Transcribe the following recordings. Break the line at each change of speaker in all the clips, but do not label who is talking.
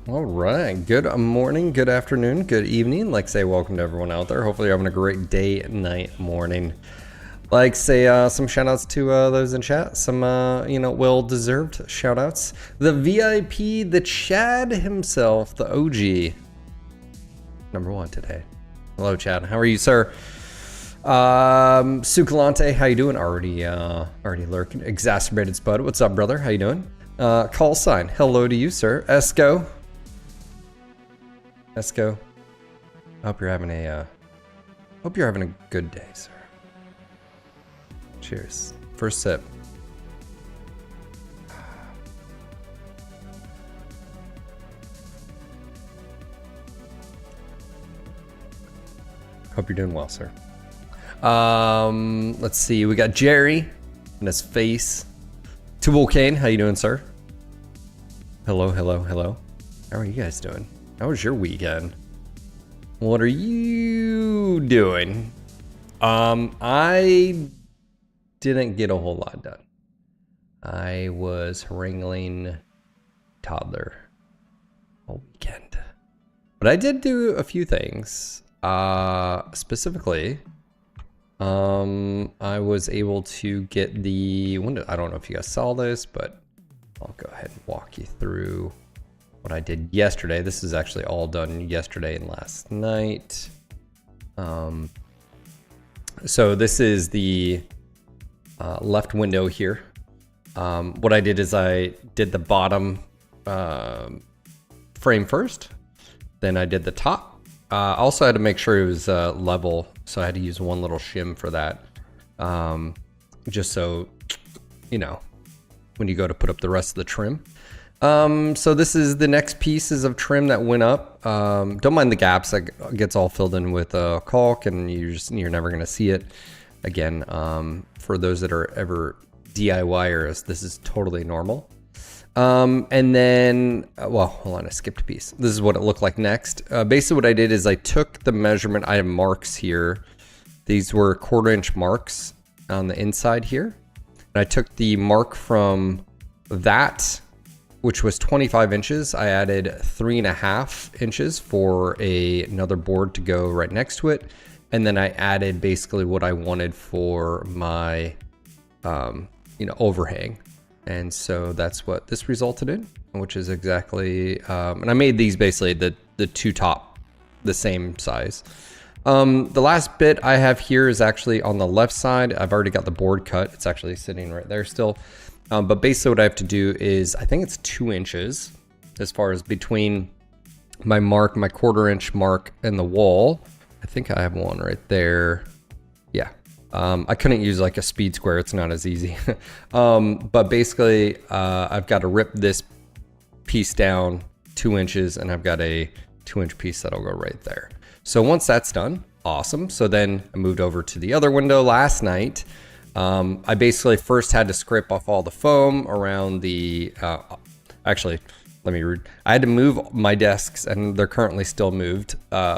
All right, good morning, good afternoon, good evening. Like say welcome to everyone out there. Hopefully you're having a great day, night, morning. Like say some shout outs to those in chat, some well-deserved shout outs. The VIP, the Chad himself, the OG, #1 today. Hello Chad, how are you, sir? Sucalante, how you doing? Already lurking. Exacerbated Spud, what's up, brother? How you doing? Call sign, hello to you, sir. Esco, hope you're having a good day, sir. Cheers. First sip. Hope you're doing well, sir. Let's see. We got Jerry in his face. Tubal Kane, how you doing, sir? Hello. How are you guys doing? How was your weekend? What are you doing? I didn't get a whole lot done. I was wrangling toddler all weekend. But I did do a few things. Specifically, I was able to get the window. I don't know if you guys saw this, but I'll go ahead and walk you through what I did yesterday. This is actually all done yesterday and last night. So this is the left window here. What I did is I did the bottom frame first, then I did the top. Also had to make sure it was level, so I had to use one little shim for that, just so you know when you go to put up the rest of the trim. So this is the next pieces of trim that went up. Don't mind the gaps, that gets all filled in with caulk, and you're never gonna see it again. For those that are ever DIYers, this is totally normal. And then, well, hold on, I skipped a piece. This is what it looked like next. Basically what I did is I took the measurement. I have marks here. These were 1/4 inch marks on the inside here. And I took the mark from that, which was 25 inches. I added 3.5 inches for another board to go right next to it. And then I added basically what I wanted for my, overhang. And so that's what this resulted in, which is exactly, and I made these basically the two top, the same size. The last bit I have here is actually on the left side. I've already got the board cut. It's actually sitting right there still. But basically what I have to do is, I think it's 2 inches as far as between my mark, my 1/4 inch mark and the wall. I think I have one right there. Yeah. I couldn't use like a speed square. It's not as easy. But basically, I've got to rip this piece down 2 inches, and I've got a 2-inch piece that'll go right there. So once that's done, awesome. So then I moved over to the other window last night. I basically first had to scrape off all the foam around the, actually, I had to move my desks, and they're currently still moved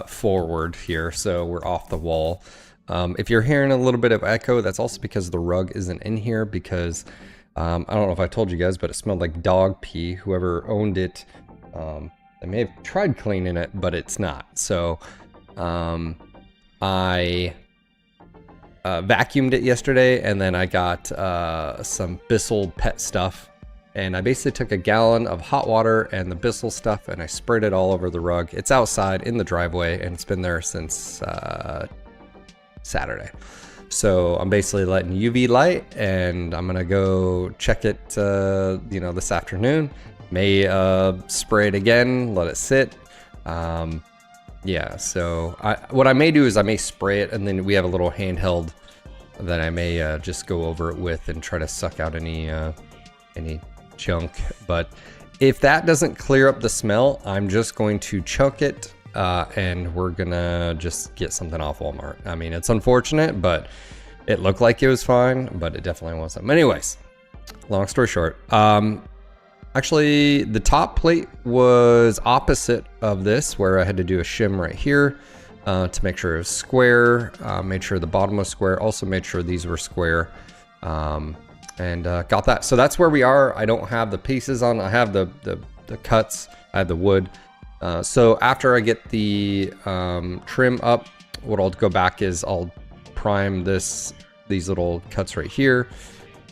forward here. So we're off the wall. If you're hearing a little bit of echo, that's also because the rug isn't in here, because I don't know if I told you guys, but it smelled like dog pee. Whoever owned it, they may have tried cleaning it, but it's not. So I vacuumed it yesterday, and then I got some Bissell pet stuff, and I basically took a gallon of hot water and the Bissell stuff, and I sprayed it all over the rug. It's outside in the driveway, and it's been there since Saturday. So I'm basically letting UV light, and I'm gonna go check it this afternoon. May spray it again, let it sit. Yeah, so what I may do is I may spray it, and then we have a little handheld that I may just go over it with and try to suck out any junk. But if that doesn't clear up the smell, I'm just going to chuck it, and we're gonna just get something off Walmart. I mean, it's unfortunate, but it looked like it was fine, but it definitely wasn't. But anyways, long story short, actually the top plate was opposite of this, where I had to do a shim right here to make sure it was square, made sure the bottom was square, also made sure these were square. And got that. So that's where we are. I don't have the pieces on. I have the cuts, I have the wood. So after I get the trim up, what I'll go back is I'll prime these little cuts right here.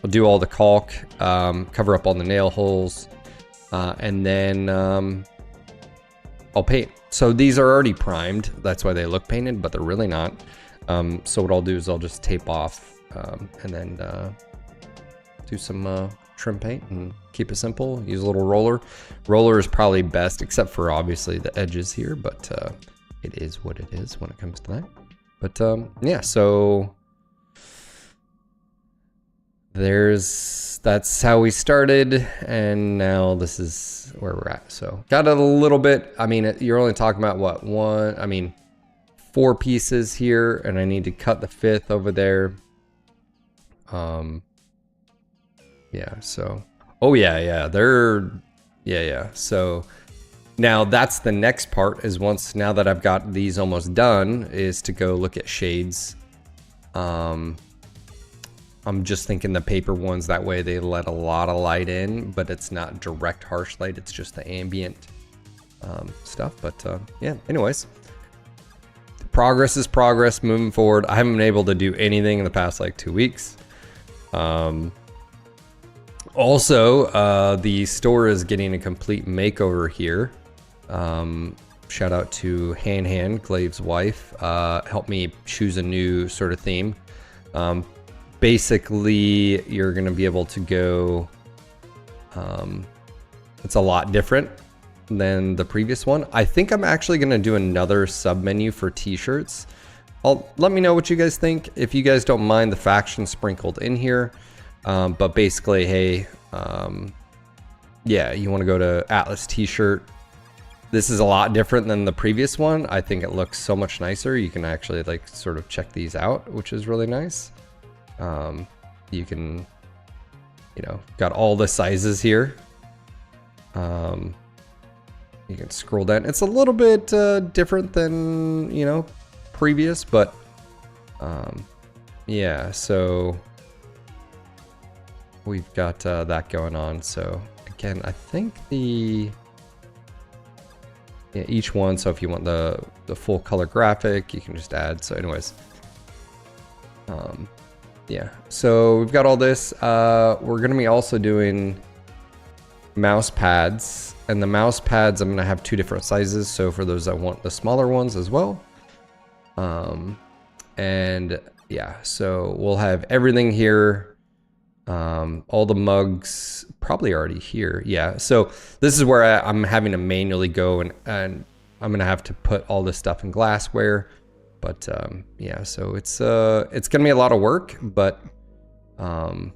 I'll do all the caulk, cover up all the nail holes, and then I'll paint. So these are already primed. That's why they look painted, but they're really not. So what I'll do is I'll just tape off and then do some trim paint and keep it simple. Use a little roller. Roller is probably best, except for obviously the edges here, but it is what it is when it comes to that. But yeah, so that's how we started, and now this is where we're at. So got a little bit, I mean, you're only talking about what, 4 pieces here, and I need to cut the 5th over there. Yeah, so, oh yeah, so now that's the next part, is now that I've got these almost done, is to go look at shades. I'm just thinking the paper ones, that way they let a lot of light in, but it's not direct harsh light, it's just the ambient stuff. But yeah, anyways, progress is progress, moving forward. I haven't been able to do anything in the past like 2 weeks. Also, the store is getting a complete makeover here. Shout out to Han, Glave's wife, helped me choose a new sort of theme. Basically, you're going to be able to go, it's a lot different than the previous one. I think I'm actually going to do another sub menu for t-shirts. Let me know what you guys think. If you guys don't mind the faction sprinkled in here, but basically, hey, yeah, you want to go to Atlas t-shirt. This is a lot different than the previous one. I think it looks so much nicer. You can actually like sort of check these out, which is really nice. You can, got all the sizes here. You can scroll down. It's a little bit different than, previous, but yeah, so we've got that going on. So again, I think each one, so if you want the full color graphic, you can just add. So anyways, yeah, so we've got all this. We're gonna be also doing mouse pads, and the mouse pads, I'm gonna have 2 different sizes. So for those that want the smaller ones as well. And yeah, so we'll have everything here. All the mugs probably already here. Yeah, so this is where I'm having to manually go and I'm gonna have to put all this stuff in glassware. But yeah, so it's gonna be a lot of work, but I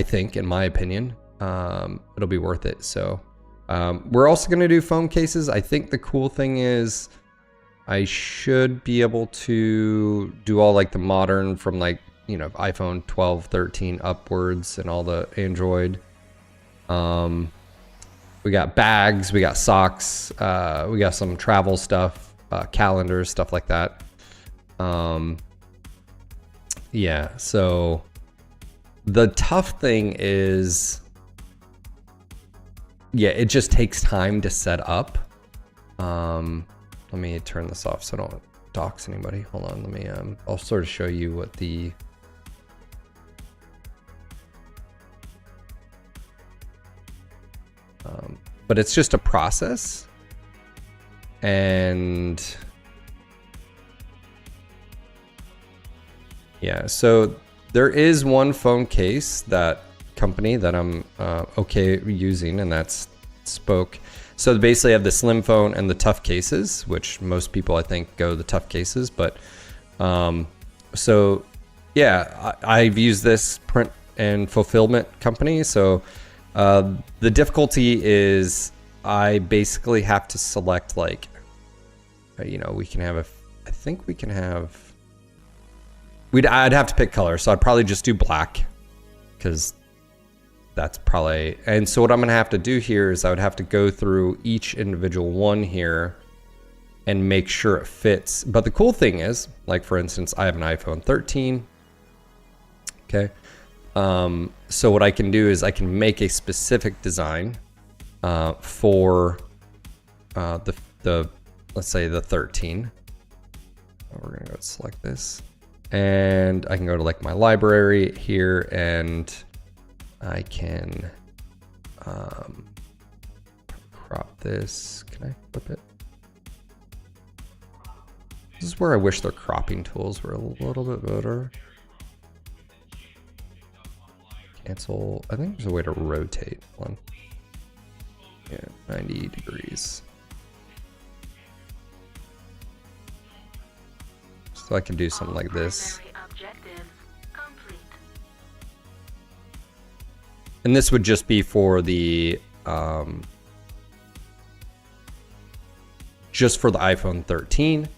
think, in my opinion, it'll be worth it. So we're also gonna do phone cases. I think the cool thing is I should be able to do all like the modern from like, iPhone 12, 13 upwards and all the Android. We got bags, we got socks, we got some travel stuff. Calendars, stuff like that. Yeah, so the tough thing is, yeah, it just takes time to set up. Let me turn this off so I don't dox anybody. Hold on, let me I'll sort of show you what the but it's just a process. And yeah, so there is one phone case, that company that I'm okay using, and that's Spoke. So they basically have the slim phone and the tough cases, which most people I think go the tough cases. But so yeah, I've used this print and fulfillment company. So the difficulty is I basically have to select like, we can have I'd have to pick color. So I'd probably just do black, because that's probably, and so what I'm gonna have to do here is I would have to go through each individual one here and make sure it fits. But the cool thing is, like for instance, I have an iPhone 13. Okay. So what I can do is I can make a specific design for the let's say the 13. We're gonna go select this, and I can go to like my library here, and I can crop this. Can I flip it? This is where I wish their cropping tools were a little bit better. Cancel. I think there's a way to rotate one. Yeah, 90 degrees. So I can do something like this. And this would just be for the just for the iPhone 13.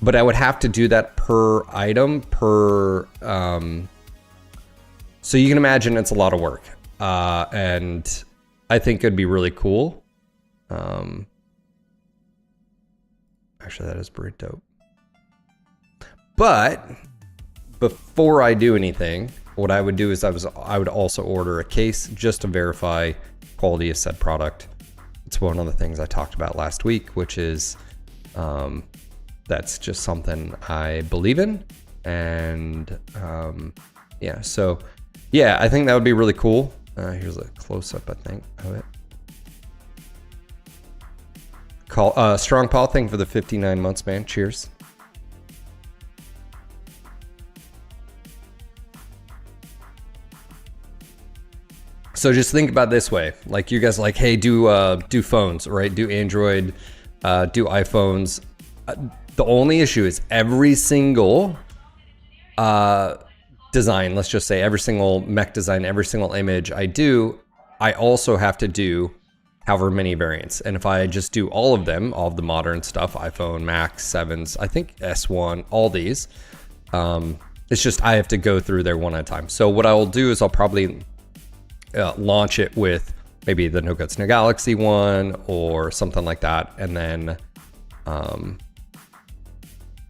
But I would have to do that per item, per so you can imagine it's a lot of work. And I think it'd be really cool. Actually, that is pretty dope. But before I do anything, what I would do is I would also order a case just to verify quality of said product. It's one of the things I talked about last week, which is that's just something I believe in. And yeah, so yeah, I think that would be really cool. Here's a close-up, I think, of it. Strong Paul, thank you for the 59 months, man. Cheers. So just think about it this way. Like you guys are like, hey, do phones, right? Do Android, do iPhones. The only issue is every single design, let's just say every single mech design, every single image I do, I also have to do however many variants. And if I just do all of them, all of the modern stuff, iPhone, Max, 7s, I think S1, all these, it's just I have to go through there one at a time. So what I'll do is I'll probably launch it with maybe the No Guts No Galaxy one or something like that, and then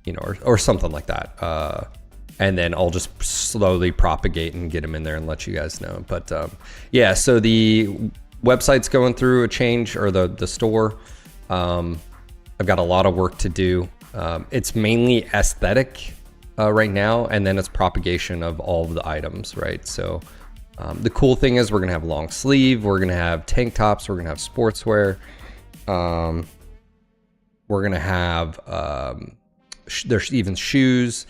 you know, or something like that, and then I'll just slowly propagate and get them in there and let you guys know. But yeah, so the website's going through a change, or the store. I've got a lot of work to do. It's mainly aesthetic right now, and then it's propagation of all of the items, right? So the cool thing is we're gonna have long sleeve, we're gonna have tank tops, we're gonna have sportswear, we're gonna have there's even shoes,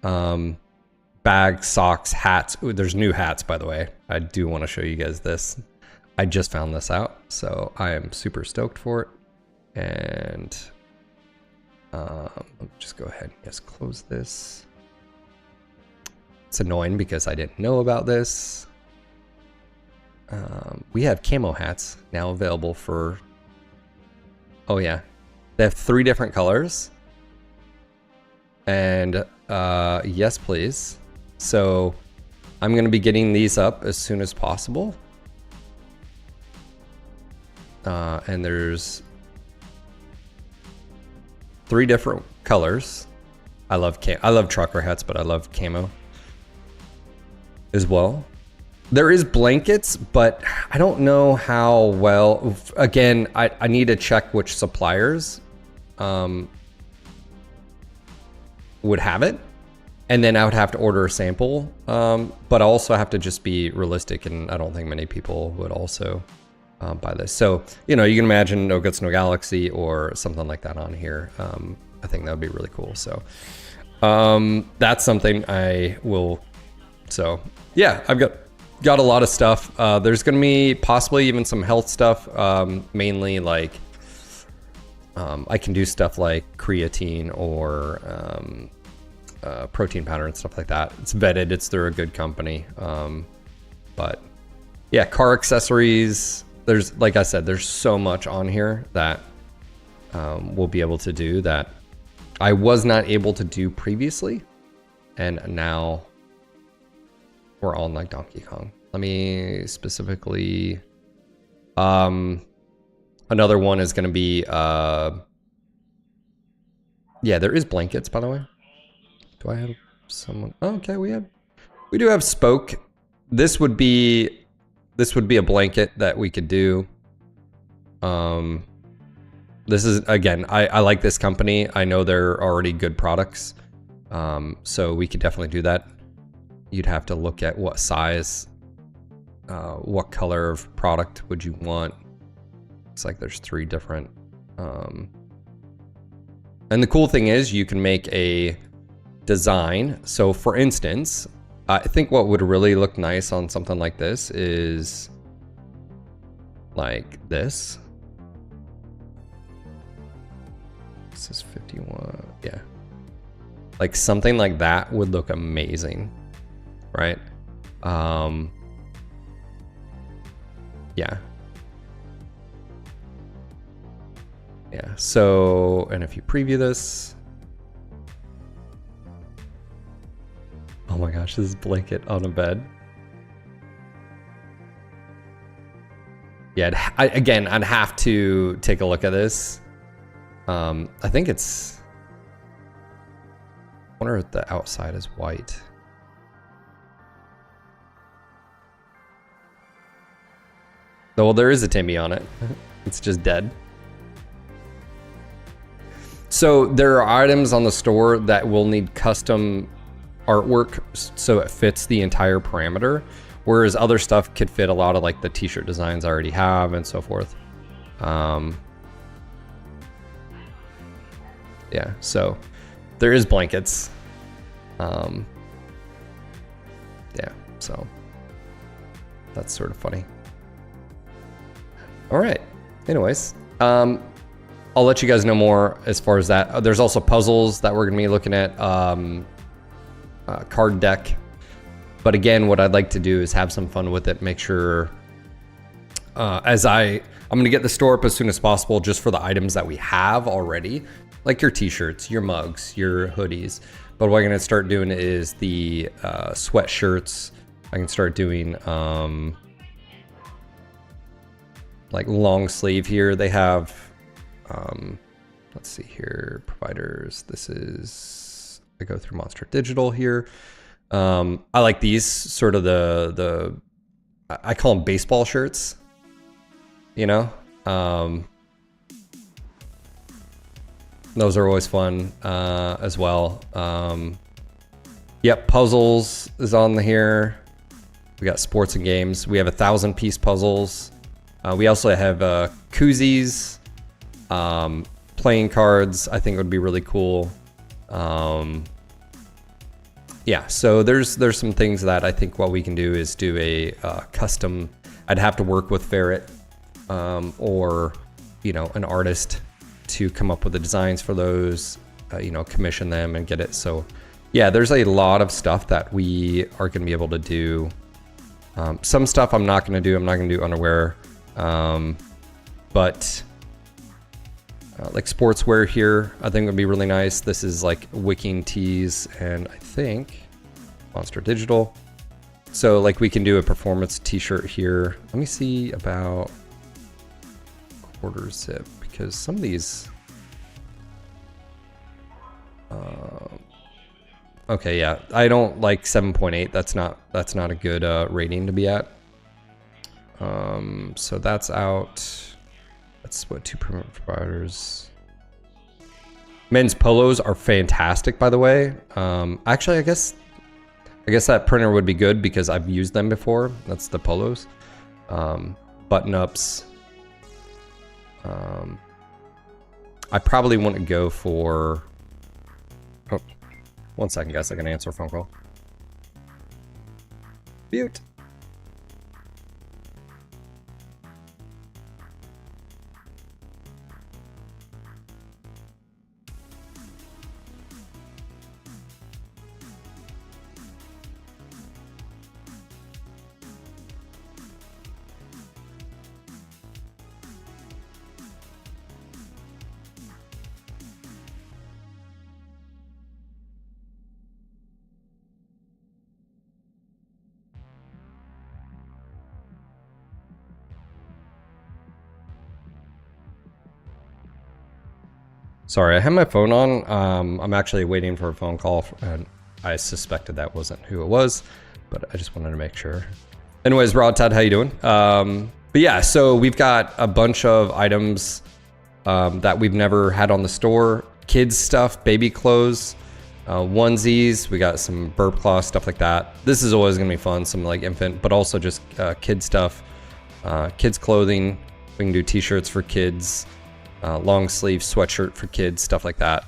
bags, socks, hats. Ooh, there's new hats, by the way. I do want to show you guys this. I just found this out, so I am super stoked for it. And let me just go ahead and just close this. It's annoying because I didn't know about this. We have camo hats now available for, oh yeah, they have 3 different colors. And yes, please. So I'm going to be getting these up as soon as possible. And there's 3 different colors. I love trucker hats, but I love camo as well. There is blankets, but I don't know how well. Again, I need to check which suppliers would have it, and then I would have to order a sample, but I also have to just be realistic, and I don't think many people would also buy this. So, you know, you can imagine No Guts No Galaxy or something like that on here. I think that would be really cool. So that's something I will. So yeah, I've got a lot of stuff. There's gonna be possibly even some health stuff, mainly like I can do stuff like creatine or protein powder and stuff like that. It's vetted, it's through a good company. But yeah, car accessories, there's, like I said, there's so much on here that we'll be able to do that I was not able to do previously, and now we're on like Donkey Kong. Let me specifically, another one is going to be, yeah, there is blankets, by the way. Do I have someone? Oh, okay, we do have Spoke. This would be a blanket that we could do. This is, again, I like this company. I know they're already good products. So we could definitely do that. You'd have to look at what size, what color of product would you want. It's like there's 3 different. And the cool thing is you can make a design. So for instance, I think what would really look nice on something like this is like this. This is 51, yeah. Like something like that would look amazing, right? Yeah. Yeah, so, and if you preview this, oh my gosh, this is blanket on a bed. Yeah, again, I'd have to take a look at this. I think it's, I wonder if the outside is white. Oh, well, there is a Timmy on it. It's just dead. So there are items on the store that will need custom artwork so it fits the entire parameter, whereas other stuff could fit a lot of like the t-shirt designs I already have and so forth. Yeah, so there is blankets. Yeah, so that's sort of funny. All right, anyways, I'll let you guys know more as far as that. There's also puzzles that we're gonna be looking at, card deck. But again, what I'd like to do is have some fun with it. Make sure, I'm gonna get the store up as soon as possible just for the items that we have already, like your t-shirts, your mugs, your hoodies. But what I'm gonna start doing is the sweatshirts. I can start doing like long sleeve here. They have, let's see here, providers. This is, I go through Monster Digital here. I like these sort of I call them baseball shirts, you know? Those are always fun, as well. Yep, puzzles is on here. We got sports and games. We have 1,000-piece puzzles. We also have, koozies. Playing cards, I think would be really cool. Yeah, so there's some things that I think what we can do is do a custom. I'd have to work with Ferret, or you know, an artist to come up with the designs for those. You know, commission them and get it. So yeah, there's a lot of stuff that we are going to be able to do. Some stuff I'm not going to do. I'm not going to do underwear, but. Like sportswear here, I think would be really nice. This is like wicking tees and I think Monster Digital. So like we can do a performance t-shirt here. Let me see about quarter zip because some of these, okay, yeah, I don't like 7.8. That's not a good rating to be at. So that's out. That's what 2 providers. Men's polos are fantastic, by the way. Actually, I guess that printer would be good because I've used them before. That's the polos. Button ups. I probably want to go for. Oh, 1 second, guys. I can answer a phone call. Mute. Sorry, I have my phone on. I'm actually waiting for a phone call, and I suspected that wasn't who it was, but I just wanted to make sure. Anyways, Rod Todd, how you doing? But yeah, so we've got a bunch of items that we've never had on the store. Kids stuff, baby clothes, onesies. We got some burp cloth, stuff like that. This is always gonna be fun, some like infant, but also just kid stuff, kids clothing. We can do t-shirts for kids, long sleeve sweatshirt for kids, stuff like that.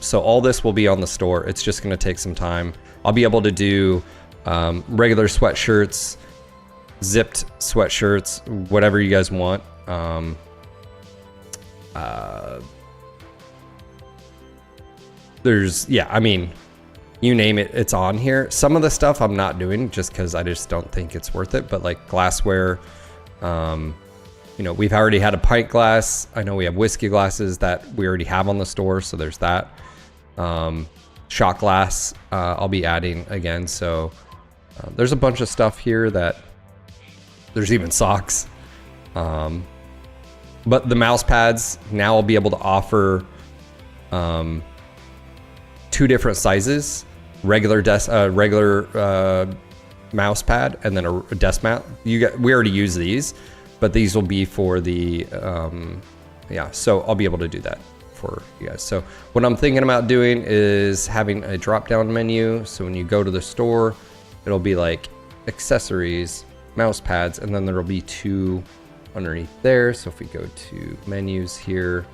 So all this will be on the store. It's just gonna take some time. I'll be able to do regular sweatshirts, zipped sweatshirts, whatever you guys want. There's, yeah, I mean, you name it, it's on here. Some of the stuff I'm not doing just because I just don't think it's worth it, but like glassware, you know, we've already had a pint glass. I know we have whiskey glasses that we already have on the store, so there's that. Shot glass, I'll be adding again, so there's a bunch of stuff here that, there's even socks. But the mouse pads, now I'll be able to offer 2 different sizes, regular mouse pad, and then a desk mat. We already use these, but these will be for the, yeah, so I'll be able to do that for you guys. So what I'm thinking about doing is having a drop-down menu. So when you go to the store, it'll be like accessories, mouse pads, and then there'll be 2 underneath there. So if we go to menus here,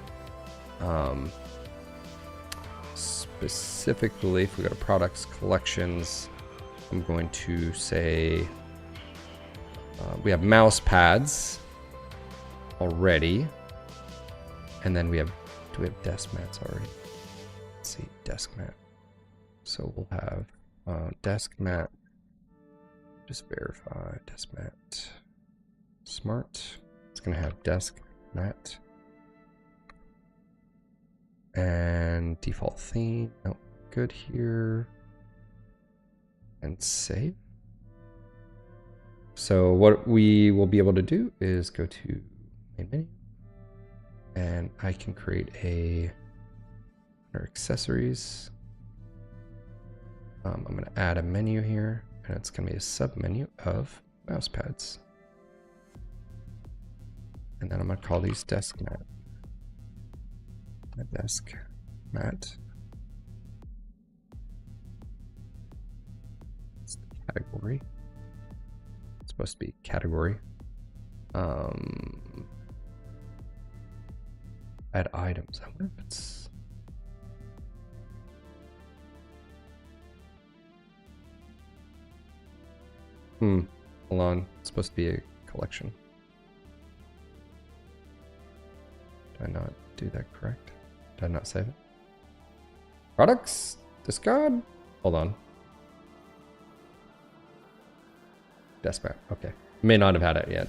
specifically if we go to products, collections, I'm going to say we have mouse pads already, and then we have, do we have desk mats already? Let's see, desk mat. So we'll have desk mat, just verify, desk mat, smart. It's gonna have desk mat and default theme. No, good here, and save. So what we will be able to do is go to main menu, and I can create a under accessories. I'm gonna add a menu here, and it's gonna be a sub menu of mouse pads. And then I'm gonna call these desk mat. My desk mat. It's the category. It's supposed to be category. Add items. I wonder if it's. Hold on. It's supposed to be a collection. Did I not do that correct? Did I not save it? Products? Discard? Hold on. Desk mat. Okay. May not have had it yet.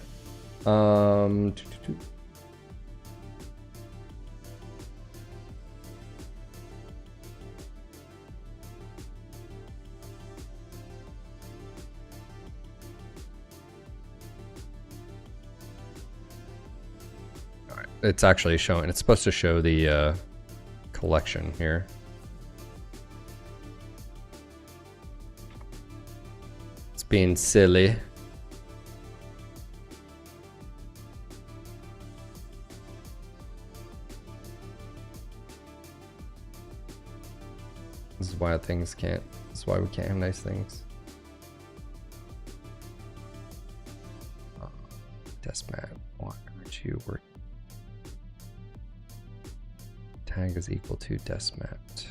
It's actually showing, it's supposed to show the collection here. It's being silly. This is why things can't, this is why we can't have nice things. Desk mat, why aren't you working? Tag is equal to desk mat.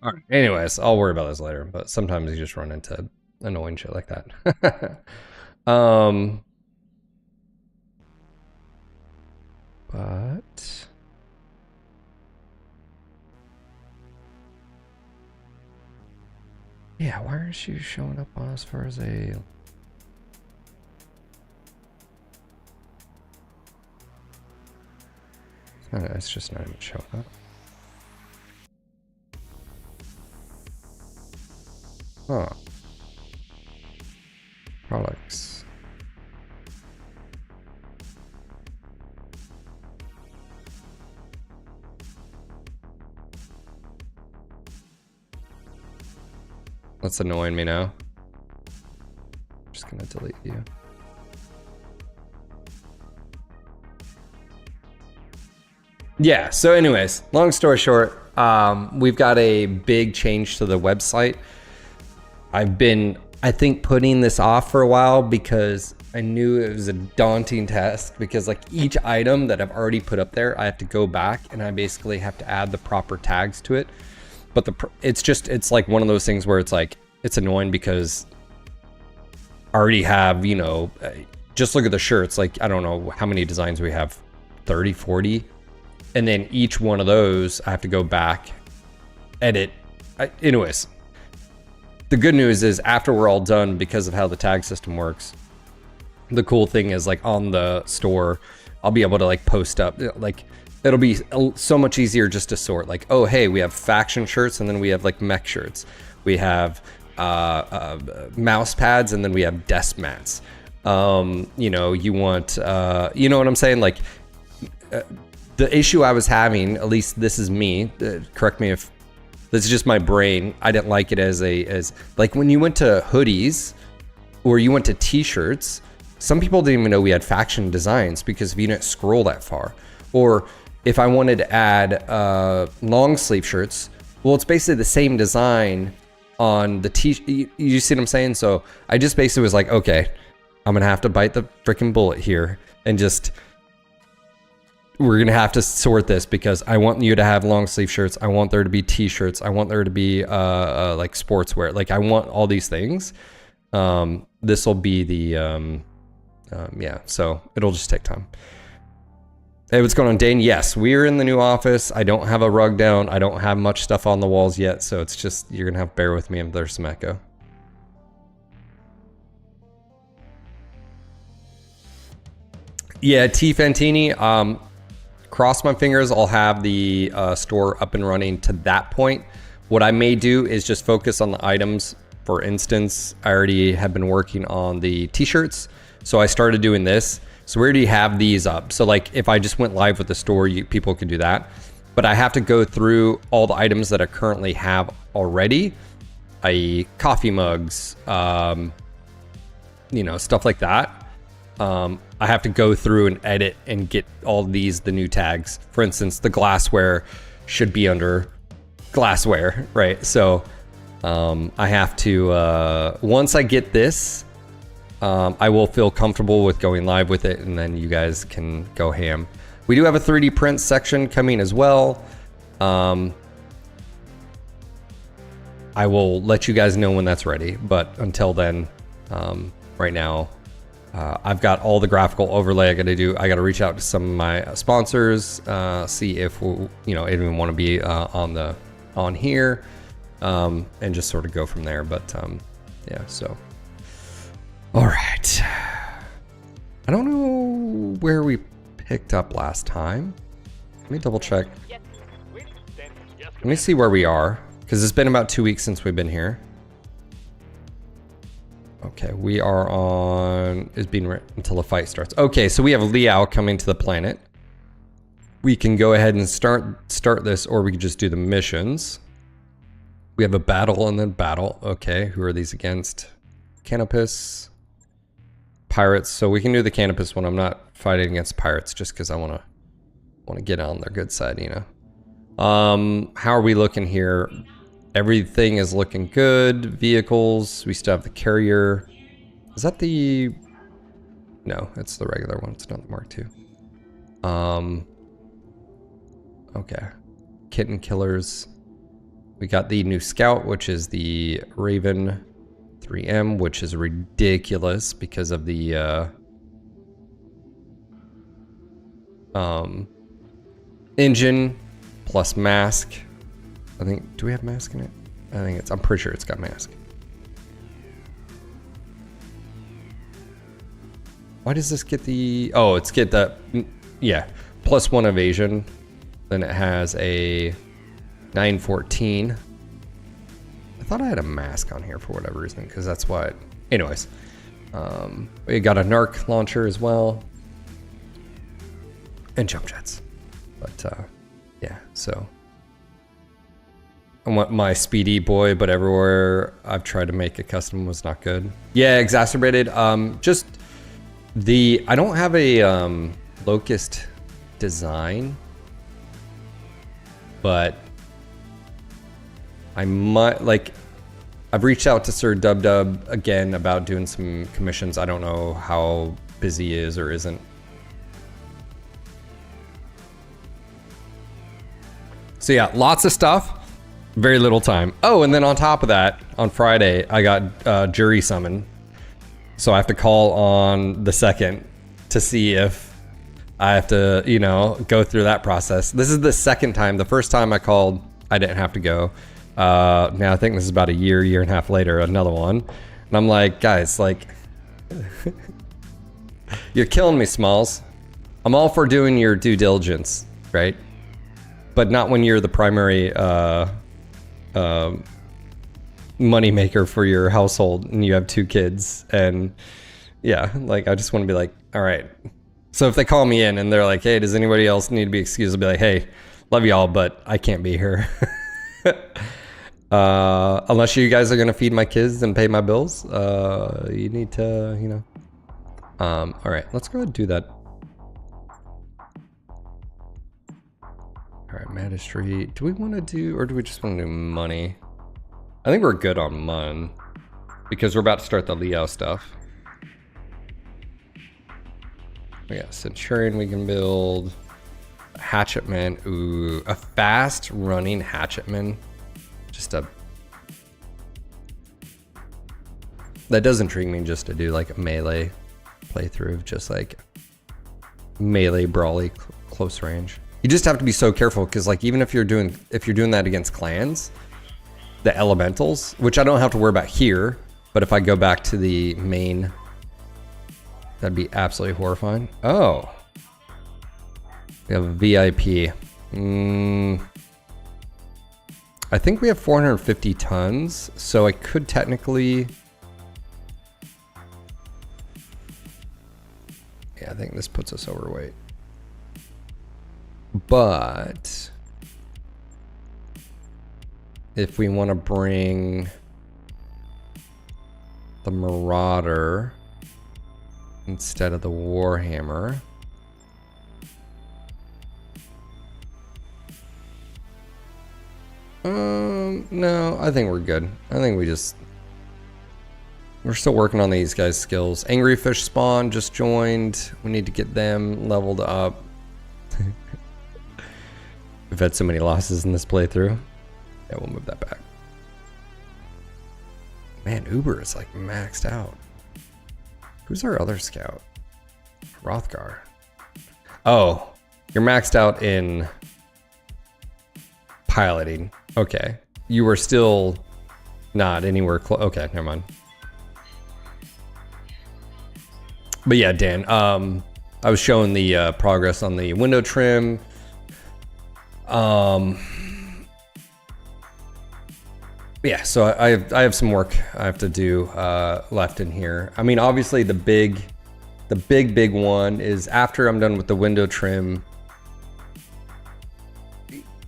All right. Anyways, I'll worry about this later, but sometimes you just run into annoying shit like that. But yeah, why aren't you showing up on as far as a it's just not even showing up. Huh. Products. That's annoying me now. Just gonna delete you. Yeah, so anyways, long story short, we've got a big change to the website. I've been, I think, putting this off for a while because I knew it was a daunting task, because like each item that I've already put up there, I have to go back and I basically have to add the proper tags to it. But it's like one of those things where it's like, it's annoying because I already have, you know, just look at the shirts. Like, I don't know how many designs we have, 30, 40. And then each one of those, I have to go back, edit. Anyways, the good news is after we're all done, because of how the tag system works, the cool thing is like on the store, I'll be able to like post up, like it'll be so much easier just to sort like, oh, hey, we have faction shirts and then we have like mech shirts. We have mouse pads and then we have desk mats. You know, you want, you know what I'm saying? Like, the issue I was having, at least this is me, correct me if this is just my brain, I didn't like it as like when you went to hoodies or you went to t-shirts, some people didn't even know we had faction designs because if you didn't scroll that far. Or if I wanted to add long sleeve shirts, well, it's basically the same design on the you see what I'm saying? So I just basically was like, okay, I'm gonna have to bite the freaking bullet here and just, we're gonna have to sort this because I want you to have long sleeve shirts. I want there to be t-shirts. I want there to be like sportswear. Like I want all these things. This will be the yeah. So it'll just take time. Hey, what's going on, Dane? Yes, we're in the new office. I don't have a rug down. I don't have much stuff on the walls yet. So it's just, you're gonna have to bear with me if there's some echo. Yeah, T Fantini. Cross my fingers, I'll have the store up and running to that point. What I may do is just focus on the items. For instance, I already have been working on the t-shirts. So I started doing this. So we already have these up. So like if I just went live with the store, people could do that. But I have to go through all the items that I currently have already, i.e. coffee mugs, you know, stuff like that. I have to go through and edit and get all these, the new tags. For instance, the glassware should be under glassware, right? So I have to, once I get this, I will feel comfortable with going live with it, and then you guys can go ham. We do have a 3D print section coming as well. I will let you guys know when that's ready, but until then, right now, I've got all the graphical overlay I got to do. I got to reach out to some of my sponsors, see if you know, anyone want to be on here, and just sort of go from there. But yeah, so all right. I don't know where we picked up last time. Let me double check. Let me see where we are, because it's been about 2 weeks since we've been here. Okay, we are on, is being written until the fight starts. Okay, so we have Liao coming to the planet. We can go ahead and start this, or we can just do the missions. We have a battle and then battle. Okay, who are these against? Canopus, pirates. So we can do the Canopus one. I'm not fighting against pirates just because I want to get on their good side, you know. How are we looking here? Everything is looking good. Vehicles, we still have the carrier. Is that the... No, it's the regular one. It's not the Mark II. Okay. Kitten killers. We got the new scout, which is the Raven 3M, which is ridiculous because of the engine plus mask. I think, do we have mask in it? I think it's, I'm pretty sure it's got mask. Why does this get the, oh, it's get the, yeah, +1 evasion. Then it has a 914. I thought I had a mask on here for whatever reason, because that's what, anyways. We got a narc launcher as well. And jump jets. But, yeah, so. I want my speedy boy, but everywhere I've tried to make a custom was not good. Yeah, exacerbated. Just I don't have a locust design, but I might I've reached out to Sir Dub again about doing some commissions. I don't know how busy he is or isn't. So yeah, lots of stuff, very little time. Oh, and then on top of that, on Friday, I got jury summoned. So I have to call on the 2nd to see if I have to, you know, go through that process. This is the 2nd time. The first time I called, I didn't have to go. Now I think this is about a year and a half later, another one. And I'm like, guys, like, you're killing me, Smalls. I'm all for doing your due diligence, right? But not when you're the primary money maker for your household and you have 2 kids. And yeah, like, I just want to be like, all right. So if they call me in and they're like, hey, does anybody else need to be excused? I'll be like, hey, love y'all, but I can't be here. Unless you guys are going to feed my kids and pay my bills, you need to, you know. All right, let's go ahead and do that. All right, Magistrate. Do we want to do, or do we just want to do money? I think we're good on Mun because we're about to start the Leo stuff. We got Centurion we can build. Hatchetman. Ooh, a fast running Hatchetman. Just a... That does intrigue me just to do like a melee playthrough, just like melee brawly close range. You just have to be so careful because like even if you're doing that against clans, the elementals, which I don't have to worry about here, but if I go back to the main, that'd be absolutely horrifying. Oh, we have a VIP. I think we have 450 tons, so I could technically. Yeah, I think this puts us overweight. But if we want to bring the Marauder instead of the Warhammer, no, I think we're good. I think we're still working on these guys' skills. Angry Fish Spawn just joined. We need to get them leveled up. We've had so many losses in this playthrough. Yeah, we'll move that back. Man, Uber is like maxed out. Who's our other scout? Rothgar. Oh, you're maxed out in piloting. Okay. You were still not anywhere close. Okay, never mind. But yeah, Dan, I was showing the progress on the window trim. Yeah, so I have some work I have to do left in here. I mean, obviously the big one is after I'm done with the window trim,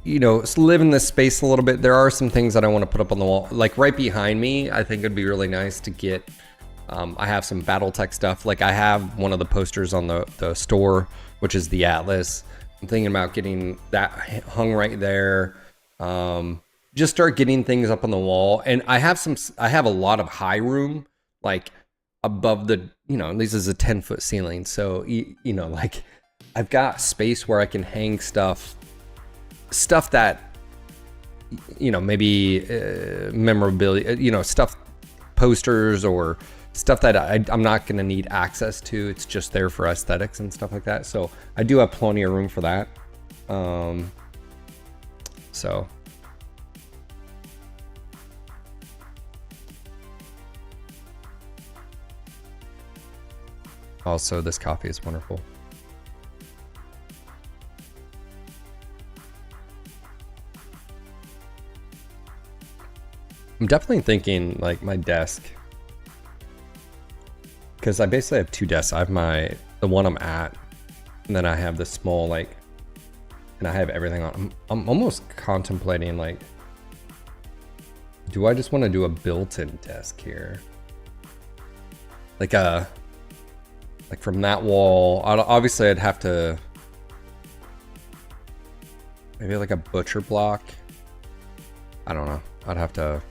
you know, live in this space a little bit. There are some things that I want to put up on the wall, like right behind me. I think it'd be really nice to get. I have some BattleTech stuff. Like I have one of the posters on the store, which is the Atlas. I'm thinking about getting that hung right there. Just start getting things up on the wall. And I have a lot of high room, like above the, you know, this is a 10-foot ceiling. So, you know, like I've got space where I can hang stuff that, you know, maybe memorabilia, you know, stuff, posters or stuff that I'm not going to need access to. It's just there for aesthetics and stuff like that. So I do have plenty of room for that. So also this coffee is wonderful. I'm definitely thinking like my desk, because I basically have 2 desks. I have the one I'm at, and then I have the small, like, and I have everything on. I'm almost contemplating like do I just want to do a built-in desk here? Like from that wall, obviously I'd have to, maybe like a butcher block. I don't know. I'd have to,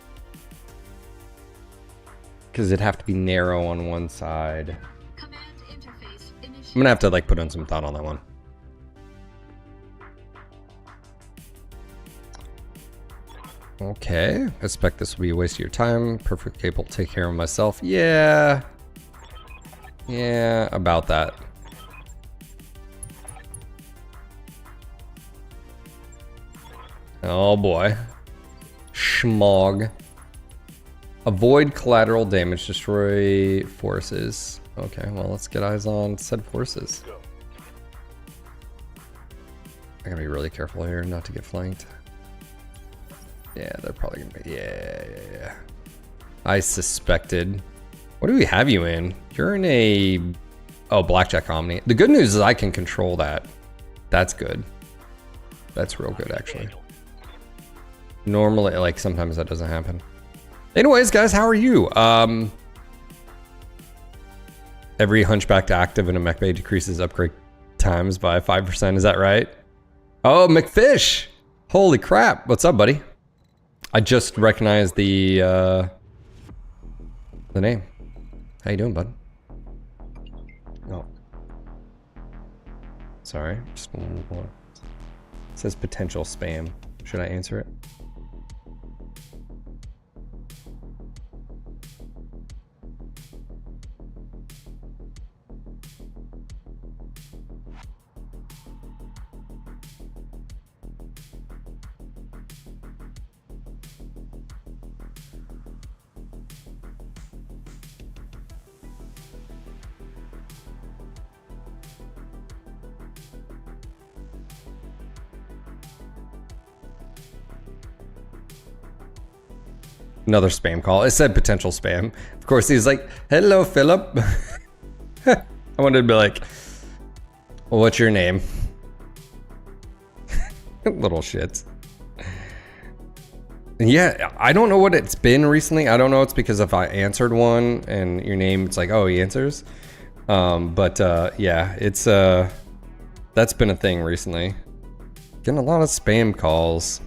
because it'd have to be narrow on one side. Command interface initiated. I'm gonna have to like put in some thought on that one. Okay, I expect this will be a waste of your time. Perfect capable, take care of myself. Yeah. Yeah, about that. Oh boy. Schmog. Avoid collateral damage, destroy forces. Okay, well, let's get eyes on said forces. I gotta be really careful here not to get flanked. Yeah, they're probably gonna be, yeah. I suspected. What do we have you in? You're in a, oh, Blackjack Omni. The good news is I can control that. That's good. That's real good, actually. Normally, like, sometimes that doesn't happen. Anyways, guys, how are you? Every Hunchback active in a mech bay decreases upgrade times by 5%, is that right? Oh, McFish! Holy crap, what's up, buddy? I just recognized the name. How you doing, bud? Oh. Sorry, just one. It says potential spam. Should I answer it? Another spam call. It said potential spam. Of course, he's like, hello, Philip. I wanted to be like, well, what's your name? Little shits. Yeah, I don't know what it's been recently. I don't know. It's because if I answered one and your name, it's like, oh, he answers. Yeah, it's that's been a thing recently. Getting a lot of spam calls.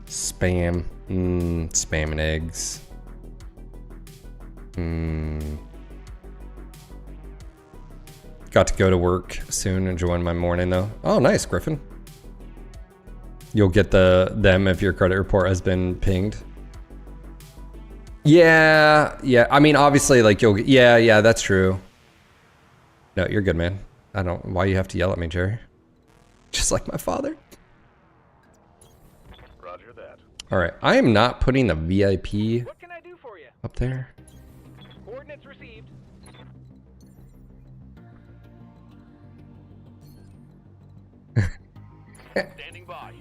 Spam. Spam and eggs. Got to go to work soon and join my morning though. Oh, nice, Griffin. You'll get them if your credit report has been pinged. Yeah. I mean, obviously, like you'll. Yeah, that's true. No, you're good, man. I don't. Why you have to yell at me, Jerry? Just like my father.
Roger that.
All right, I am not putting the VIP
What can I do for you?
up there.
Coordinates received. Standing by.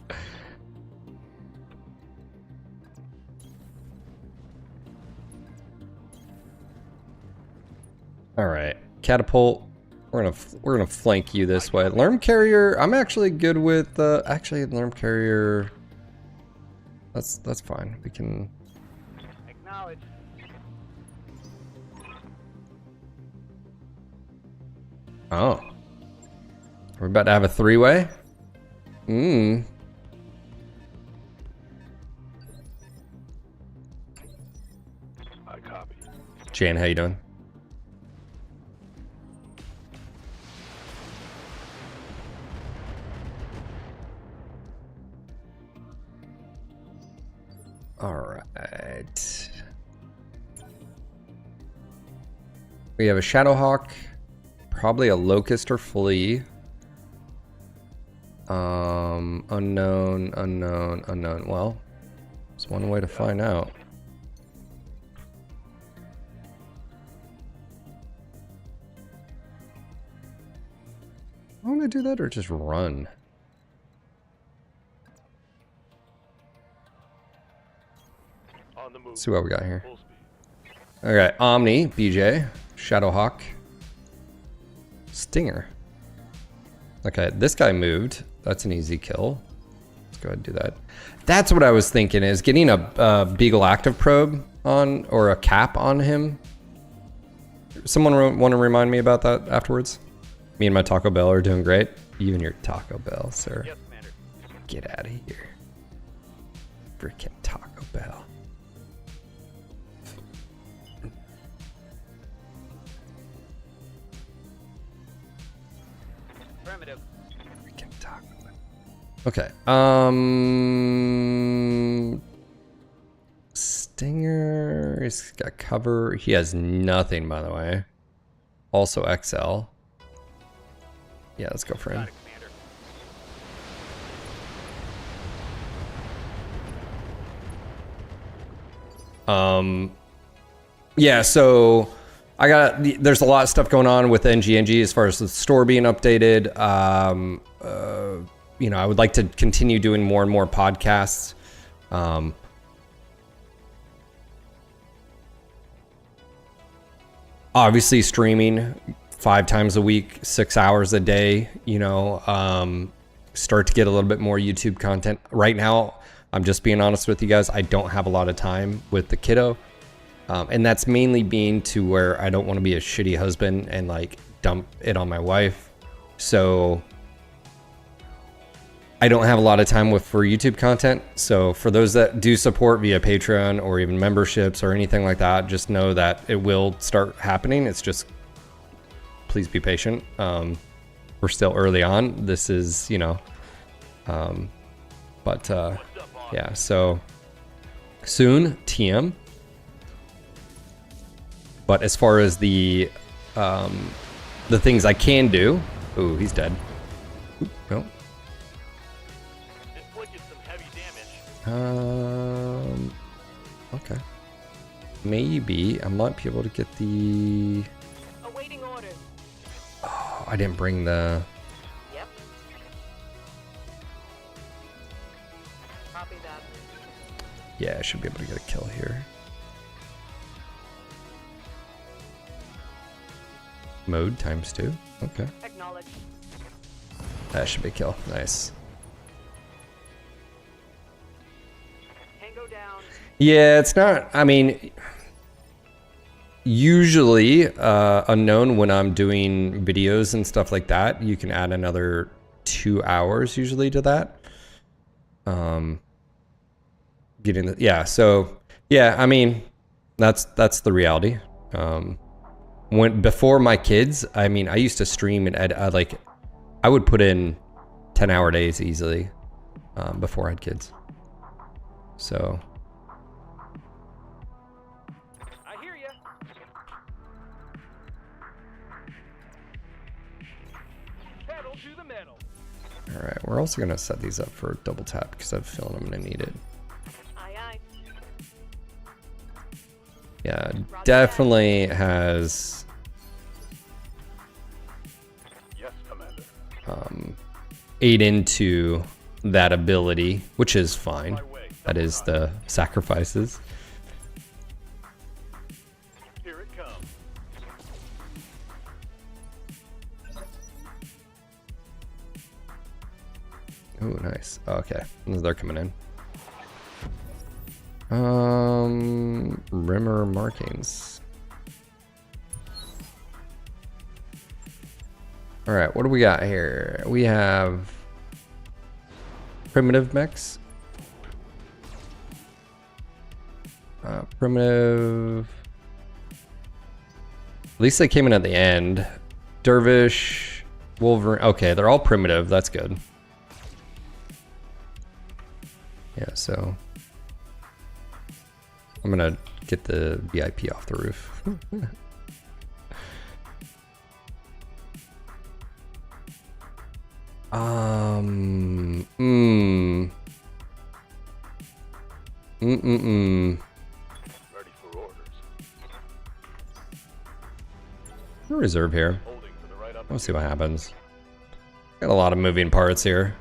All right, catapult. We're gonna flank you this way. Lerm carrier. I'm actually good with. Actually, lerm carrier. That's fine. We can.
Acknowledge.
Oh. We're about to have a three-way. I
copy.
Jan, how you doing? All right. We have a Shadowhawk, probably a Locust or Flea. Unknown. Well, there's one way to find out. I want to do that or just run.
On the move.
Let's see what we got here.
Full speed.
Okay, Omni, BJ, Shadowhawk, Stinger. Okay, this guy moved. That's an easy kill. go ahead and do that. That's what I was thinking, is getting a Beagle Active probe on, or a cap on him. Someone want to remind me about that afterwards? Me and my Taco Bell are doing great. You and your Taco Bell, sir.
Yes, Commander.
Get out of here. Freaking Taco Bell.
Affirmative.
Freaking Taco Bell. Okay. Stinger. He's got cover. He has nothing, by the way. Also XL. Yeah, let's go for him.
Got it, Commander.
Yeah, so there's a lot of stuff going on with NGNG as far as the store being updated. You know, I would like to continue doing more and more podcasts. Obviously streaming 5 times a week, 6 hours a day, you know, start to get a little bit more YouTube content. Right now, I'm just being honest with you guys, I don't have a lot of time with the kiddo. And that's mainly being to where I don't want to be a shitty husband and like dump it on my wife. So I don't have a lot of time for YouTube content. So for those that do support via Patreon or even memberships or anything like that, just know that it will start happening. It's just, please be patient. We're still early on. This is, you know, yeah, so soon TM. But as far as the things I can do, ooh, he's dead. Oop, no.
Inflicted some heavy damage.
Okay. Maybe I might be able to get the.
Awaiting orders.
Oh, I didn't bring the.
Yep. Copy that.
Yeah, I should be able to get a kill here. Mode ×2. Okay.
Acknowledge.
That should be a kill. Nice.
Tango down.
Yeah, it's not. I mean, usually unknown when I'm doing videos and stuff like that, you can add another 2 hours usually to that. Getting the, yeah. So yeah, I mean, that's the reality. Before my kids, I mean, I used to stream and I would put in 10-hour days easily before I had kids. So.
I hear ya. Pedal to the metal.
All right, we're also gonna set these up for double tap because I have a feeling I'm gonna need it.
Aye, aye.
Yeah, definitely has
Yes, Commander.
ate into that ability, which is fine. That is the sacrifices.
Here it comes.
Oh, nice. Okay, they're coming in. Rimmer markings. All right, what do we got here? We have primitive mechs. Primitive. At least they came in at the end. Dervish, Wolverine. Okay, they're all primitive. That's good. Yeah, so I'm gonna get the VIP off the roof.
Ready for orders.
Reserve here.
Holding for the right up.
Let's see what happens. Got a lot of moving parts here.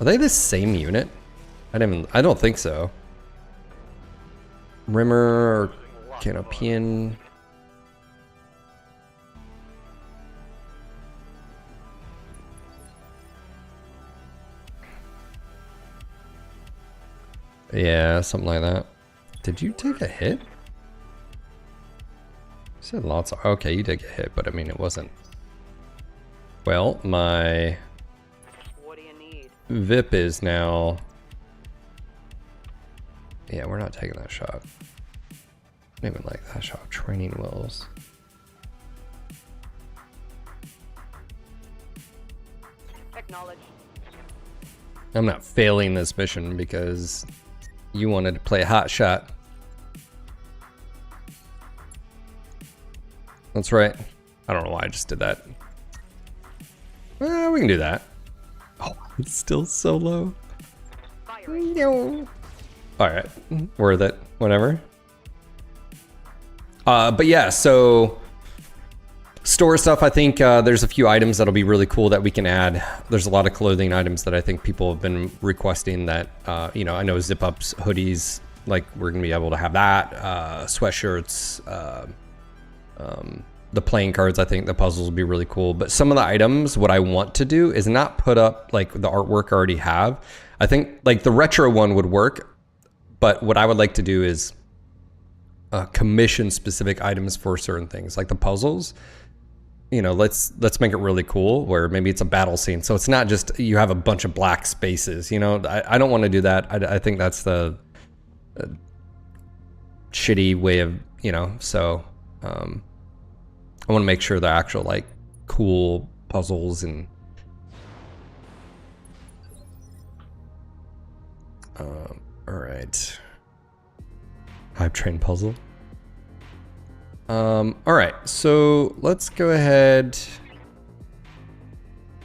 Are they the same unit? I don't think so. Rimmer or Canopian. Yeah, something like that. Did you take a hit? You said lots of... Okay, you did get hit, but I mean, it wasn't... Well, my...
What do you need?
VIP is now... Yeah, we're not taking that shot. I don't even like that shot. Training wheels.
Acknowledge.
I'm not failing this mission because you wanted to play a hot shot. That's right. I don't know why I just did that. Well, we can do that. Oh, it's still so low.
Firing.
No. All right, worth it. Whatever. But yeah, so store stuff. I think there's a few items that'll be really cool that we can add. There's a lot of clothing items that I think people have been requesting. That you know, I know zip ups, hoodies. Like we're gonna be able to have that. Sweatshirts. The playing cards, I think the puzzles will be really cool. But some of the items, what I want to do is not put up like the artwork I already have. I think like the retro one would work, but what I would like to do is commission specific items for certain things, like the puzzles. You know, let's make it really cool where maybe it's a battle scene. So it's not just you have a bunch of black spaces, you know, I don't want to do that. I think that's the shitty way of, you know, so I want to make sure they're actual like cool puzzles and all right. Hype train puzzle. All right, so let's go ahead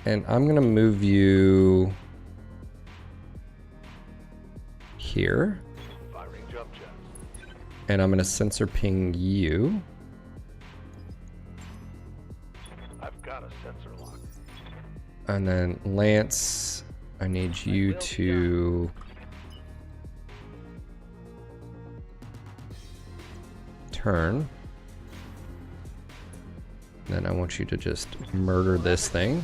and I'm gonna move you here.
Firing jump jets.
And I'm gonna sensor ping you.
I've got a sensor lock.
And then Lance, I need you to turn. Then I want you to just murder this thing.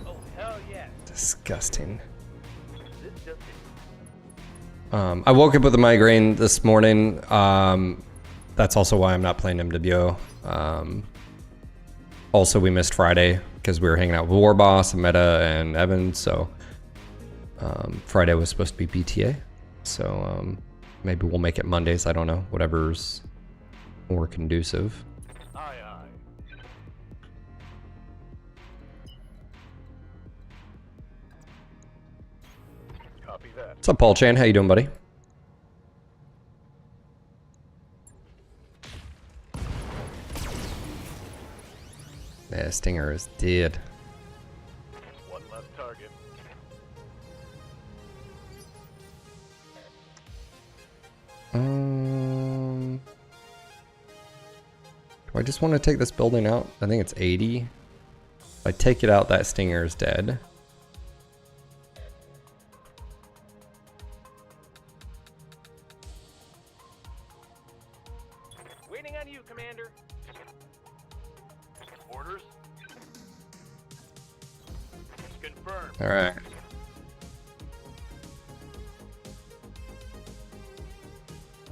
Oh hell yeah!
Disgusting.
This just
I woke up with a migraine this morning. That's also why I'm not playing MWO. Also, we missed Friday because we were hanging out with Warboss, Meta, and Evan. So Friday was supposed to be BTA. So maybe we'll make it Mondays. I don't know. Whatever's more conducive.
aye aye. Copy that.
What's up, Paul Chan? How you doing, buddy? Yeah, Stinger is dead.
One less target.
Do I just want to take this building out? I think it's 80. If I take it out, that Stinger is dead.
Waiting on you, Commander. Orders. Confirmed.
All right.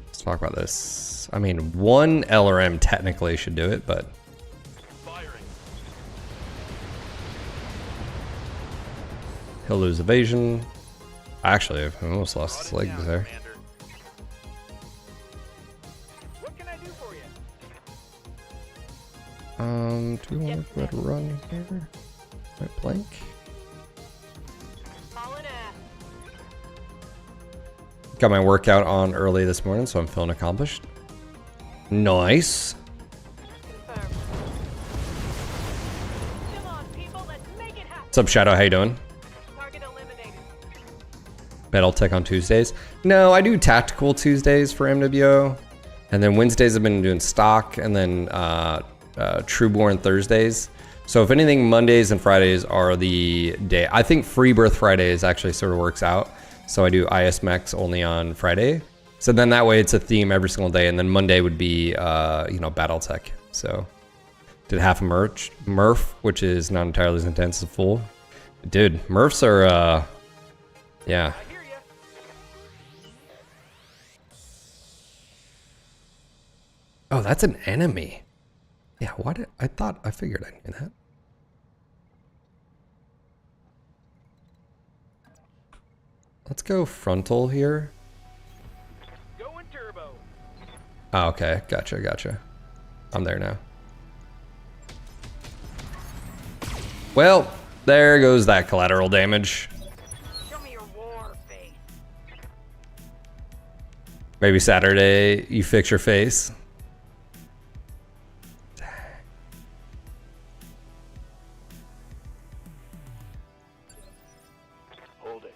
Let's talk about this. I mean, one LRM technically should do it, but
Firing.
he'll lose evasion. Actually, I almost lost his
Brought it
legs
down,
there.
Commander. What can I do for you?
Do we want to go ahead and run here? Right blank.
Fallen ass.
Got my workout on early this morning, so I'm feeling accomplished. Nice.
Confirmed. Come on, people, let's make it happen.
What's up, Shadow? How you doing?
Target eliminated.
BattleTech on Tuesdays. No, I do tactical Tuesdays for MWO, and then Wednesdays I've been doing stock, and then Trueborn Thursdays. So if anything, Mondays and Fridays are the day. I think Free Birth Fridays actually sort of works out. So I do IS Mechs only on Friday. So then that way it's a theme every single day, and then Monday would be you know, BattleTech. So did half a Murph, which is not entirely as intense as full. Dude, Murphs are, yeah.
I hear ya.
Oh, that's an enemy. Yeah, I figured I knew that. Let's go frontal here.
Going turbo.
Oh, okay, gotcha. I'm there now. Well, there goes that collateral damage.
Show me your war face.
Maybe Saturday you fix your face.
Hold it.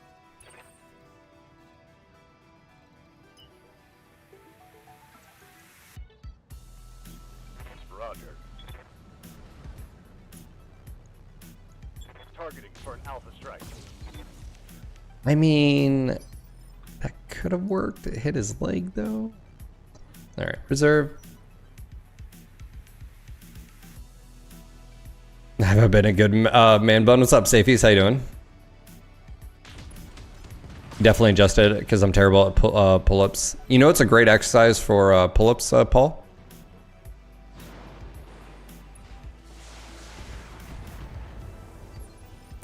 Roger. Targeting for an alpha strike.
I mean, that could have worked. It hit his leg though. All right, reserve. Have I been a good man bun? What's up, Safies? How you doing? Definitely adjusted because I'm terrible at pull-ups. You know, it's a great exercise for pull-ups, Paul.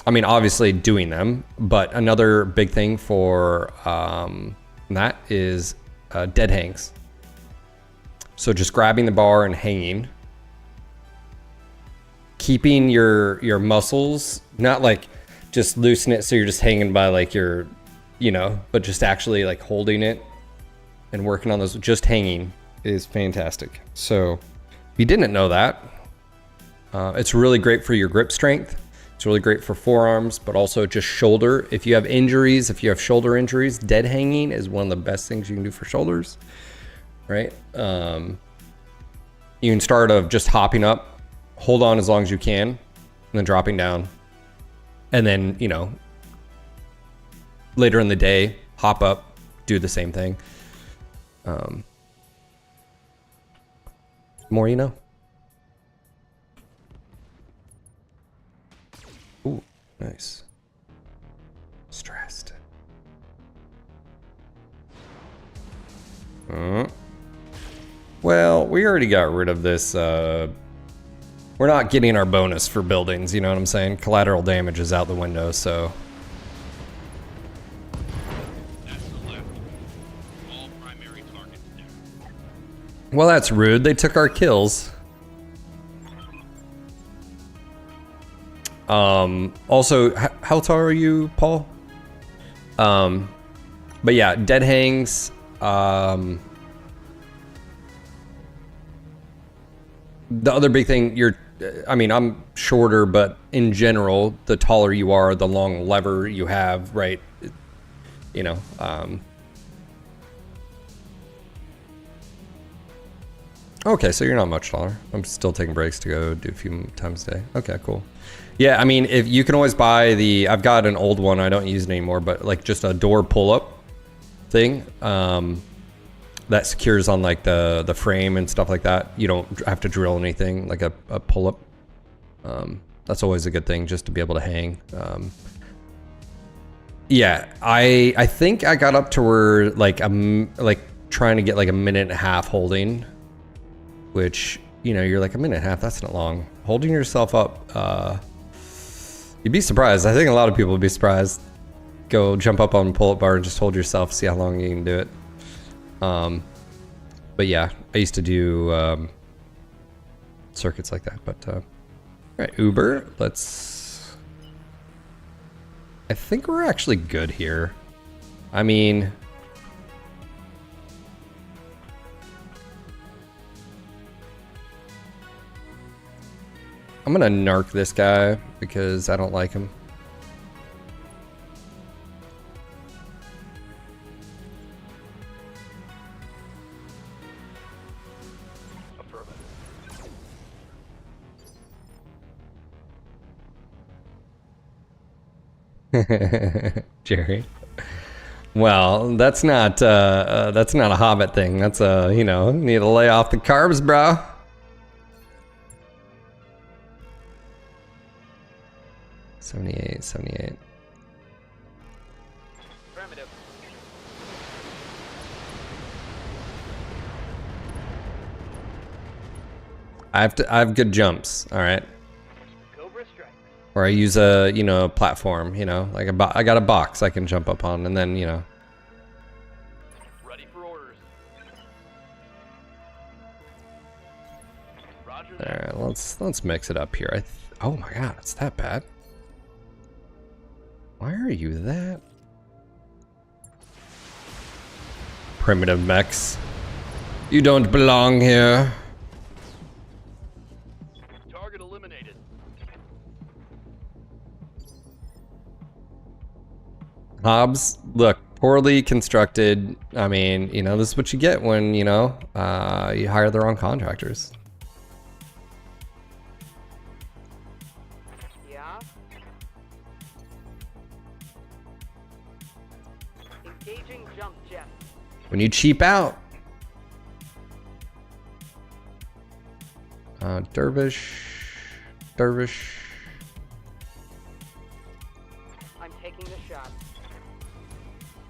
I mean, obviously doing them, but another big thing for that is dead hangs. So just grabbing the bar and hanging, keeping your muscles, not like just loosen it so you're just hanging by like your, you know, but just actually like holding it and working on those. Just hanging is fantastic. So if you didn't know that, it's really great for your grip strength. It's really great for forearms, but also just shoulder. If you have injuries, if you have shoulder injuries, dead hanging is one of the best things you can do for shoulders, right? You can start of just hopping up, hold on as long as you can, and then dropping down. And then, you know, later in the day, hop up, do the same thing. More you know. Ooh, nice. Stressed. Well, we already got rid of this. We're not getting our bonus for buildings, you know what I'm saying? Collateral damage is out the window, so.
That's the left. All primary targets down.
Well, that's rude. They took our kills. Also, how tall are you, Paul? But yeah, dead hangs. The other big thing, I mean, I'm shorter, but in general, the taller you are, the long lever you have, right? You know, okay, so you're not much taller. I'm still taking breaks to go do a few times a day. Okay, cool. Yeah, I mean, if you can always buy I've got an old one, I don't use it anymore, but like just a door pull-up thing that secures on like the frame and stuff like that. You don't have to drill anything, like a pull-up. That's always a good thing, just to be able to hang. Yeah, I think I got up to where like trying to get like a minute and a half holding, which, you know, you're like, a minute and a half, that's not long. Holding yourself up, you'd be surprised. I think a lot of people would be surprised. Go jump up on a pull-up bar and just hold yourself, see how long you can do it. But yeah, I used to do circuits like that. But all right, Uber, I think we're actually good here. I mean, I'm gonna narc this guy because I don't like him. Jerry. Well, that's not a Hobbit thing. That's you know, need to lay off the carbs, bro. 78, 78.
Affirmative.
I have good jumps, all right?
Cobra strike.
Or I use a, you know, platform, you know, like I got a box I can jump up on, and then, you know.
Ready for orders. Roger
All
that.
right, let's mix it up here. Oh my God, it's that bad. Why are you that? Primitive mechs. You don't belong here.
Target eliminated.
Hobbs, look, poorly constructed. I mean, you know, this is what you get when, you know, you hire the wrong contractors.
Yeah? Engaging jump jet.
When you cheap out. Dervish.
I'm taking the shot.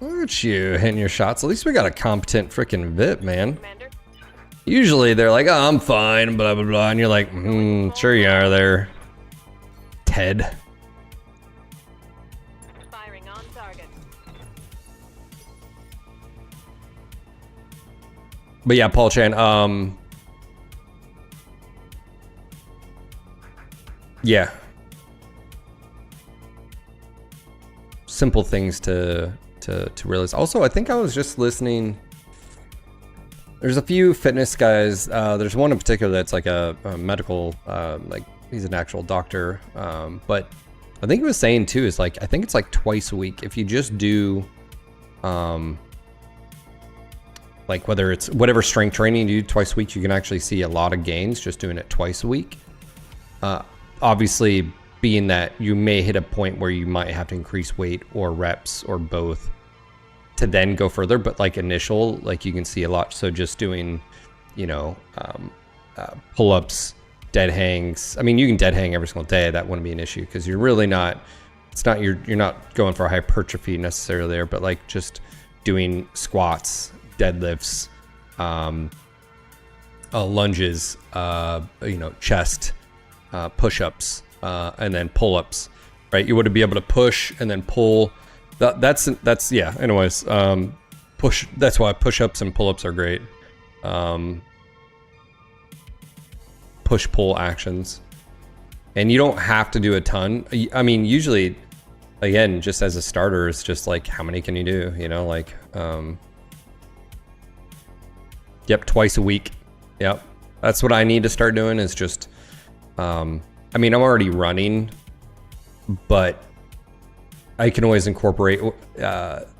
Look at you hitting your shots. At least we got a competent freaking VIP, man.
Commander?
Usually they're like, oh, I'm fine, blah, blah, blah. And you're like, sure you are there, Ted.
Firing on target.
But yeah, Paul Chan, yeah. Simple things to realize. Also, I think I was just listening. There's a few fitness guys. There's one in particular that's like a medical, like he's an actual doctor. But I think he was saying too is like I think it's like twice a week. If you just do, like whether it's whatever strength training you do twice a week, you can actually see a lot of gains just doing it twice a week. Obviously, being that you may hit a point where you might have to increase weight or reps or both to then go further, but like initial, like you can see a lot. So just doing, you know, pull-ups, dead hangs. I mean, you can dead hang every single day. That wouldn't be an issue because you're really not. It's not you're not going for hypertrophy necessarily there, but like just doing squats, deadlifts, lunges, you know, chest. Push-ups and then pull-ups, right? You would be able to push and then pull. That's yeah. Anyways, push. That's why push-ups and pull-ups are great. Push-pull actions, and you don't have to do a ton. I mean, usually, again, just as a starter, it's just like how many can you do? You know, like yep, twice a week. Yep, that's what I need to start doing. Is just I mean, I'm already running, but I can always incorporate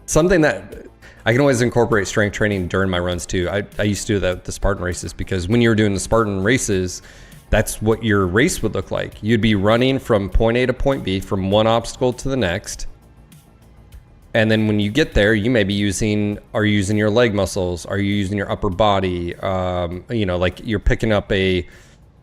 something that I can always incorporate strength training during my runs too. I used to do the Spartan races because when you were doing the Spartan races, that's what your race would look like. You'd be running from point A to point B, from one obstacle to the next. And then when you get there, you may be using your leg muscles? Are you using your upper body? You know, like you're picking up a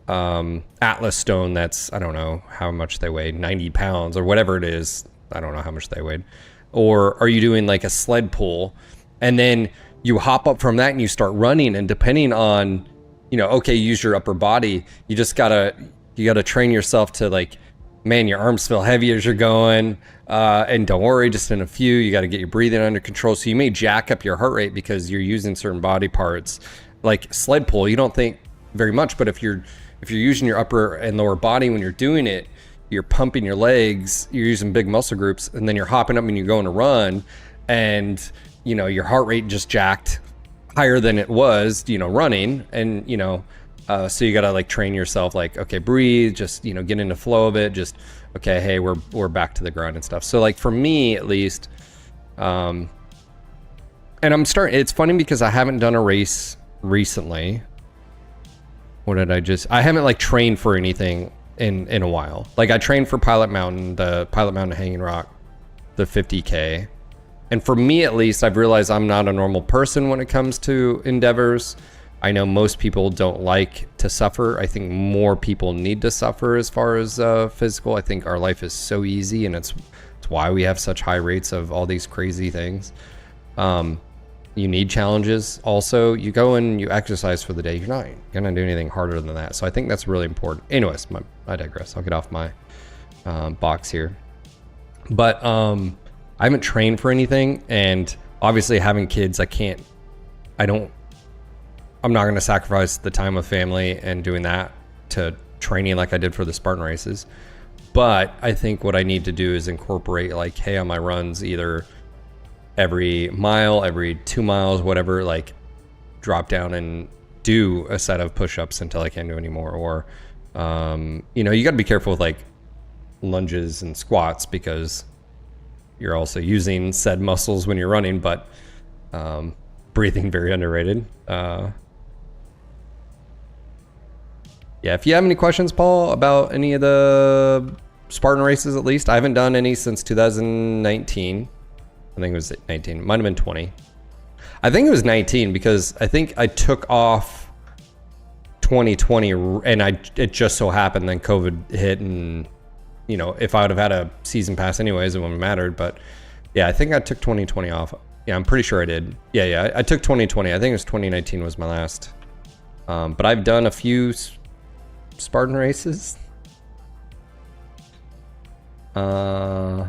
Atlas stone that's, I don't know how much they weigh, 90 pounds or whatever it is. I don't know how much they weighed. Or are you doing like a sled pull? And then you hop up from that and you start running, and depending on, you know, okay, use your upper body. You just gotta train yourself to like, man, your arms feel heavy as you're going. And don't worry, just in a few, you got to get your breathing under control. So you may jack up your heart rate because you're using certain body parts. Like sled pull, you don't think very much, but if you're using your upper and lower body when you're doing it, you're pumping your legs, you're using big muscle groups, and then you're hopping up and you're going to run, and you know your heart rate just jacked higher than it was, you know, running, and you know, so you gotta like train yourself, like, okay, breathe, just, you know, get in the flow of it, just okay, hey, we're back to the grind and stuff. So like for me at least, and it's funny because I haven't done a race recently. I haven't like trained for anything in a while. Like I trained for Pilot Mountain, the Pilot Mountain Hanging Rock, the 50K. And for me at least, I've realized I'm not a normal person when it comes to endeavors. I know most people don't like to suffer. I think more people need to suffer as far as physical. I think our life is so easy, and it's why we have such high rates of all these crazy things. You need challenges. Also, you go and you exercise for the day. You're not gonna do anything harder than that. So I think that's really important. Anyways, I digress. I'll get off my box here. But I haven't trained for anything, and obviously having kids, I'm not going to sacrifice the time with family and doing that to training like I did for the Spartan races. But I think what I need to do is incorporate, like, hey, on my runs, either every mile, every 2 miles, whatever, like drop down and do a set of push-ups until I can't do anymore. Or, you know, you got to be careful with like lunges and squats because you're also using said muscles when you're running, but breathing, very underrated. Yeah, if you have any questions, Paul, about any of the Spartan races, at least. I haven't done any since 2019. I think it was 19. Might have been 20. I think it was 19 because I think I took off 2020 and it just so happened then COVID hit, and you know, if I would have had a season pass anyways, it wouldn't have mattered. But yeah, I think I took 2020 off. Yeah, I'm pretty sure I did. Yeah, I took 2020. I think it was 2019 was my last. But I've done a few Spartan races. And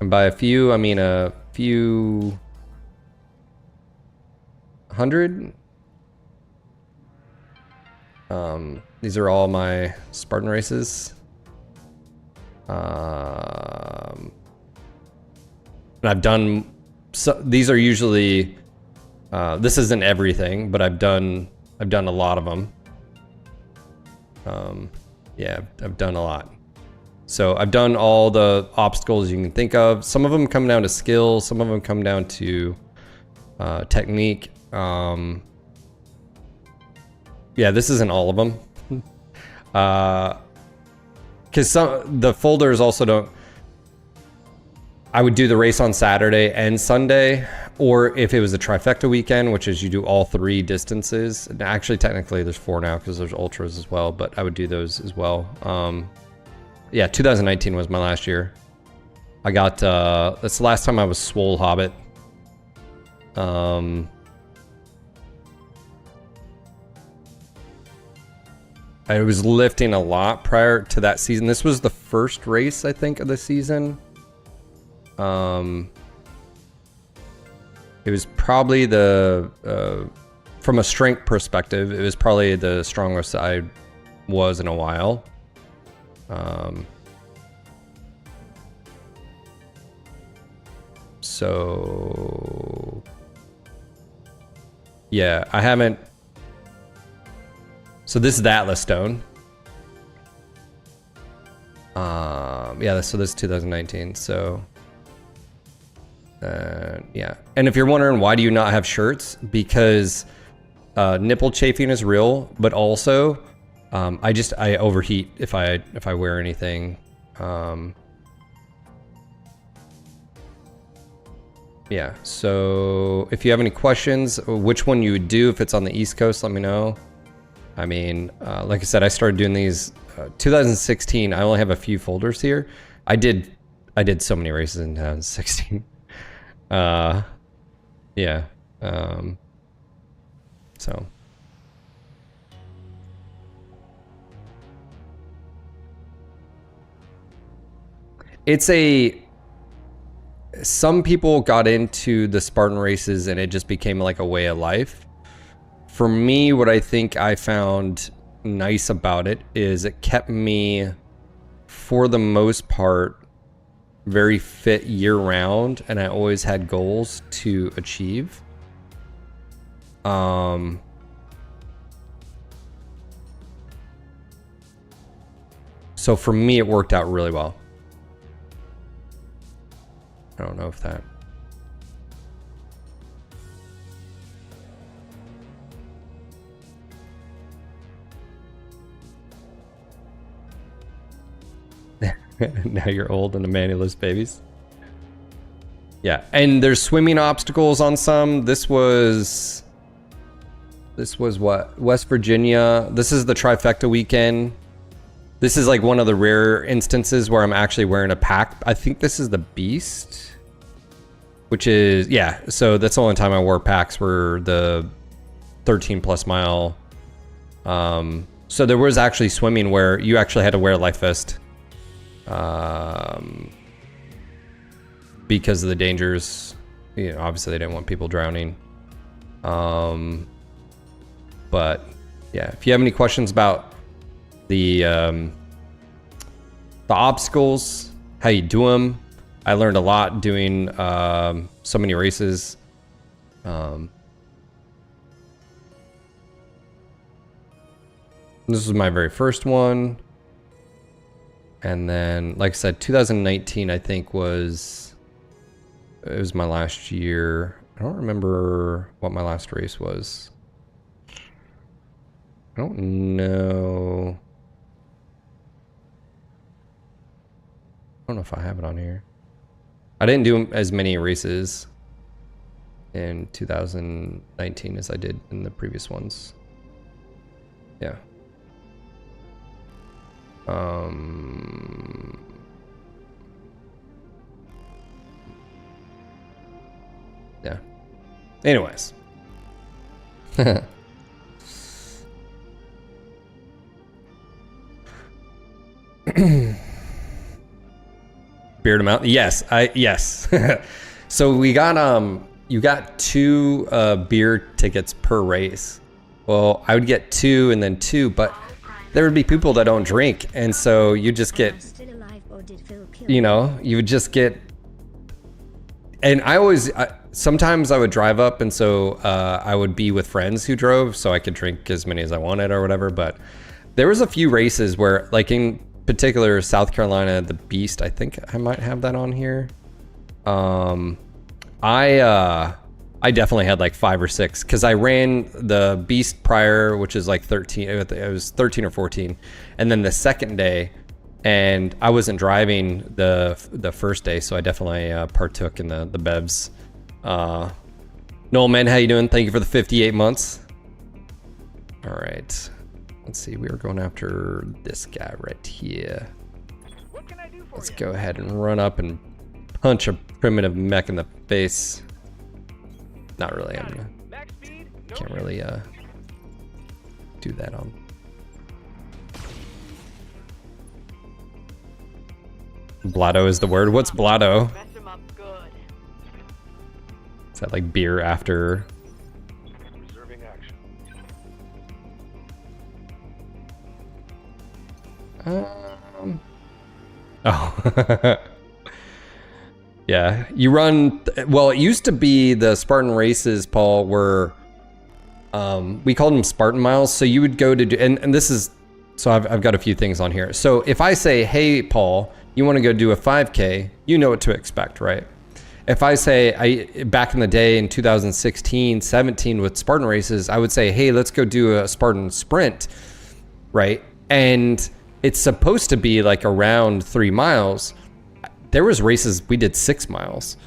by a few, I mean a few hundred. These are all my Spartan races. And I've done, so these are usually, this isn't everything, but I've done a lot of them. Yeah, I've done a lot. So I've done all the obstacles you can think of. Some of them come down to skill. Some of them come down to technique. Yeah, this isn't all of them. Because the folders also don't. I would do the race on Saturday and Sunday, or if it was a trifecta weekend, which is you do all 3 distances. And actually, technically, there's 4 now because there's ultras as well, but I would do those as well. Yeah, 2019 was my last year. I got, that's the last time I was Swole Hobbit. I was lifting a lot prior to that season. This was the first race, I think, of the season. It was probably the, from a strength perspective, it was probably the strongest I was in a while. So yeah, I haven't. So this is the Atlas Stone. Yeah, so this is 2019. So yeah, and if you're wondering why do you not have shirts, because nipple chafing is real, but also I overheat if I wear anything. Yeah, so if you have any questions, which one you would do if it's on the East Coast, let me know. I mean, like I said, I started doing these 2016. I only have a few folders here. I did so many races in 2016. Yeah. So. Some people got into the Spartan races and it just became like a way of life. For me, what I think I found nice about it is it kept me, for the most part, very fit year round, and I always had goals to achieve. So for me, it worked out really well. I don't know if that. Now you're old and a man who loves babies. Yeah, and there's swimming obstacles on some. This was what? West Virginia. This is the trifecta weekend. This is like one of the rare instances where I'm actually wearing a pack. I think this is the Beast, which is, yeah. So that's the only time I wore packs were the 13 plus mile. So there was actually swimming where you actually had to wear a life vest. Because of the dangers, you know, obviously they didn't want people drowning. But yeah, if you have any questions about the obstacles, how you do them, I learned a lot doing so many races. This was my very first one. And then, like I said, 2019, I think it was my last year. I don't remember what my last race was. I don't know. I don't know if I have it on here. I didn't do as many races in 2019 as I did in the previous ones. Yeah. Yeah. Anyways. Beard amount? Yes, yes. So we got you got 2 beer tickets per race. Well, I would get 2 and then 2, but there would be people that don't drink, and so you just get, you know, you would just get. And sometimes I would drive up, and so I would be with friends who drove, so I could drink as many as I wanted or whatever. But there was a few races where, like in particular, South Carolina, the Beast, I think I might have that on here. I definitely had like 5 or 6 because I ran the Beast prior, which is like 13. It was 13 or 14, and then the second day, and I wasn't driving the first day, so I definitely partook in the bevs. Noel, man, how you doing? Thank you for the 58 months. All right, let's see. We were going after this guy right here.
What can I do for
Let's
you?
go ahead and run up and punch a primitive mech in the face. Not really.
Max speed, no
Can't really do that on. Blotto is the word. What's blotto?
Mess him up good.
Is that like beer after?
Reserving action.
Oh. Yeah, you run. Well, it used to be the Spartan races, Paul, were we called them Spartan miles. So you would go to do, and this is, so I've got a few things on here. So if I say, hey, Paul, you want to go do a 5K, you know what to expect, right? If I say, back in the day in 2016, 17 with Spartan races, I would say, hey, let's go do a Spartan sprint, right? And it's supposed to be like around 3 miles. There was races we did 6 miles.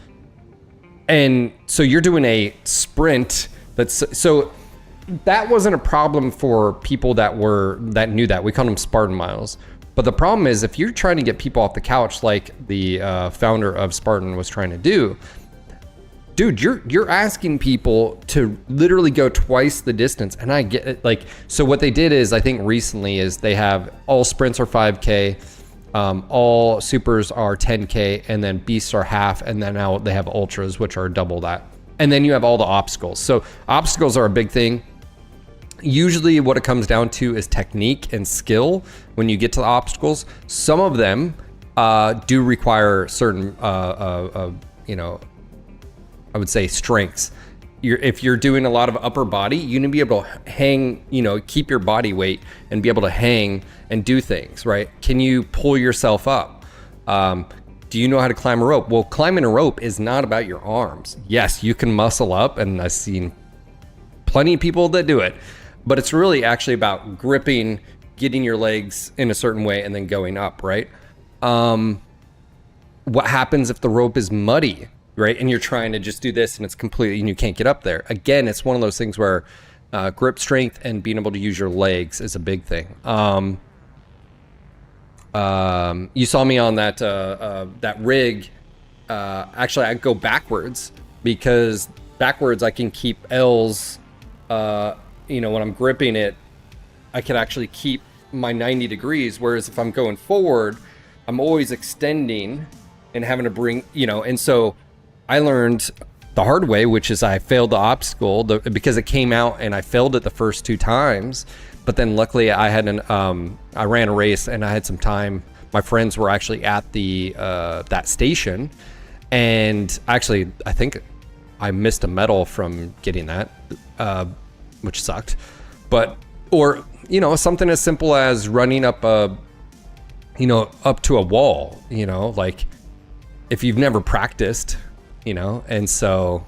And so you're doing a sprint so that wasn't a problem for people that knew that. We called them Spartan miles. But the problem is if you're trying to get people off the couch like the founder of Spartan was trying to do, dude, you're asking people to literally go twice the distance. And I get it. Like, so what they did is, I think recently, is they have all sprints are 5K. All supers are 10K, and then beasts are half, and then now they have ultras, which are double that. And then you have all the obstacles. So obstacles are a big thing. Usually what it comes down to is technique and skill when you get to the obstacles. Some of them do require certain, you know, I would say strengths. If you're doing a lot of upper body, you need to be able to hang, you know, keep your body weight and be able to hang and do things, right? Can you pull yourself up? Do you know how to climb a rope? Well, climbing a rope is not about your arms. Yes, you can muscle up, and I've seen plenty of people that do it, but it's really actually about gripping, getting your legs in a certain way, and then going up, right? What happens if the rope is muddy? right? And you're trying to just do this and it's completely, and you can't get up there. Again, it's one of those things where grip strength and being able to use your legs is a big thing. You saw me on that rig. Actually, I go backwards because backwards I can keep L's. When I'm gripping it, I can actually keep my 90 degrees. Whereas if I'm going forward, I'm always extending and having to bring, and so I learned the hard way, which is I failed the obstacle because it came out and I failed it the first 2 times. But then luckily I had I ran a race and I had some time. My friends were actually at that station, and actually I think I missed a medal from getting that, which sucked. But something as simple as running up up to a wall, like if you've never practiced, and so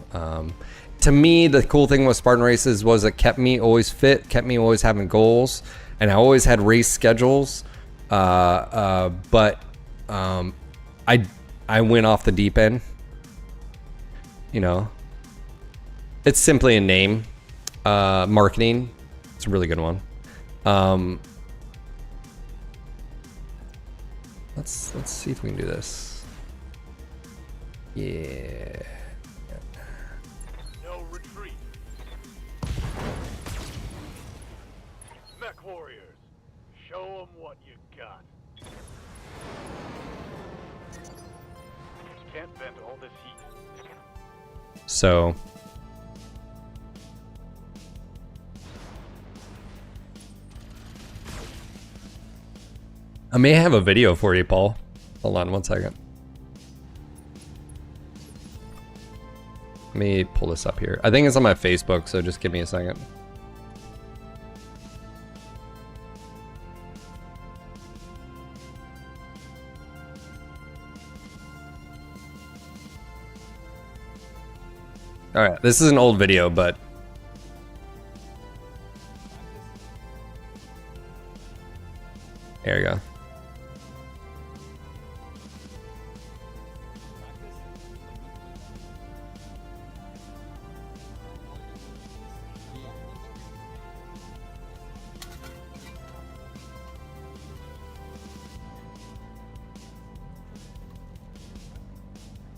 to me, the cool thing with Spartan races was it kept me always fit, kept me always having goals, and I always had race schedules. But I went off the deep end. It's simply a name, marketing. It's a really good one. Let's see if we can do this. Yeah.
No retreat. MechWarriors, show them what you got. Can't vent all this heat.
So I may have a video for you, Paul. Hold on 1 second. Let me pull this up here. I think it's on my Facebook, so just give me a second. All right, this is an old video, but there you go.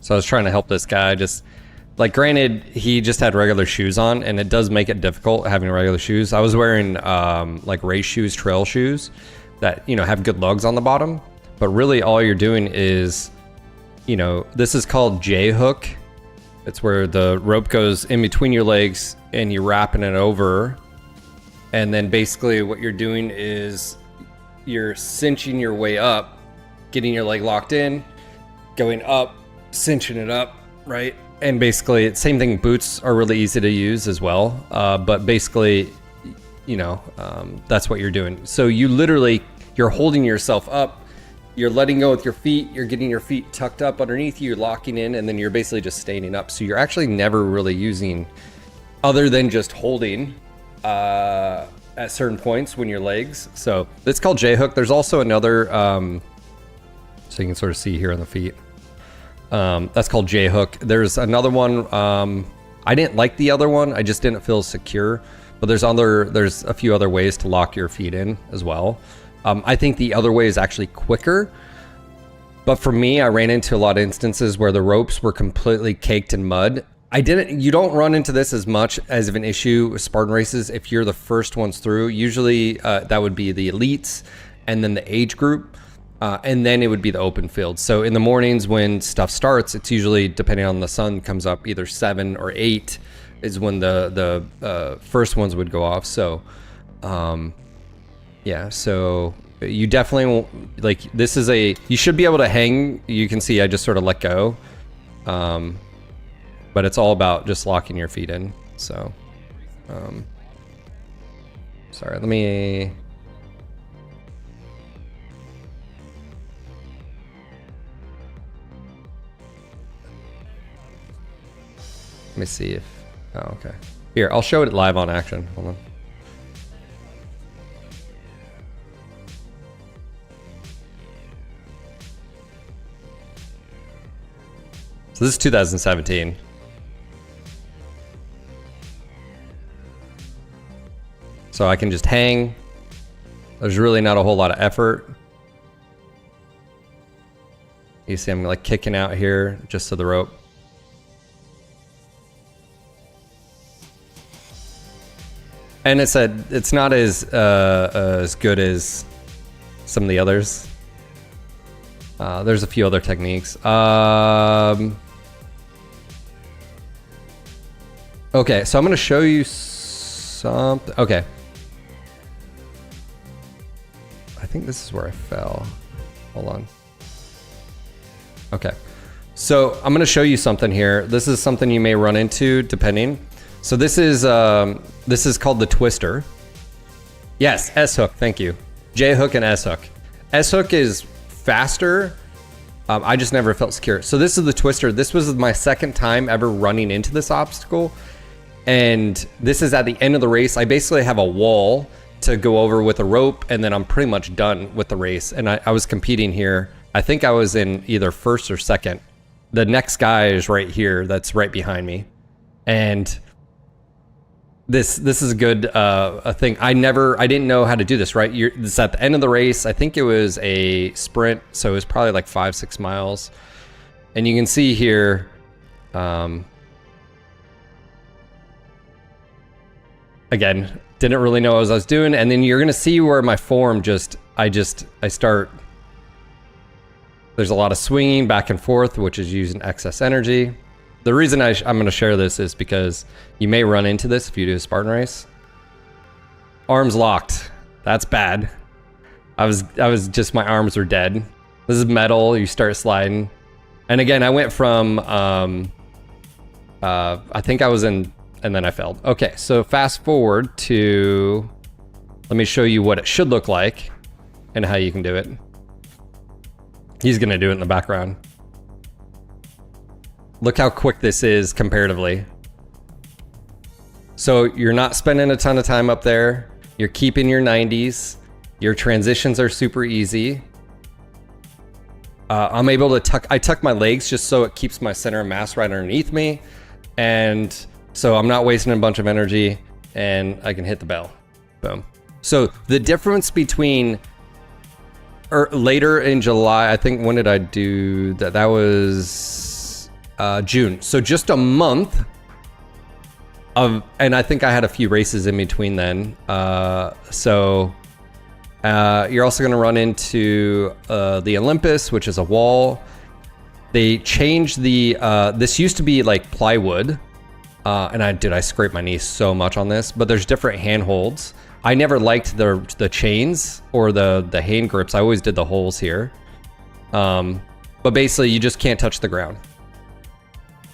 So I was trying to help this guy, just like, granted, he just had regular shoes on, and it does make it difficult having regular shoes. I was wearing like race shoes, trail shoes that, have good lugs on the bottom, but really all you're doing is, this is called J-hook. It's where the rope goes in between your legs and you're wrapping it over. And then basically what you're doing is you're cinching your way up, getting your leg locked in, going up, cinching it up, right? And basically, same thing. Boots are really easy to use as well. But basically, that's what you're doing. So you're holding yourself up, you're letting go with your feet, you're getting your feet tucked up underneath you, you're locking in, and then you're basically just standing up. So you're actually never really using, other than just holding at certain points when your legs. So it's called J-hook. There's also another, so you can sort of see here on the feet. That's called J-hook. There's another one. I didn't like the other one. I just didn't feel secure. But there's a few other ways to lock your feet in as well. I think the other way is actually quicker. But for me, I ran into a lot of instances where the ropes were completely caked in mud. You don't run into this as much as of an issue with Spartan races if you're the first ones through. Usually that would be the elites and then the age group. And then it would be the open field. So in the mornings when stuff starts, it's usually, depending on the sun comes up, either 7 or 8 is when the first ones would go off. So, yeah, so you definitely won't, like, you should be able to hang. You can see I just sort of let go. But it's all about just locking your feet in. So, sorry, let me see if, oh, okay. Here, I'll show it live on action. Hold on. So This is 2017. So I can just hang. There's really not a whole lot of effort. You see I'm like kicking out here just to the rope. And it's not as good as some of the others. There's a few other techniques. Okay, so I'm gonna show you something. Okay. I think this is where I fell. Hold on. Okay. So I'm gonna show you something here. This is something you may run into depending. So this is called the twister. Yes, S hook, thank you. J hook and S hook. S hook is faster. I just never felt secure. So this is the twister. This was my second time ever running into this obstacle. And this is at the end of the race. I basically have a wall to go over with a rope, and then I'm pretty much done with the race. And I was competing here. I think I was in either first or second. The next guy is right here. That's right behind me. And this is a good a thing. I didn't know how to do this, right? This is at the end of the race. I think it was a sprint, so it was probably like 5-6 miles. And you can see here, again, didn't really know what I was doing. And then you're gonna see where my form I start. There's a lot of swinging back and forth, which is using excess energy. The reason I'm going to share this is because you may run into this if you do a Spartan race. Arms locked. That's bad. I was just, my arms were dead. This is metal. You start sliding. And again, I went from, I think I was in, and then I failed. Okay, so fast forward to, let me show you what it should look like and how you can do it. He's going to do it in the background. Look how quick this is comparatively. So you're not spending a ton of time up there. You're keeping your 90s. Your transitions are super easy. I'm able to I tuck my legs just so it keeps my center of mass right underneath me. And so I'm not wasting a bunch of energy, and I can hit the bell. Boom. So the difference between later in July, I think, when did I do that? That was June. So just a month of, and I think I had a few races in between then. You're also going to run into the Olympus, which is a wall. They changed the, this used to be like plywood. And I scraped my knee so much on this, but there's different handholds. I never liked the chains or the hand grips. I always did the holes here. But basically you just can't touch the ground.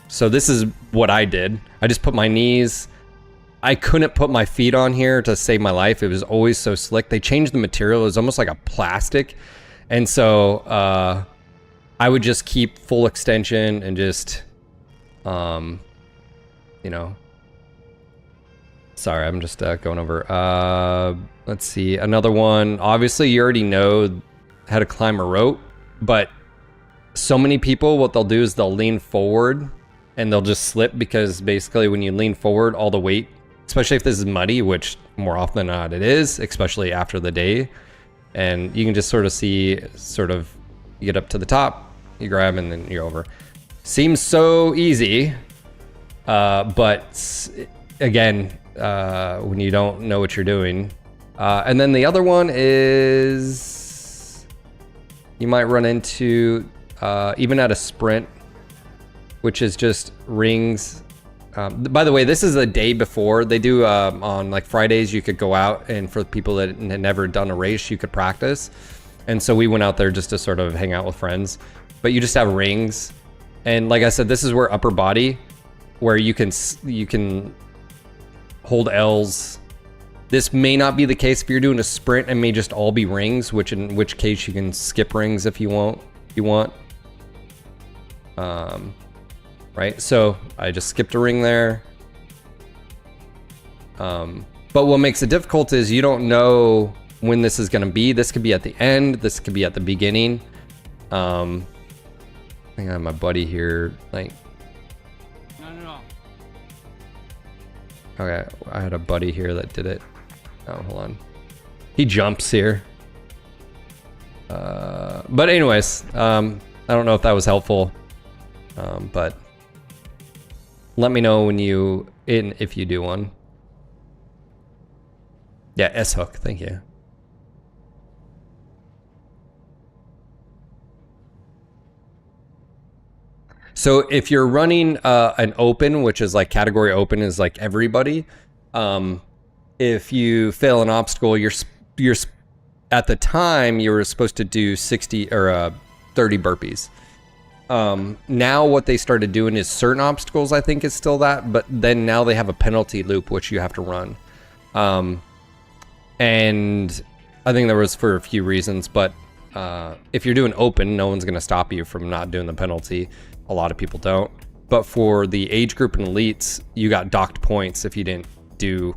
So this is what I did. I just put my knees. I couldn't put my feet on here to save my life. It was always so slick. They changed the material. It was almost like a plastic. And so I would just keep full extension and just, you know, sorry, I'm just going over. Let's see, another one. Obviously, you already know how to climb a rope, but so many people, what they'll do is they'll lean forward and they'll just slip, because basically when you lean forward, all the weight, especially if this is muddy, which more often than not it is, especially after the day, and you can just sort of see, you get up to the top, you grab, and then you're over. Seems so easy, but again, when you don't know what you're doing. And then the other one is, you might run into, even at a sprint, which is just rings. By the way, this is a day before. They do on like Fridays, you could go out, and for people that had never done a race, you could practice. And so we went out there just to sort of hang out with friends. But you just have rings. And like I said, this is where upper body, where you can hold L's. This may not be the case if you're doing a sprint, and may just all be rings, in which case you can skip rings if you want. Right, so I just skipped a ring there. But what makes it difficult is you don't know when this is going to be. This could be at the end, this could be at the beginning. I think I have my buddy here. Like,
No.
okay, I had a buddy here that did it. Oh, hold on. He jumps here. But anyways, I don't know if that was helpful. But let me know when if you do one. Yeah, S hook. Thank you. So if you're running an open, which is like category open is like everybody, if you fail an obstacle, you're at the time you were supposed to do 60 or 30 burpees. Now what they started doing is certain obstacles, I think is still that, but then now they have a penalty loop which you have to run. And I think there was for a few reasons, but if you're doing open, no one's gonna stop you from not doing the penalty. A lot of people don't. But for the age group and elites, you got docked points if you didn't do,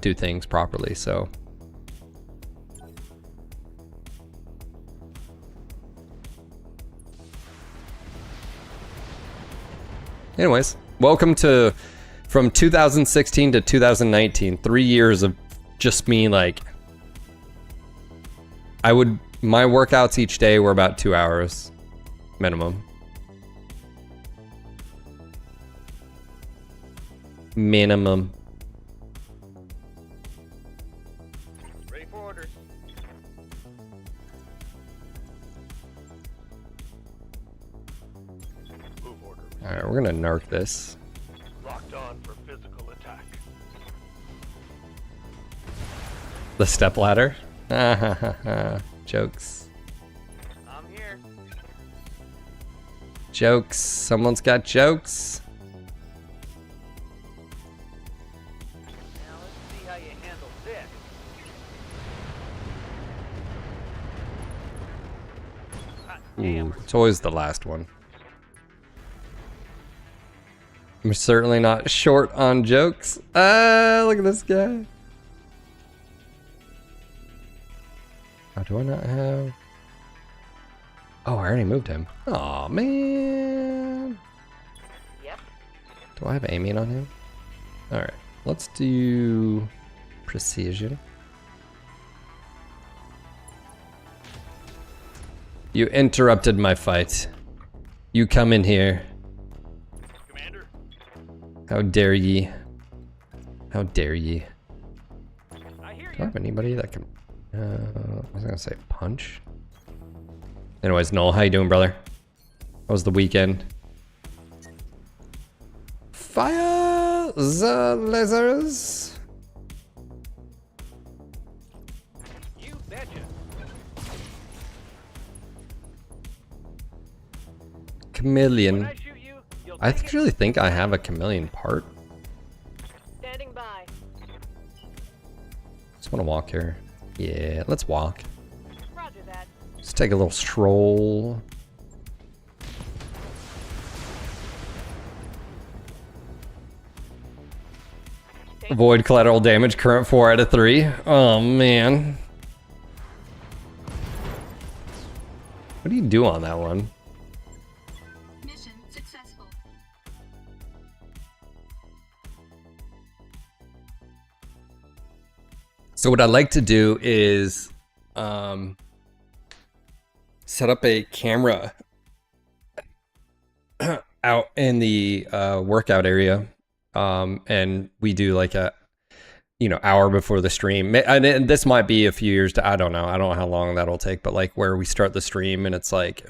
do things properly. So. Anyways, welcome to from 2016 to 2019, 3 years of just me like, my workouts each day were about 2 hours minimum. Minimum.
Ready for orders. Move order.
All right, we're gonna narc this.
Locked on for physical attack.
The step ladder. Jokes.
I'm here.
Jokes. Someone's got jokes.
Now let's see how you handle this. Hot
Ooh,
damn.
it's always the last one. I'm certainly not short on jokes. Look at this guy. Oh, do I not have? Oh, I already moved him. Oh man.
Yep.
Do I have aiming on him? All right, let's do precision. You interrupted my fight. You come in here.
Commander,
How dare ye? How dare ye?
I hear
Do I
you.
have anybody that can? I was gonna say punch. Anyways, Noel, how you doing, brother? How was the weekend? Fire the lasers.
You betcha.
Chameleon.
When I shoot you, you'll
I
take it.
actually think I have a chameleon part.
Standing by.
Just want to walk here. Yeah, let's walk.
Roger that.
Let's take a little stroll. Avoid collateral damage, current 4 out of 3. Oh man. What do you do on that one?
Mission successful.
So what I'd like to do is set up a camera out in the workout area, and we do like a hour before the stream. And this might be a few years to, I don't know how long that'll take, but like where we start the stream and it's like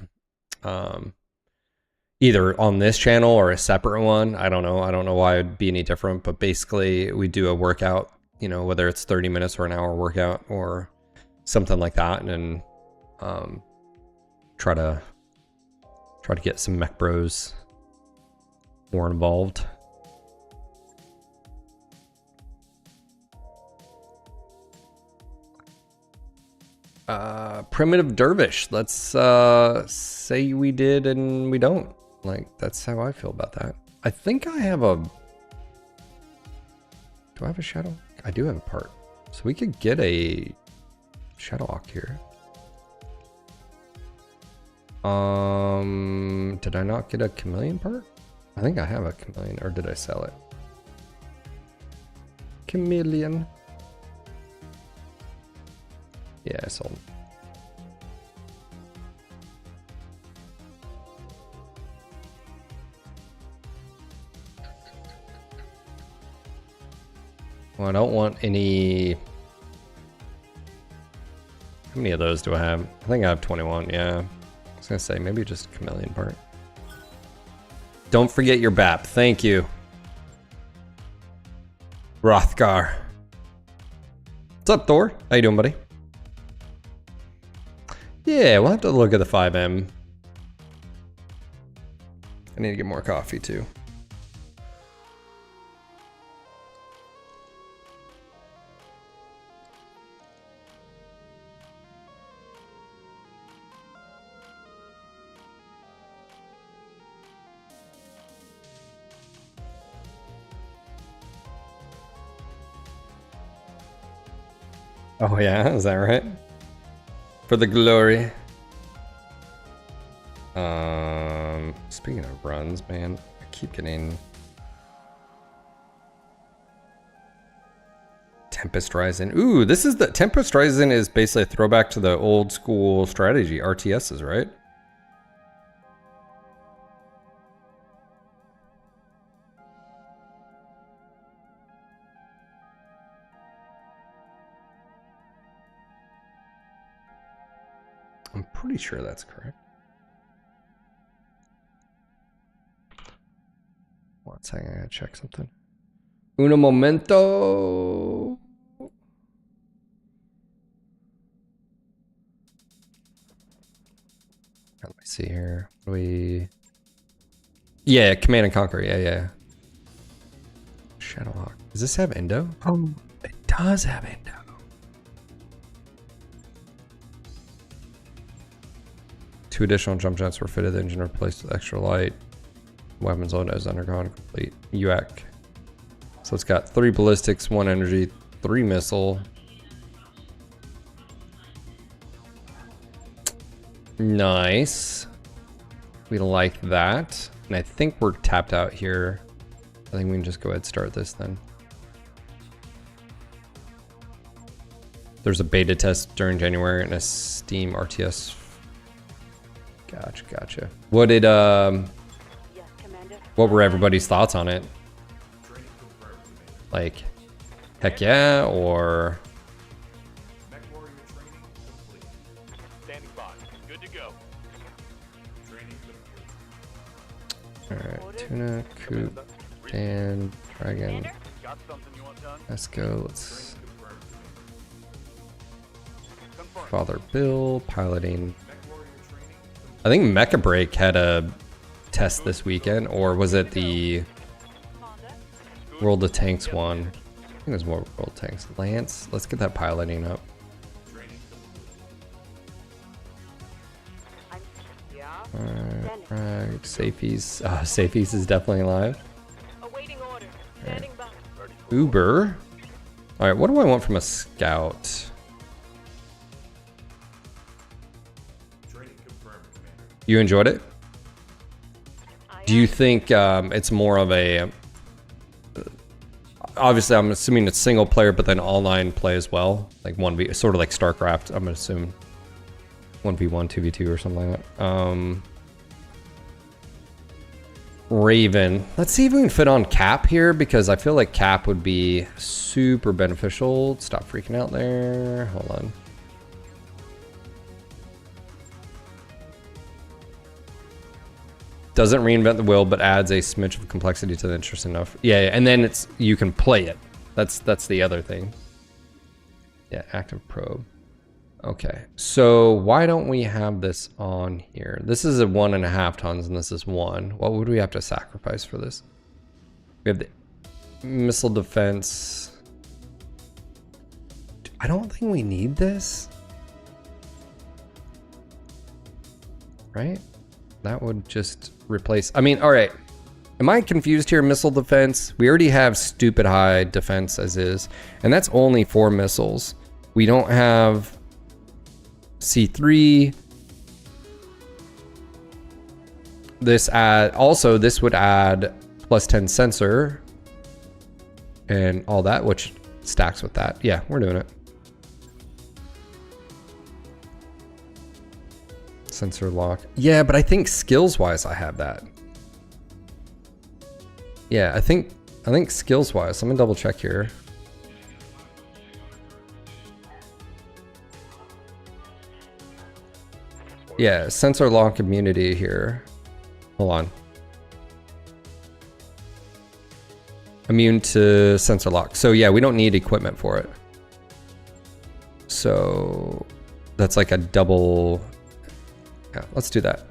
either on this channel or a separate one. I don't know why it'd be any different, but basically we do a workout, whether it's 30 minutes or an hour workout or something like that, and try to get some mech bros more involved. Primitive dervish. Let's say we did and we don't. Like, that's how I feel about that. I think I have a... Do I have a shadow? I do have a part. So we could get a shadow hawk here. Did I not get a chameleon part? I think I have a chameleon, or did I sell it? Chameleon. Yeah, I sold. Well, I don't want any. How many of those do I have? I think I have 21, yeah. I was gonna say, maybe just chameleon part. Don't forget your BAP, thank you. Rothgar. What's up, Thor? How you doing, buddy? Yeah, we'll have to look at the 5M. I need to get more coffee, too. Oh yeah, is that right? For the glory. Speaking of runs, man, I keep getting Tempest Rising. Ooh, this is the Tempest Rising is basically a throwback to the old school strategy RTSs, right? I'm pretty sure that's correct. One second, I gotta check something. Uno momento. Let me see here. Yeah, Command and Conquer. Yeah. Shadowhawk. Does this have Endo? Oh, it does have Endo. Two additional jump jets were fitted. The engine replaced with extra light. Weapons load has undergone complete UAC. So it's got 3 ballistics, 1 energy, 3 missile. Nice. We like that. And I think we're tapped out here. I think we can just go ahead and start this then. There's a beta test during January and a Steam RTS. Gotcha. What did what were everybody's thoughts on it? Like, heck yeah, or
MechWarrior training complete.
Standing by. Good to go.
Training complete.
alright, tuna, coop, Dan, dragon.
Got something you want done?
Let's go. Let's
Confirm.
Father Bill piloting.
MechWarrior training complete.
I think Mecha Break had a test this weekend, or was it the World of Tanks one? I think it was more World of Tanks. Lance, let's get that piloting up. Alright, Safeys. Safeys is definitely live.
Awaiting order. Standing by.
Uber. Alright, what do I want from a scout?
Training confirmed, Commander.
You enjoyed it?
Aye,
Do you
aye.
think it's more of a... Obviously, I'm assuming it's single player, but then online play as well? Like 1v, sort of like StarCraft, I'm gonna assume. 1v1, 2v2 or something like that. Raven. Let's see if we can fit on Cap here, because I feel like Cap would be super beneficial. Stop freaking out there. Hold on. Doesn't reinvent the wheel, but adds a smidge of complexity to the interest enough. Yeah, and then it's you can play it. That's the other thing. Yeah, active probe. Okay, so why don't we have this on here? This is a 1.5 tons, and this is 1. What would we have to sacrifice for this? We have the missile defense. I don't think we need this. Right? That would just replace... I mean, all right. Am I confused here? Missile defense. We already have stupid high defense as is. And that's only 4 missiles. We don't have C3. this would add plus 10 sensor and all that, which stacks with that. Yeah, we're doing it. Sensor lock. Yeah, but I think skills wise I have that. Yeah, I think skills wise. I'm gonna double check here. Yeah, sensor lock immunity here. Hold on. Immune to sensor lock. So yeah, we don't need equipment for it. So that's like a double. Yeah, let's do that.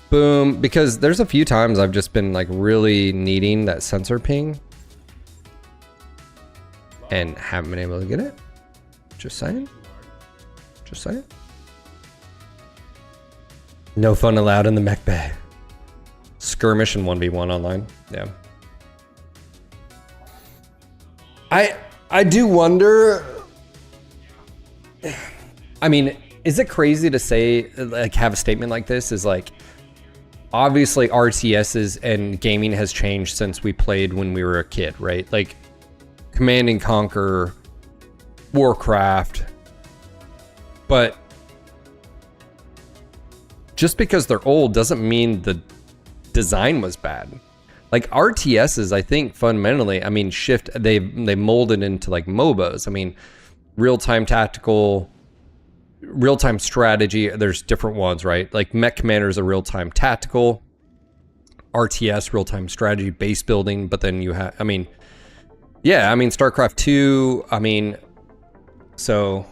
Boom, because there's a few times I've just been like really needing that sensor ping and haven't been able to get it. Just saying. Just saying. No fun allowed in the mech bay. Skirmish and 1v1 online. Yeah. I do wonder. I mean, is it crazy to say, like, have a statement like this? Is like, obviously RTSs and gaming has changed since we played when we were a kid, right? Like, Command and Conquer, Warcraft, but just because they're old doesn't mean the design was bad. Like RTSs, I think fundamentally, I mean, they molded into like MOBAs. I mean, real-time tactical, real-time strategy. There's different ones, right? Like Mech Commander is a real-time tactical, RTS, real-time strategy, base building. But then you have, I mean, yeah, I mean, StarCraft 2, I mean, so.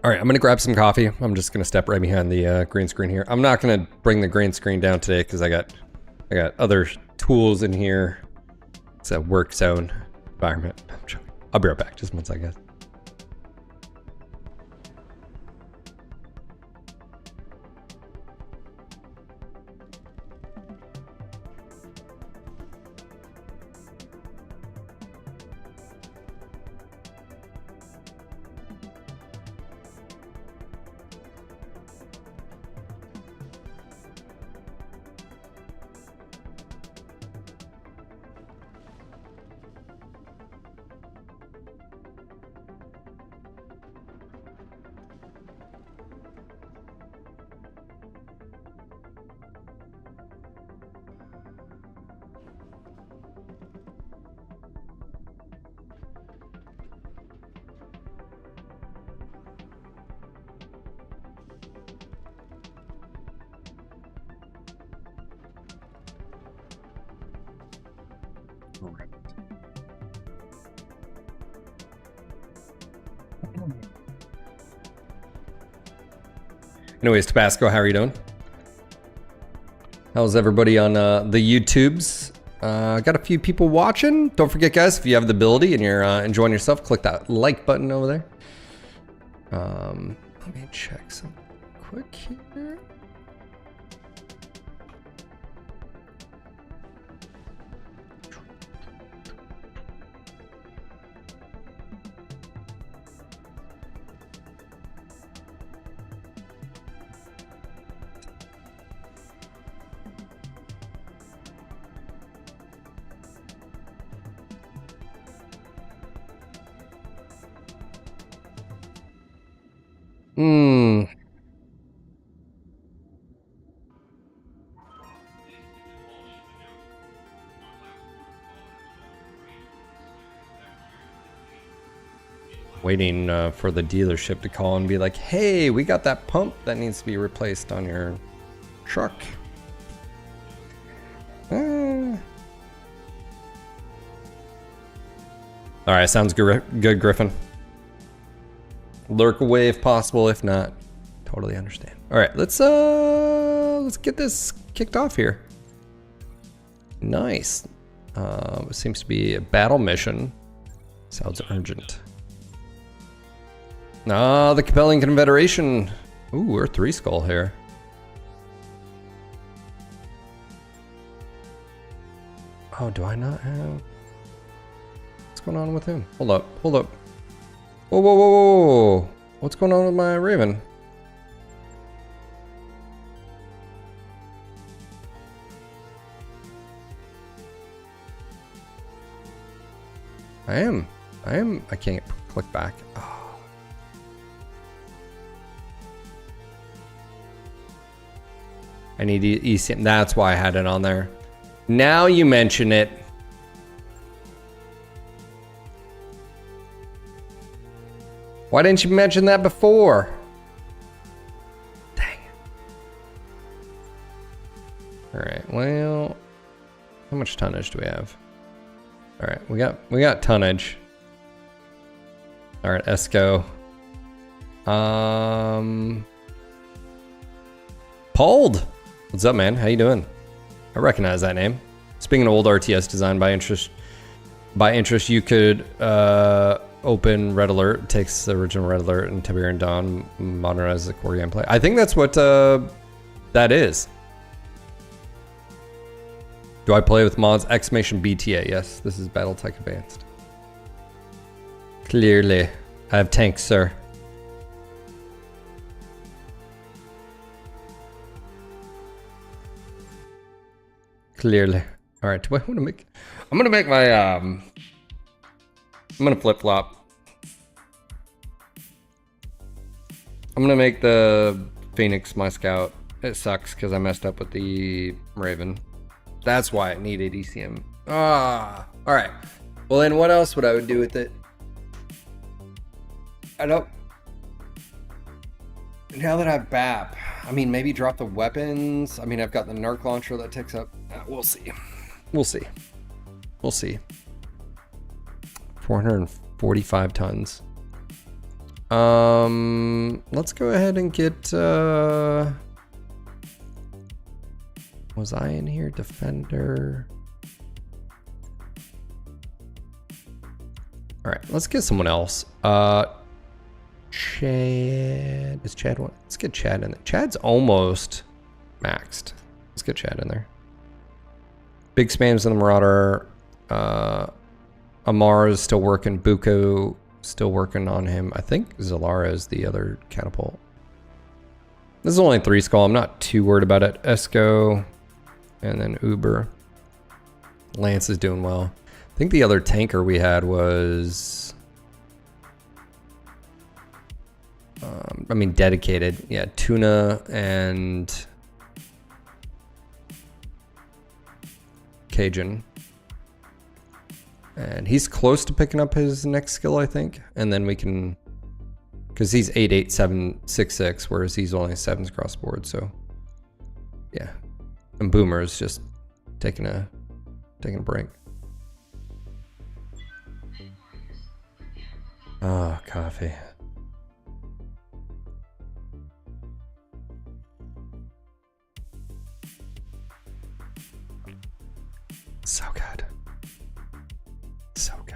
All right, I'm gonna grab some coffee. I'm just gonna step right behind the green screen here. I'm not gonna bring the green screen down today because I got other tools in here. It's a work zone environment. I'll be right back. Just one second, guys. Anyways, Tabasco, how are you doing? How's everybody on the YouTubes? Got a few people watching. Don't forget, guys, if you have the ability and you're enjoying yourself, click that like button over there. Let me check some quick here. Waiting for the dealership to call and be like, hey, we got that pump that needs to be replaced on your truck. All right, sounds good, Griffin. Lurk away if possible. If not, totally understand. All right, let's get this kicked off here. Nice. It seems to be a battle mission. Sounds urgent. Ah, the compelling confederation. Ooh, we're 3 skull here. Oh, do I not have? What's going on with him? Hold up, hold up. Whoa, whoa, whoa, whoa. What's going on with my Raven? I can't click back. Oh. I need eSIM. That's why I had it on there. Now you mention it. Why didn't you mention that before? Dang it. Alright, well, how much tonnage do we have? Alright, we got tonnage. Alright, Esco. Pold! What's up, man? How you doing? I recognize that name. Speaking of old RTS design by interest, you could open Red Alert. It takes the original Red Alert and Tiberian Dawn, modernize the core gameplay. I think that's what that is. Do I play with mods? Exclamation BTA. Yes, this is BattleTech Advanced. Clearly. I have tanks, sir. Clearly. Alright, do I want to make... I'm gonna make my, I'm gonna flip-flop. I'm gonna make the Phoenix my scout. It sucks because I messed up with the Raven. That's why it needed ECM. Ah, alright. Well then what else would I do with it? I don't... Now that I have BAP, I mean, maybe drop the weapons. I mean, I've got the Narc launcher that takes up... we'll see. We'll see. We'll see. 445 tons. Let's go ahead and get... was I in here? Defender. Alright, let's get someone else. Chad. Is Chad one? Let's get Chad in there. Chad's almost maxed. Let's get Chad in there. Big spams in the Marauder. Amar is still working. Buko still working on him. I think Zalara is the other catapult. This is only 3 skull. I'm not too worried about it. Esco. And then Uber. Lance is doing well. I think the other tanker we had was... I mean, dedicated. Yeah, Tuna and... Cajun. And he's close to picking up his next skill, I think. And then we can... Because he's 88766, whereas he's only 7s across the board, so... Yeah. And Boomer is just taking a break. Oh, coffee. So good. So good.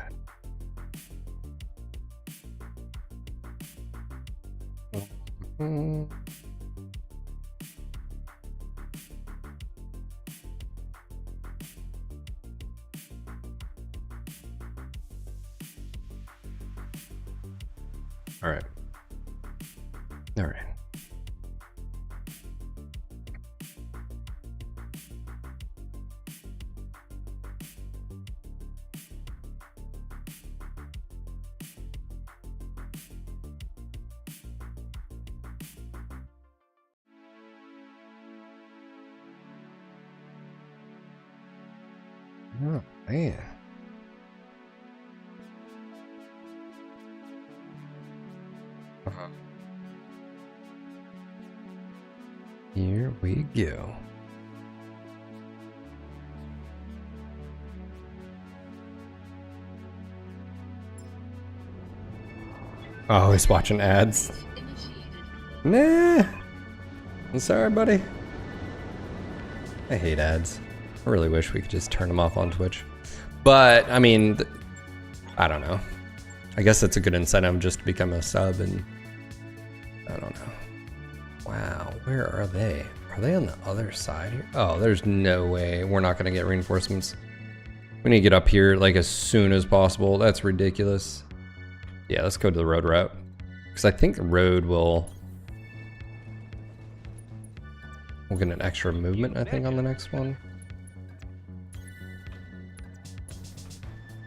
All right. All right. Oh, man. Here we go. Oh, he's watching ads. Nah. I'm sorry, buddy. I hate ads. I really wish we could just turn them off on Twitch. But, I mean, I don't know. I guess it's a good incentive just to become a sub, and I don't know. Wow, where are they? Are they on the other side here? Oh, there's no way. We're not going to get reinforcements. We need to get up here like as soon as possible. That's ridiculous. Yeah, let's go to the road route. Because I think the road will... We'll get an extra movement, I think, on the next one.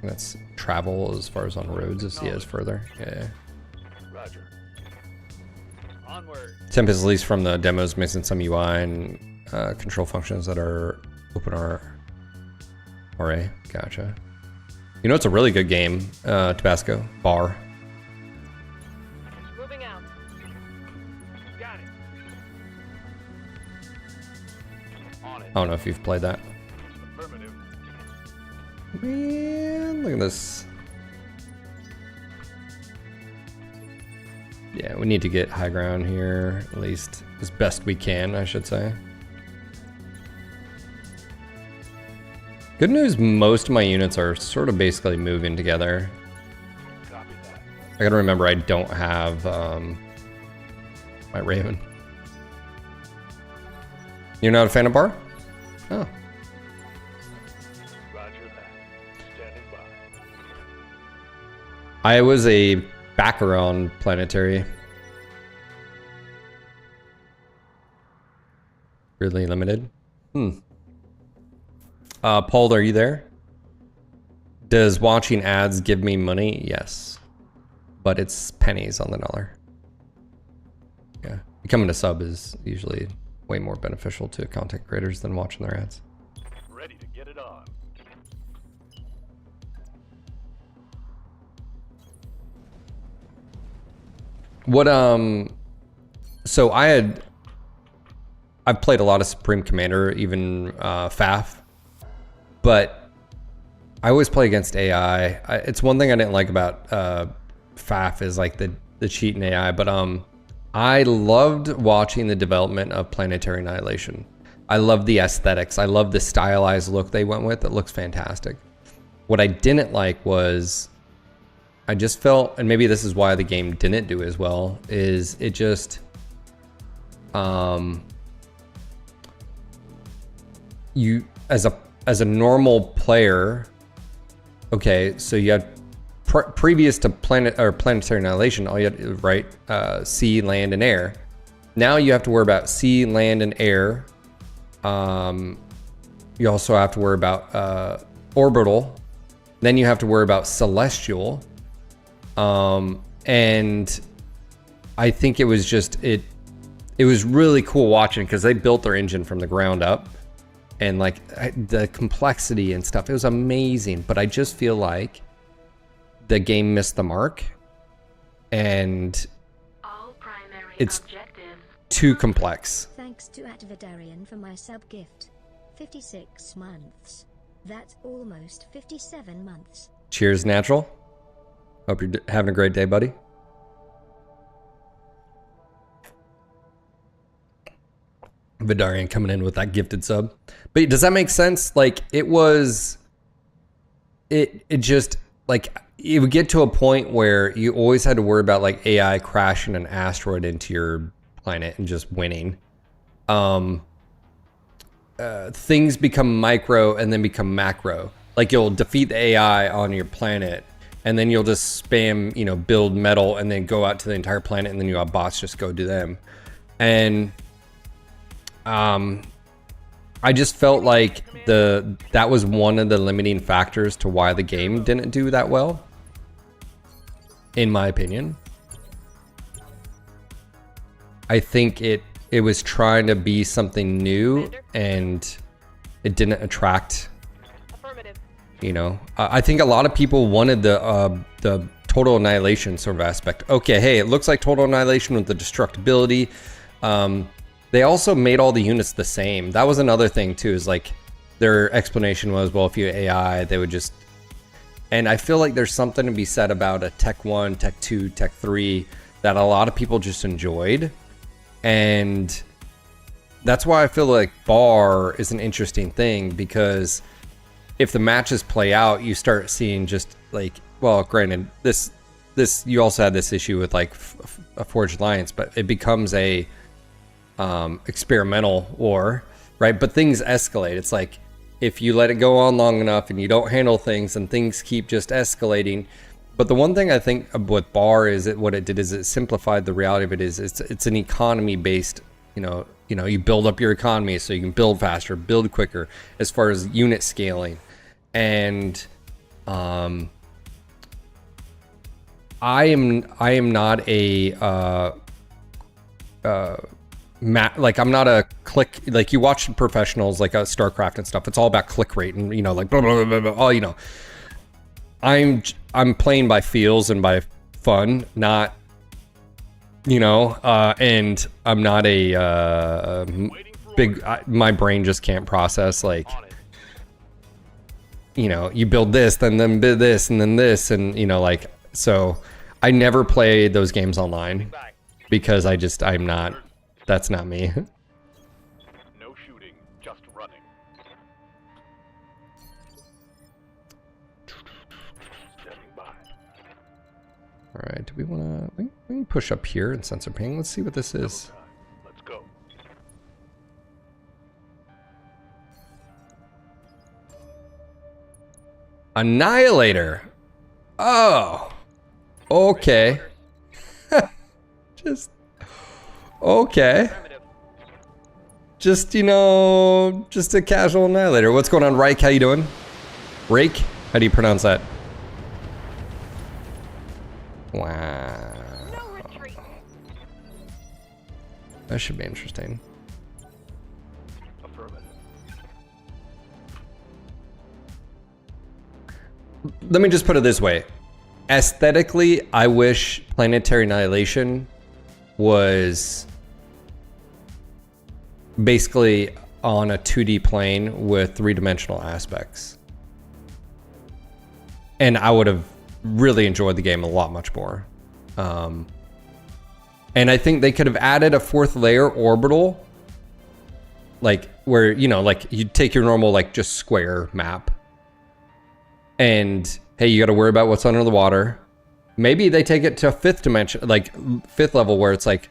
That's travel as far as on roads as he is further. Yeah.
Roger. Onward.
Tempest, at least from the demos, missing some UI and control functions that are OpenRA. Gotcha. You know, it's a really good game, Tabasco. Bar.
Moving out.
Got it. On it.
I don't know if you've played that.
Affirmative.
Man, look at this. Yeah, we need to get high ground here, at least as best we can, I should say. Good news, most of my units are sort of basically moving together.
Copy that.
I gotta remember I don't have my Raven. You're not a fan of Bar? Oh.
Roger that. Standing by.
I was a backer on Planetary. Really limited. Paul, are you there? Does watching ads give me money? Yes. But it's pennies on the dollar. Yeah. Becoming a sub is usually way more beneficial to content creators than watching their ads.
Ready to get it on.
What so I've played a lot of Supreme Commander, even FAF, but I always play against AI. It's one thing I didn't like about FAF is like the cheat in AI, but I loved watching the development of Planetary Annihilation. I love the aesthetics. I love the stylized look they went with. It looks fantastic. What I didn't like was I just felt, and maybe this is why the game didn't do as well, is it just you as a normal player, okay, so you had previous to Planetary Annihilation, all you had to write sea, land, and air. Now you have to worry about sea, land, and air. You also have to worry about orbital. Then you have to worry about celestial. And I think it was just it was really cool watching because they built their engine from the ground up, and like the complexity and stuff, it was amazing. But I just feel like the game missed the mark, and
All primary
it's
objectives.
too complex.
Thanks to Atvidarian for my sub gift. 56 months. That's almost 57 months.
Cheers, Natural. Hope you're having a great day, buddy. Vidarian coming in with that gifted sub. But does that make sense? Like it just like it would get to a point where you always had to worry about like AI crashing an asteroid into your planet and just winning. Things become micro and then become macro. Like you'll defeat the AI on your planet, and then you'll just spam, build metal and then go out to the entire planet, and then you have bots just go do them. And I just felt like that was one of the limiting factors to why the game didn't do that well, in my opinion. I think it was trying to be something new, and it didn't attract.
Affirmative.
I think a lot of people wanted the total annihilation sort of aspect. Okay, hey, it looks like total annihilation with the destructibility. They also made all the units the same. That was another thing too, is like their explanation was, well, if you AI, they would just, and I feel like there's something to be said about a Tech 1, Tech 2, Tech 3 that a lot of people just enjoyed. And that's why I feel like Bar is an interesting thing, because if the matches play out, you start seeing just like, well, granted, this you also had this issue with like a Forged Alliance, but it becomes a experimental war, right? But things escalate. It's like if you let it go on long enough and you don't handle things, and things keep just escalating, But the one thing I think with bar is what it did is it simplified the reality of it is it's an economy based, you build up your economy so you can build faster, build quicker as far as unit scaling. And I am not a I'm not a click, like you watch professionals like StarCraft and stuff. It's all about click rate and like blah, blah, blah, blah, all. I'm playing by feels and by fun, not and I'm not a big. My brain just can't process like you build this, then this, and then this, and like so. I never play those games online because I'm not. That's not me.
No shooting, just running. Standing by.
All right. Do we want to? We can push up here and sensor ping. Let's see what this is.
Let's go.
Annihilator. Oh. Okay. Just. Okay. Just, just a casual annihilator. What's going on, Rake? How you doing? Rake? How do you pronounce that? Wow.
No retreat.
That should be interesting.
Affirmative.
Let me just put it this way. Aesthetically, I wish Planetary Annihilation was basically on a 2D plane with 3-dimensional aspects. And I would have really enjoyed the game a lot much more. And I think they could have added a 4th layer orbital, like where, like you take your normal, like just square map. And hey, you got to worry about what's under the water. Maybe they take it to a 5th dimension, like 5th level where it's like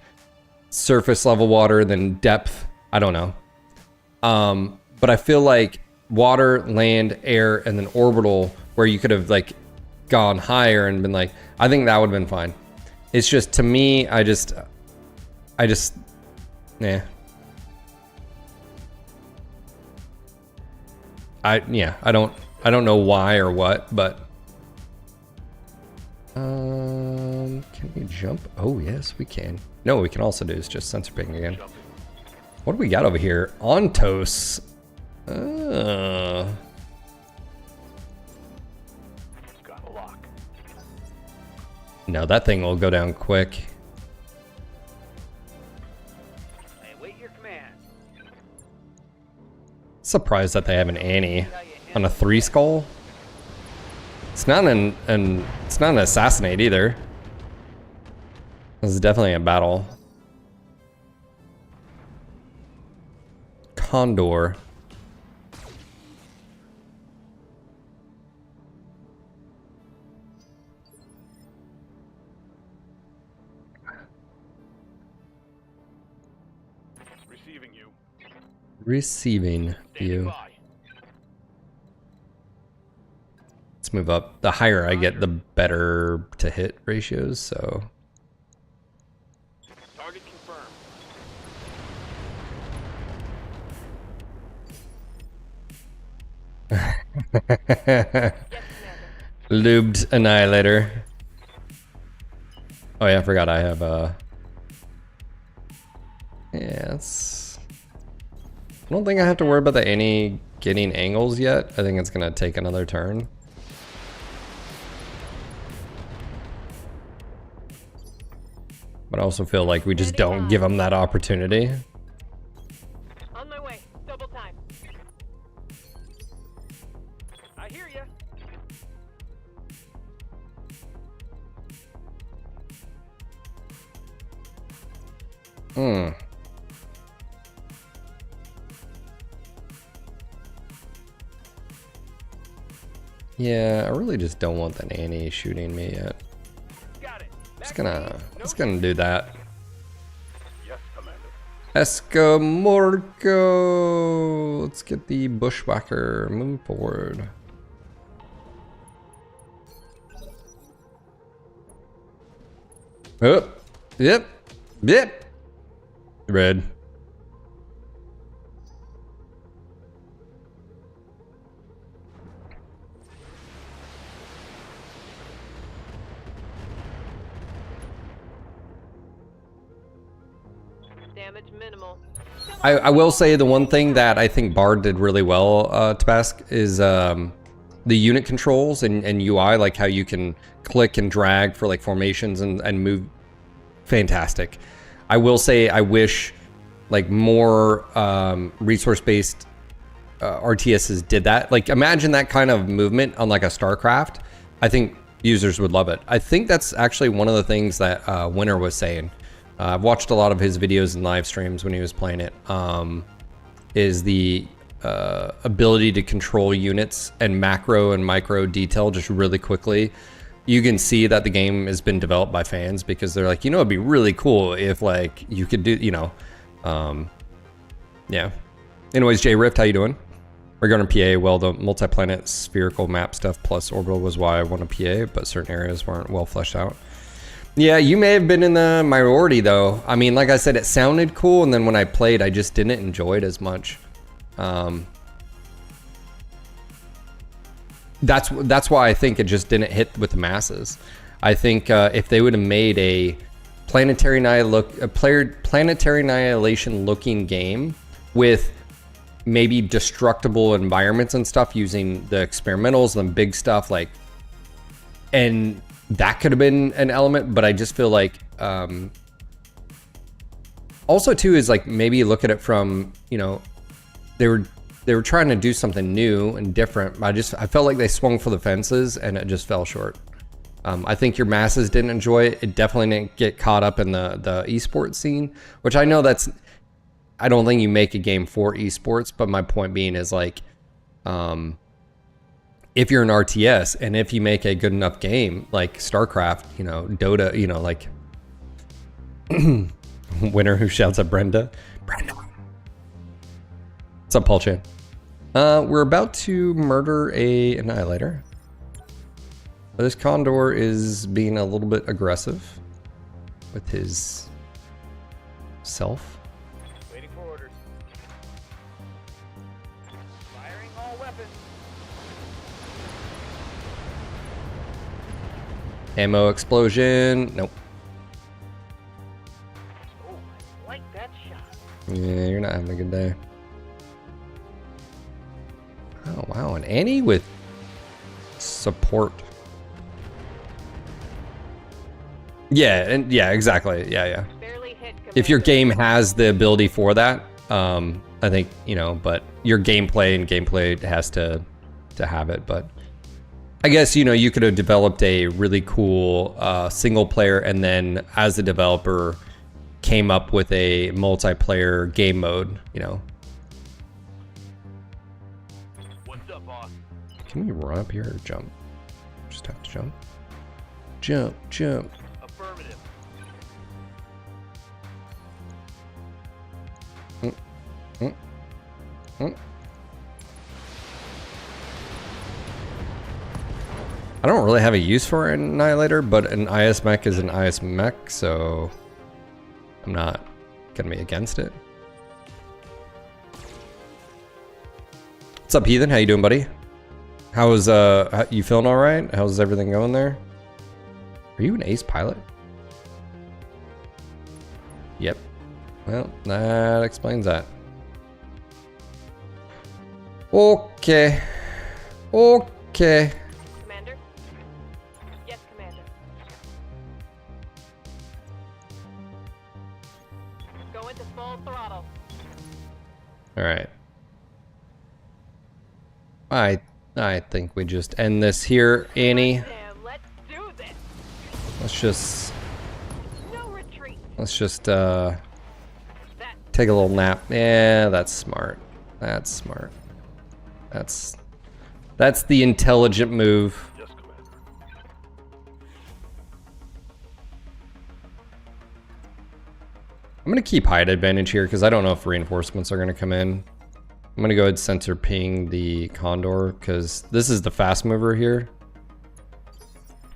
surface level water, then depth. I don't know. But I feel like water, land, air, and then orbital where you could have like gone higher and been like, I think that would have been fine. It's just, to me, I just, nah. I don't know why or what, but can we jump? Oh yes, we can. No, we can also do is just sensor ping again. What do we got over here? Ontos.
Got a lock.
No, that thing will go down quick.
I await your command.
Surprised that they have an Annie on a 3 skull. It's not it's not an assassinate either. This is definitely a battle. Condor.
Receiving you.
Receiving
Standing
you.
by.
Let's move up. The higher I get, the better to hit ratios, so.
Target confirmed.
Lubed Annihilator. Oh yeah, I forgot I have yes. I don't think I have to worry about the Annie getting angles yet. I think it's gonna take another turn. But I also feel like we just don't give them that opportunity.
On my way. Double time.
I hear ya.
Yeah, I really just don't want that Annie shooting me yet.
Got it.
It's gonna do that.
Yes, Commander.
Escamorco! Let's get the bushwhacker. Move forward. Oh, yep, yep. Red.
Damage minimal.
I will say the one thing that I think Bard did really well, Tabask, is the unit controls and UI, like how you can click and drag for like formations and move. Fantastic. I will say I wish like more resource-based RTSs did that. Like imagine that kind of movement on like a StarCraft. I think users would love it. I think that's actually one of the things that Winner was saying. I've watched a lot of his videos and live streams when he was playing it. Is the ability to control units and macro and micro detail just really quickly. You can see that the game has been developed by fans because they're like, you know, it'd be really cool if like you could do, you know, yeah. Anyways, Jay Rift, how you doing? Regarding PA, well, the multi-planet spherical map stuff plus orbital was why I wanted PA, but certain areas weren't well fleshed out. Yeah, you may have been in the minority though. I mean, like I said, it sounded cool, and then when I played, I just didn't enjoy it as much. That's why I think it just didn't hit with the masses. I think if they would have made a planetary annihilation looking game with maybe destructible environments and stuff using the experimentals and big stuff, like, and that could have been an element, but I just feel like also too is like maybe look at it from, you know, they were trying to do something new and different. I felt like they swung for the fences and it just fell short. I think your masses didn't enjoy it. It definitely didn't get caught up in the esports scene, which I know I don't think you make a game for esports, but my point being is like, if you're an RTS and if you make a good enough game like StarCraft, you know, Dota, you know, like Winner who shouts at Brenda. What's up, Paul Chan? We're about to murder a annihilator. This Condor is being a little bit aggressive with his self.
Waiting for orders. Firing all weapons.
Ammo explosion. Nope.
Oh, I like that shot.
Yeah, you're not having a good day. Oh, wow. And Annie with support. Yeah, and yeah, exactly. Yeah.
Barely hit,
If your
Commander.
game has the ability for that, I think, you know, but your gameplay has to have it. But I guess, you know, you could have developed a really cool single player and then as a developer came up with a multiplayer game mode, you know.
What's up, boss?
Can we run up here or jump? Just have to jump. Jump.
Affirmative.
I don't really have a use for an annihilator, but an IS mech is an IS mech, so I'm not gonna be against it. What's up, Heathen? How you doing, buddy? How's you feeling all right? How's everything going there? Are you an ace pilot? Yep. Well, that explains that. Okay.
Commander? Yes, Commander. Go into full throttle.
All right. I think we just end this here, Annie.
Damn, let's do this.
Let's just
That
take a little nap. Yeah, that's smart. That's smart. That's the intelligent move.
Yes, Commander.
I'm gonna keep height advantage here because I don't know if reinforcements are gonna come in. I'm gonna go ahead and sensor ping the Condor because this is the fast mover here.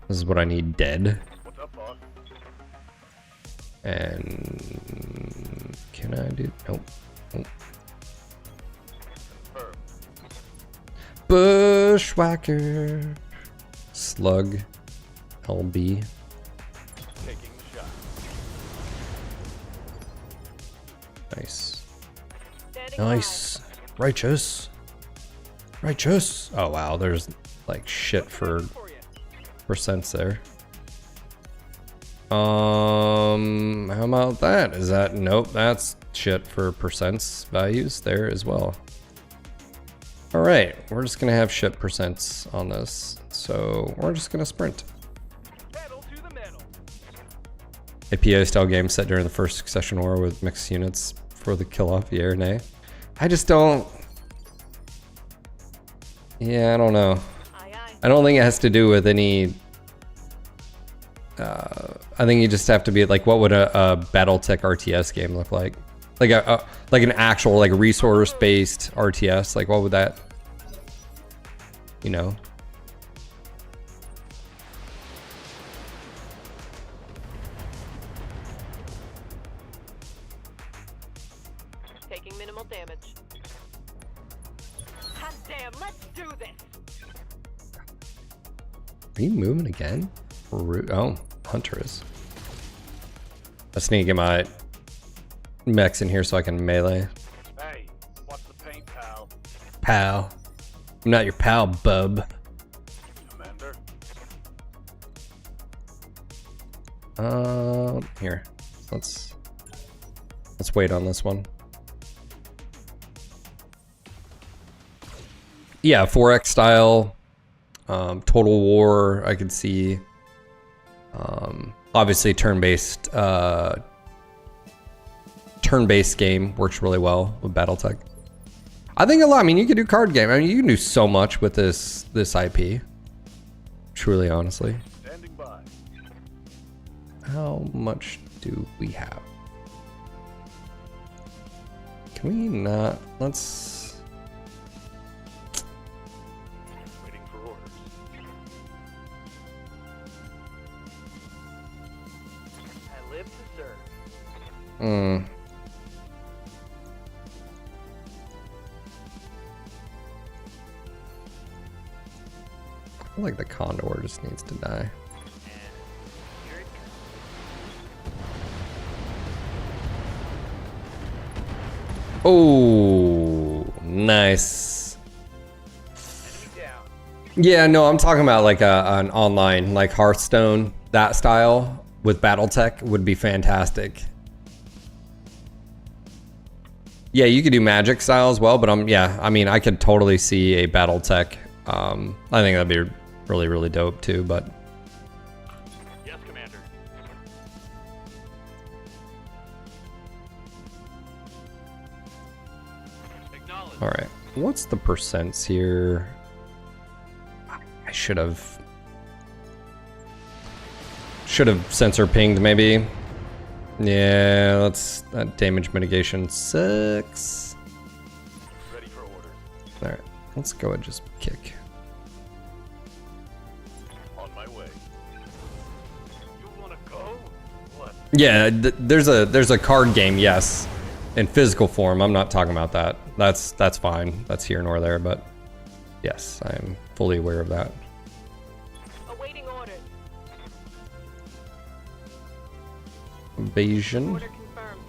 This is what I need dead.
What's up, boss?
And can I do? Nope. Nope. Bushwhacker. Slug. LB.
Taking the shot.
Nice.
Standing
Nice. Righteous. Righteous. Oh wow, there's like shit for
For you.
percents there. How about that? Is that nope? That's shit for percents values there as well. All right, we're just gonna have shit percents on this, so we're just gonna sprint.
Pedal to the metal.
A PO style game set during the first succession war with mixed units for the kill off. Yeah or nay? I just don't. Yeah, I don't know.
Aye, aye.
I don't think it has to do with any. I think you just have to be like, what would a BattleTech RTS game look like? Like like an actual like resource based RTS. Like what would that? You know.
Taking minimal damage. Hot damn, let's do this.
Are you moving again? Oh, Hunter is. I just need to get my mechs in here so I can melee.
Hey, what's the paint, pal?
Pal. I'm not your pal, bub.
Commander.
Here. Let's wait on this one. Yeah, 4X style. Total War, I could see. Obviously turn-based game works really well with BattleTech. I think a lot. I mean, you could do card game. I mean, you can do so much with this IP. Truly, honestly.
Standing by.
How much do we have? Can we not? Let's.
Waiting for orders.
I live to serve.
Hmm. I feel like the Condor just needs to die.
And here it comes.
Oh, nice.
Enemy down.
Yeah, no, I'm talking about like an online, like Hearthstone, that style with BattleTech would be fantastic. Yeah, you could do Magic style as well, but I mean, I could totally see a BattleTech. I think that'd be really, really dope too, but
Yes, Commander.
Acknowledge.
all right. What's the percents here? I should have sensor pinged maybe. Yeah, that's that damage mitigation sucks.
Ready for orders.
All right, let's go and just kick.
On my way. You wanna go? What?
Yeah, there's a card game, yes, in physical form. I'm not talking about that. That's fine. That's here nor there, but yes, I am fully aware of that.
Awaiting orders.
Invasion.
Order confirmed.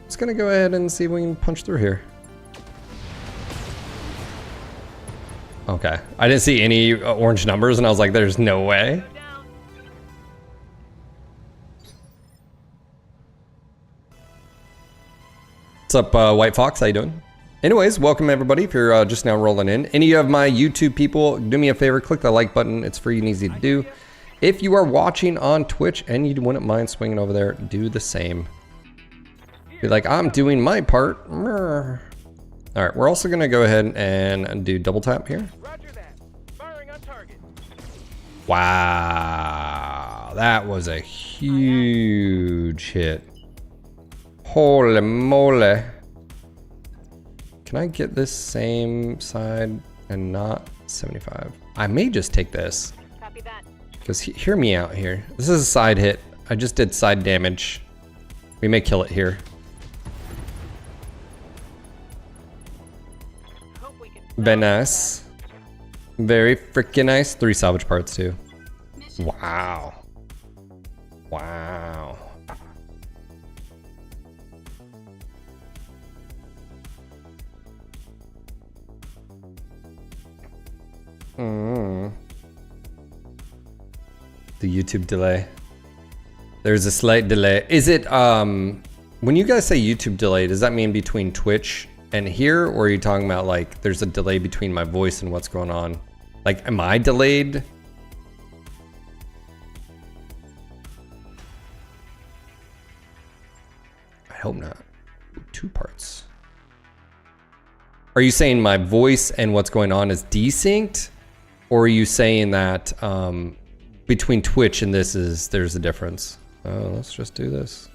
Just gonna go ahead and see if we can punch through here. Okay, I didn't see any orange numbers, and I was like, "There's no way."
Go down.
What's up, White Fox? How you doing? Anyways, welcome everybody. If you're just now rolling in, any of my YouTube people, do me a favor, click the like button. It's free and easy to do. If you are watching on Twitch and you wouldn't mind swinging over there, do the same. Be like, I'm doing my part. All right, we're also gonna go ahead and do double tap here.
Roger that. Firing on target.
Wow, that was a huge hit. Holy moly. Can I get this same side and not 75? I may just take this.
Copy that.
Because hear me out here. This is a side hit I just did side damage. We may kill it here.
Hope we can
Very nice. Very freaking nice. 3 salvage parts too. Wow. Wow. The YouTube delay. There's a slight delay. Is it when you guys say YouTube delay, does that mean between Twitch and here, or are you talking about like there's a delay between my voice and what's going on? Like, am I delayed? I hope not. 2 parts. Are you saying my voice and what's going on is desynced? Or are you saying that between Twitch and this there's a difference? Oh, let's just do this.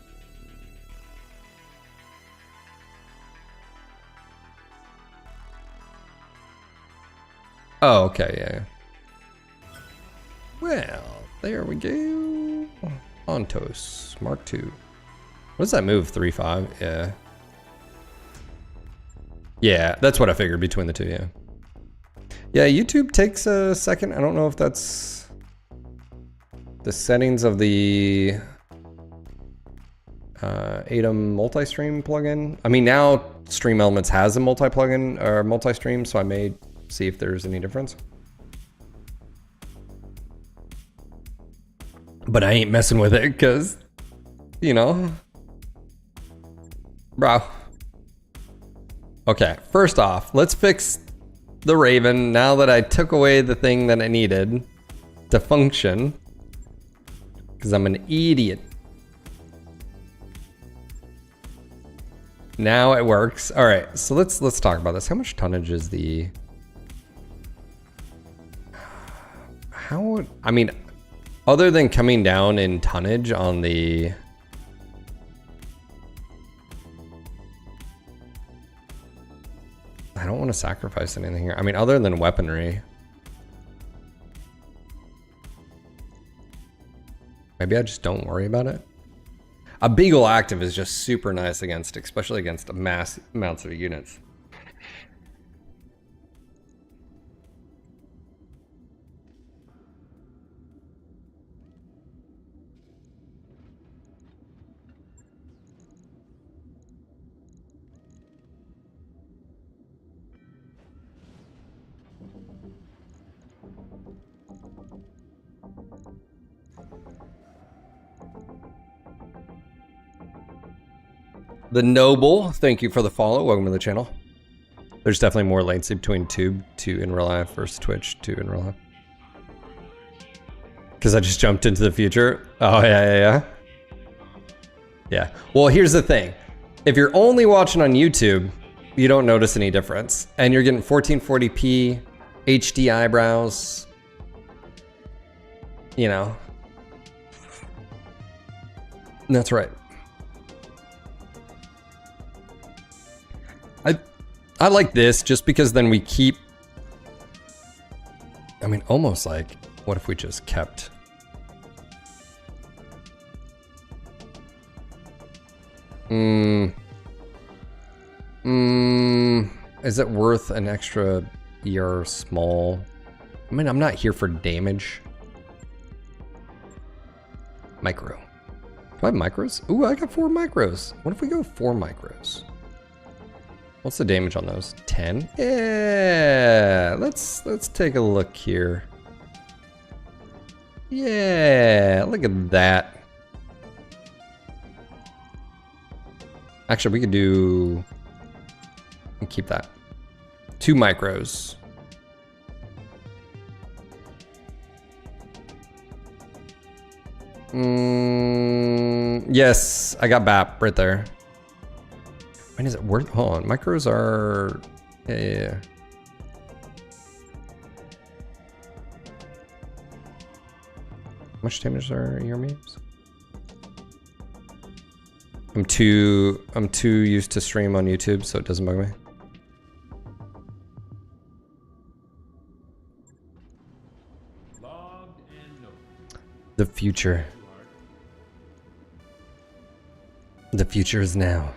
Oh, okay, yeah. Well, there we go. Ontos, Mark II. What does that move? 3-5? Yeah. Yeah, that's what I figured between the two, yeah. Yeah, YouTube takes a second. I don't know if that's the settings of the ATEM multi-stream plugin. I mean, now Stream Elements has a multi-plugin or multi-stream, so I may see if there's any difference. But I ain't messing with it because, you know, bro. Okay, first off, let's fix the Raven now that I took away the thing that I needed to function, because I'm an idiot. Now it works. All right, so let's talk about this. How much tonnage is the? I mean, other than coming down in tonnage on the. I don't want to sacrifice anything here. I mean, other than weaponry. Maybe I just don't worry about it. A Beagle active is just super nice against, especially against mass amounts of units. The Noble, thank you for the follow. Welcome to the channel. There's definitely more latency between Tube to in real life versus Twitch to in real life. Because I just jumped into the future. Oh, yeah. Yeah. Well, here's the thing. If you're only watching on YouTube, you don't notice any difference. And you're getting 1440p, HD eyebrows. You know. That's right. I like this just because then we keep, I mean, almost like, what if we just kept, is it worth an extra ER small? I mean, I'm not here for damage. Micro. Do I have micros? Ooh, I got 4 micros. What if we go 4 micros? What's the damage on those? 10? Yeah, let's take a look here. Yeah, look at that. Actually, we could do, keep that. 2 micros. Yes, I got BAP right there. When is it worth? Hold on, micros are, yeah. How much damage are your memes? I'm too used to stream on YouTube, so it doesn't bug me. The future. The future is now.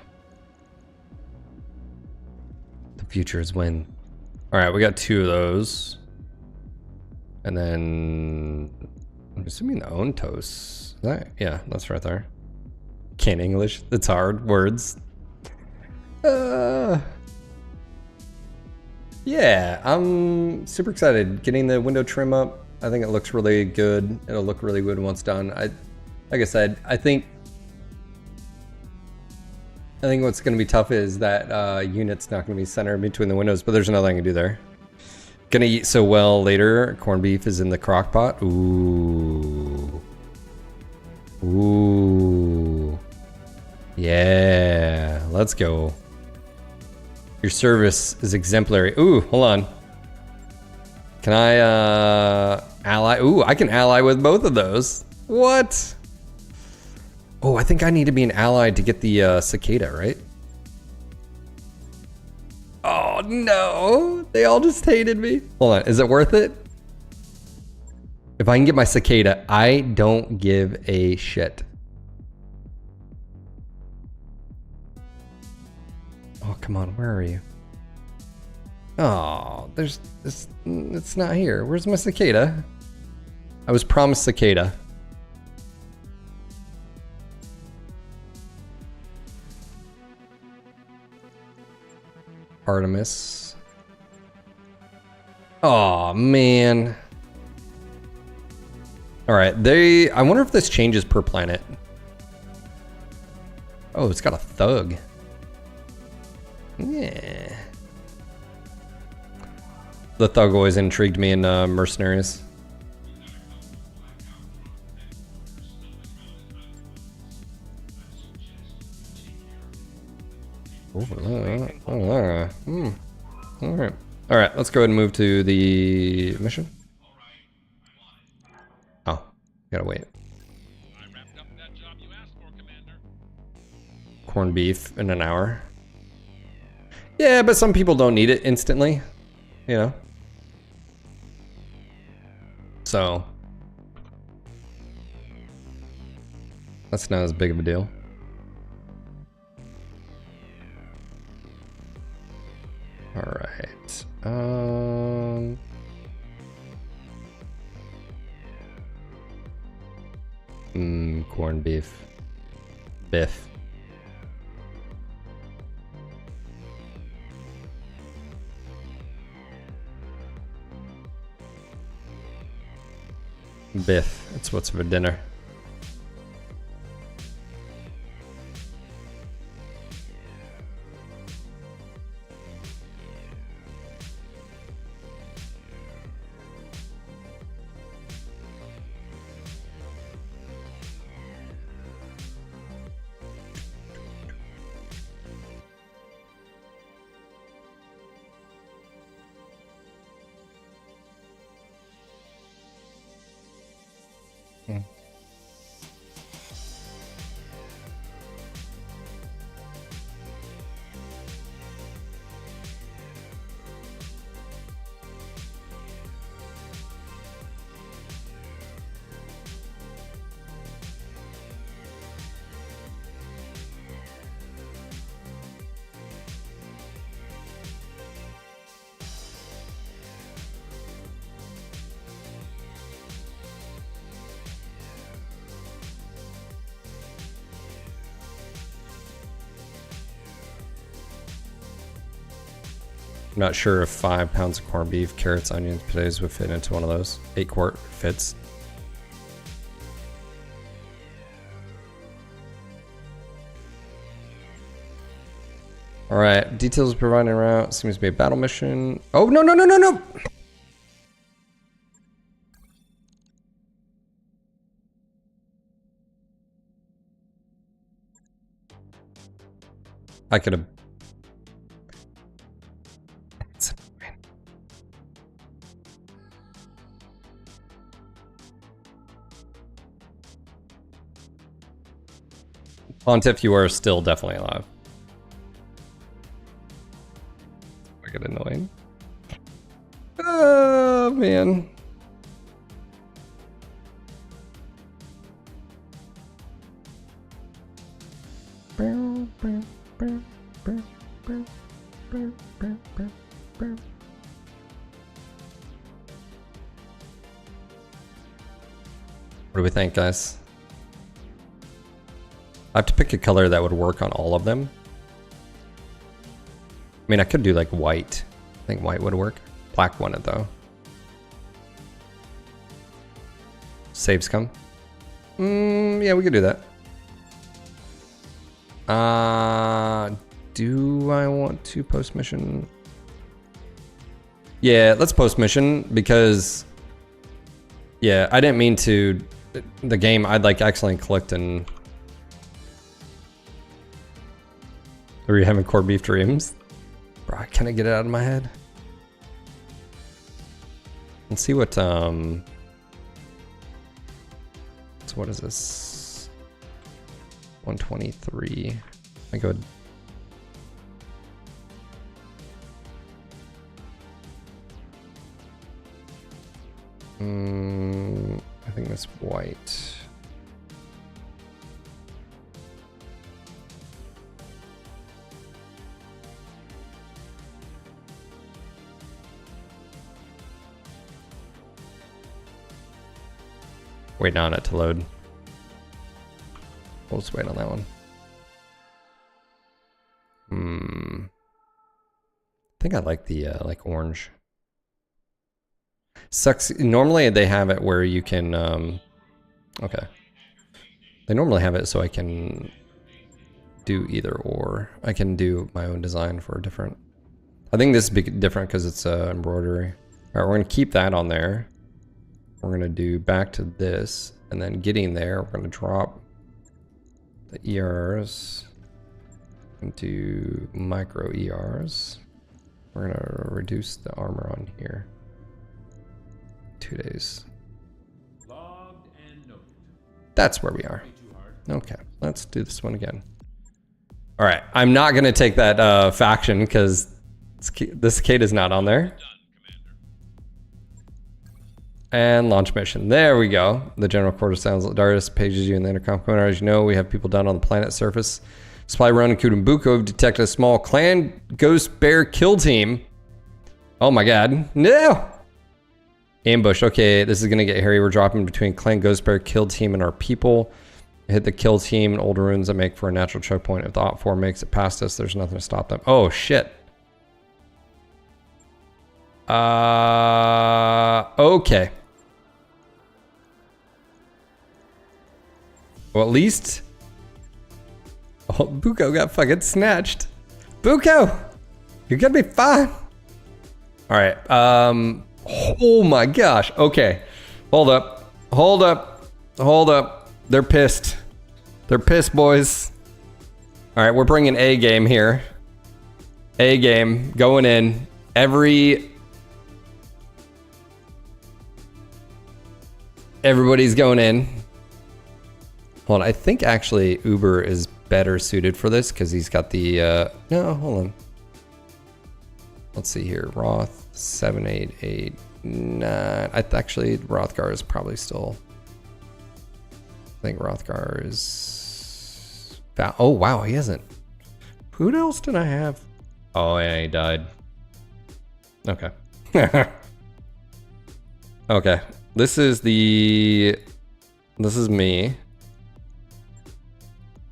The future is when. All right, we got 2 of those. And then I'm assuming the Ontos. Is that, yeah, that's right there. Can't English. It's hard. Words. Yeah, I'm super excited. Getting the window trim up. I think it looks really good. It'll look really good once done. Like I said, I think what's going to be tough is that unit's not going to be centered between the windows, but there's another thing I can do there. Gonna eat so well later. Corned beef is in the crock pot. Ooh. Ooh. Yeah, let's go. Your service is exemplary. Ooh, hold on. Can I ally? Ooh, I can ally with both of those. What? Oh, I think I need to be an ally to get the cicada, right? Oh no, they all just hated me. Hold on, is it worth it? If I can get my cicada, I don't give a shit. Oh, come on, where are you? Oh, it's not here. Where's my cicada? I was promised cicada. Artemis. Oh man. All right, I wonder if this changes per planet. Oh, it's got a thug. Yeah. The thug always intrigued me in Mercenaries. All right, let's go ahead and move to the mission. Oh, gotta wait.
I wrapped up that job you asked for, Commander.
Corned beef in an hour. Yeah, but some people don't need it instantly, you know. So that's not as big of a deal. All right. Corned beef. Biff. Biff. That's what's for dinner. I'm not sure if 5 pounds of corned beef, carrots, onions, potatoes would fit into one of those. 8-quart fits. All right, details provided en route. Seems to be a battle mission. Oh, no, no, no, no, no! I could have... Pontiff, you are still definitely alive. I get annoying. Oh, man. What do we think, guys? I have to pick a color that would work on all of them. I mean, I could do like white. I think white would work. Black wouldn't though. Saves come. Yeah, we could do that. Do I want to post mission? Yeah, let's post mission because yeah, I didn't mean to. The game, I'd like accidentally clicked and. Are you having corned beef dreams? Bro, can I get it out of my head? Let's see what so what is this? 123. I go. I think that's white. Waiting on it to load. We'll just wait on that one. I think I like the like orange. Sucks. Normally they have it where you can. Okay. They normally have it so I can do either or. I can do my own design for a different. I think this would be different because it's embroidery. All right, we're gonna keep that on there. We're gonna do back to this, and then getting there, we're gonna drop the ERs into micro ERs. We're gonna reduce the armor on here. 2 days. That's where we are. Okay, let's do this one again. All right, I'm not gonna take that faction because the cicada's not on there. And launch mission. There we go. The general quarters sounds like Darius pages you in the intercom. As you know, we have people down on the planet surface. Supply run and Kudumbuko have detected a small clan ghost bear kill team. Oh my god. No! Ambush. Okay, this is gonna get hairy. We're dropping between clan ghost bear kill team and our people. Hit the kill team and old ruins that make for a natural choke point. If the Op 4 makes it past us, there's nothing to stop them. Oh shit. Okay. Well, at least Buko got fucking snatched. Buko, you're gonna be fine. All right. Oh my gosh. Okay. Hold up. Hold up. Hold up. They're pissed. They're pissed, boys. All right, we're bringing A game here. A game going in. Everybody's going in. Hold on, I think actually Uber is better suited for this because he's got the, no, hold on. Let's see here, Roth, 7889. Actually, Rothgar is probably still, I think Rothgar is, oh wow, he hasn't. Who else did I have? Oh yeah, he died. Okay. Okay, this is me.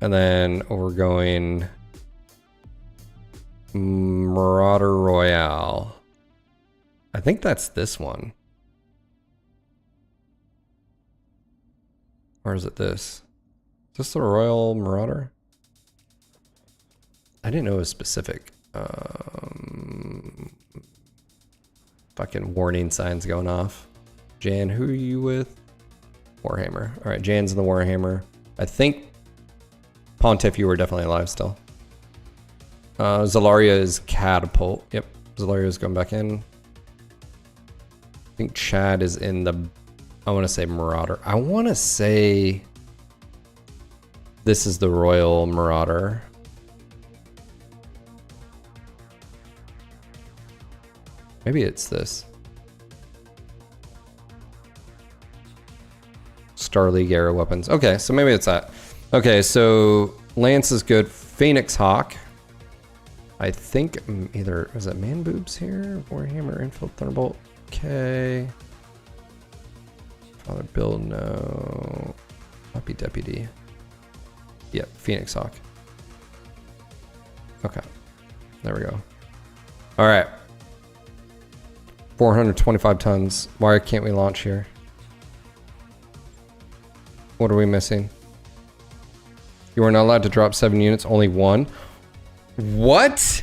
And then we're going Marauder Royale. I think that's this one. Or is it this? Is this the Royal Marauder? I didn't know it was specific. Fucking warning signs going off. Jan, who are you with? Warhammer. All right, Jan's in the Warhammer. I think Pontiff, you were definitely alive still. Zalaria is Catapult. Yep, Zalaria is going back in. I think Chad is in the, I want to say Marauder. I want to say this is the Royal Marauder. Maybe it's this. Star League era weapons. Okay, so maybe it's that. Okay, so Lance is good. Phoenix Hawk. I think either, was it Man Boobs here? Warhammer, Infield, Thunderbolt. Okay. Father Bill, no. Might be Deputy. Yep, Phoenix Hawk. Okay. There we go. All right. 425 tons. Why can't we launch here? What are we missing? You are not allowed to drop 7 units, only 1. What?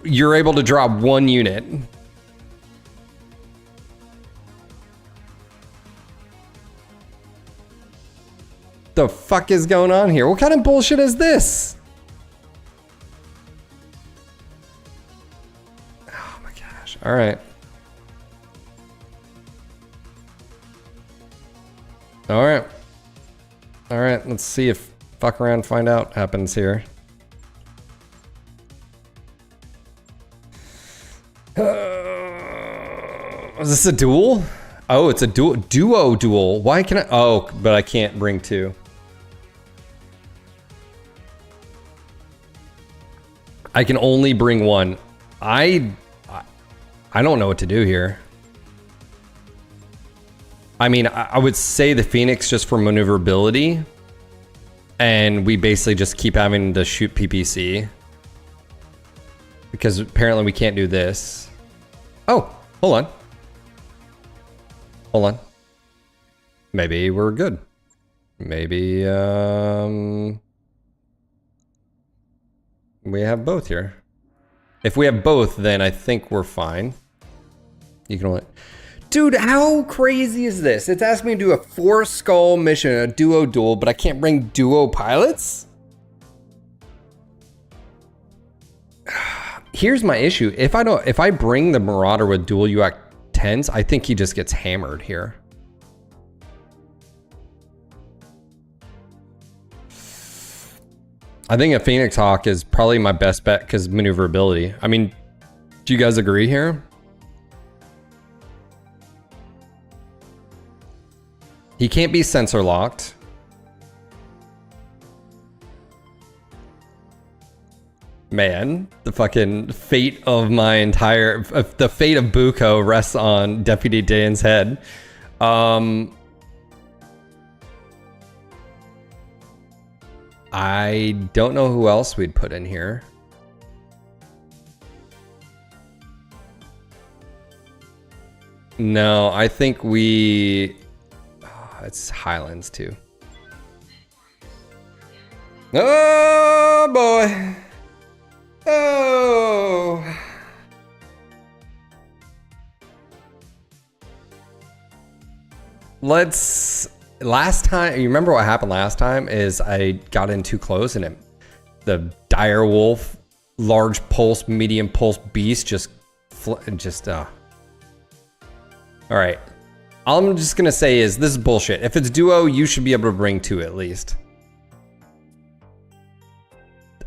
You're able to drop 1 unit. The fuck is going on here? What kind of bullshit is this? Oh my gosh. All right. All right. All right. Let's see if fuck around, find out happens here. Is this a duel? Oh, it's a duo duel. Why can I? Oh, but I can't bring 2. I can only bring 1. I don't know what to do here. I mean, I would say the Phoenix just for maneuverability, and we basically just keep having to shoot PPC because apparently we can't do this. Oh, hold on. Hold on. Maybe we're good. Maybe we have both here. If we have both, then I think we're fine. You can only... Dude, how crazy is this? It's asking me to do a 4-skull mission, a duo duel, but I can't bring duo pilots? Here's my issue. If I bring the Marauder with dual UAC 10s, I think he just gets hammered here. I think a Phoenix Hawk is probably my best bet because maneuverability. I mean, do you guys agree here? He can't be sensor locked. Man, the fucking fate of my entire... the fate of Buko rests on Deputy Dan's head. I don't know who else we'd put in here. No, I think we... Oh, it's Highlands too. Oh boy. Oh. Let's... Last time, you remember what happened last time is I got in too close and the dire wolf, large pulse, medium pulse beast all right. All I'm just gonna say is this is bullshit. If it's duo, you should be able to bring 2 at least.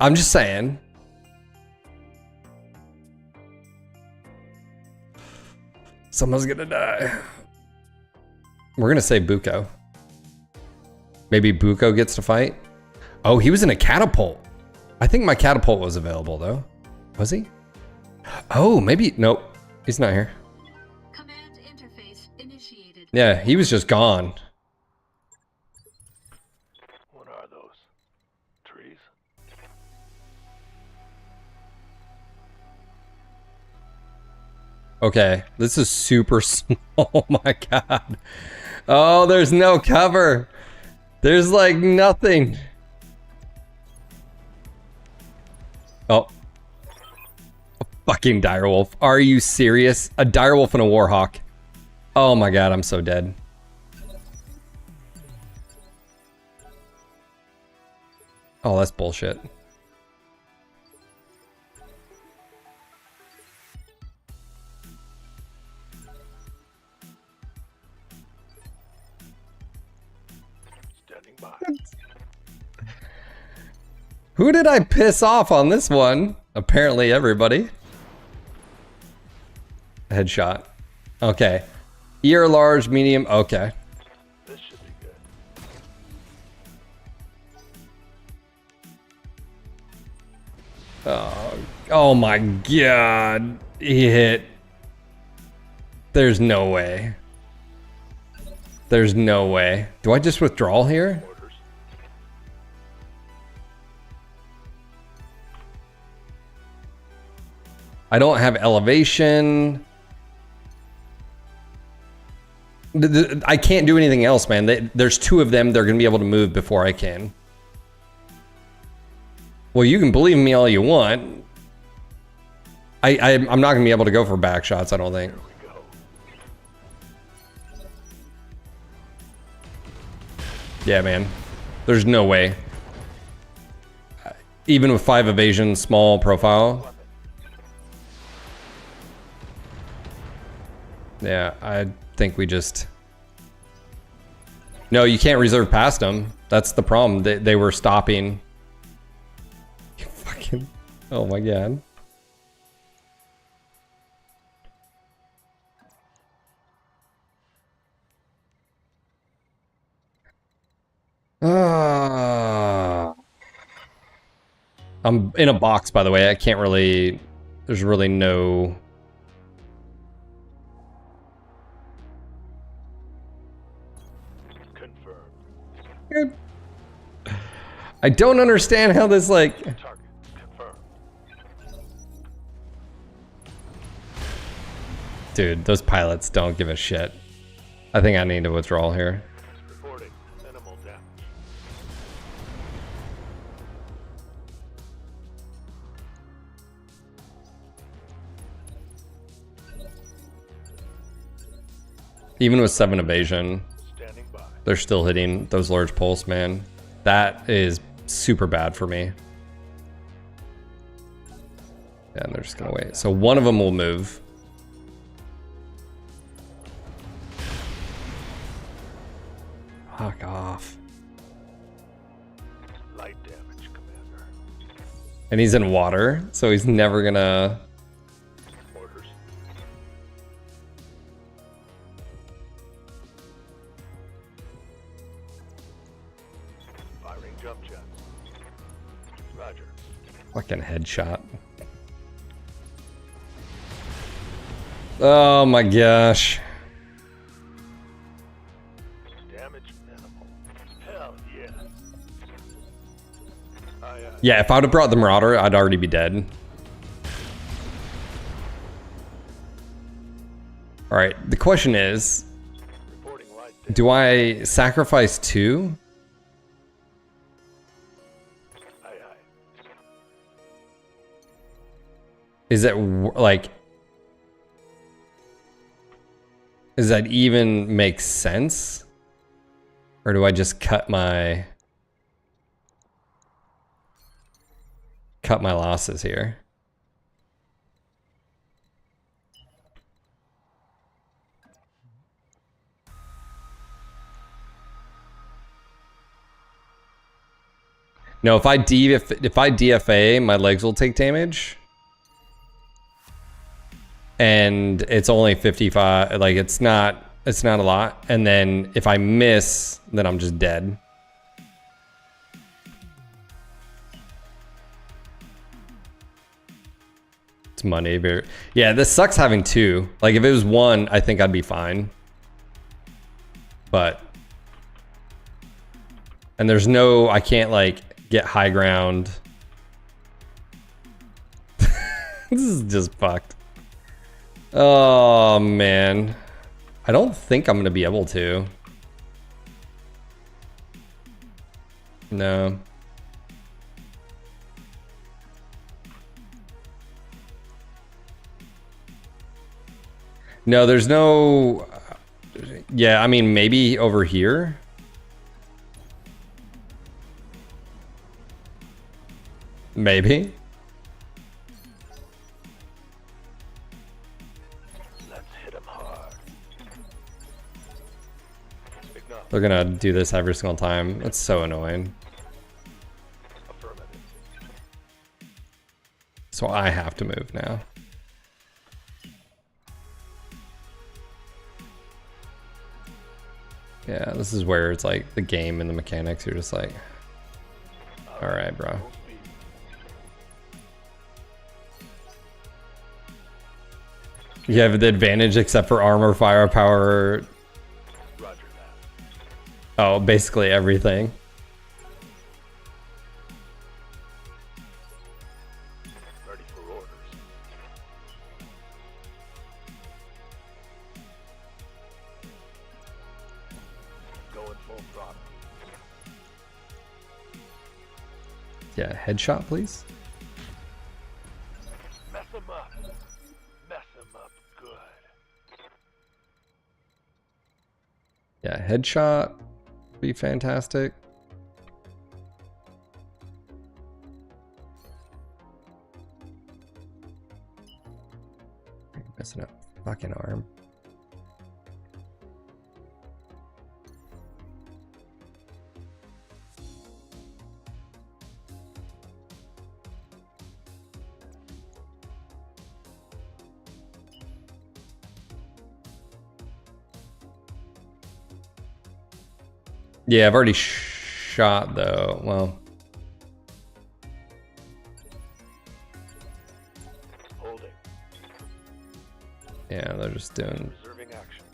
I'm just saying. Someone's gonna die. We're gonna say Buko. Maybe Buko gets to fight. Oh, he was in a catapult. I think my catapult was available though. Was he? Oh, maybe. Nope. He's not here.
Command interface initiated.
Yeah, he was just gone.
What are those? Trees?
Okay, this is super small. Oh my god. Oh, there's no cover. There's like nothing. Oh. A fucking direwolf. Are you serious? A direwolf and a warhawk. Oh my god, I'm so dead. Oh, that's bullshit. Who did I piss off on this one? Apparently everybody. Headshot. Okay. Ear large, medium. Okay.
This should be good.
Oh my god. He hit. There's no way. There's no way. Do I just withdraw here?
Orders.
I don't have elevation. I can't do anything else, man. There's two of them. They're going to be able to move before I can. Well, you can believe me all you want. I'm not going to be able to go for back shots, I don't think. Yeah, man. There's no way. Even with 5 evasion, small profile. Yeah, I think we just... No, you can't reserve past them. That's the problem. They were stopping. You fucking... Oh my god. I'm in a box, by the way. I can't really... There's really no...
Confirmed.
I don't understand how this, like...
Target confirmed.
Dude, those pilots don't give a shit. I think I need to withdraw here.
Reporting minimal damage.
Even with 7 evasion,
Standing by.
they're still hitting those large pulse, man. That is super bad for me. Yeah, and they're just gonna wait. So one of them will move. Fuck off.
Light damage, Commander.
And he's in water, so he's never gonna...
Orders. Firing jump jet. Roger.
Fucking headshot. Oh my gosh.
Damage minimal. Hell yeah. Aye, aye.
Yeah, if I would have brought the Marauder, I'd already be dead. Alright, the question is,
Reporting light damage.
do I sacrifice 2?
Aye, aye.
Is it like... Does that even make sense? Or do I just cut my losses here? No, if I DFA, my legs will take damage. And it's only 55, like it's not a lot. And then if I miss, then I'm just dead. It's money. Yeah, this sucks having 2. Like if it was 1, I think I'd be fine. But, and there's no, I can't like get high ground. This is just fucked. Oh man, I don't think I'm gonna be able to. No. No, there's no... Yeah, I mean, maybe over here. Maybe.
Let's hit him hard. Acknowledge.
They're gonna do this every single time. That's so annoying.
Affirmative.
So I have to move now. Yeah, this is where it's like the game and the mechanics. You're just like, all right, bro.
Full speed.
You have the advantage except for armor, firepower.
Roger that.
Oh, basically everything.
Ready for orders. Going full throttle.
Yeah, headshot, please.
Mess him up. Mess him up good.
Yeah, headshot would be fantastic. Messing up fucking arm. Yeah, I've already shot though. Well,
Holding.
yeah, they're just doing.
Reserving action.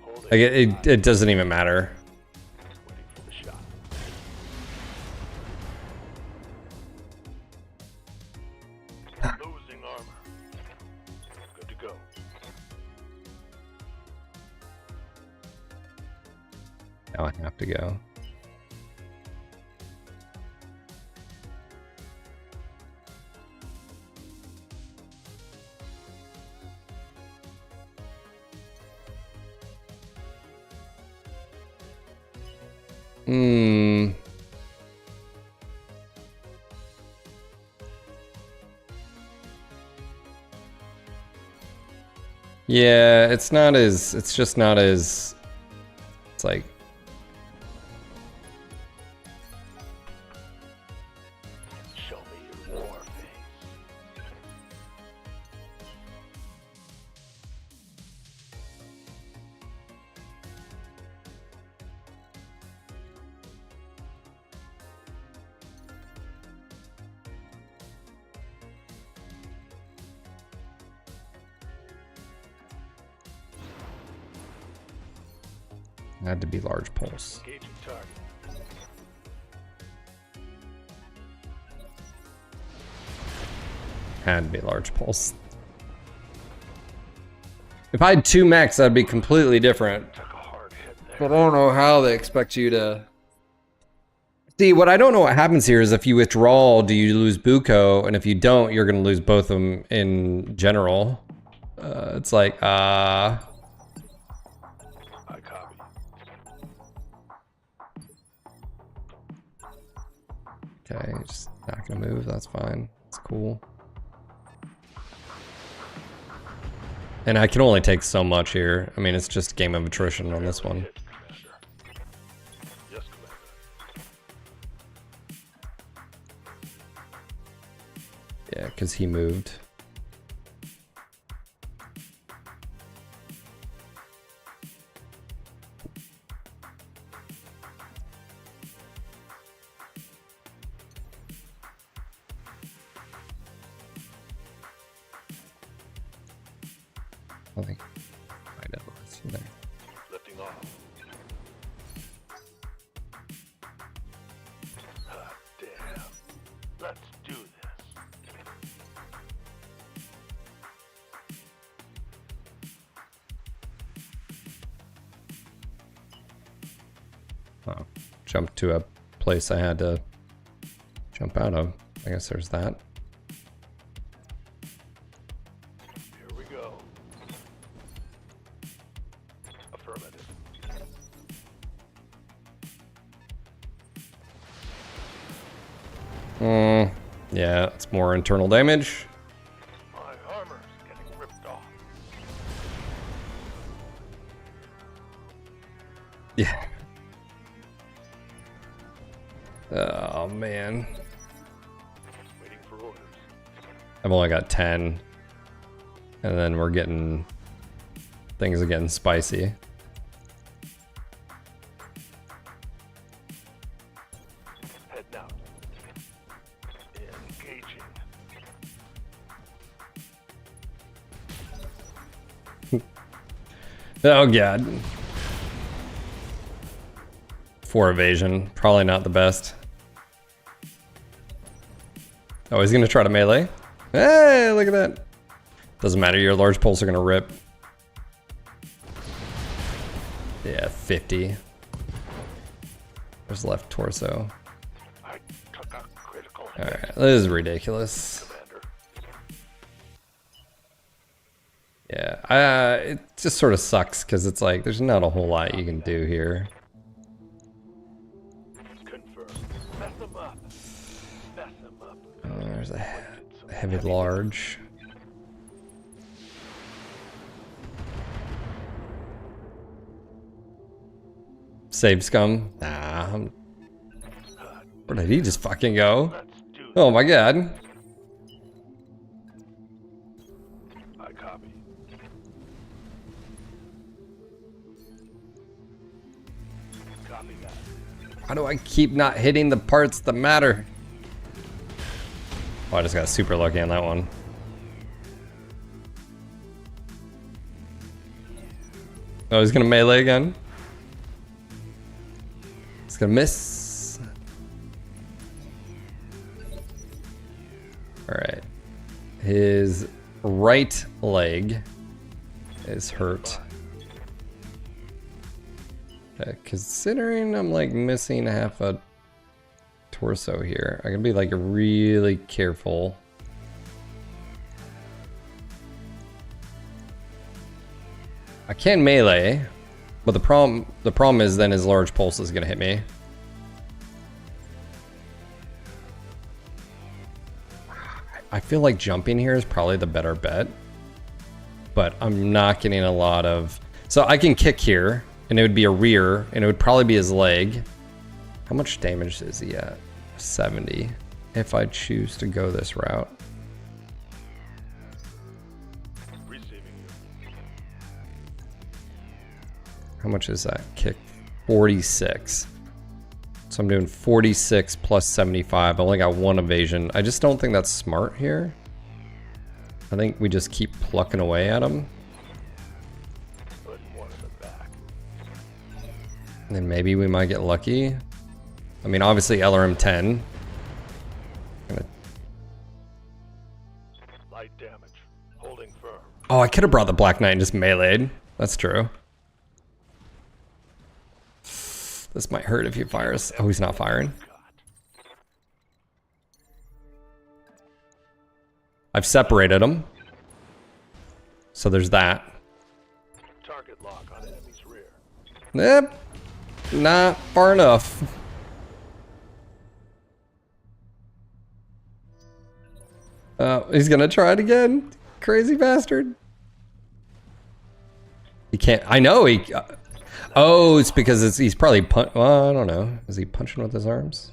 Holding.
Like it doesn't even matter.
Waiting for the shot. Losing armor. Good to go.
Now I have to go. Hmm. Yeah, it's just not as, it's like,
Show me your war face.
had to be large pulse.
Engaging target.
Had to be large pulse. If I had 2 mechs, that'd be completely different.
Took a hard hit there.
But I don't know how they expect you to... See, what I don't know what happens here is if you withdraw, do you lose Buko? And if you don't, you're going to lose both of them in general. It's like,
I copy.
okay, just not going to move. That's fine. It's cool. And I can only take so much here. I mean, it's just a game of attrition on this one.
Hit, Commander. Yes, Commander.
Yeah, because he moved. I think I know what's in there.
Lifting off. Ah, damn. Let's do this.
Oh, jumped to a place I had to jump out of. I guess there's that.
Here we go. Affirmative.
Yeah, it's more internal damage.
My armor's getting ripped off.
Yeah. Oh man.
Waiting for orders.
I've only got 10. And then we're getting... things are getting spicy.
Head out. Engaging.
Oh god. 4 evasion. Probably not the best. Oh, he's gonna try to melee. Hey, look at that. Doesn't matter, your large pulse are gonna rip. Yeah, 50. There's left torso.
I took a critical hit,
Alright, this is ridiculous.
Commander.
Yeah, it just sort of sucks because it's like there's not a whole lot you can do here.
Confirm. Mess him up. Mess him up.
There's a heavy large. Save scum. Nah. Where did he just fucking go?
Let's do
Oh my god.
I copy. Copy that.
Why do I keep not hitting the parts that matter? Oh, I just got super lucky on that one. Oh, he's gonna melee again. He's gonna miss. Alright. His right leg is hurt. Considering I'm like missing half a torso here, I gotta be like really careful. I can melee, but the problem is then his large pulse is gonna hit me. I feel like jumping here is probably the better bet, but I'm not getting a lot of. So I can kick here, and it would be a rear, and it would probably be his leg. How much damage is he at? 70. If I choose to go this route.
Receiving you.
How much is that? Kick 46. So I'm doing 46 plus 75. I only got 1 evasion. I just don't think that's smart here. I think we just keep plucking away at him.
Put one of them back.
And then maybe we might get lucky. I mean, obviously LRM 10.
Light damage. Holding firm.
Oh, I could have brought the Black Knight and just meleeed. That's true. This might hurt if he fires. Oh, he's not firing. I've separated him. So there's that.
Target lock on enemy's rear.
Yep. Not far enough. He's gonna try it again. Crazy bastard. He can't. I know he. Oh, it's because he's probably well, I don't know. Is he punching with his arms?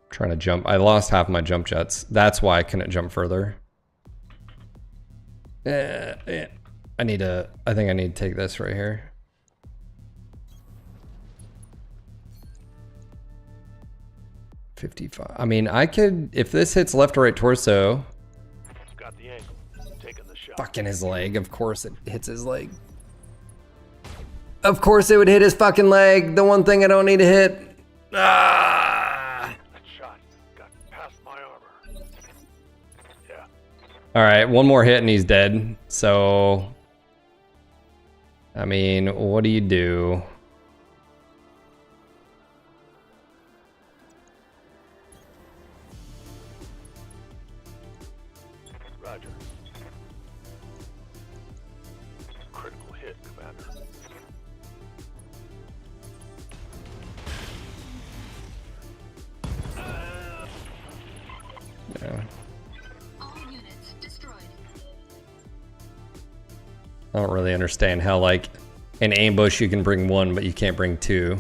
Trying to jump. I lost half my jump jets. That's why I couldn't jump further. Yeah. I think I need to take this right here. $55. I mean, I could, if this hits left or right torso.
Got the angle. Taking the shot.
Fucking his leg. Of course it hits his leg. Of course it would hit his fucking leg. The one thing I don't need to hit. Ah!
That shot got past my armor. Yeah.
All right, one more hit and he's dead. So, I mean, what do you do?
Roger. Critical hit, Commander.
Yeah.
All units destroyed.
I don't really understand how, like, in ambush you can bring 1, but you can't bring 2.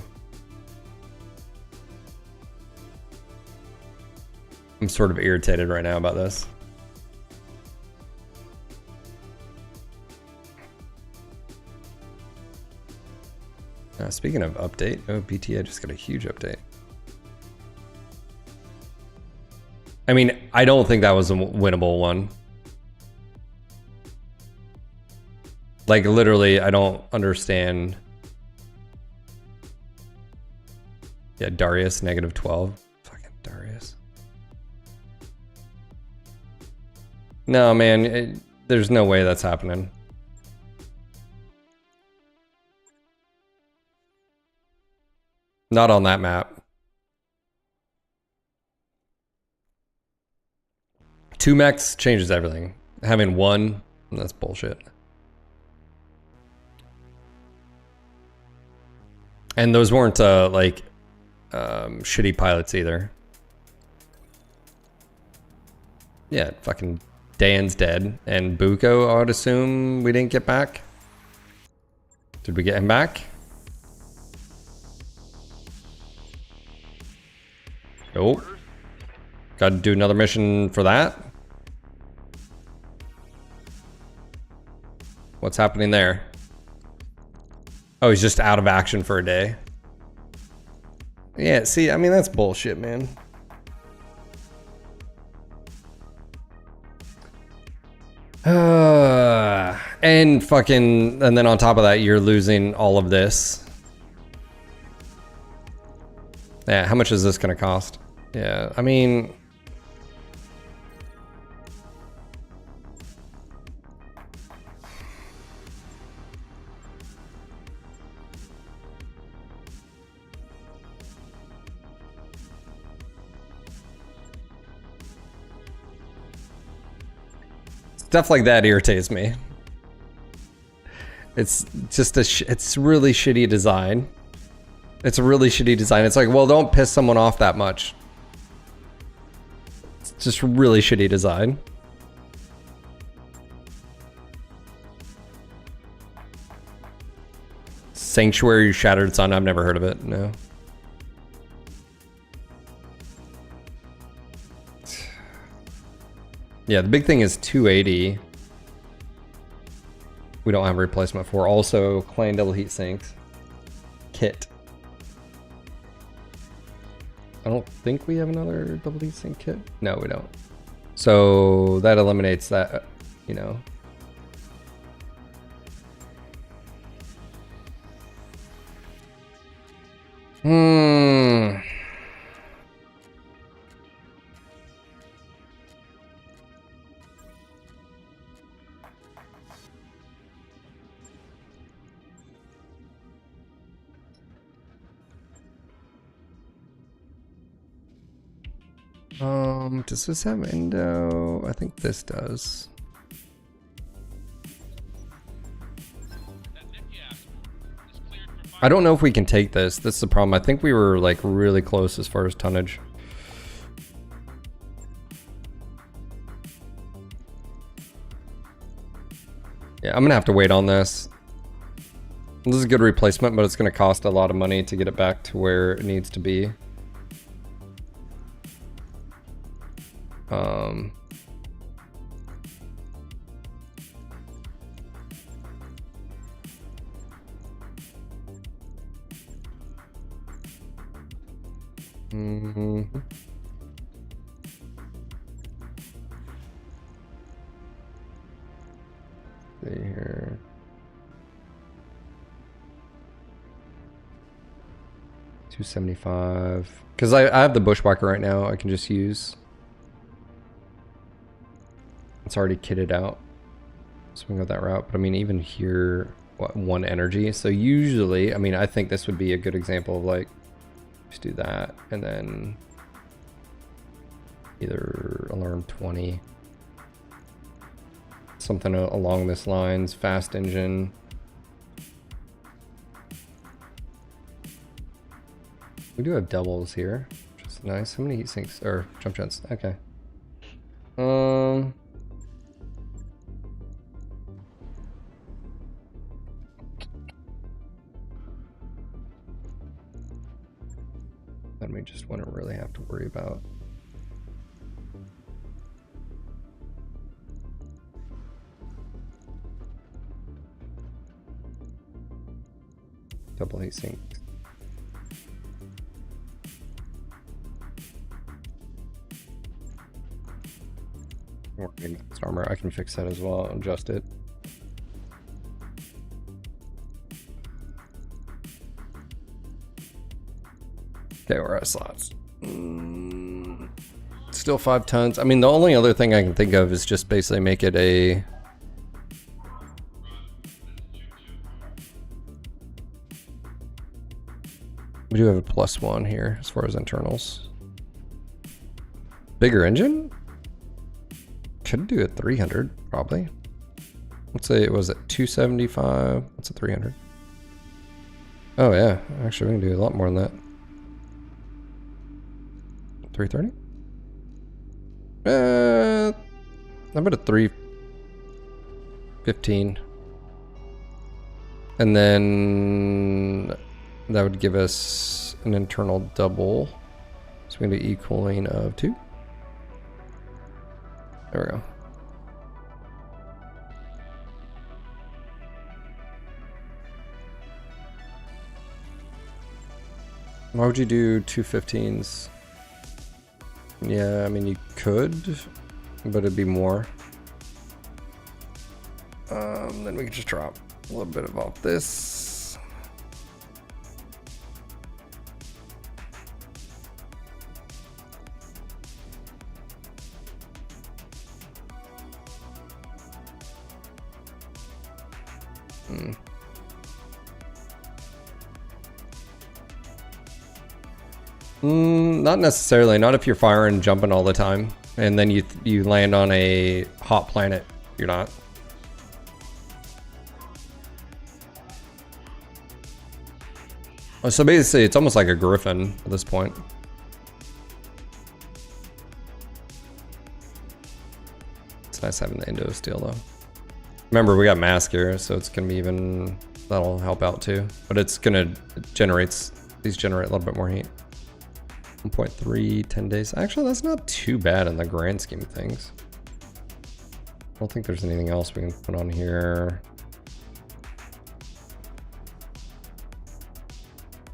I'm sort of irritated right now about this. Speaking of update, oh, BTA just got a huge update. I mean, I don't think that was a winnable one. Like, literally, I don't understand. Yeah, Darius, -12. Fucking Darius. No, man, there's no way that's happening. Not on that map. 2 mechs changes everything. Having 1, that's bullshit. And those weren't like shitty pilots either. Yeah, fucking Dan's dead. And Buko, I would assume we didn't get back. Did we get him back? Nope. Gotta do another mission for that. What's happening there? Oh, he's just out of action for a day. Yeah, see, I mean, that's bullshit, man. And fucking, and then on top of that, you're losing all of this. Yeah, how much is this gonna cost? Yeah, I mean... Stuff like that irritates me. It's just it's really shitty design. It's a really shitty design. It's like, well, don't piss someone off that much. It's just really shitty design. Sanctuary Shattered Sun. I've never heard of it. No. Yeah, the big thing is 280. We don't have a replacement for. Also, Clan double heat sinks. Kit. I don't think we have another double heat sink kit. No, we don't. So that eliminates that, you know. Does this have window? I think this does. I don't know if we can take this. That's the problem. I think we were like really close as far as tonnage. Yeah, I'm gonna have to wait on this. This is a good replacement, but it's gonna cost a lot of money to get it back to where it needs to be. See here. $275. Because I have the Bushwhacker right now. I can just use. It's already kitted out, so we can go that route. But I mean, even here, what, 1 energy. So usually, I mean, I think this would be a good example of like, just do that, and then either alarm 20, something along this lines. Fast engine. We do have doubles here, which is nice. How many heat sinks or jump jets? Okay. Then we just wouldn't really have to worry about. Double heat sink. wearing maxed armor. I can fix that as well, adjust it. Okay, we're out of slots. Still 5 tons. I mean, the only other thing I can think of is just basically make it a... We do have a +1 here as far as internals. Bigger engine? Could do it 300, probably. Let's say it was at 275. What's a 300? Oh yeah, actually we can do a lot more than that. 330? How about a 315? And then that would give us an internal double. So we can do equaling of 2. There we go. Why would you do 215s? Yeah, I mean you could, but it'd be more. Then we could just drop a little bit of off this. Not necessarily. Not if you're firing and jumping all the time, and then you land on a hot planet. You're not. So basically, it's almost like a Griffin at this point. It's nice having the Indo steel though. Remember, we got mask here, so it's gonna be even. That'll help out too. But it's gonna these generate a little bit more heat. 1.3, 10 days. Actually, that's not too bad in the grand scheme of things. I don't think there's anything else we can put on here.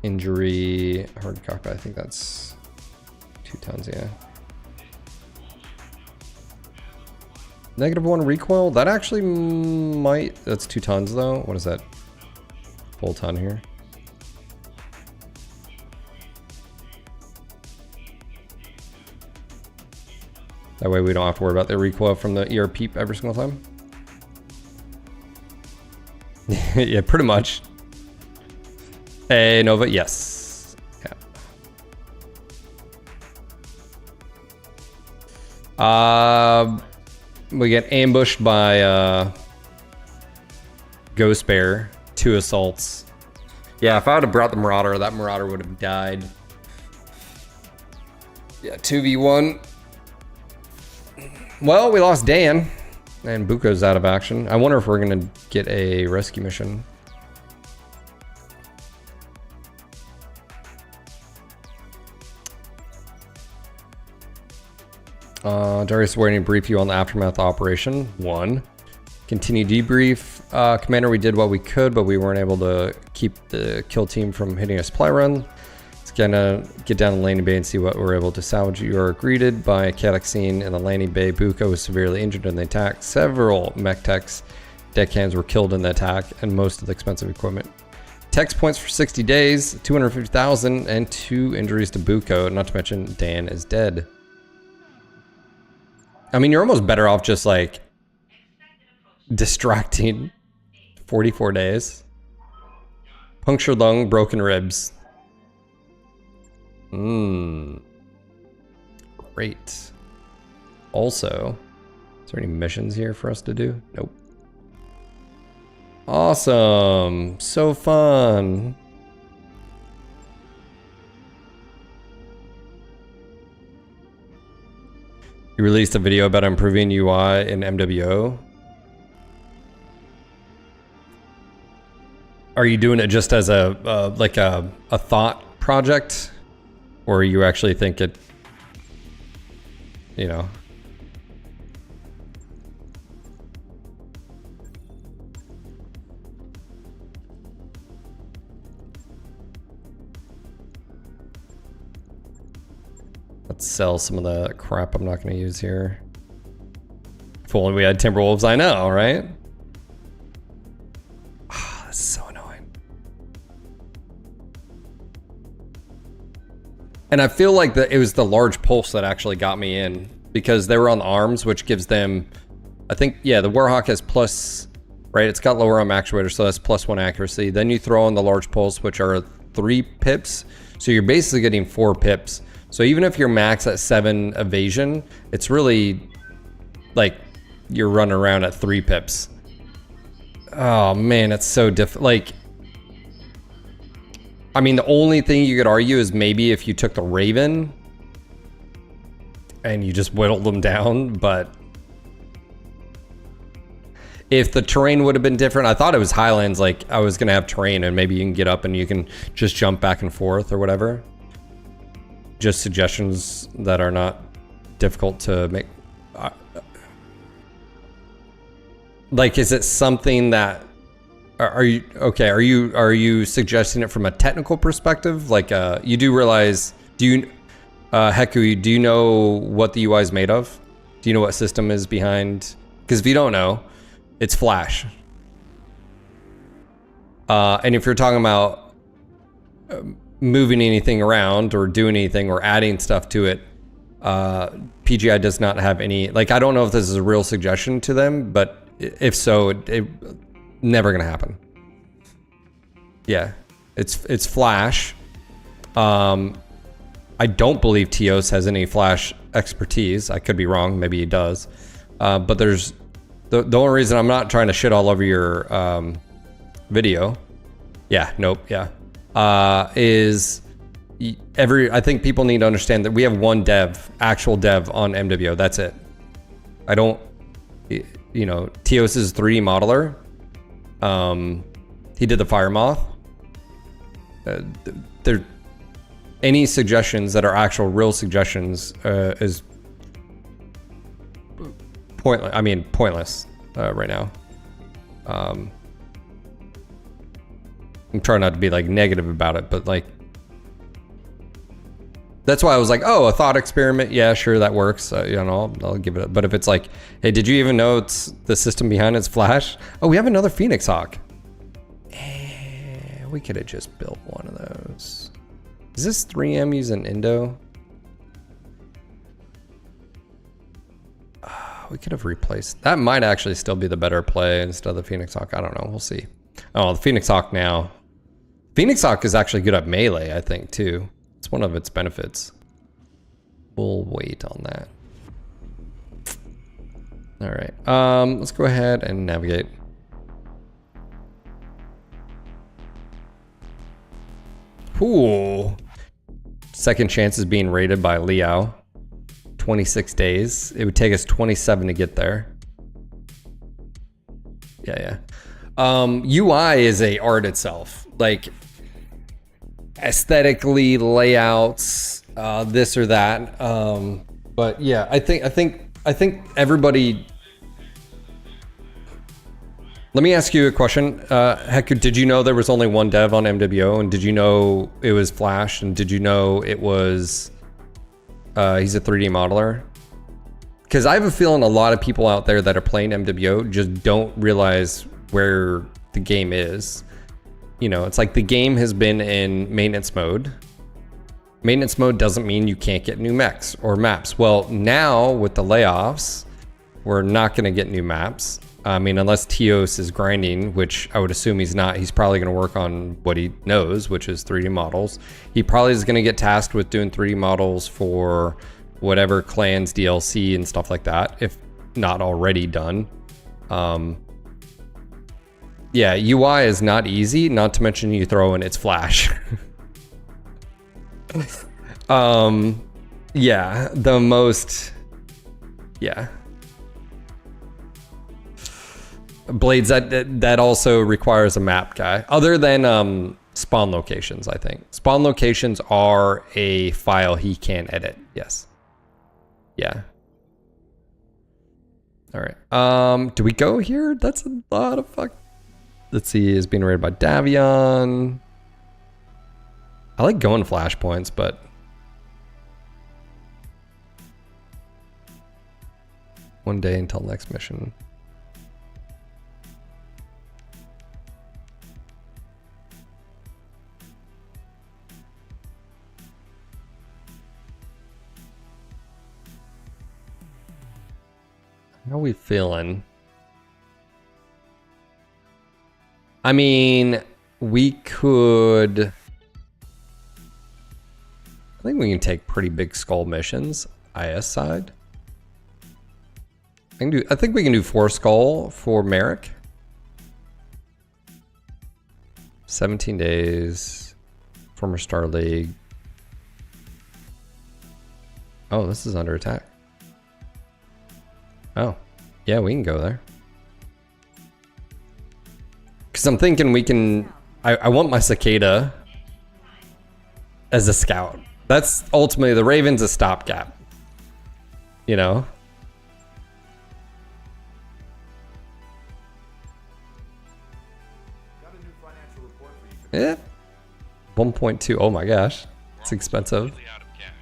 Injury, hard cockpit, I think that's 2 tons, yeah. -1 recoil, that actually might, that's 2 tons though. What is that? Full ton here. That way we don't have to worry about the recoil from the ear peep every single time. Yeah, pretty much. Hey, Nova, yes. Yeah. We get ambushed by Ghost Bear, 2 assaults. Yeah, if I would have brought the Marauder, that Marauder would have died. Yeah, 2v1. Well, we lost Dan, and Buko's out of action. I wonder if we're gonna get a rescue mission. Darius, waiting to brief you on the aftermath operation. 1. Continue debrief. Commander, we did what we could, but we weren't able to keep the kill team from hitting a supply run. It's gonna get down the landing bay and see what we're able to salvage. You are greeted by a chaotic scene in the landing bay. Buko was severely injured in the attack. Several mech techs, deckhands were killed in the attack, and most of the expensive equipment. Tex points for 60 days, 250,000, and 2 injuries to Buko. Not to mention Dan is dead. I mean, you're almost better off just like distracting. 44 days. Punctured lung, broken ribs. Great. Also, is there any missions here for us to do? Nope. Awesome. So fun. You released a video about improving UI in MWO. Are you doing it just as a like a thought project, or you actually think it, you know? Let's sell some of the crap I'm not going to use here. If only we had Timberwolves, I know, right? That's so annoying. And I feel like it was the large pulse that actually got me in because they were on the arms, which gives them, I think, yeah, the Warhawk has plus, right? It's got lower arm actuator, so that's +1 accuracy. Then you throw in the large pulse, which are 3 pips. So you're basically getting 4 pips. So even if you're max at 7 evasion, it's really like you're running around at 3 pips. Oh man, it's so like, I mean, the only thing you could argue is maybe if you took the Raven and you just whittled them down, but if the terrain would have been different, I thought it was Highlands, like I was gonna have terrain and maybe you can get up and you can just jump back and forth or whatever. Just suggestions that are not difficult to make. Like, is it something that, are you, okay, are you suggesting it from a technical perspective? Like, you do realize, Heku, do you know what the UI is made of? Do you know what system is behind? Because if you don't know, it's Flash. And if you're talking about moving anything around or doing anything or adding stuff to it, PGI does not have any, like, I don't know if this is a real suggestion to them, but if so, it never gonna happen. Yeah, it's Flash. I don't believe Teos has any Flash expertise. I could be wrong, maybe he does. But there's, the only reason I'm not trying to shit all over your video, yeah, nope, yeah, is I think people need to understand that we have one actual dev on MWO, that's it. I don't, you know, Teos is 3D modeler. He did the Fire Moth. There, any suggestions that are actual real suggestions is pointless. I mean, pointless right now. I'm trying not to be like negative about it, but like, that's why I was like, oh, a thought experiment. Yeah, sure, that works. You know, I'll give it. But if it's like, hey, did you even know it's the system behind it's Flash? Oh, we have another Phoenix Hawk. We could have just built one of those. Is this 3M using Indo? We could have replaced. That might actually still be the better play instead of the Phoenix Hawk. I don't know. We'll see. Oh, the Phoenix Hawk now. Phoenix Hawk is actually good at melee, I think, too. It's one of its benefits. We'll wait on that. All right. Let's go ahead and navigate. Ooh. Second chance is being rated by Liao. 26 days. It would take us 27 to get there. Yeah. UI is a art itself. Like, aesthetically, layouts, this or that. But yeah, I think everybody. Let me ask you a question. Heku, did you know there was only one dev on MWO, and did you know it was Flash, and did you know it was he's a 3D modeler? Because I have a feeling a lot of people out there that are playing MWO just don't realize where the game is. You know, it's like the game has been in maintenance mode. Maintenance mode doesn't mean you can't get new mechs or maps. Well, now with the layoffs, we're not going to get new maps. I mean, unless Teos is grinding, which I would assume he's not. He's probably going to work on what he knows, which is 3D models. He probably is going to get tasked with doing 3D models for whatever clans, DLC, and stuff like that, if not already done. Yeah, UI is not easy, not to mention you throw in its Flash. Yeah, the most, yeah. Blades, that also requires a map guy. Other than spawn locations, I think. Spawn locations are a file he can edit, yes. Yeah. All right, do we go here? That's a lot of fuck. Let's see, is being rated by Davion. I like going flashpoints, but 1 day until next mission. How are we feeling? I mean, we could... I think we can take pretty big skull missions, IS side. I think we can do 4 skull for Merrick. 17 days. Former Star League. Oh, this is under attack. Oh, yeah, we can go there. Because I'm thinking we can... I want my cicada as a scout. That's ultimately, the Raven's a stopgap. You know?
Got a new financial report for you.
Yeah. 1.2. Oh my gosh. It's expensive.
Completely out of cash.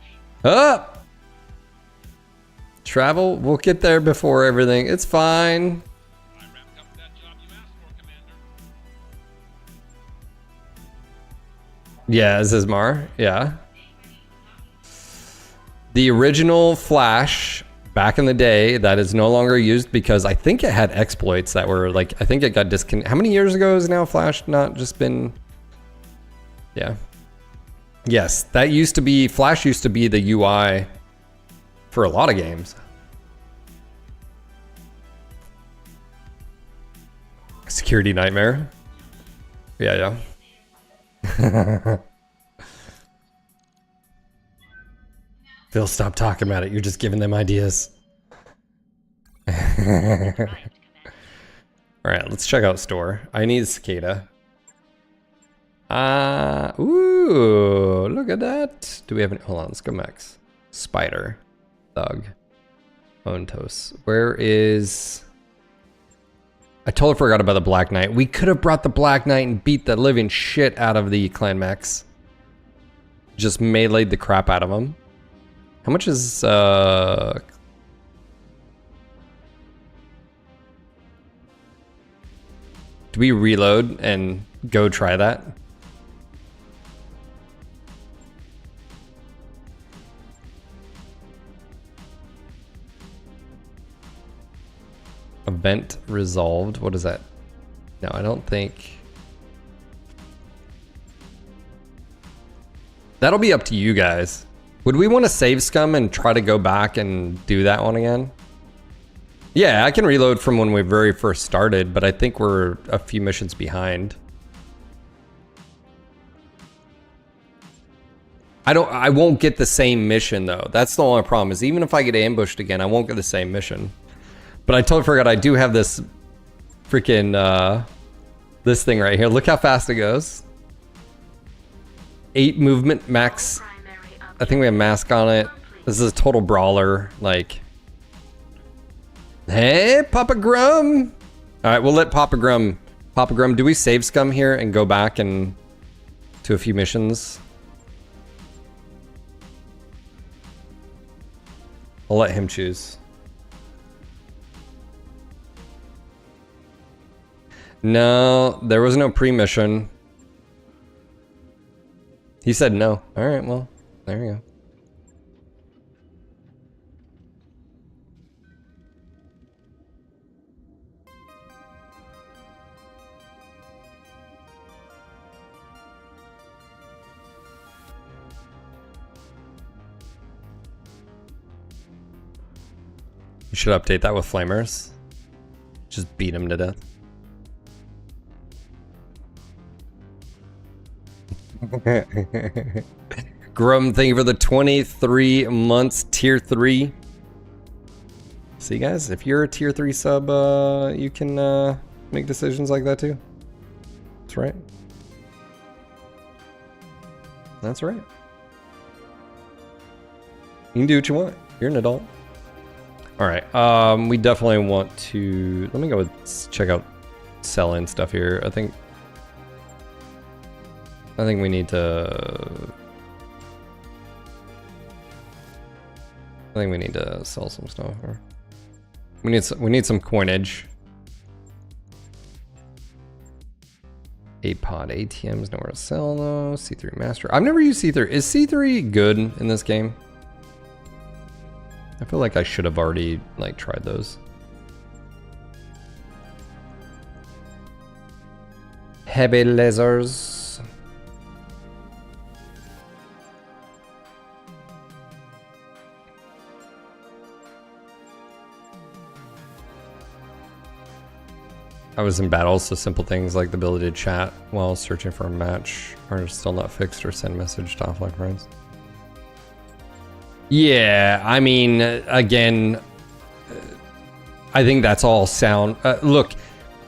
Ah! Travel, we'll get there before everything. It's fine.
I wrapped up that job you asked for, Commander.
Yeah, Zizmar. Yeah. The original Flash back in the day that is no longer used because I think it had exploits that were like, I think it got disconnected. How many years ago is now Flash not just been... Yeah. Yes, that used to be, Flash used to be the UI for a lot of games. Security nightmare. Yeah, yeah. Phil, stop talking about it. You're just giving them ideas. All right, let's check out store. I need a cicada. Ooh, look at that. Do we have any? Hold on, let's go Max. Spider. Thug. Ontos. Where is... I totally forgot about the Black Knight. We could have brought the Black Knight and beat the living shit out of the clan mechs. Just meleeed the crap out of them. How much is... Do we reload and go try that? Event resolved. What is that? No, I don't think. That'll be up to you guys. Would we want to save scum and try to go back and do that one again? Yeah, I can reload from when we very first started, but I think we're a few missions behind. I won't get the same mission though. That's the only problem, is even if I get ambushed again, I won't get the same mission. But I totally forgot I do have this freaking, this thing right here. Look how fast it goes. 8 movement max. I think we have mask on it. This is a total brawler. Like, hey, Papa Grum. All right, we'll let Papa Grum. Papa Grum, do we save scum here and go back and to a few missions? I'll let him choose. No, there was no pre-mission. He said no. All right, well, there you go. You should update that with flamers. Just beat him to death. Grum, thank you for the 23 months, tier 3. See guys, if you're a tier 3 sub, you can make decisions like that too. That's right. That's right. You can do what you want. You're an adult. Alright, we definitely want to... Let me go check out sell-in stuff here. I think we need to... I think we need to sell some stuff. Or We need some coinage. 8-pod ATMs, nowhere to sell though. C3 Master. I've never used C3. Is C3 good in this game? I feel like I should have already like tried those. Heavy lasers. I was in battle, so simple things like the ability to chat while searching for a match are still not fixed, or send message to offline friends. Yeah, I mean, again, I think that's all sound. Look,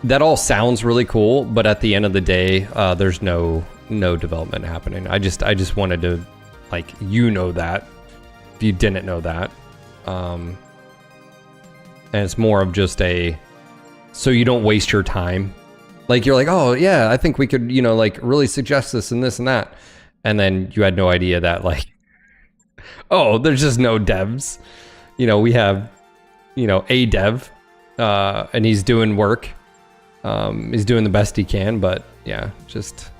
that all sounds really cool, but at the end of the day, there's no development happening. I just wanted to, like, that if you didn't know that, and it's more of just so you don't waste your time. Like, you're like, oh yeah, I think we could, like, really suggest this and this and that, and then you had no idea that, like, oh, there's just no devs. We have, a dev, and he's doing work. He's doing the best he can, but yeah, I just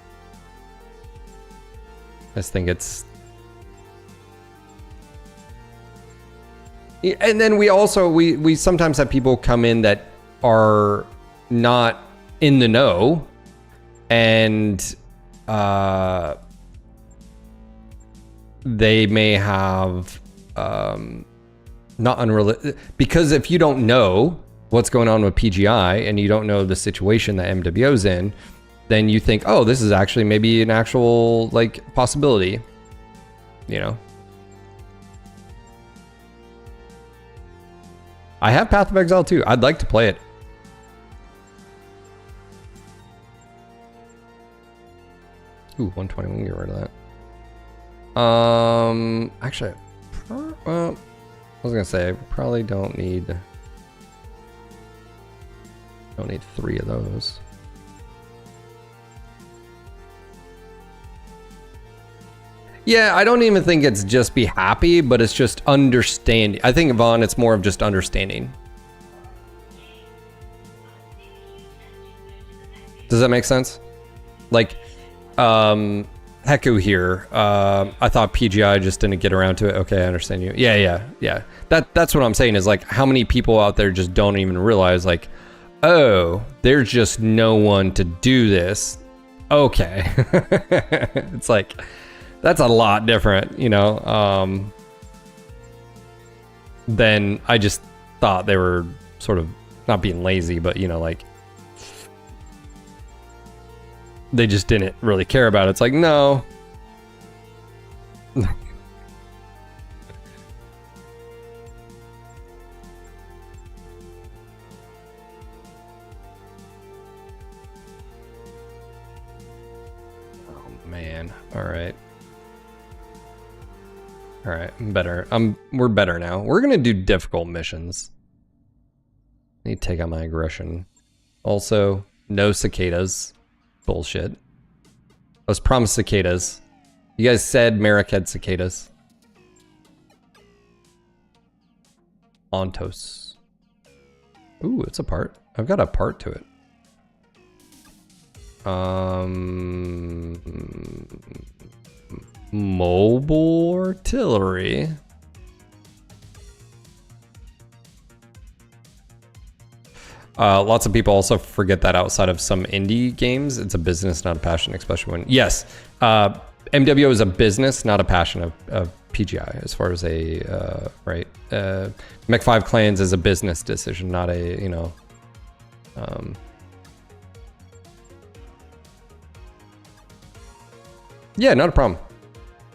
think it's. And then we also, we sometimes have people come in that are not in the know, and they may have not unrealistic, because if you don't know what's going on with PGI and you don't know the situation that MWO's in, then you think, oh, this is actually maybe an actual like possibility, I have Path of Exile too. I'd like to play it. Ooh, 121, get rid of that. Actually, well, I was gonna say I probably don't need 3 of those. Yeah, I don't even think it's just be happy, but it's just understanding. I think, Vaughn, it's more of just understanding. Does that make sense? Like, Heku here. I thought PGI just didn't get around to it. Okay, I understand you. Yeah. That's what I'm saying is, like, how many people out there just don't even realize, like, oh, there's just no one to do this. Okay. It's like, that's a lot different, than I just thought they were sort of not being lazy, but, like, they just didn't really care about it. It's like, no. Man. All right. I'm better. We're better now. We're gonna do difficult missions. I need to take out my aggression. Also, no cicadas. Bullshit. I was promised cicadas. You guys said Merrick had cicadas. Ontos. Ooh, it's a part. I've got a part to it. Mobile artillery. Lots of people also forget that outside of some indie games, it's a business, not a passion, especially when... Yes, MWO is a business, not a passion of PGI, as far as a... right. Mech 5 Clans is a business decision, not a, Yeah, not a problem.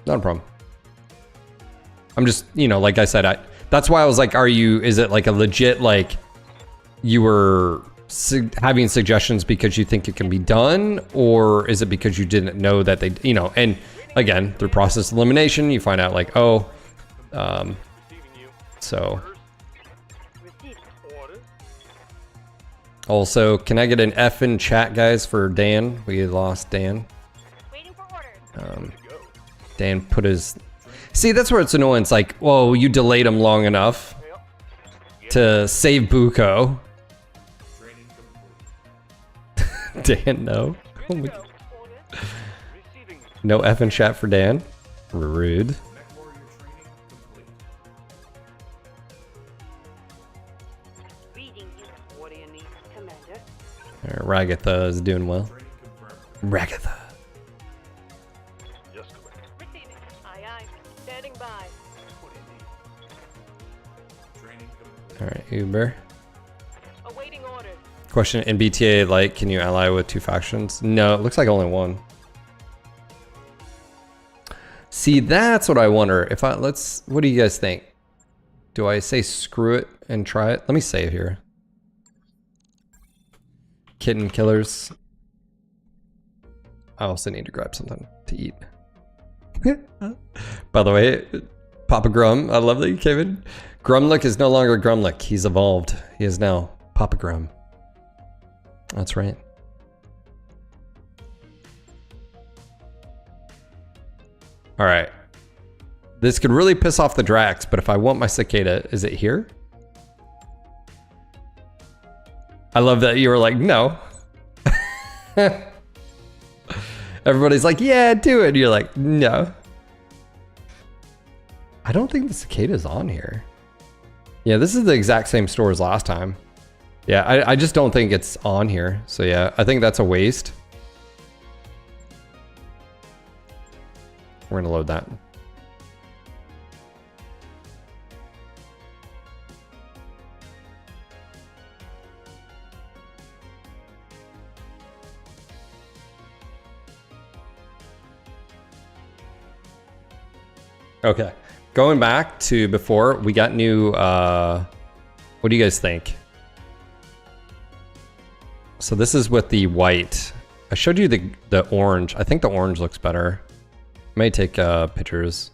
Not a problem. I'm just, like I said, that's why I was like, is it like a legit, like, you were having suggestions because you think it can be done, or is it because you didn't know that they, and again, through process elimination, you find out like, oh, so. Also, can I get an F in chat, guys, for Dan? We lost Dan. Dan put his... See, that's where it's annoying. It's like, whoa, you delayed him long enough. to save Buko.
Training complete.
Dan, no. Oh my-
Go. Orders.
Receiving
no effing chat for Dan. Rude.
MechWarrior training complete.
Reading unit. What do you need, Commander?
Ragatha is doing well.
Training confirmed.
Ragatha.
Yes, Commander.
Receiving. Aye, aye. Standing by.
What do you need? Training complete.
Alright, Uber.
Awaiting orders.
Question, in BTA, like, can you ally with 2 factions? No, it looks like only 1. See, that's what I wonder. If I, what do you guys think? Do I say screw it and try it? Let me save here. Kitten killers. I also need to grab something to eat. By the way, Papa Grum, I love that you came in. Grumlick is no longer Grumlick. He's evolved. He is now Papa Grum. That's right. All right. This could really piss off the Drax, but if I want my cicada, is it here? I love that you were like, no. Everybody's like, yeah, do it. And you're like, no. I don't think the cicada's on here. Yeah, this is the exact same store as last time. Yeah, I just don't think it's on here. So yeah, I think that's a waste. We're gonna load that. Okay, going back to before, we got new, what do you guys think? So this is with the white. I showed you the orange. I think the orange looks better. May take pictures.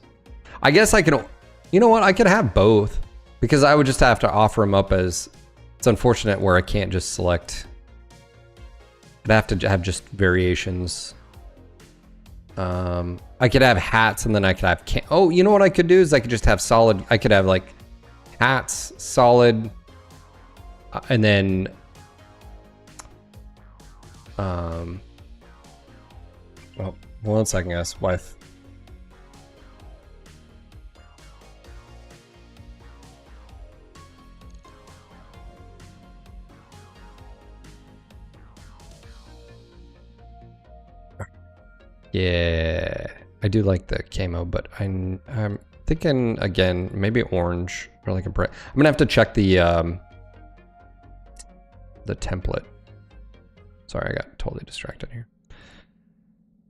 I guess I can, you know what? I could have both because I would just have to offer them up as, it's unfortunate where I can't just select. I'd have to have just variations. I could have hats and then I could have, oh, you know what I could do is I could just have solid, I could have like hats, solid, and then, well, 1 second, guys, wife. Yeah, I do like the camo, but I'm thinking again, maybe orange or like a bright. I'm gonna have to check the template. Sorry, I got totally distracted here.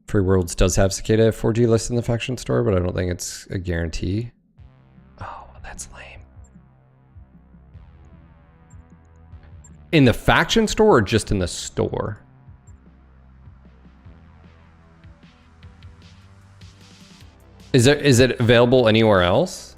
Free Worlds does have Cicada 4G listed in the faction store, but I don't think it's a guarantee. Oh, that's lame. In the faction store or just in the store? Is it available anywhere else?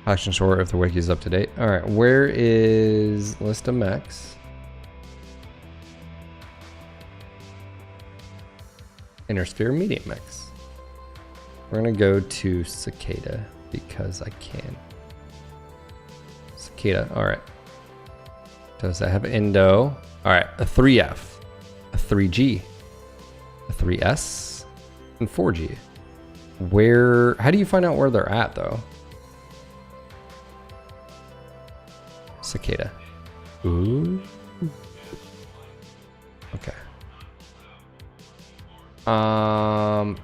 Faction store if the wiki is up to date. All right, where is list of mechs? Inner sphere medium mechs. We're gonna go to Cicada because I can. Cicada, all right. Does that have Indo? All right, a 3F, a 3G, a 3S, and 4G. Where, how do you find out where they're at though? Cicada. Ooh. Okay.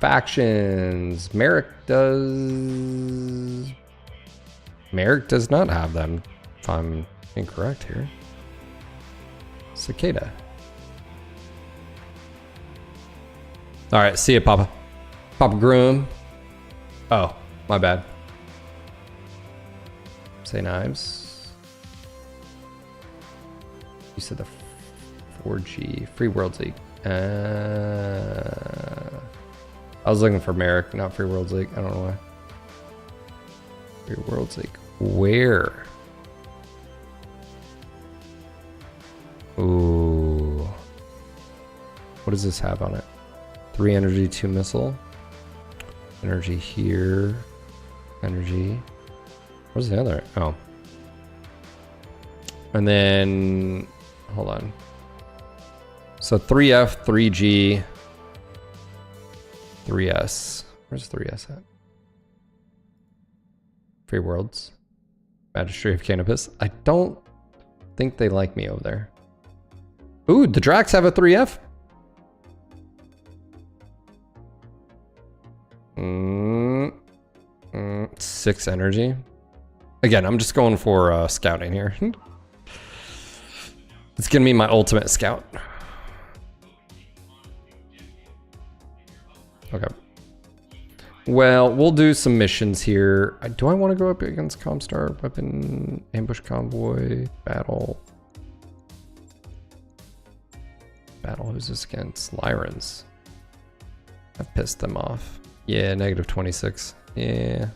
Factions. Merrick does not have them, if I'm incorrect here. Cicada. All right, see ya, Papa. Papa Groom. Oh, my bad. Say knives. You said the 4G Free Worlds League. I was looking for Merrick, not Free Worlds League. I don't know why. Free Worlds League. Where? Ooh. What does this have on it? 3 energy, 2 missile. Energy here. Energy. Where's the other? Oh. And then, hold on. So 3F, 3G, 3S. Where's 3S at? Free Worlds. Magistrate of Cannabis. I don't think they like me over there. Ooh, the Drax have a 3F? 6 energy. Again, I'm just going for scouting here. It's gonna be my ultimate scout. Okay. Well, we'll do some missions here. Do I want to go up against Comstar, Weapon, Ambush Convoy, Battle? Battle, who's this against? Lyrans. I've pissed them off. Yeah, negative 26. Yeah,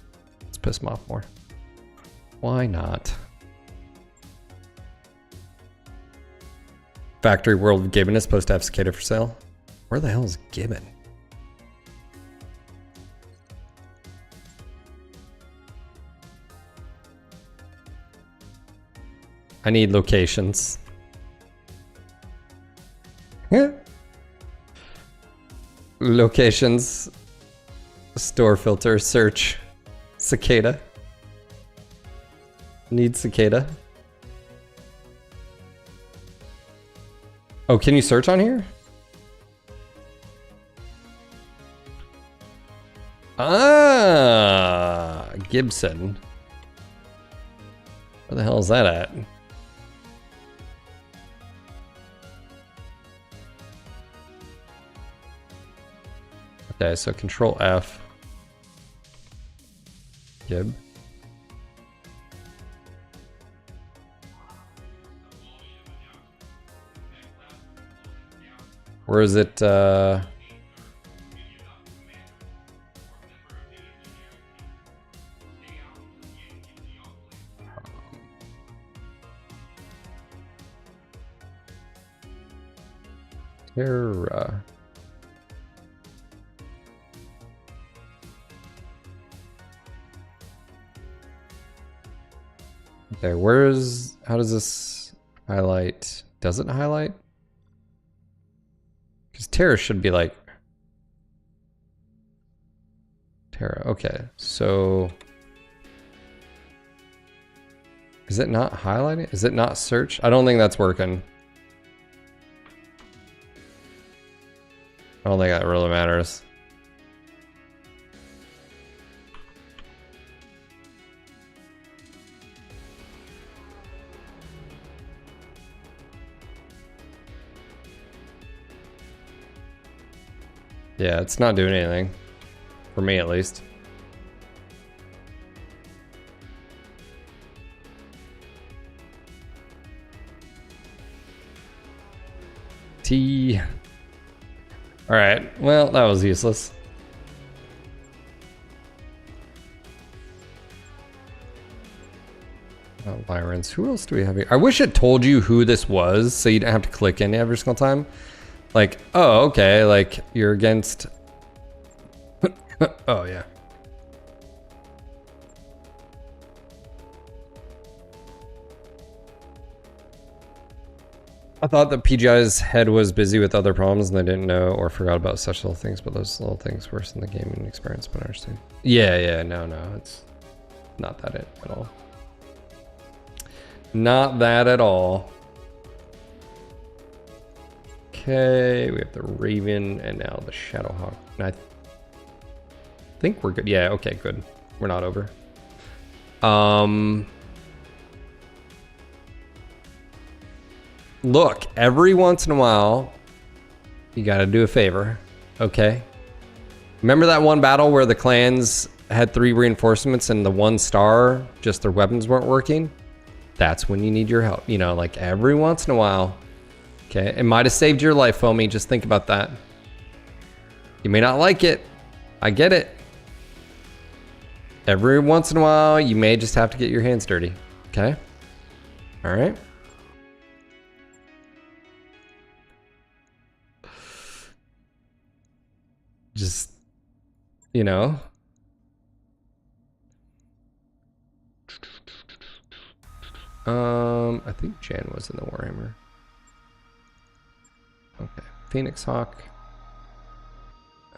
let's piss them off more. Why not? Factory World Gibbon is supposed to have Cicada for sale. Where the hell is Gibbon? I need locations. Locations. Store filter. Search. Cicada. Need Cicada. Oh, can you search on here? Ah, Gibson. Where the hell is that at? Okay, so Control F. Gib. Where is it? Terra. Okay, where's, how does this highlight? Does it highlight? Because Terra should be like Terra. Okay, so is it not highlighting? Is it not search? I don't think that's working. I don't think that really matters. Yeah, it's not doing anything. For me, at least. T. Alright, well, that was useless. Oh, Lyrans. Who else do we have here? I wish it told you who this was so you didn't have to click in every single time. Like, oh, okay, like, you're against... oh, yeah. I thought that PGI's head was busy with other problems and they didn't know or forgot about such little things, but those little things worsen the gaming experience, but I understand. Yeah, no, it's not that it at all. Not that at all. Okay, we have the Raven and now the Shadowhawk. And I think we're good. Yeah, okay, good. We're not over. Look, every once in a while, you gotta do a favor, okay? Remember that one battle where the clans had 3 reinforcements and the 1 star, just their weapons weren't working? That's when you need your help. You know, like every once in a while. Okay, it might have saved your life, Foamy. Just think about that. You may not like it. I get it. Every once in a while, you may just have to get your hands dirty. Okay? All right? Just, you know. I think Jan was in the Warhammer. Okay, Phoenix Hawk.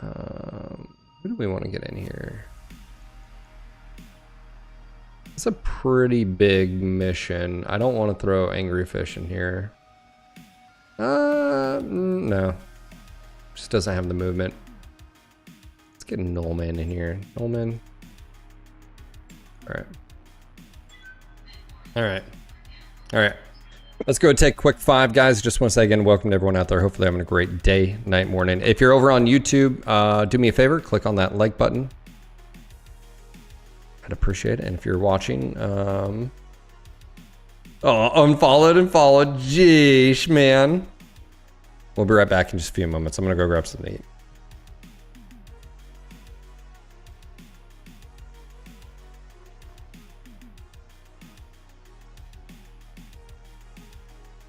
Who do we want to get in here? It's a pretty big mission. I don't want to throw Angry Fish in here. No. Just doesn't have the movement. Let's get Nullman in here. Nullman. Alright. Alright. Let's go take a quick 5, guys. Just want to say again, welcome to everyone out there. Hopefully having a great day, night, morning. If you're over on YouTube, do me a favor, click on that like button. I'd appreciate it. And if you're watching, unfollowed and followed. Jeesh, man. We'll be right back in just a few moments. I'm gonna go grab something to eat.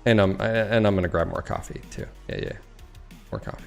And I'm gonna grab more coffee too. Yeah, more coffee.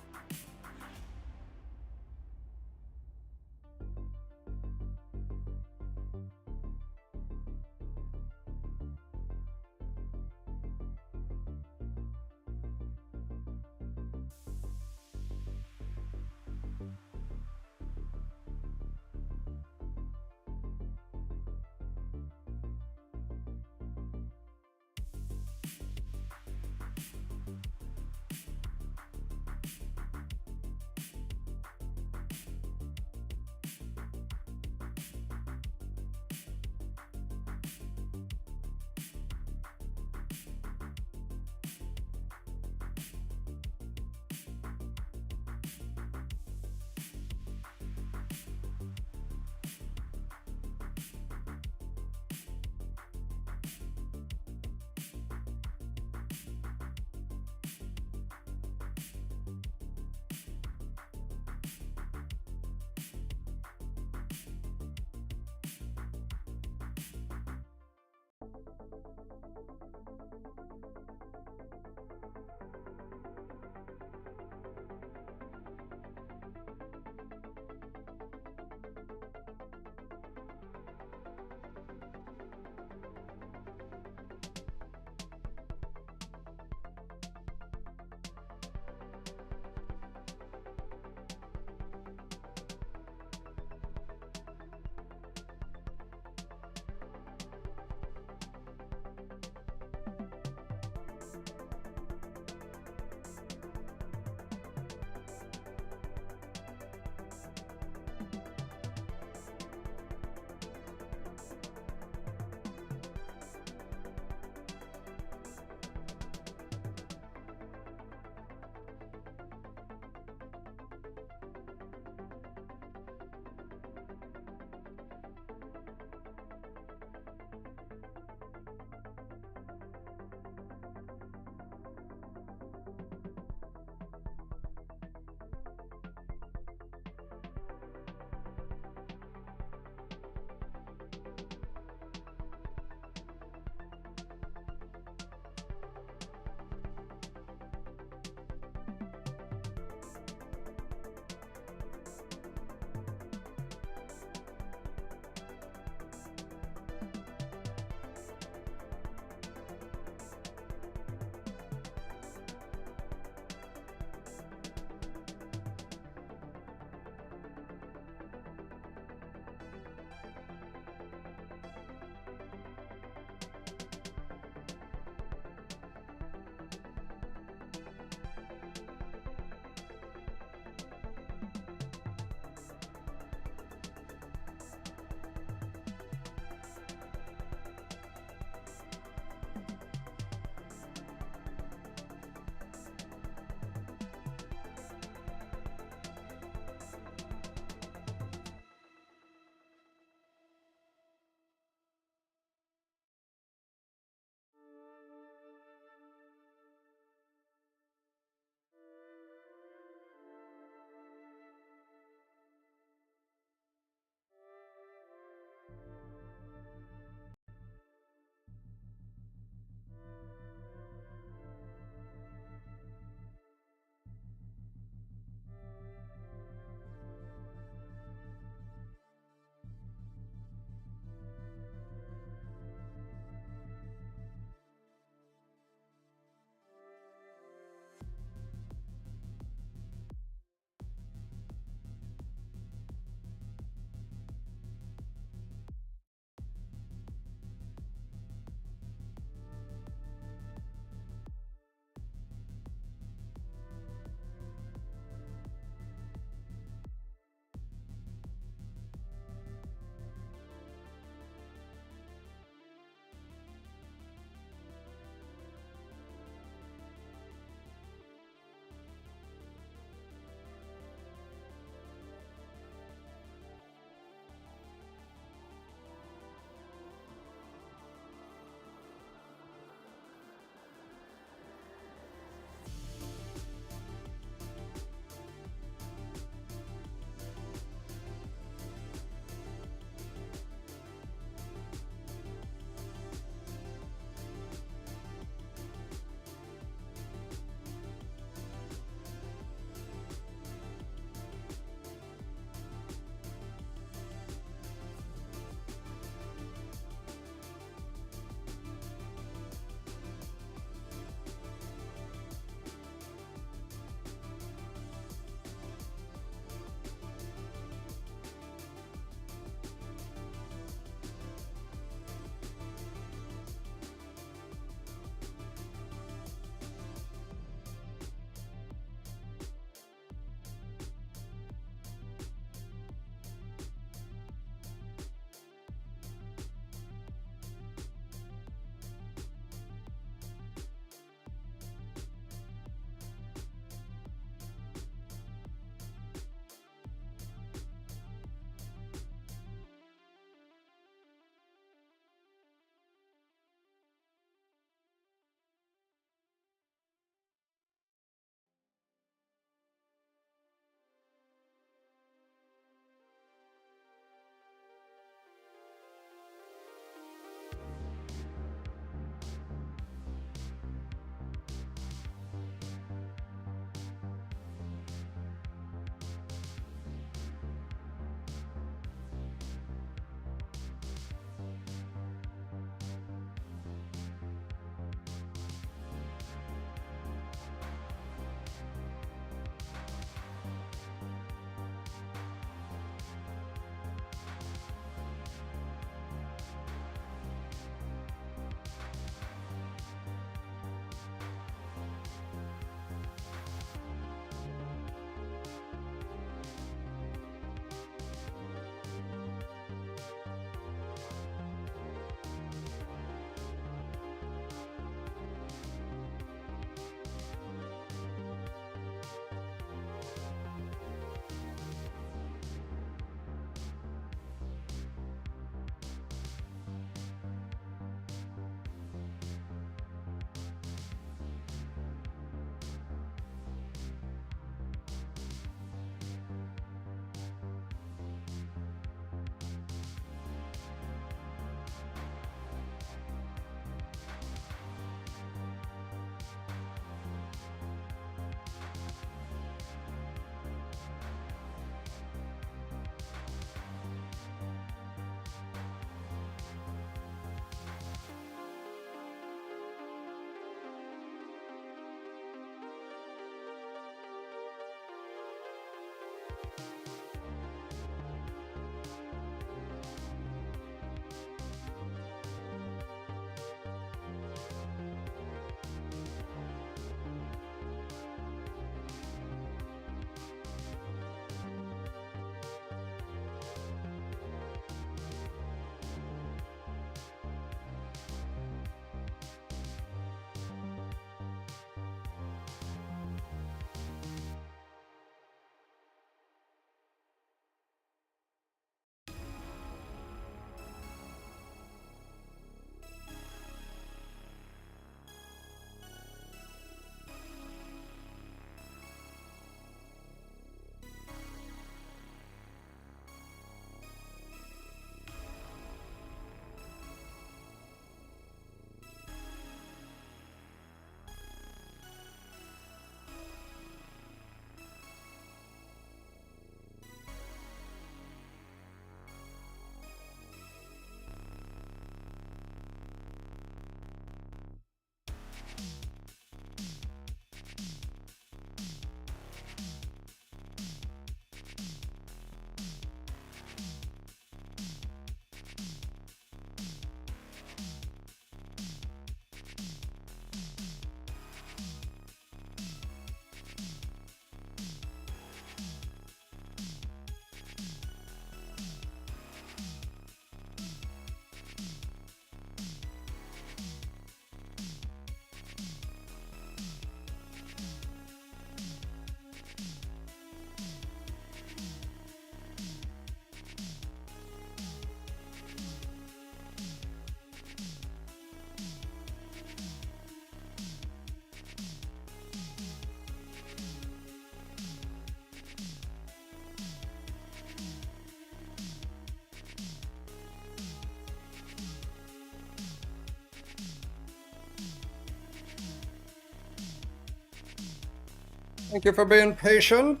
Thank you for being patient.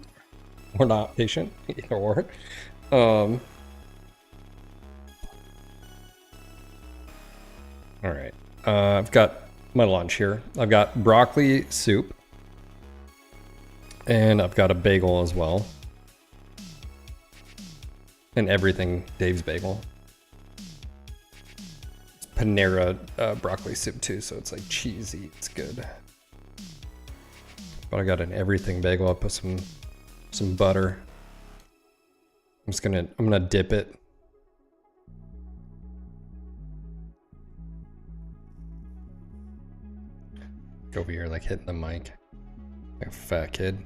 Or not patient, either or. All right. I've got my lunch here. I've got broccoli soup. And I've got a bagel as well. And everything Dave's bagel. It's Panera broccoli soup too, so it's like cheesy. It's good. But I got an everything bagel. I'll put some butter. I'm gonna dip it. Go over here like hitting the mic. Like a fat kid.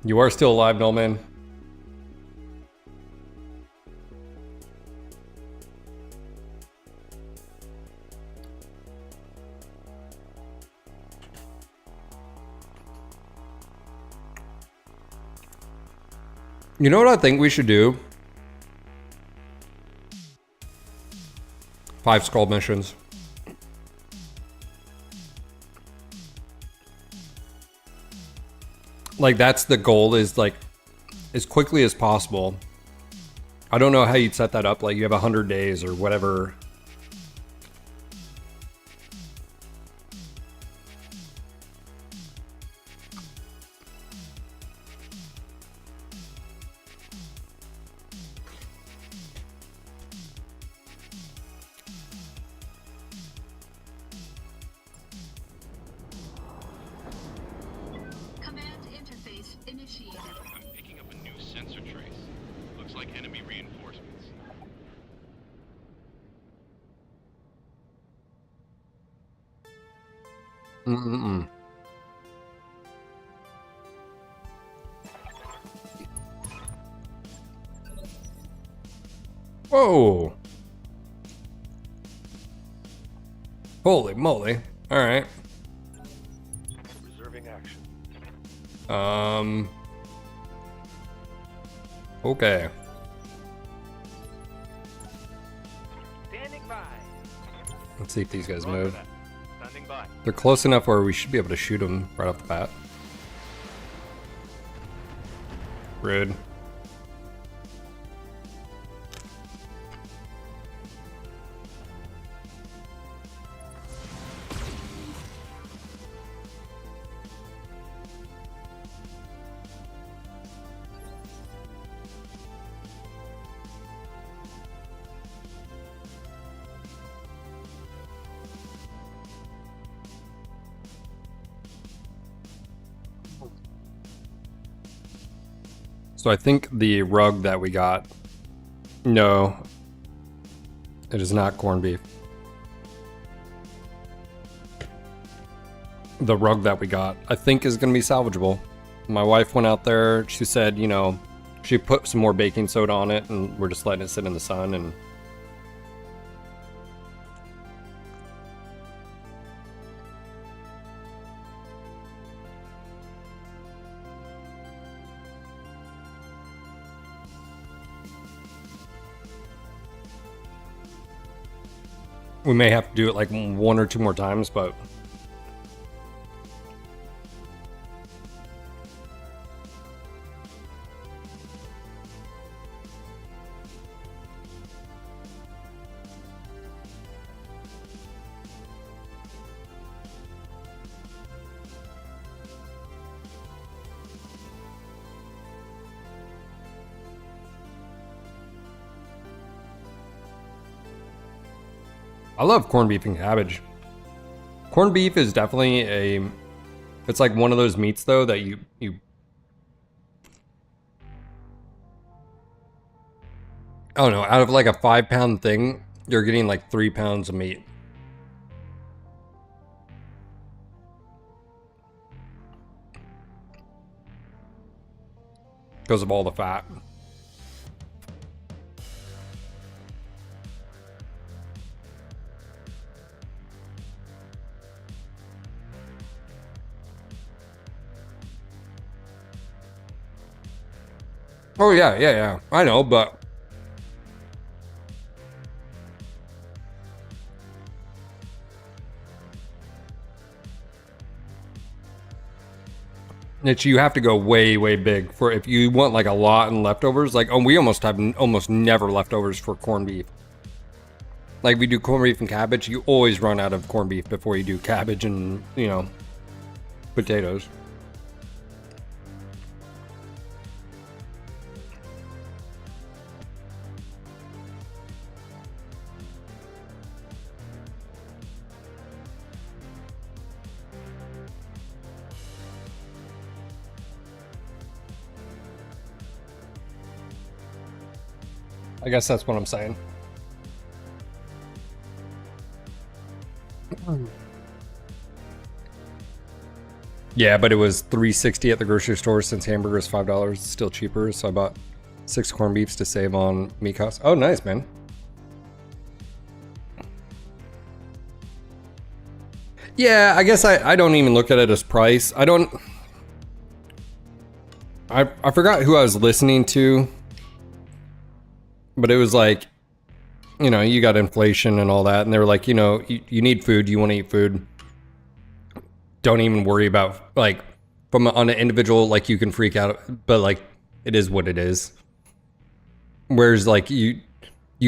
You are still alive, Noelman. You know what I think we should do? 5 skull missions. Like that's the goal, is like as quickly as possible. I don't know how you'd set that up. Like you have 100 days or whatever.
Command interface initiated.
I'm picking up a new sensor trace. Looks like enemy reinforcements.
Whoa. Holy moly. All right.
Reserving action.
Okay.
Standing by.
Let's see if these guys
Roger
move.
that. Standing by.
They're close enough where we should be able to shoot them right off the bat. Rude. So I think the rug that we got, no, it is not corned beef. The rug that we got, I think, is going to be salvageable. My wife went out there, she said, you know, she put some more baking soda on it, and we're just letting it sit in the sun, and we may have to do it like 1 or 2 more times, but I love corned beef and cabbage. Corned beef is definitely it's like one of those meats though that you I don't know, out of like a 5-pound thing, you're getting like 3 pounds of meat. Because of all the fat. Oh yeah. I know, but it's, you have to go way big for if you want like a lot and leftovers. Like, oh, we almost have almost never leftovers for corned beef. Like we do corned beef and cabbage, you always run out of corned beef before you do cabbage and, you know, potatoes. I guess that's what I'm saying. Yeah, but it was $3.60 at the grocery store since hamburger is $5. It's still cheaper, so I bought 6 corned beefs to save on meat costs. Oh, nice, man. Yeah, I guess I don't even look at it as price. I forgot who I was listening to, but it was like, you know, you got inflation and all that, and they were like, you know, you need food, you want to eat food. Don't even worry about, like, on an individual, like, you can freak out, but like, it is what it is. Whereas like you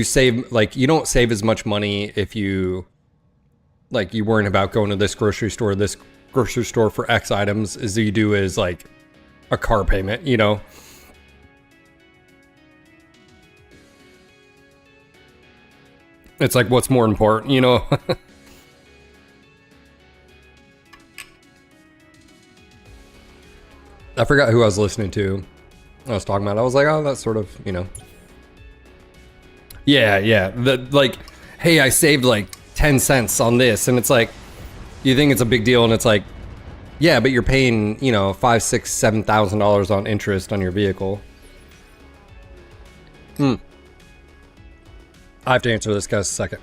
save, like, you don't save as much money if you, like, you worrying about going to this grocery store for X items as you do as like a car payment, you know? It's like, what's more important, you know? I forgot who I was listening to. I was talking about, I was like, oh, that's sort of, you know. Yeah. Like, hey, I saved like 10 cents on this. And it's like, you think it's a big deal. And it's like, yeah, but you're paying, you know, $5,000, $6,000, $7,000 on interest on your vehicle. I have to answer this guy's second.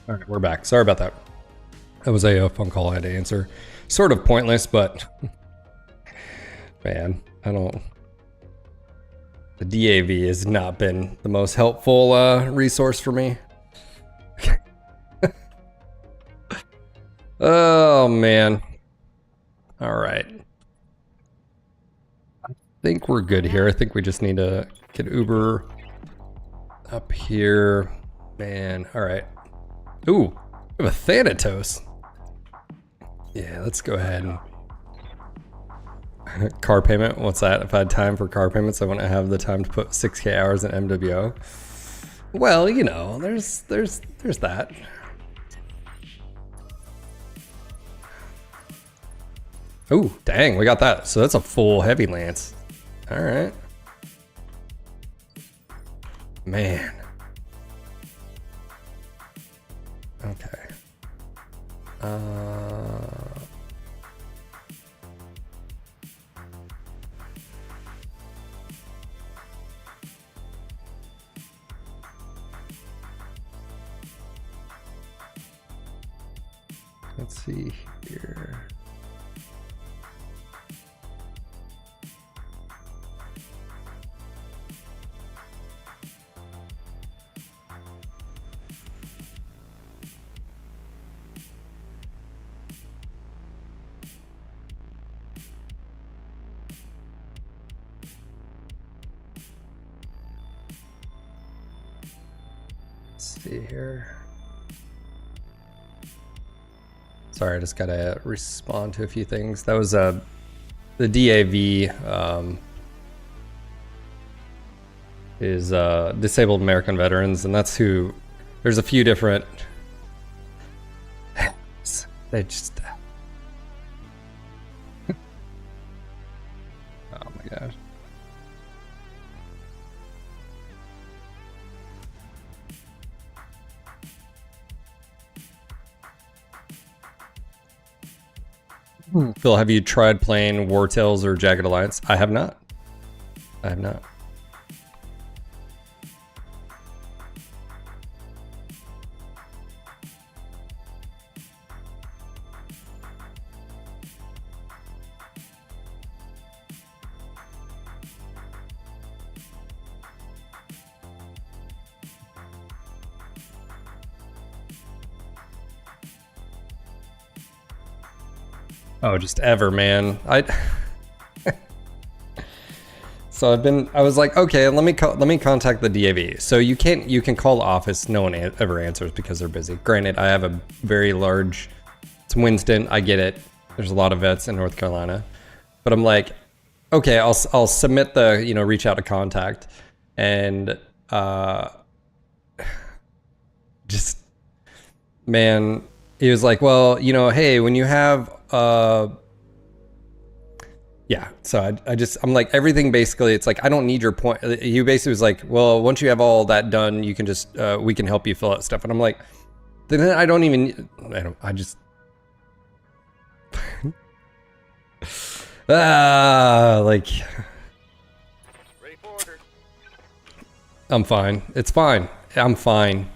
All right, we're back. Sorry about that. That was a phone call I had to answer. Sort of pointless, but man, I don't. The DAV has not been the most helpful resource for me. Oh man. All right. I think we're good here. I think we just need to get Uber up here. Man, all right. Ooh, we have a Thanatos. Yeah, let's go ahead and car payment. What's that? If I had time for car payments, I wouldn't have the time to put 6K hours in MWO. Well, you know, there's that. Ooh, dang, we got that. So that's a full heavy lance. All right. Man. Okay. Let's see here. See here. Sorry, I just gotta respond to a few things. That was the DAV is disabled American veterans, and that's who. There's a few different. They just. Oh my gosh. Phil, have you tried playing War Tales or Jagged Alliance? I have not. I have not. Oh, just ever, man. So I was like, okay, let me contact the DAV. So you can call the office. No one ever answers because they're busy. Granted, I have a very large, it's Winston. I get it. There's a lot of vets in North Carolina, but I'm like, okay, I'll submit the, reach out to contact, and just, man, he was like, well, hey, when you have yeah, so I'm like, everything basically, it's like, I don't need your point. He basically was like, well, once you have all that done, you can just we can help you fill out stuff. And I'm like, then I just like,
Ready for order.
I'm fine. It's fine. I'm fine.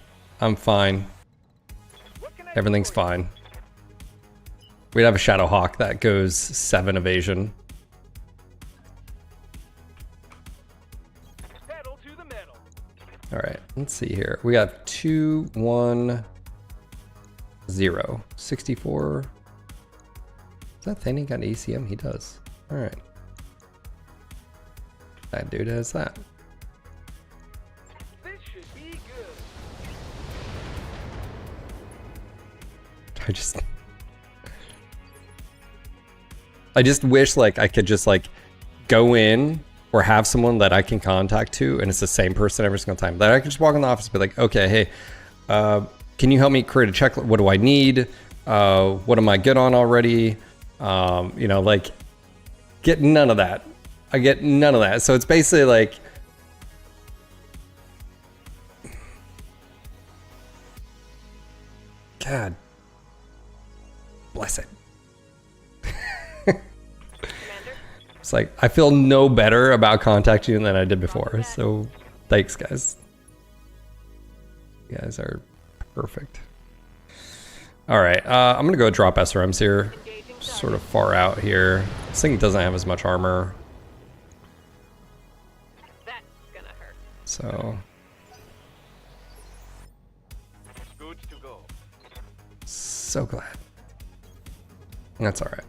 Everything's fine. We'd have a Shadow Hawk that goes 7 evasion.
Pedal to the metal.
All right, let's see here. We got 2, 1, 0. 64. Is that thing got ACM? He does. All right. That dude has that.
This should be good.
I just wish like I could just like go in or have someone that I can contact to, and it's the same person every single time. That I can just walk in the office and be like, okay, hey, can you help me create a checklist? What do I need? What am I good on already? Like, get none of that. I get none of that. So it's basically like, God bless it. It's like, I feel no better about contacting you than I did before. So thanks, guys. You guys are perfect. All right, I'm gonna go drop SRMs here,
Engaging
sort of far out here. This thing doesn't have as much armor,
That's gonna hurt.
so
Good to go.
so glad. That's all right.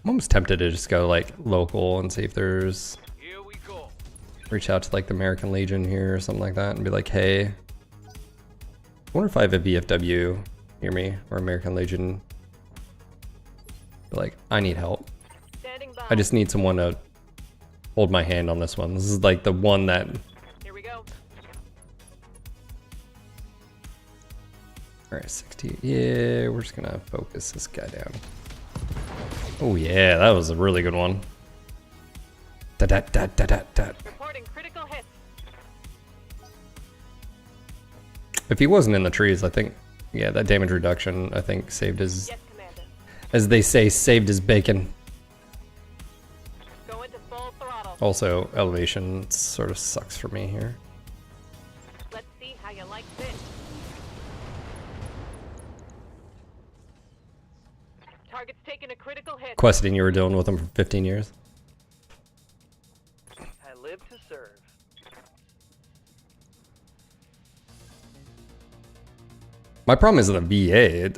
I'm almost tempted to just go like local and see if there's
Here we go.
reach out to like the American Legion here or something like that and be like, hey, I wonder if I have a VFW near me or American Legion. Be like, I need help.
Standing by.
I just need someone to hold my hand on this one. This is like the one that,
Here we go.
all right, 60. Yeah, we're just gonna focus this guy down. Oh yeah, that was a really good one. Da da da da da da.
Reporting critical hits.
If he wasn't in the trees, I think, yeah, that damage reduction, I think saved his,
Yes, Commander.
as they say, saved his bacon.
Go into full throttle.
Also, elevation sort of sucks for me here.
Let's see how you like this. Target's taking a critical hit.
Questing, you were dealing with him for 15 years.
I live to serve.
My problem isn't the VA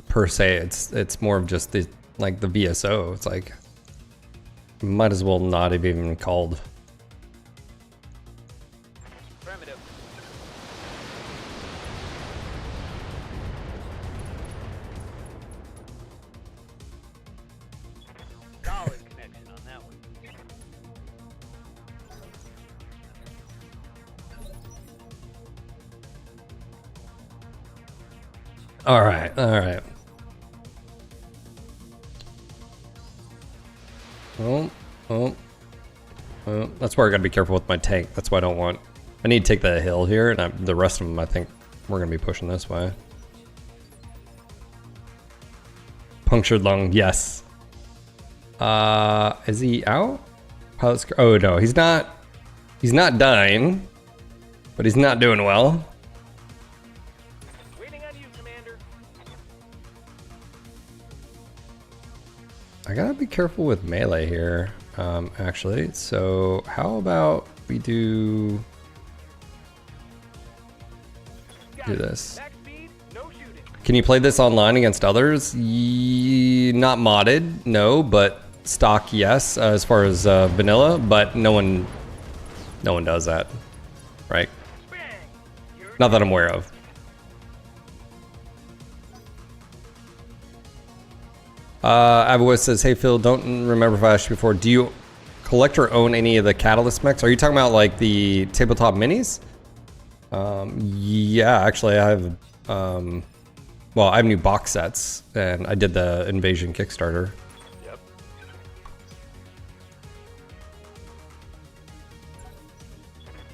per se. It's more of just the like the VSO. It's like might as well not have even called.
Affirmative. Solid connection on that one.
All right, all right. Oh, that's where I gotta be careful with my tank. That's why I don't want. I need to take the hill here, and the rest of them, I think we're gonna be pushing this way. Punctured lung, yes. Is he out? Oh no, he's not. He's not dying, but he's not doing well.
Waiting on you, Commander.
I gotta be careful with melee here, actually. So how about we do this?
Max speed, no shooting.
Can you play this online against others? Not modded, no, but stock, yes. As far as vanilla, but no one does that, right?
Bang! You're
Not that I'm aware of. Avois says, hey Phil, don't remember if I asked you before, do you collect or own any of the Catalyst mechs? Are you talking about like the tabletop minis? Yeah, actually I have, well, I have new box sets and I did the Invasion Kickstarter.
Yep.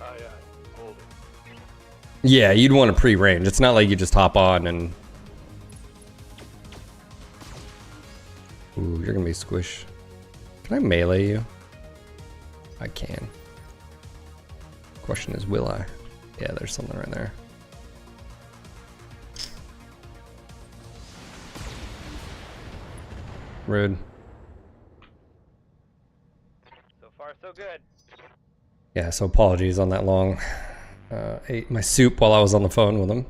Aye, aye. Hold it.
Yeah, you'd want to pre-range. It's not like you just hop on and... Ooh, you're gonna be squish. Can I melee you? I can. Question is, will I? Yeah, there's something right there. Rude.
so far so good.
Yeah, so apologies on that long. Ate my soup while I was on the phone with him.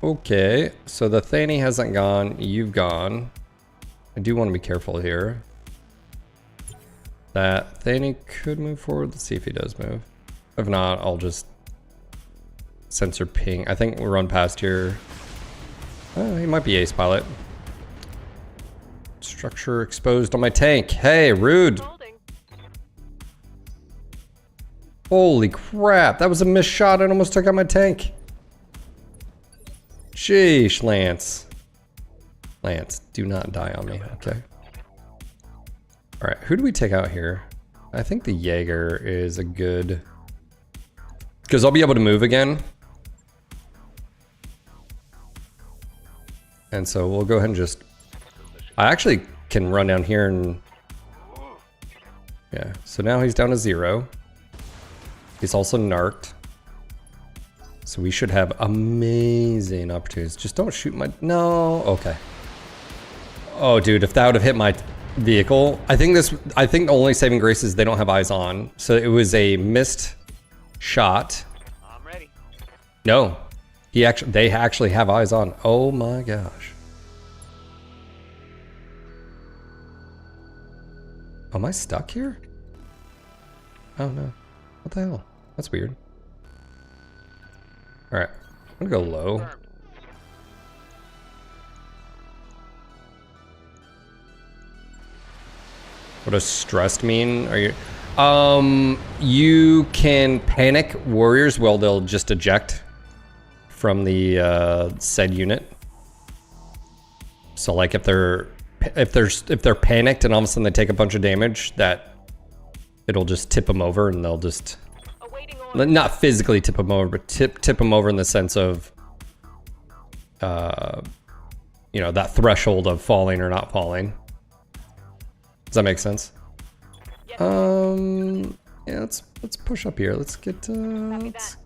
Okay, so the Thany hasn't gone, you've gone. I do want to be careful here. That Thany could move forward. Let's see if he does move. If not, I'll just sensor ping. I think we'll run past here. Oh, he might be ace pilot. Structure exposed on my tank. Hey, rude.
Holding.
Holy crap, that was a missed shot. It almost took out my tank. Sheesh, Lance. Lance, do not die on me, okay? All right, who do we take out here? I think the Jaeger is a good... Because I'll be able to move again. And so we'll go ahead and just... I actually can run down here and Yeah, so now he's down to 0. He's also narked. So we should have amazing opportunities. Just don't shoot my... No, okay. Oh, dude, if that would have hit my vehicle... I think the only saving grace is they don't have eyes on. So it was a missed shot.
I'm ready.
No. They actually have eyes on. Oh my gosh. Am I stuck here? Oh no. What the hell? That's weird. Alright. I'm gonna go low.
Confirmed.
What does stressed mean? Are you... you can panic warriors. Well, they'll just eject from the said unit. So like if they're panicked and all of a sudden they take a bunch of damage, that it'll just tip them over and they'll just
Awaiting order.
not physically tip them over, but tip them over in the sense of you know, that threshold of falling or not falling. Does that make sense?
Yes.
Yeah, let's push up here. Let's get let's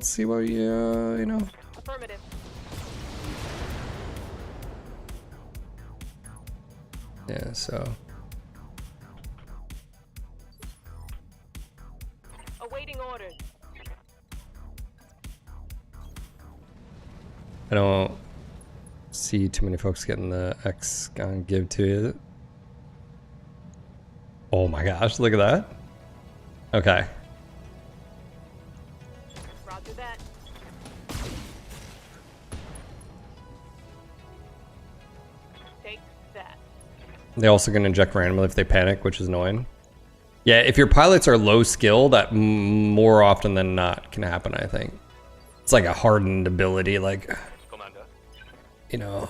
see what you know.
Affirmative.
Yeah, so
Awaiting orders.
I don't see too many folks getting the X gun give to you. Oh my gosh, look at that. Okay.
Roger that. Take that.
They also can inject randomly if they panic, which is annoying. Yeah, if your pilots are low skill, that more often than not can happen, I think. It's like a hardened ability, like,
Commander.
you know.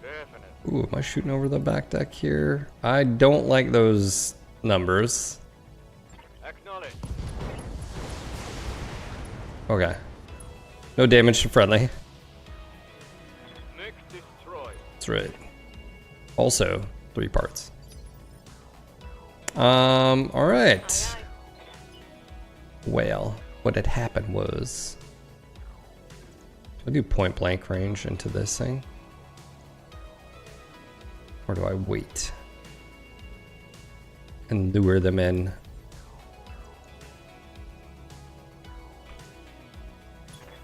Definite.
Ooh, am I shooting over the back deck here? I don't like those numbers.
Acknowledge.
Okay. No damage to friendly.
Mech destroyed.
That's right. Also, 3 parts. All right.
Aye,
Well, what had happened was, do I do point blank range into this thing? Or do I wait and lure them in?
aye.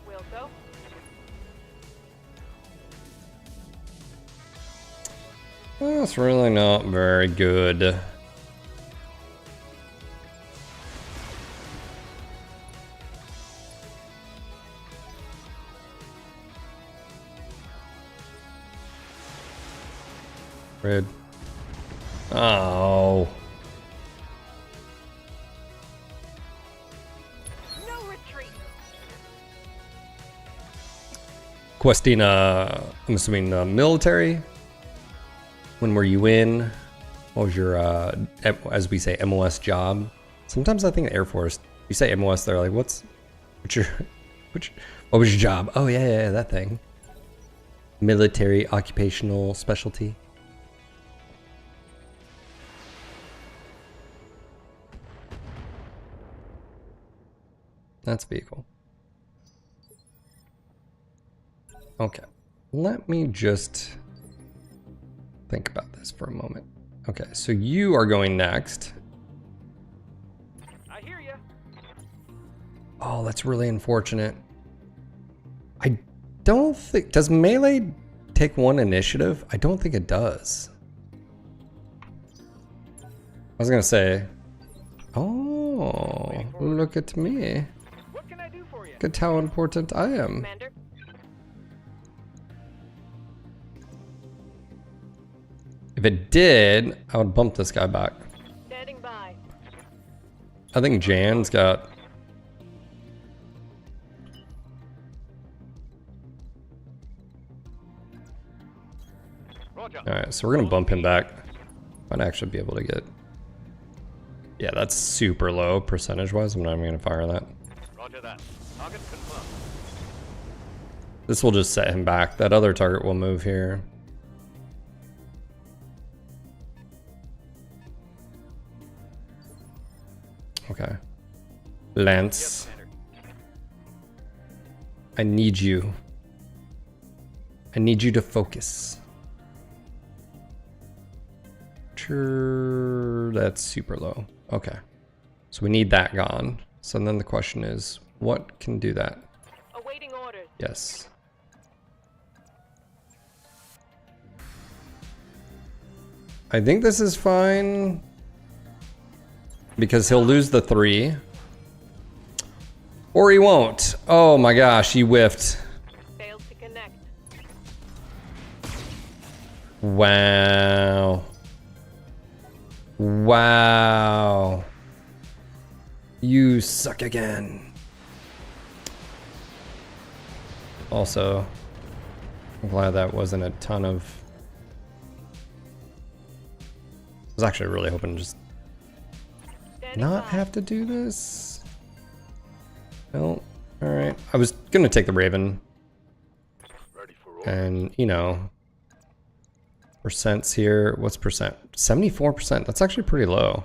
Will do.
That's really not very good. Rude. Oh.
No retreat.
Questing, I'm assuming military. When were you in? What was your, as we say, MOS job? Sometimes I think the Air Force, you say MOS, they're like, what was your job? Oh yeah, that thing. Military occupational specialty. That's vehicle. Okay, let me just think about this for a moment. Okay, so you are going next.
I hear ya.
Oh, that's really unfortunate. I don't think, does melee take 1 initiative? I don't think it does. I was gonna say, oh, look at me.
What can I do for you?
Look at how important I am.
Commander.
If it did, I would bump this guy back.
Standing by.
I think Jan's got...
Roger.
Alright, so we're gonna bump him back. Might actually be able to get... Yeah, that's super low percentage-wise. I'm not even gonna fire that.
Roger that. Target confirmed.
This will just set him back. That other target will move here. Okay. Lance. I need you. I need you to focus. Sure, that's super low. Okay. So we need that gone. So then the question is, what can do that?
Awaiting orders.
Yes. I think this is fine. Because he'll lose the 3. Or he won't. Oh my gosh, he whiffed.
Failed to connect.
Wow. Wow. You suck again. Also, I'm glad that wasn't a ton of... I was actually really hoping to just
Standing
not
by.
have to do this. No. Alright. I was gonna take the Raven.
Ready for all.
And, you know, percents here. What's percent? 74%. That's actually pretty low.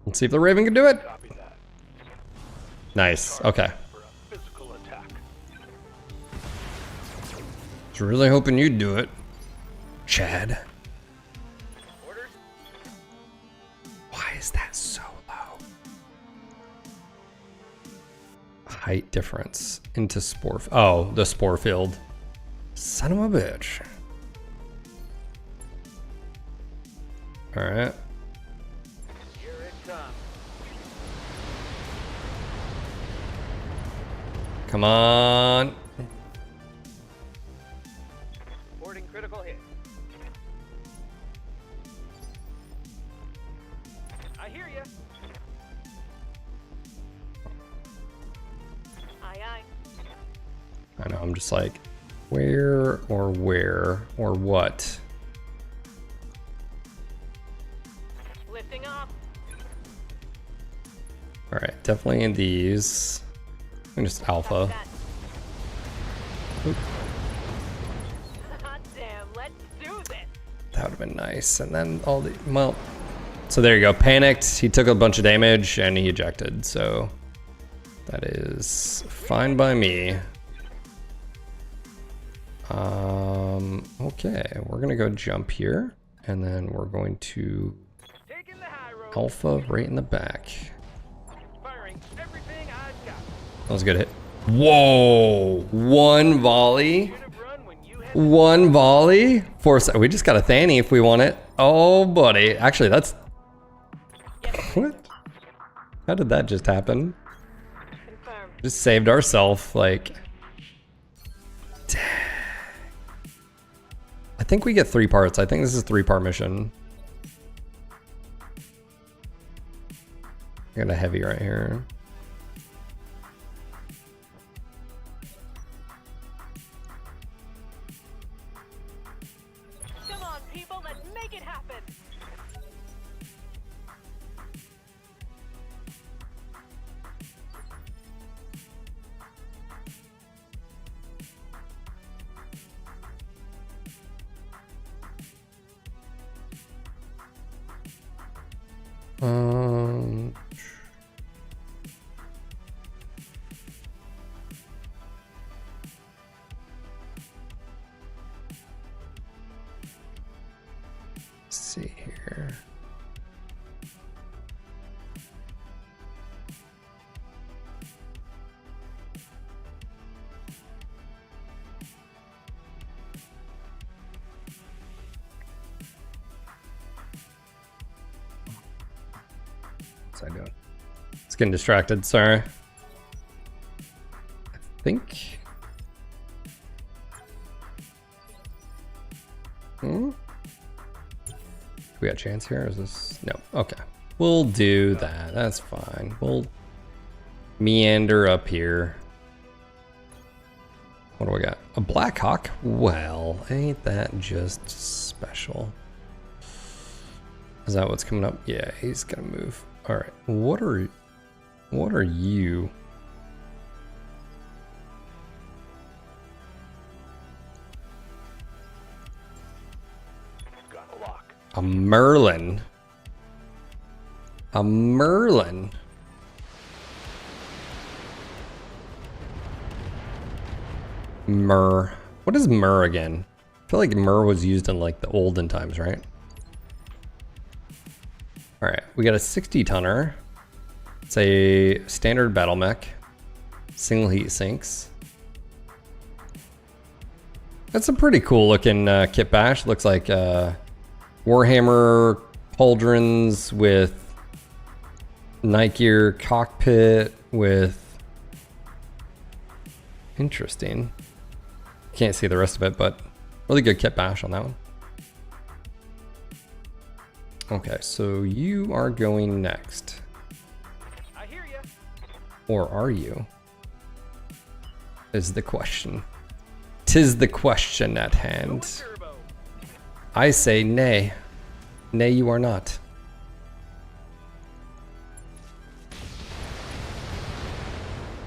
Let's see if the Raven can do it.
Copy that.
Nice. Okay.
For a physical attack.
Was really hoping you'd do it, Chad.
Orders?
Why is that so low? Height difference into spore. Oh, the spore field. Son of a bitch. All right.
Here it comes.
Come on.
Reporting critical hit. I hear you.
Aye, aye.
I know. I'm just like, where or what?
Lifting off.
All right, definitely in these. I'm just alpha.
That.
Oop.
Hot damn, let's do this.
That would have been nice. And then all the, well, so there you go. Panicked. He took a bunch of damage and he ejected. So that is fine by me. Okay, we're gonna go jump here, and then we're going to
Taking the high road.
alpha right in the back.
Firing everything I've got.
That was a good hit. Whoa! One volley.
Unit run when you have
One volley. We just got a Thanny if we want it. Oh, buddy. Actually, that's... What? How did that just happen?
Confirmed.
Just saved ourselves, like... Dang. I think we get 3 parts. I think this is a 3-part mission. I got a heavy right here.
Come on, people, let's make it happen.
Um... Let's see here. What's I doing? It's getting distracted, sorry. I think. We got a chance here? Or is this? No. Okay. We'll do that. That's fine. We'll meander up here. What do we got? A Black Hawk? Well, ain't that just special? Is that what's coming up? Yeah, he's gonna move. All right. What are you?
Got a lock.
A Merlin. A Merlin. Myrrh. What is myrrh again? I feel like myrrh was used in like the olden times, right? All right, we got a 60 tonner. It's a standard battle mech. Single heat sinks. That's a pretty cool looking kit bash. Looks like Warhammer pauldrons with night gear cockpit with... Interesting. Can't see the rest of it, but really good kit bash on that one. Okay, so you are going next.
I hear ya.
Or are you? Is the question. 'Tis the question at hand.
Turbo.
I say nay. Nay, you are not.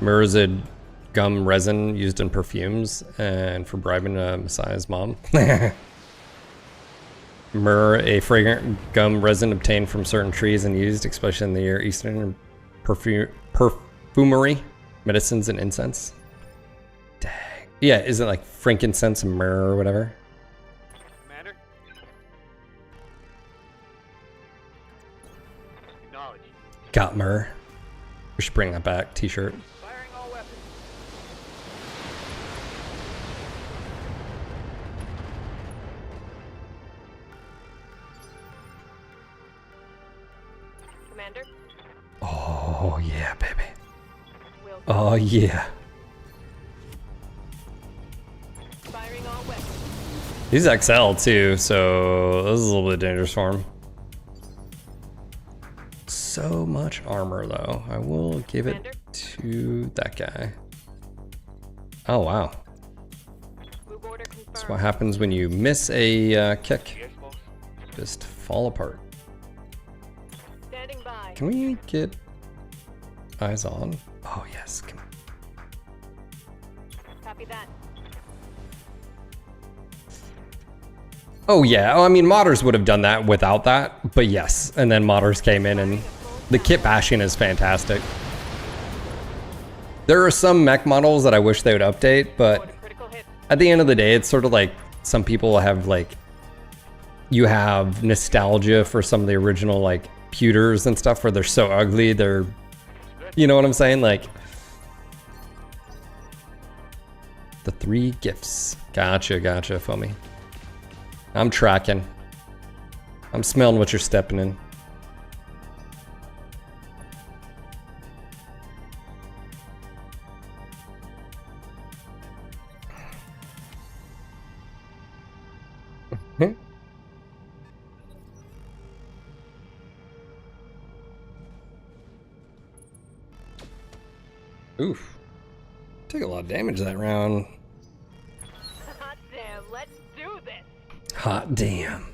Myrrh gum resin used in perfumes and for bribing a Messiah's mom. Myrrh, a fragrant gum resin obtained from certain trees and used, especially in the Near Eastern perfumery, medicines, and incense. Dang. Yeah, is it like frankincense and myrrh or whatever?
Commander. Acknowledge.
Got myrrh. We should bring that back. T-shirt.
Firing all weapons.
Commander,
Oh yeah, baby.
will
Oh yeah.
firing all weapons.
He's XL too, so this is a little bit dangerous for him. So much armor though. I will give it to that guy. Oh wow.
Move order confirmed.
That's what happens when you miss a kick.
Yes, boss.
Just fall apart.
Standing by.
Can we get eyes on? Oh yes. Come on.
Copy that.
Oh yeah. Oh, I mean, modders would have done that without that, but yes. And then modders came in, and the kit bashing is fantastic. There are some mech models that I wish they would update, but
Order critical hit.
at the end of the day, it's sort of like some people have like, you have nostalgia for some of the original like pewters and stuff where they're so ugly. They're, you know what I'm saying? Like the 3 gifts. Gotcha, gotcha, Foamy. I'm tracking. I'm smelling what you're stepping in. Oof. Took a lot of damage that round.
Hot damn, let's do this.
Hot damn.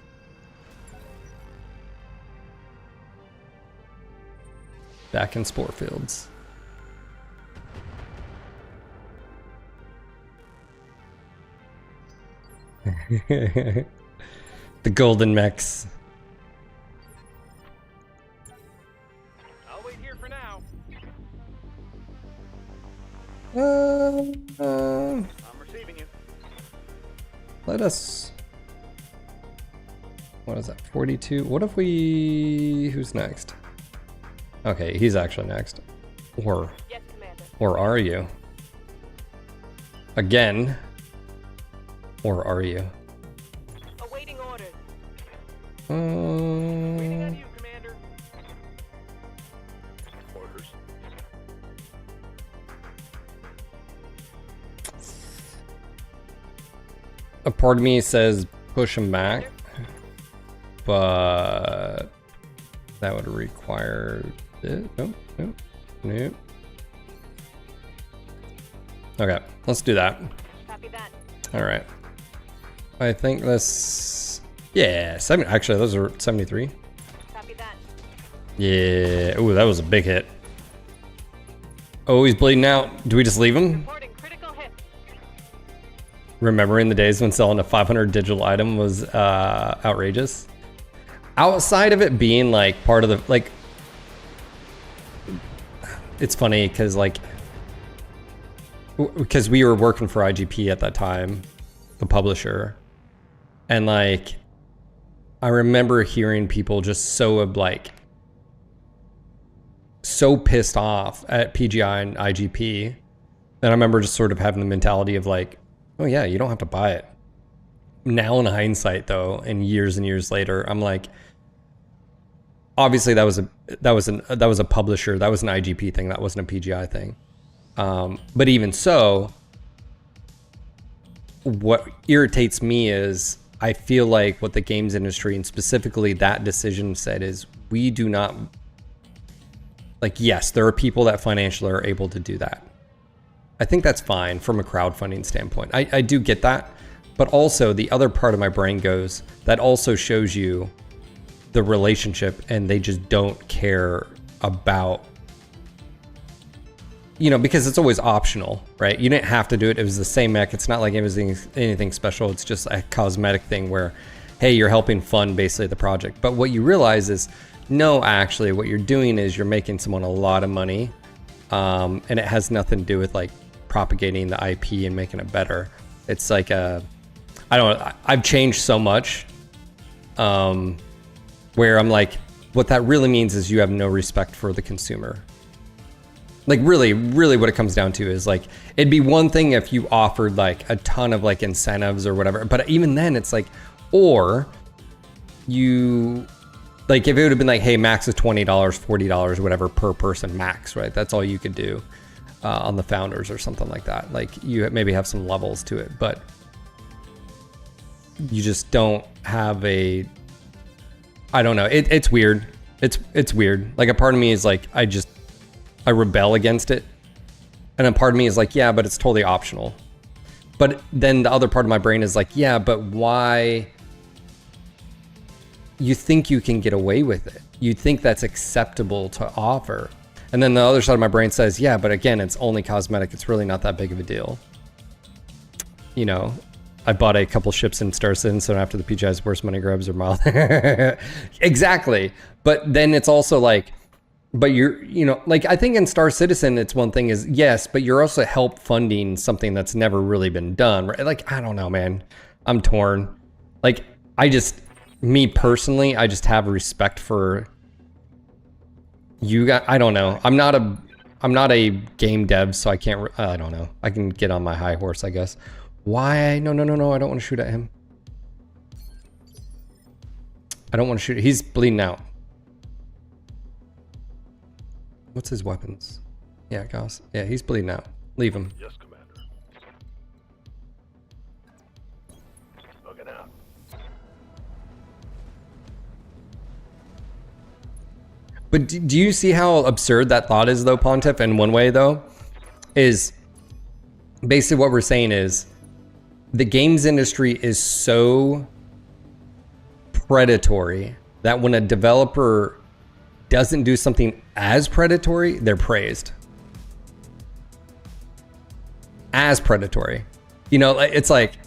Back in spore fields. The golden mechs.
I'll wait here for now. I'm receiving you.
Let us. What is that? 42. What if we? Who's next? Okay, he's actually next.
Yes, Commander.
Or are you? Again. Or are you?
Awaiting orders.
Waiting on you, Commander.
Orders.
A part of me says push him back, but that would require it. Nope, nope, nope. Okay, let's do that.
Copy that.
All right. I think this. Yeah, actually, those are 73.
Copy that.
Yeah. Ooh, that was a big hit. Oh, he's bleeding out. Do we just leave him?
Reporting critical hit.
Remembering the days when selling a 500 digital item was outrageous. Outside of it being like part of the, like, it's funny because like, because we were working for IGP at that time, the publisher, and like, I remember hearing people just so like, so pissed off at PGI and IGP. And I remember just sort of having the mentality of like, oh yeah, you don't have to buy it. Now in hindsight though, and years later, I'm like, obviously that was a publisher, that was an IGP thing, that wasn't a PGI thing. But even so, what irritates me is I feel like what the games industry and specifically that decision said is we do not, like, yes, there are people that financially are able to do that. I think that's fine from a crowdfunding standpoint. I do get that. But also the other part of my brain goes, that also shows you the relationship and they just don't care about, you know, because it's always optional, right? You didn't have to do it. It was the same mech. It's not like it was anything special. It's just a cosmetic thing where, hey, you're helping fund basically the project. But what you realize is, no, actually what you're doing is you're making someone a lot of money. And it has nothing to do with like propagating the IP and making it better. It's like I've changed so much, where I'm like, what that really means is you have no respect for the consumer. Like really what it comes down to is like, it'd be one thing if you offered like a ton of like incentives or whatever, but even then it's like, or you, like if it would have been like, hey, max is $20, $40, whatever per person max, right? That's all you could do on the founders or something like that. Like you maybe have some levels to it, but you just don't have a, I don't know. It's weird. It's weird. Like a part of me is like, I rebel against it. And a part of me is like, yeah, but it's totally optional. But then the other part of my brain is like, yeah, but why? You think you can get away with it. You think that's acceptable to offer. And then the other side of my brain says, yeah, but again, it's only cosmetic. It's really not that big of a deal. You know, I bought a couple ships in Star Citizen, so after the PGI's worst money grabs are mild. Exactly. But then it's also like, but you're, you know, like I think in Star Citizen, it's one thing is yes, but you're also help funding something that's never really been done, right? Like, I don't know, man, I'm torn. Like, me personally, I just have respect for you guys. I don't know. I'm not a game dev, so I can't, I don't know. I can get on my high horse, I guess. Why? No, I don't want to shoot at him. I don't want to shoot. He's bleeding out. What's his weapons? Yeah, Goss. Yeah, he's bleeding out. Leave him.
Yes, Commander. Looking out.
But do you see how absurd that thought is, though, Pontiff? In one way, though, is basically what we're saying is the games industry is so predatory that when a developer doesn't do something as predatory, they're praised. As predatory. You know, it's like,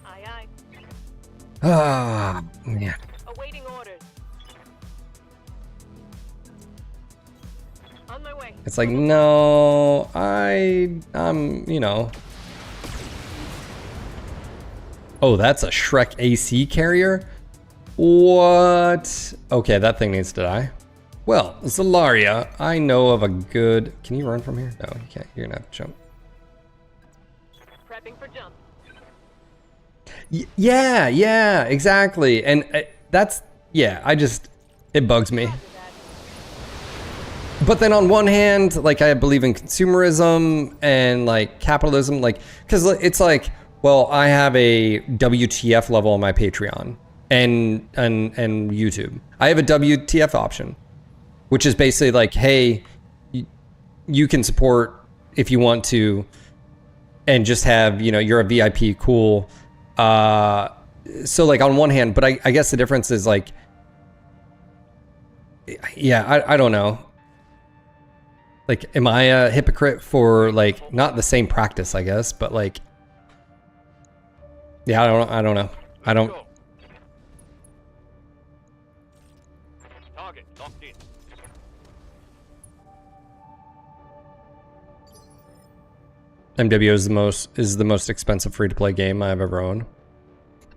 Aye, aye.
yeah.
Awaiting orders. On my way.
It's like, no, I'm, you know. Oh, that's a Shrek AC carrier? What? Okay, that thing needs to die. Well, Zalaria, I know of a good... Can you run from here? No, you can't. You're gonna have to jump.
Prepping for jump.
Yeah, exactly. And that's... Yeah, it bugs me. But then on one hand, like I believe in consumerism and like capitalism, like, because it's like, well, I have a WTF level on my Patreon and YouTube. I have a WTF option, which is basically like, hey, you can support if you want to, and just have, you know, you're a VIP, cool. So like on one hand, but I guess the difference is like, yeah, I don't know. Like, am I a hypocrite for like not the same practice, I guess, but like Yeah, I don't know. I don't.
Go. Target locked in.
MWO is the most expensive free to play game I've ever owned.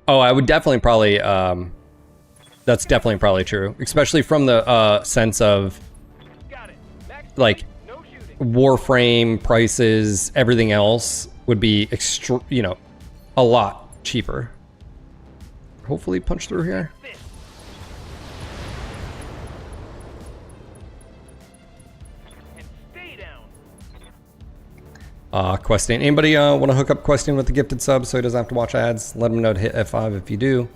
Oh, I would definitely probably that's definitely probably true, especially from the sense of
Got it. Max,
like
no shooting.
Warframe prices, everything else would be a lot cheaper. Hopefully punch through here.
This. And stay down.
Questing. Anybody want to hook up Questing with the gifted sub so he doesn't have to watch ads? Let him know to hit F5 if you do.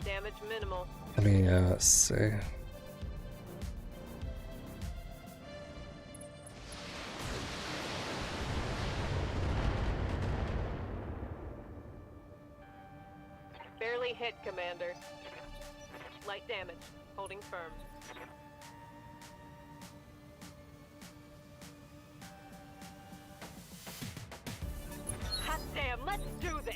Damage minimal.
Let me see.
Barely hit, Commander. Light damage. Holding firm. Hot damn, let's do this!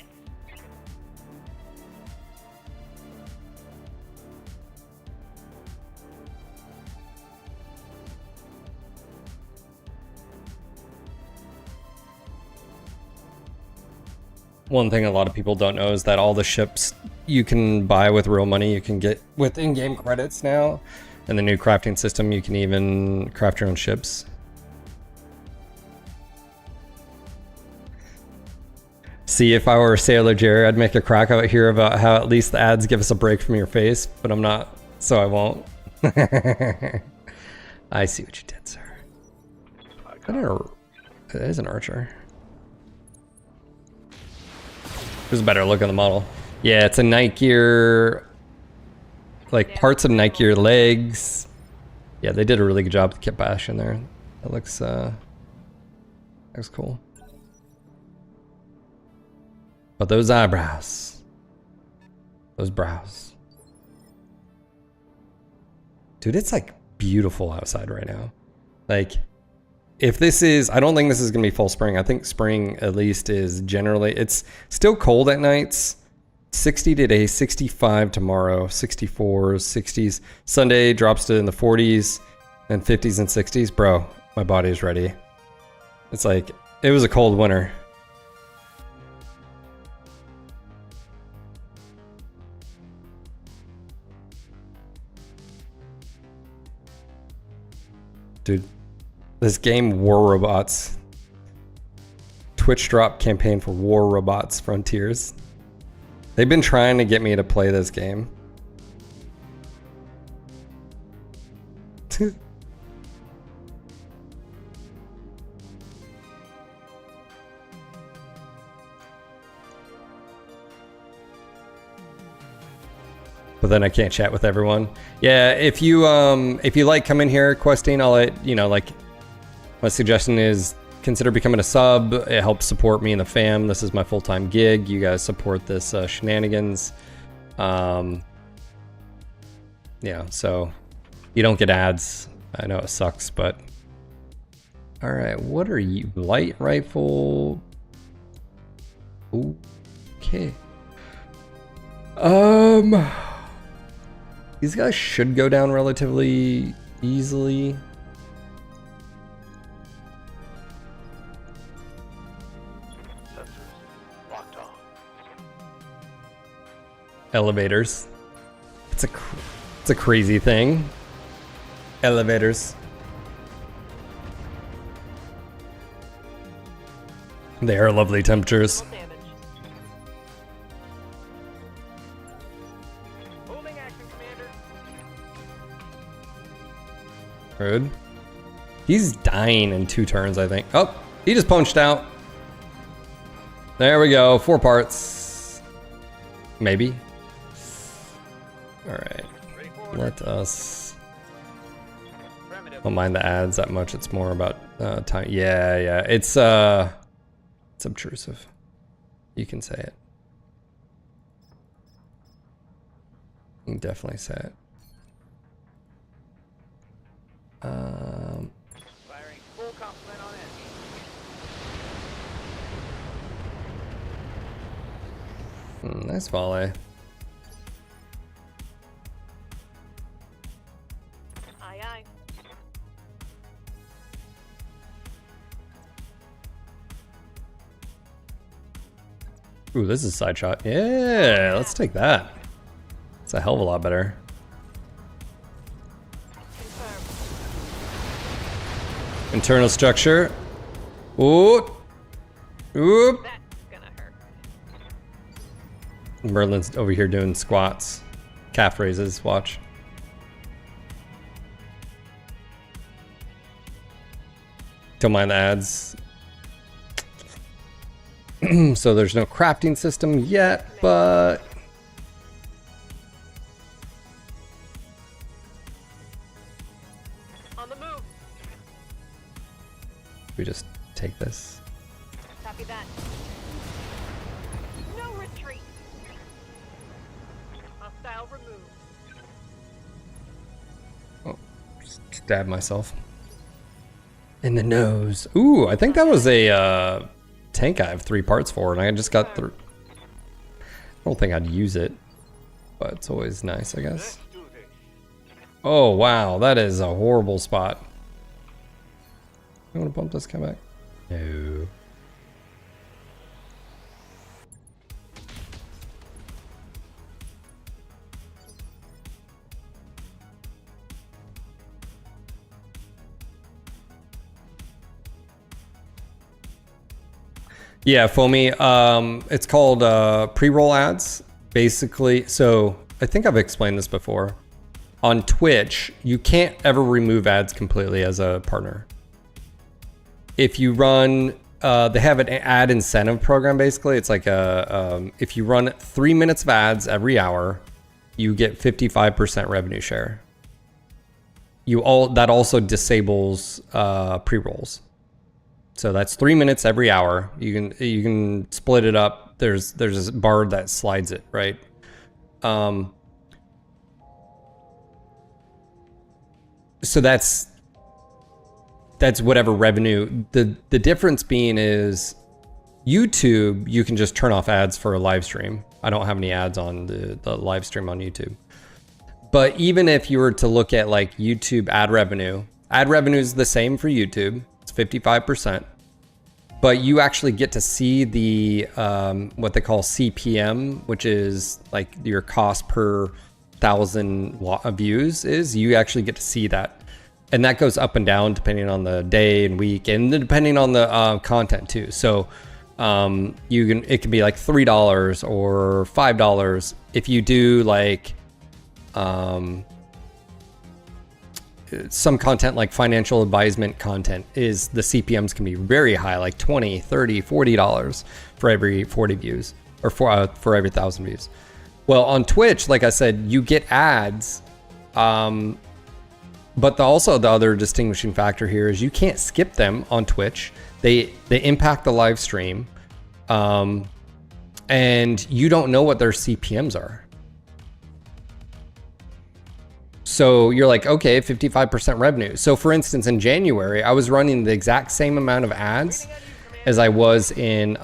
One thing a lot of people don't know is that all the ships you can buy with real money, you can get with in-game credits now. And the new crafting system, you can even craft your own ships. See, if I were Sailor Jerry, I'd make a crack out here about how at least the ads give us a break from your face, but I'm not, so I won't. I see what you did, sir. It is an archer. There's a better look on the model. Yeah, it's a Night Gear, like parts of Night Gear legs. Yeah, they did a really good job with Kit Bash in there. That looks cool. But those eyebrows, those brows. Dude, it's like beautiful outside right now. Like, if this is, I don't think this is gonna be full spring. I think spring at least is generally, it's still cold at nights. 60 today, 65 tomorrow, 64s, 60s. Sunday drops to in the 40s and 50s and 60s. Bro, my body is ready. It's like, it was a cold winter. Dude, this game, War Robots. Twitch drop campaign for War Robots Frontiers. They've been trying to get me to play this game. But then I can't chat with everyone. Yeah, if you like coming here questing, I'll let you know, like, my suggestion is consider becoming a sub. It helps support me and the fam. This is my full-time gig. You guys support this shenanigans. Yeah, so you don't get ads. I know it sucks, but all right, what are you? Light rifle. Okay. These guys should go down relatively easily.
Sensors locked on.
Elevators. It's a crazy thing. Elevators. They are lovely temperatures.
Damage.
Holding action, Commander.
Rude. He's dying in 2 turns, I think. Oh, he just punched out. There we go. 4 parts. Maybe. All right.
Ready for order.
Let us.
Primitive.
Don't mind the ads that much. It's more about time. Yeah. It's obtrusive. You can say it. You can definitely say it.
Firing full complement on enemy.
Nice volley.
Aye, aye.
Ooh, this is a side shot. Yeah, let's take that. It's a hell of a lot better.
Confirmed.
Internal structure. Ooh. Ooh.
That's gonna hurt.
Merlin's over here doing squats. Calf raises, watch. Don't mind the ads. So there's no crafting system yet, but
On the move.
we just take this.
Copy that. No retreat. Hostile removed.
Oh, stab myself in the nose. Ooh, I think that was a tank I have 3 parts for, and I just got through. I don't think I'd use it, but it's always nice, I guess.
Let's do this.
Oh wow, that is a horrible spot. I want to bump this guy back. No. Yeah, Foamy. It's called pre-roll ads. Basically, so I think I've explained this before. On Twitch, you can't ever remove ads completely as a partner. If you run, they have an ad incentive program. Basically, it's like if you run 3 minutes of ads every hour, you get 55% revenue share. That also disables pre-rolls. So that's 3 minutes every hour. You can split it up. There's a bar that slides it, right? So that's whatever revenue. The difference being is YouTube, you can just turn off ads for a live stream. I don't have any ads on the live stream on YouTube. But even if you were to look at like YouTube ad revenue is the same for YouTube. It's 55%. But you actually get to see the what they call CPM, which is like your cost per 1,000 views is. You actually get to see that. And that goes up and down depending on the day and week, and depending on the content too. So it can be like $3 or $5 if you do like some content like financial advisement content. Is the CPMs can be very high, like $20, $30, $40 for every 40 views, or for every 1,000 views. Well, on Twitch, like I said, you get ads. But also the other distinguishing factor here is you can't skip them on Twitch. They impact the live stream, and you don't know what their CPMs are. So you're like, okay, 55% revenue. So for instance, in January, I was running the exact same amount of ads as I was in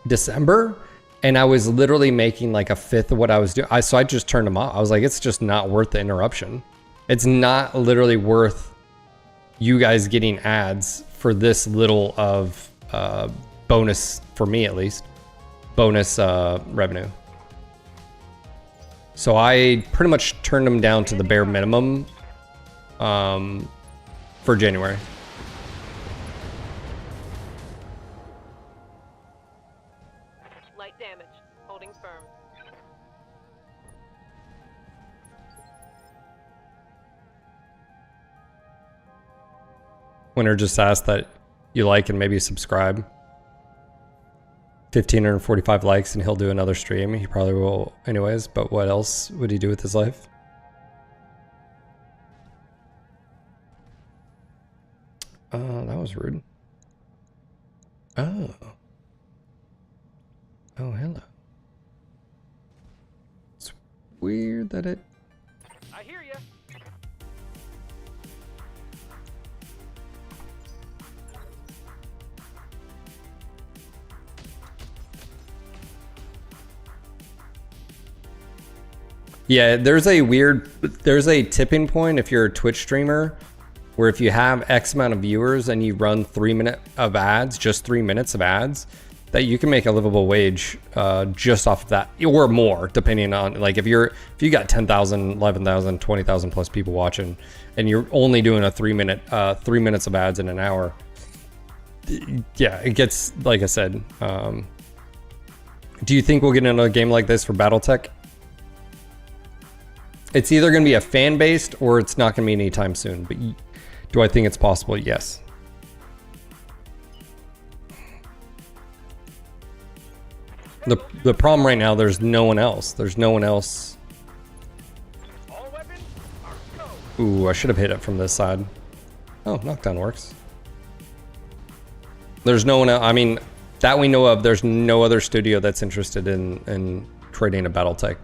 December, and I was literally making like a fifth of what I was doing. So I just turned them off. I was like, it's just not worth the interruption. It's not literally worth you guys getting ads for this little of bonus, for me at least, bonus revenue. So I pretty much turned them down to the bare minimum for January.
Light damage. Holding firm.
Winner just asked that you like and maybe subscribe. 1,545 likes and he'll do another stream. He probably will anyways, but what else would he do with his life? That was rude. Oh, hello. It's weird that it...
I hear ya.
Yeah, there's a tipping point if you're a Twitch streamer where if you have X amount of viewers and you run 3 minutes of ads, just 3 minutes of ads, that you can make a livable wage just off of that, or more, depending on, like, if you got 10,000, 11,000, 20,000 plus people watching, and you're only doing a 3 minutes of ads in an hour. Yeah, it gets, like I said. Do you think we'll get into a game like this for BattleTech? It's either going to be a fan-based or it's not going to be anytime soon. But do I think it's possible? Yes. The problem right now, there's no one else. There's no one else.
All weapons are go.
Ooh, I should have hit it from this side. Oh, knockdown works. There's no one else. I mean, that we know of, there's no other studio that's interested in creating a BattleTech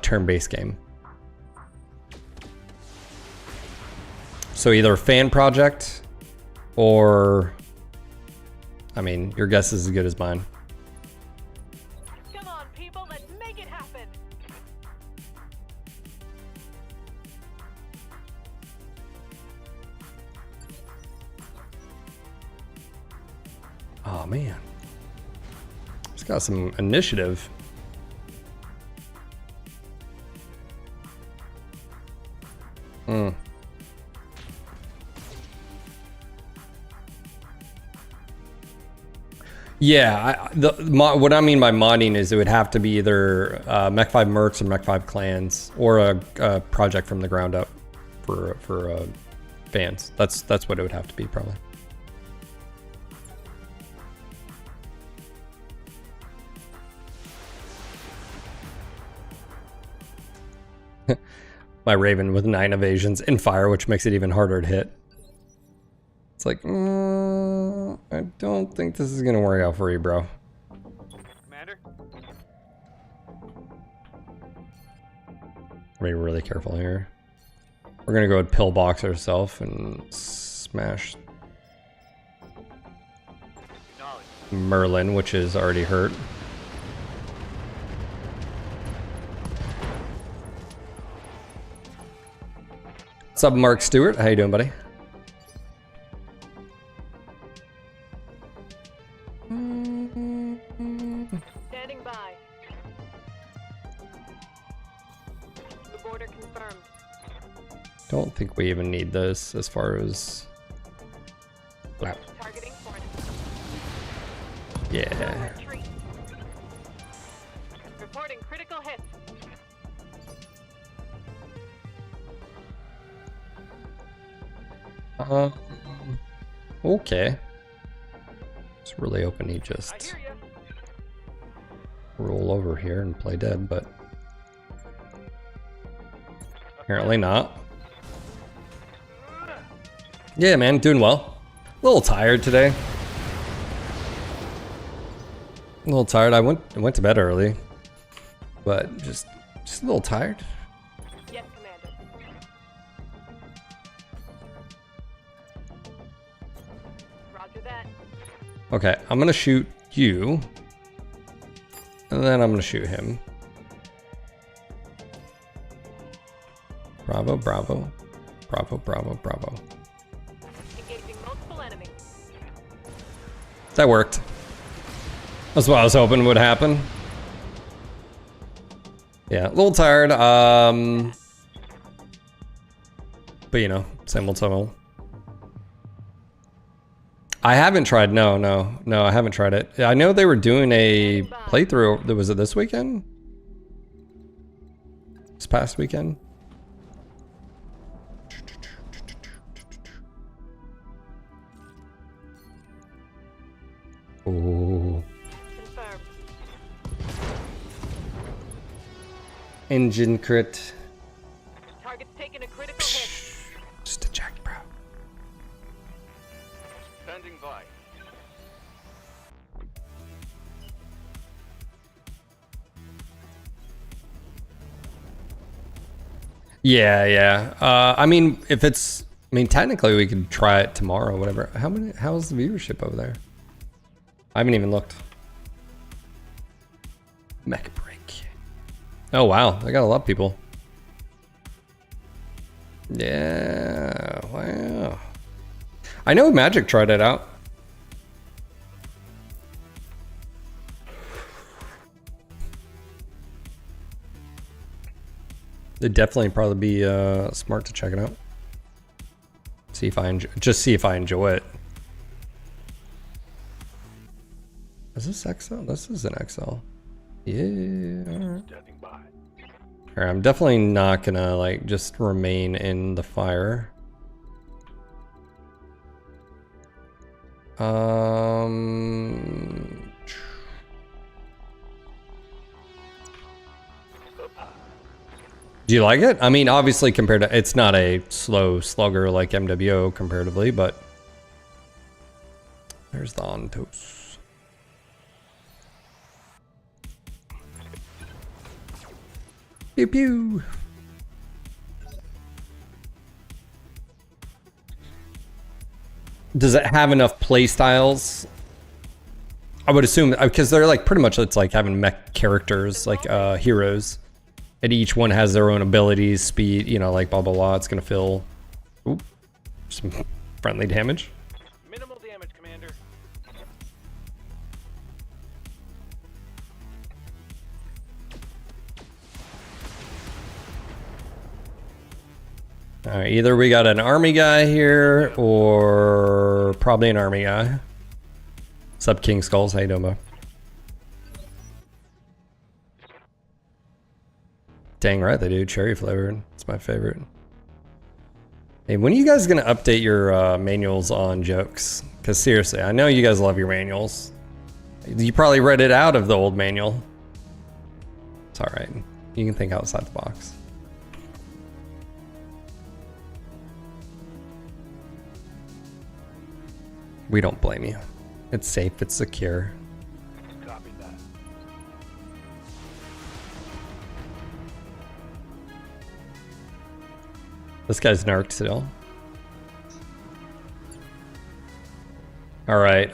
turn-based game. So either a fan project or, I mean, your guess is as good as mine.
Come on, people, let's make it happen.
Oh man, it's got some initiative. Yeah, what I mean by modding is it would have to be either Mech 5 Mercs or Mech 5 Clans, or a project from the ground up for fans. That's what it would have to be, probably. My Raven with 9 evasions and fire, which makes it even harder to hit. It's like, I don't think this is gonna work out for you, bro.
Commander?
Be really careful here. We're gonna go with pillbox ourselves and smash
Knowledge.
Merlin, which is already hurt. What's up, Mark Stewart? How you doing, buddy?
Standing by. The border confirmed.
Don't think we even need this as far as... Wow.
Targeting point.
Yeah.
Retreat. Reporting critical hits.
Okay. It's really hoping he
I
just
hear ya.
roll over here and play dead, but apparently not. Yeah, man, doing well. A little tired today. A little tired. I went to bed early, but just a little tired.
Yes, Commander. Roger that.
Okay, I'm gonna shoot you, and then I'm gonna shoot him. Bravo, bravo, bravo, bravo, bravo.
Engaging multiple enemies.
That worked. That's what I was hoping would happen. Yeah, a little tired. But you know, same old. I haven't tried. No, I haven't tried it. I know they were doing a playthrough. Was it this weekend? This past weekend? Oh.
Confirmed.
Engine crit.
Target's taking a critical hit.
Just a check, bro.
Standing by.
Yeah. I mean, technically we could try it tomorrow, whatever. How's the viewership over there? I haven't even looked. Mech break. Oh wow, I got a lot of people. Yeah, wow. I know Magic tried it out. It'd definitely probably be smart to check it out. See if I enjoy it. Is this XL? This is an XL. Yeah.
Standing by.
Alright, I'm definitely not gonna like just remain in the fire. Do you like it? I mean, obviously compared to, it's not a slow slugger like MWO comparatively, but there's the Ontos. Pew pew. Does it have enough play styles? I would assume, because they're like pretty much, it's like having mech characters, like heroes. And each one has their own abilities, speed, you know, like blah blah blah. It's gonna feel some friendly damage.
Minimal damage, Commander.
Alright, either we got an army guy here or probably an army guy. What's up, King Skulls? How you doing, bro? Dang right they do, cherry flavored. It's my favorite. Hey, when are you guys gonna update your manuals on jokes? Because seriously, I know you guys love your manuals. You probably read it out of the old manual. It's alright. You can think outside the box. We don't blame you. It's safe, it's secure.
Copy that.
This guy's narked still. All right.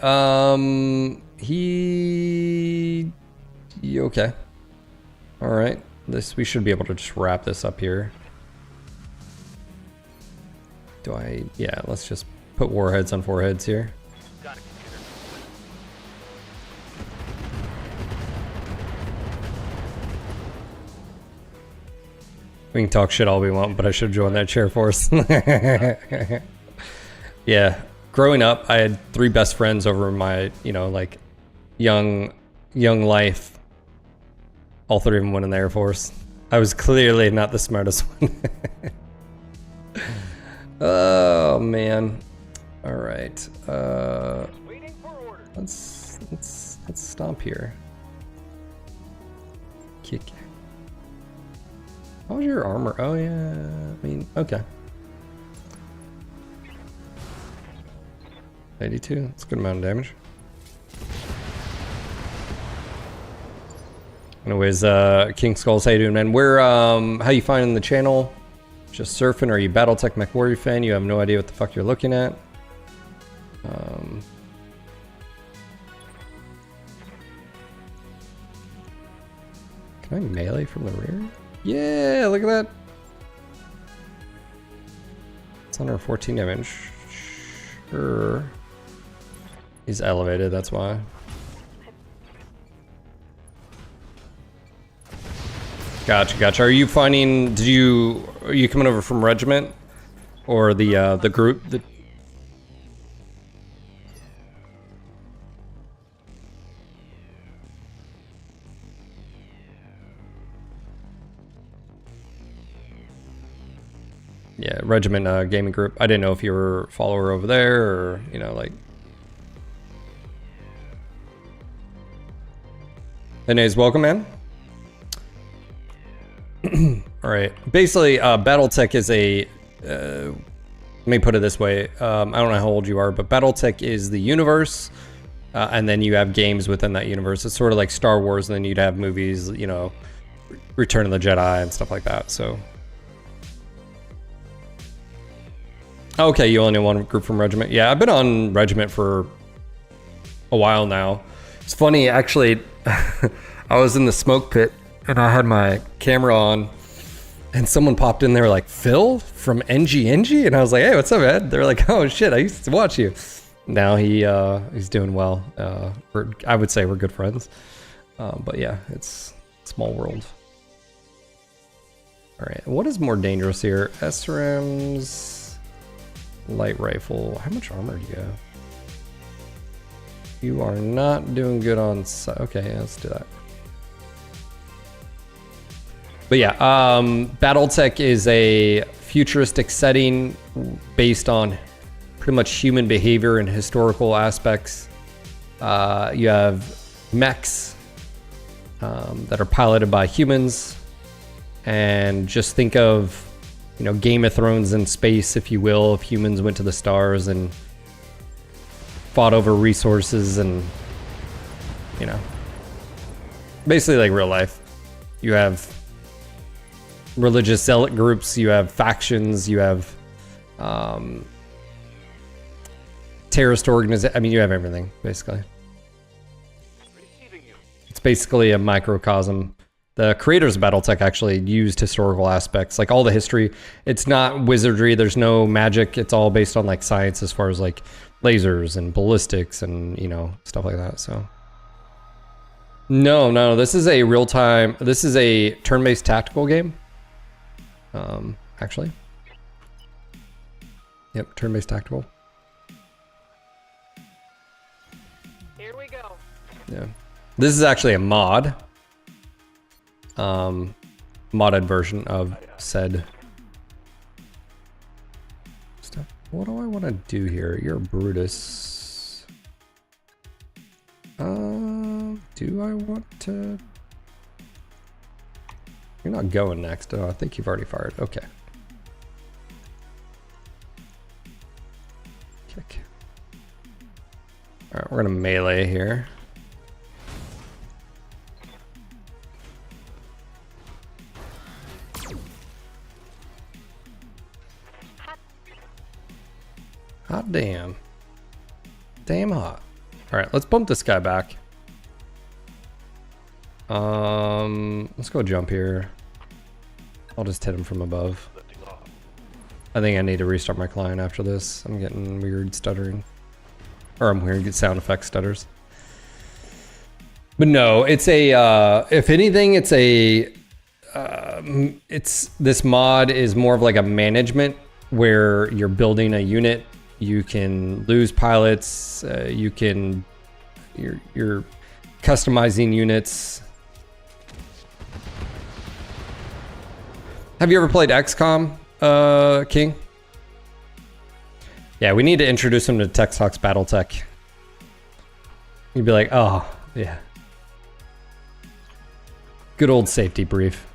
Okay. All right. We should be able to just wrap this up here. Yeah, let's just put warheads on foreheads here.
Got it, Commander.
We can talk shit all we want, but I should join that chair force. Yeah. Growing up, I had 3 best friends over my, like young life. All 3 of them went in the Air Force. I was clearly not the smartest one. Oh man. All right.
Waiting for orders.
Let's stomp here. Kick. How was your armor? Oh yeah. I mean, okay. 82. That's a good amount of damage. Anyways, King Skulls, how you doing, man? Where how you finding the channel? Just surfing? Are you BattleTech MechWarrior fan? You have no idea what the fuck you're looking at. Can I melee from the rear? Yeah, look at that. It's under 14 damage. Sure. He's elevated, that's why. Gotcha. Are you finding? Are you coming over from regiment, or the group? Yeah, regiment gaming group. I didn't know if you were a follower over there, or like. Anyways, welcome, man. All right. Basically, BattleTech is a. Let me put it this way. I don't know how old you are, but BattleTech is the universe, and then you have games within that universe. It's sort of like Star Wars, and then you'd have movies, Return of the Jedi and stuff like that. So. Okay, you only know one group from Regiment. Yeah, I've been on Regiment for a while now. It's funny, actually. I was in the smoke pit and I had my camera on, and someone popped in there like, Phil from NG, and I was like, hey, what's up, Ed? They're like, oh shit, I used to watch you. Now he's doing well. I would say we're good friends. But yeah, it's a small world. All right, what is more dangerous here? SRAM's light rifle. How much armor do you have? You are not doing good on. Okay, yeah, let's do that. But yeah, BattleTech is a futuristic setting based on pretty much human behavior and historical aspects. You have mechs that are piloted by humans, and just think of, you know, Game of Thrones in space, if you will, if humans went to the stars and fought over resources, and, you know, basically like real life. You have religious zealot groups, you have factions, you have terrorist organizations. I mean, you have everything, basically.
Receiving you.
It's basically a microcosm. The creators of BattleTech actually used historical aspects, like all the history. It's not wizardry, there's no magic, it's all based on like science as far as like lasers and ballistics and, you know, stuff like that. So no, this is a real-time, this is a turn-based tactical game. Actually. Yep, turn-based tactical.
Here we go.
Yeah. This is actually a mod. Modded version of said stuff. What do I want to do here? You're Brutus. Do I want to? You're not going next. Oh, I think you've already fired. Okay. Kick. All right, we're gonna melee here. Hot damn. Damn hot. Alright, let's bump this guy back. Let's go jump here. I'll just hit him from above.
Lifting off.
I think I need to restart my client after this. I'm getting weird stuttering. Or I'm hearing sound effect stutters. But no, it's a, if anything, it's a, this mod is more of like a management where you're building a unit. You can lose pilots. You're customizing units. Have you ever played XCOM, King? Yeah, we need to introduce him to Tech Talks BattleTech. You'd be like, oh, yeah. Good old safety brief.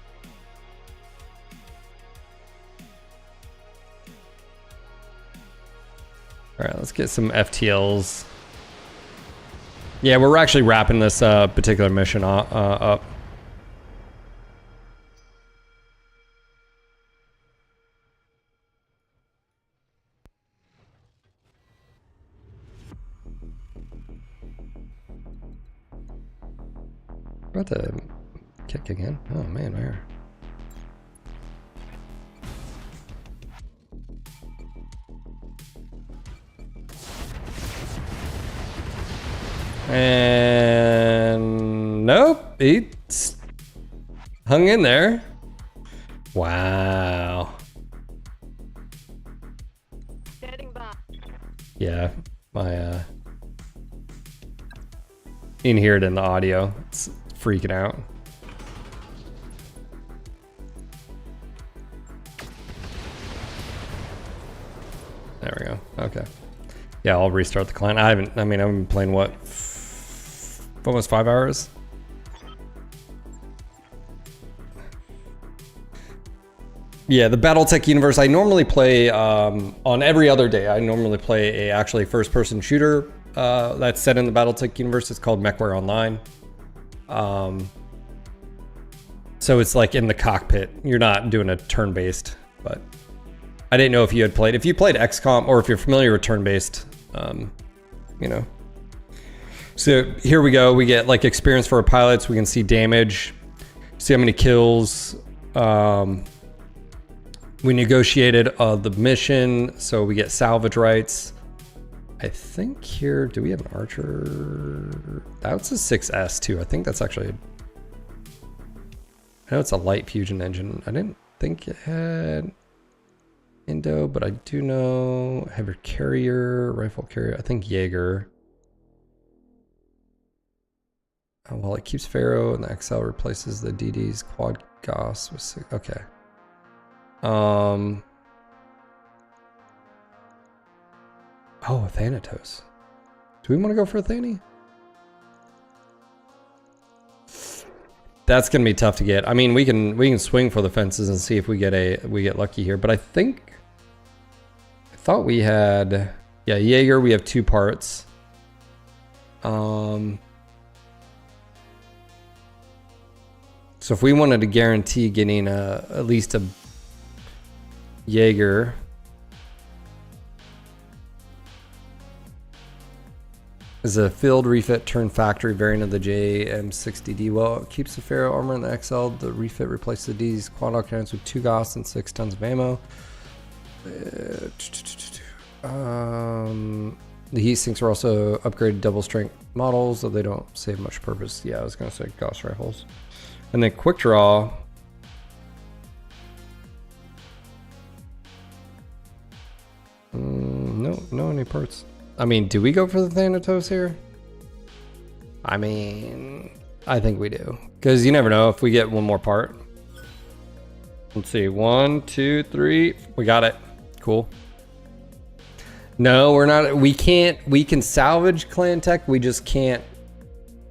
All right, let's get some FTLs. Yeah, we're actually wrapping this particular mission up. About to kick again. Oh man, where? And nope, he hung in there. Wow.
Standing by.
Yeah, my you can hear it in the audio. It's freaking out. There we go. Okay. Yeah, I'll restart the client. I've been playing what? Almost 5 hours. Yeah, the BattleTech universe. I normally play on every other day. I normally play a actually first-person shooter that's set in the BattleTech universe. It's called MechWarrior Online. So it's like in the cockpit. You're not doing a turn-based, but I didn't know if you had played. If you played XCOM or if you're familiar with turn-based, you know. So here we go. We get like experience for our pilots. We can see damage. See how many kills. We negotiated the mission, so we get salvage rights. I think here, do we have an archer? That's a 6S too. I think that's actually, I know it's a light fusion engine. I didn't think it had Indo, but I do know heavy carrier, rifle carrier. I think Jaeger. Well, it keeps Pharaoh and the XL replaces the DD's quad Goss with 6. Okay. Oh, a Thanatos. Do we want to go for a Thani? That's gonna be tough to get. I mean, we can swing for the fences and see if we get lucky here. But I thought we had, yeah, Jaeger. We have 2 parts. So if we wanted to guarantee getting at least a Jaeger, is a field refit turn factory variant of the JM60D. Well, it keeps the Pharaoh armor and the XL. The refit replaces the D's quad arc cannons with 2 Gauss and 6 tons of ammo. The heat sinks are also upgraded double strength models, though they don't save much purpose. Yeah, I was gonna say Gauss rifles. And then quick draw. No any parts. I mean, do we go for the Thanatos here? I mean, I think we do. Because you never know if we get one more part. Let's see. 1, 2, 3. We got it. Cool. No, we're not. We can't. We can salvage clan tech. We just can't.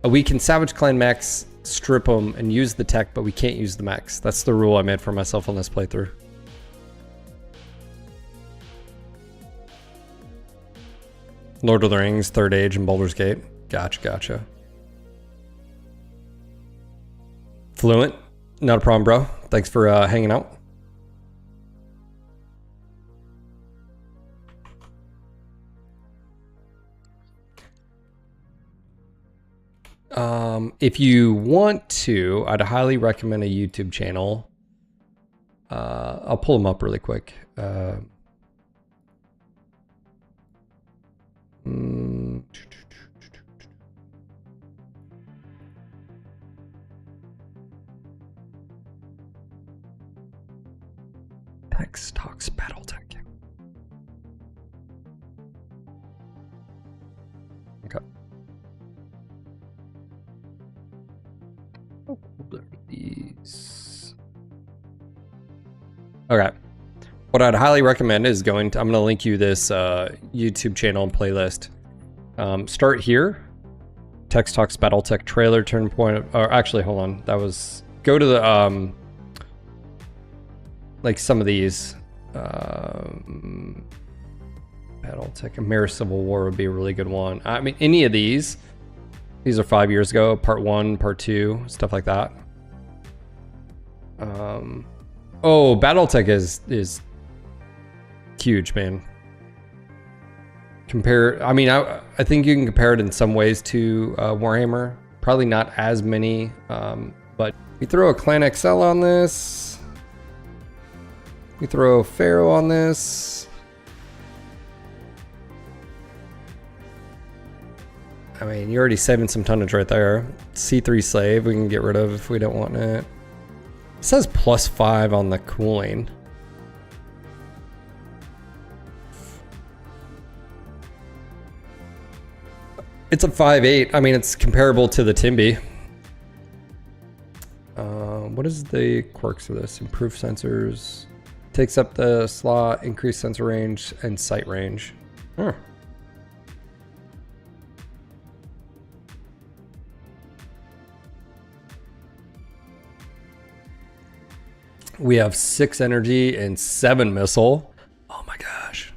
We can salvage clan mechs, strip them, and use the tech, but we can't use the mechs. That's the rule I made for myself on this playthrough. Lord of the Rings, Third Age, and Baldur's Gate. Gotcha. Fluent. Not a problem, bro. Thanks for hanging out. If you want to, I'd highly recommend a YouTube channel. I'll pull them up really quick. Tex Talks BattleTech. Okay. These. Okay. What I'd highly recommend is going to, I'm going to link you this YouTube channel and playlist. Start here. Tex Talks BattleTech trailer turn point. Or actually, hold on. That was, go to the, like some of these. BattleTech, Mirror Civil War would be a really good one. I mean, any of these. These are 5 years ago. Part 1, Part 2, stuff like that. Oh, BattleTech is huge, man. I mean, I think you can compare it in some ways to Warhammer. Probably not as many, but we throw a Clan XL on this. We throw Pharaoh on this. I mean, you're already saving some tonnage right there. C3 Slave we can get rid of if we don't want it. It says +5 on the cooling. It's a 5.8. I mean, it's comparable to the Timby. What is the quirks of this? Improved sensors. Takes up the slot, increased sensor range, and sight range. Huh. We have 6 energy and 7 missile. Oh my gosh.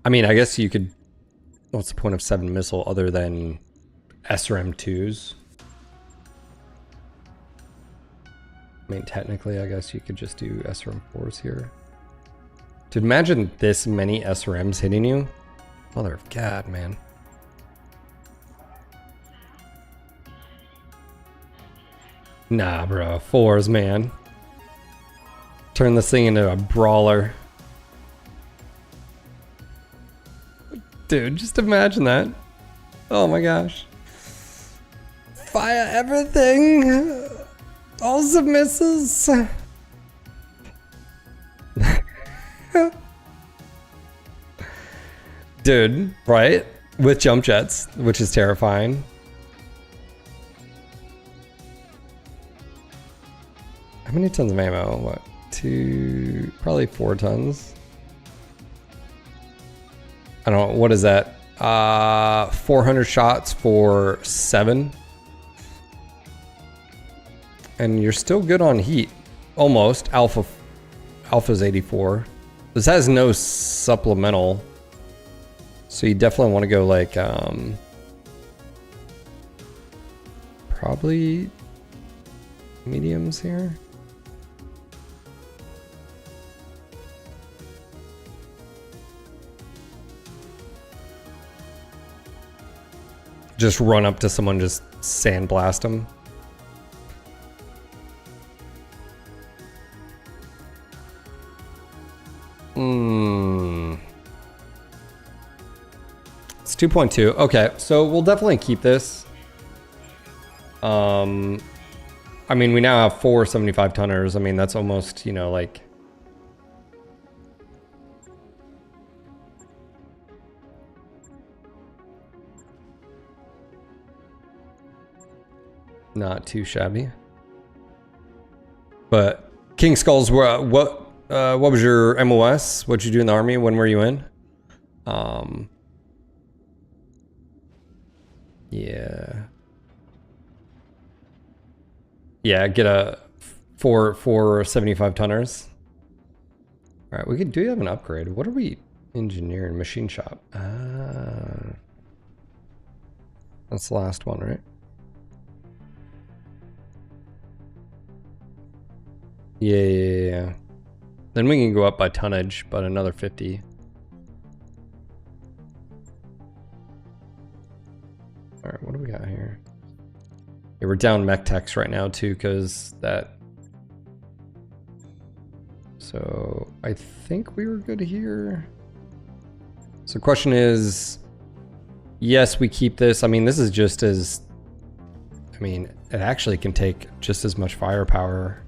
I mean, I guess you could, what's the point of 7 missile other than SRM2s? I mean, technically, I guess you could just do SRM4s here. Dude, imagine this many SRMs hitting you. Mother of God, man. Nah, bro. 4s, man. Turn this thing into a brawler. Dude, just imagine that. Oh my gosh. Fire everything. All the misses. Dude, right? With jump jets, which is terrifying. How many tons of ammo? What? Probably 4 tons. I don't know, what is that? 400 shots for 7. And you're still good on heat. Almost. Alpha's 84. This has no supplemental. So you definitely want to go like, probably mediums here. Just run up to someone, just sandblast them. It's 2.2. Okay, so we'll definitely keep this. I mean, we now have 4 75 tonners. I mean, that's almost, you know, like... Not too shabby. But King Skulls, what was your MOS? What'd you do in the army? When were you in? Yeah. Yeah, get a 4 75 tonners. All right, we could do have an upgrade. What are we engineering? Machine shop. That's the last one, right? Yeah. Then we can go up by tonnage, but another 50. All right, what do we got here? Yeah, we're down mech techs right now too, because that. So I think we were good here. So the question is, yes, we keep this. I mean, this is just as, I mean, it actually can take just as much firepower.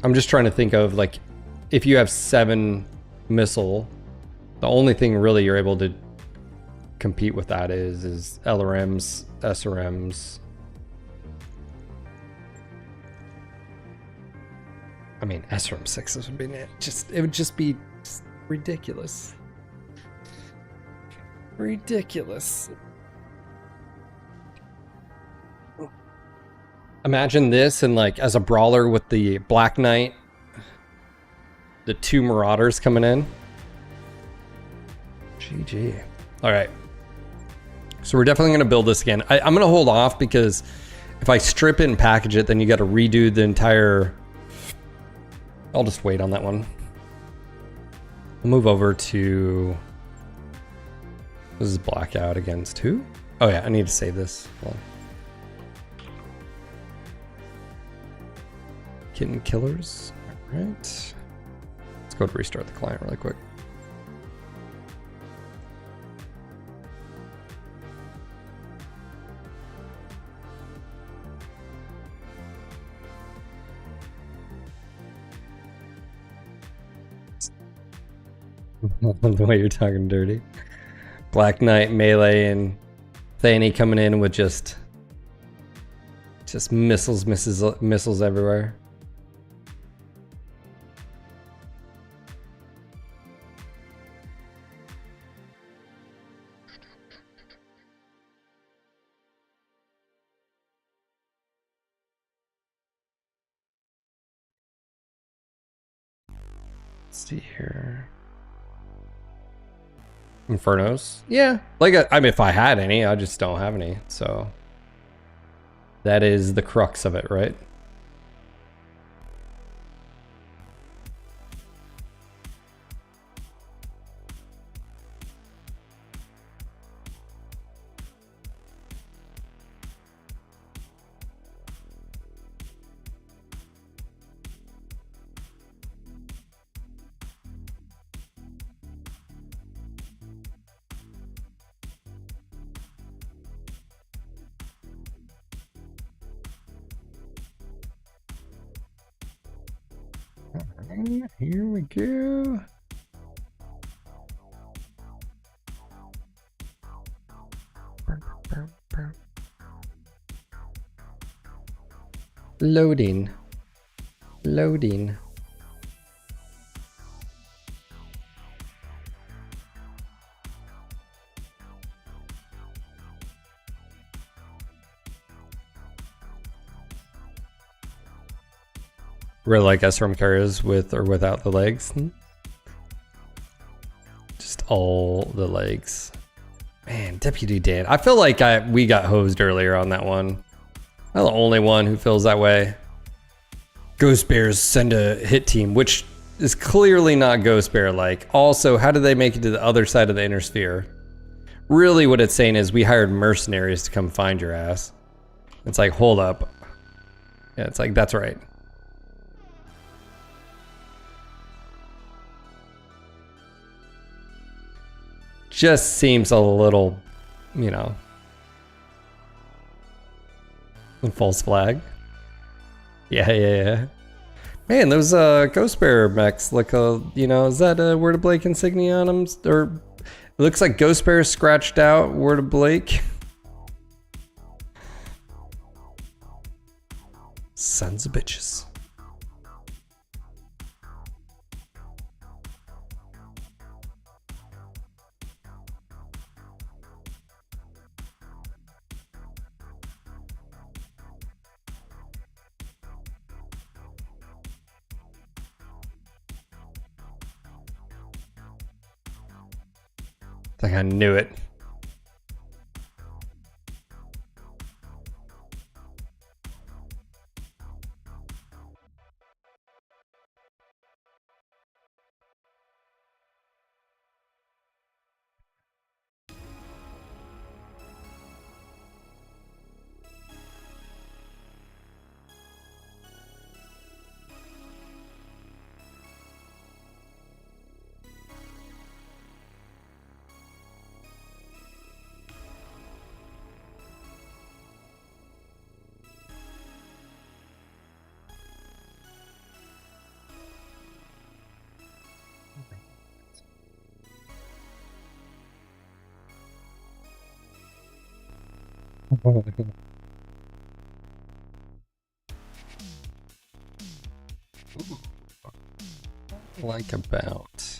I'm just trying to think of, like, if you have 7 missile, the only thing really you're able to compete with that is LRMs, SRMs. I mean, SRM 6s would be it would just be ridiculous. Ridiculous. Imagine this and like as a brawler with the Black Knight, the 2 Marauders coming in. GG. All right. So we're definitely going to build this again. I'm going to hold off because if I strip it and package it, then you got to redo the entire... I'll just wait on that one. We'll move over to... This is Blackout against who? Oh yeah, I need to save this. Hold on. Kitten Killers. All right. Let's go to restart the client really quick. The way you're talking dirty. Black Knight, melee, and Thany coming in with just missiles everywhere. Let's see here. Infernos? Yeah. Like, I mean, if I had any, I just don't have any. So that is the crux of it, right? Here we go. Loading. Loading. We're like SRM carriers with or without the legs. Just all the legs. Man, Deputy Dan. I feel like we got hosed earlier on that one. I'm the only one who feels that way. Ghost Bears send a hit team, which is clearly not Ghost Bear like. Also, how did they make it to the other side of the inner sphere? Really what it's saying is we hired mercenaries to come find your ass. It's like, hold up. Yeah, it's like, that's right. Just seems a little, you know, a false flag. Yeah. Man, those Ghost Bear mechs look, you know, is that a Word of Blake insignia on them? Or it looks like Ghost Bear scratched out Word of Blake. Sons of bitches. Like I knew it. Like about.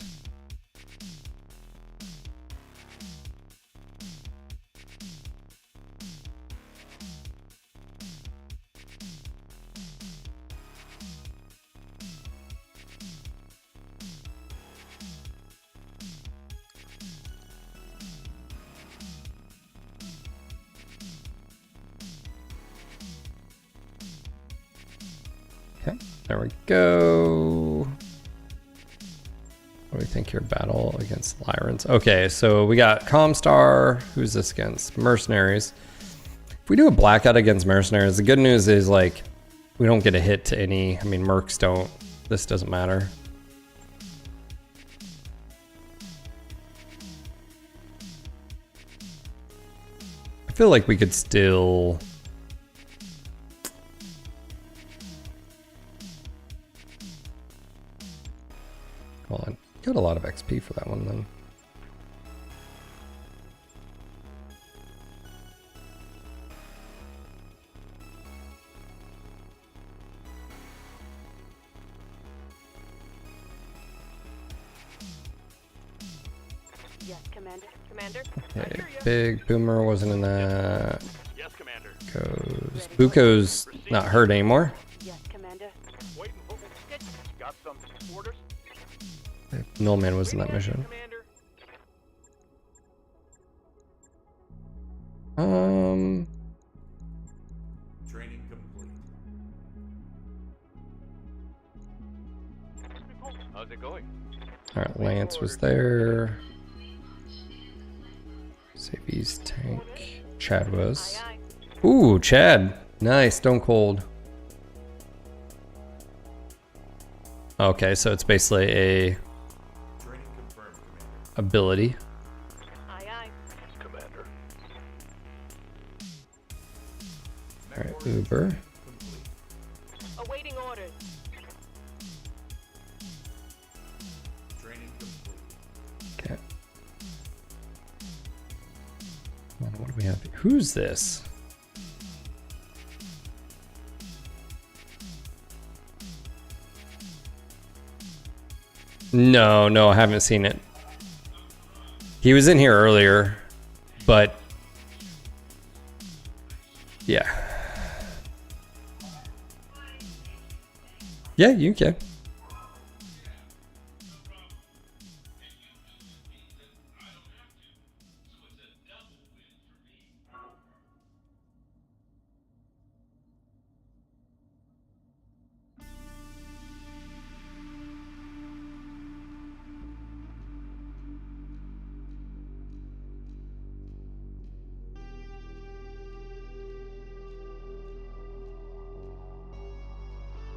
Okay, there we go. What do we think here? Battle against Lyrans. Okay, so we got Comstar. Who's this against? Mercenaries. If we do a blackout against mercenaries, the good news is like we don't get a hit to any. I mean, mercs don't. This doesn't matter. I feel like we could still. Hold on. Got a lot of XP for that one then.
Yes, Commander. Commander?
Okay, big boomer wasn't in that.
Yes, Commander.
Goes. Buko's not hurt anymore.
Yes, Commander.
Waiting for
Good.
got some orders.
Millman was in that mission.
Commander.
Training complete.
How's it going?
All right, Lance was there. Savvy's tank. Chad was.
Aye,
Ooh, Chad. Nice, Stone Cold. Okay, so it's basically a
Training confirmed, Commander.
ability.
aye. Aye, aye.
Commander.
All right, Uber.
Complete.
Awaiting orders.
Who's this? No, I haven't seen it. He was in here earlier, but yeah. Yeah, you can.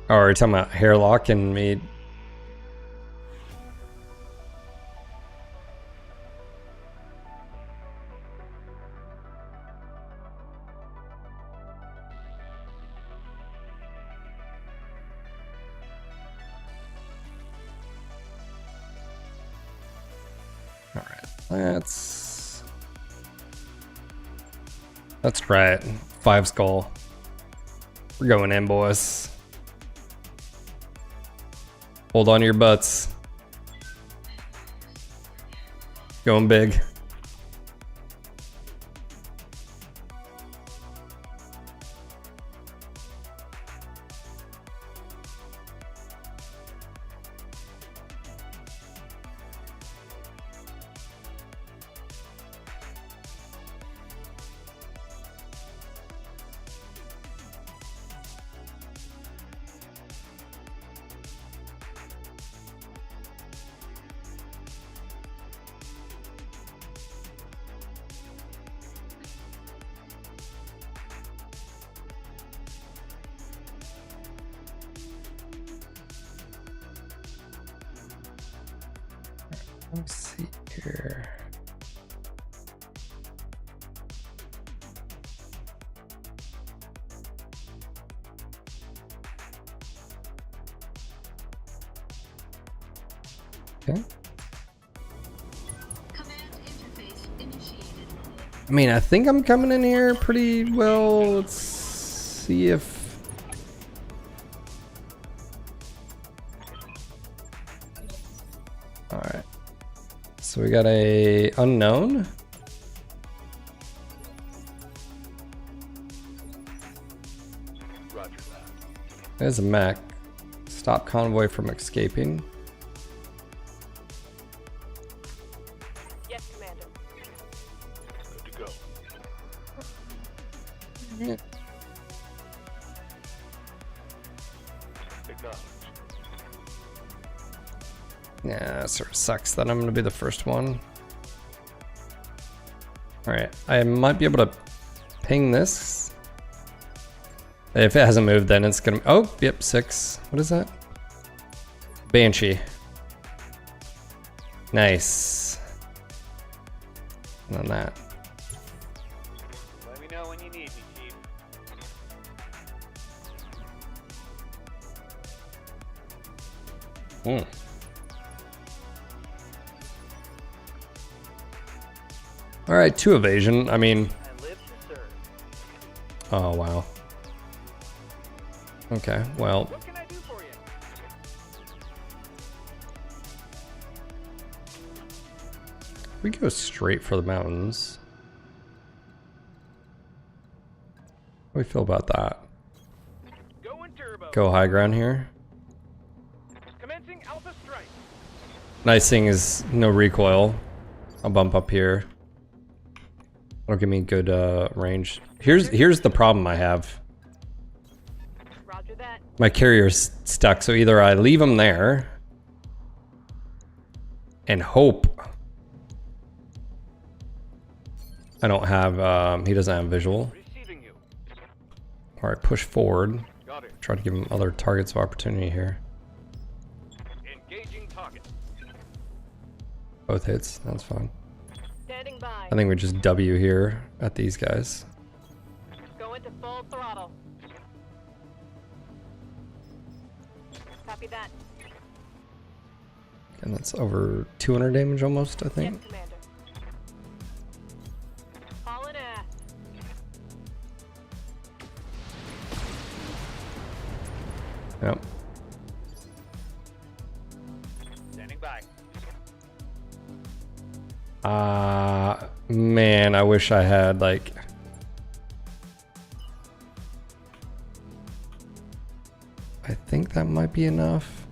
Oh, are you talking about hairlock and me? All right, let's try it. 5 skull. We're going in, boys. Hold on to your butts. Going big. Let me see here. Okay.
Command interface initiated.
I mean, I think I'm coming in here pretty well. Let's see if... All right. So we got a unknown.
Roger that.
There's a mech. Stop convoy from escaping.
Yes, Commander.
Good to go. Acknowledged.
Yeah, it sort of sucks that I'm going to be the first one. Alright, I might be able to ping this. If it hasn't moved, then it's going to... Oh, yep, 6. What is that? Banshee. Nice. And then that.
Let me know when you need me, Chief.
Hmm. Alright, 2 evasion. I mean...
I live to serve.
Oh, wow. Okay, well...
What can I do for you?
We go straight for the mountains. How do we feel about that?
Going turbo.
Go high ground here.
Commencing Alpha Strike.
Nice thing is no recoil. I'll bump up here. That'll give me good range. Here's the problem I have.
Roger that.
My carrier's stuck, so either I leave him there and hope I don't have he doesn't have visual,
Receiving you.
or I push forward.
Got it.
Try to give him other targets of opportunity here.
Engaging target.
Both hits, that's fine.
Standing by.
I think we just W here at these guys.
Go into full throttle. Copy that.
And that's over 200 damage almost, I
Yes,
think.
Commander. Hauling ass.
Yep.
Standing by.
Man, I wish I had like. I think that might be enough.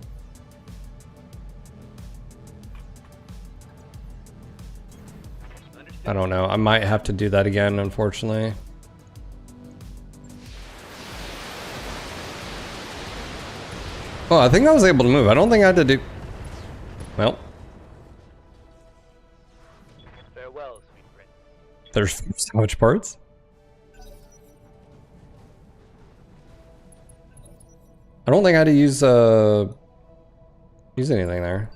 I don't know. I might have to do that again, unfortunately. Oh, I think I was able to move. I don't think I had to do... Well,
Farewell, sweet prince.
there's salvage parts. I don't think I had to use anything there.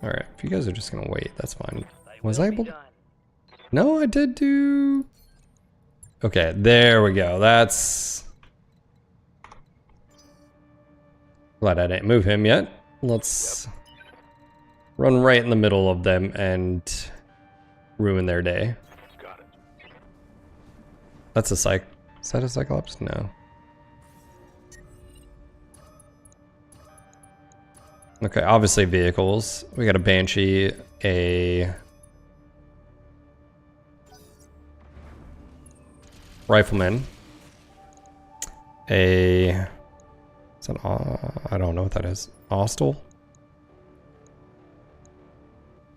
All right, if you guys are just gonna wait, that's fine. Was I able? No, I did do. Okay, there we go. That's. Glad I didn't move him yet. Let's run right in the middle of them and ruin their day.
Got it.
That's a psych. Is that a Cyclops? No. Okay, obviously vehicles. We got a Banshee, a Rifleman, a... It's an, I don't know what that is. Hostile?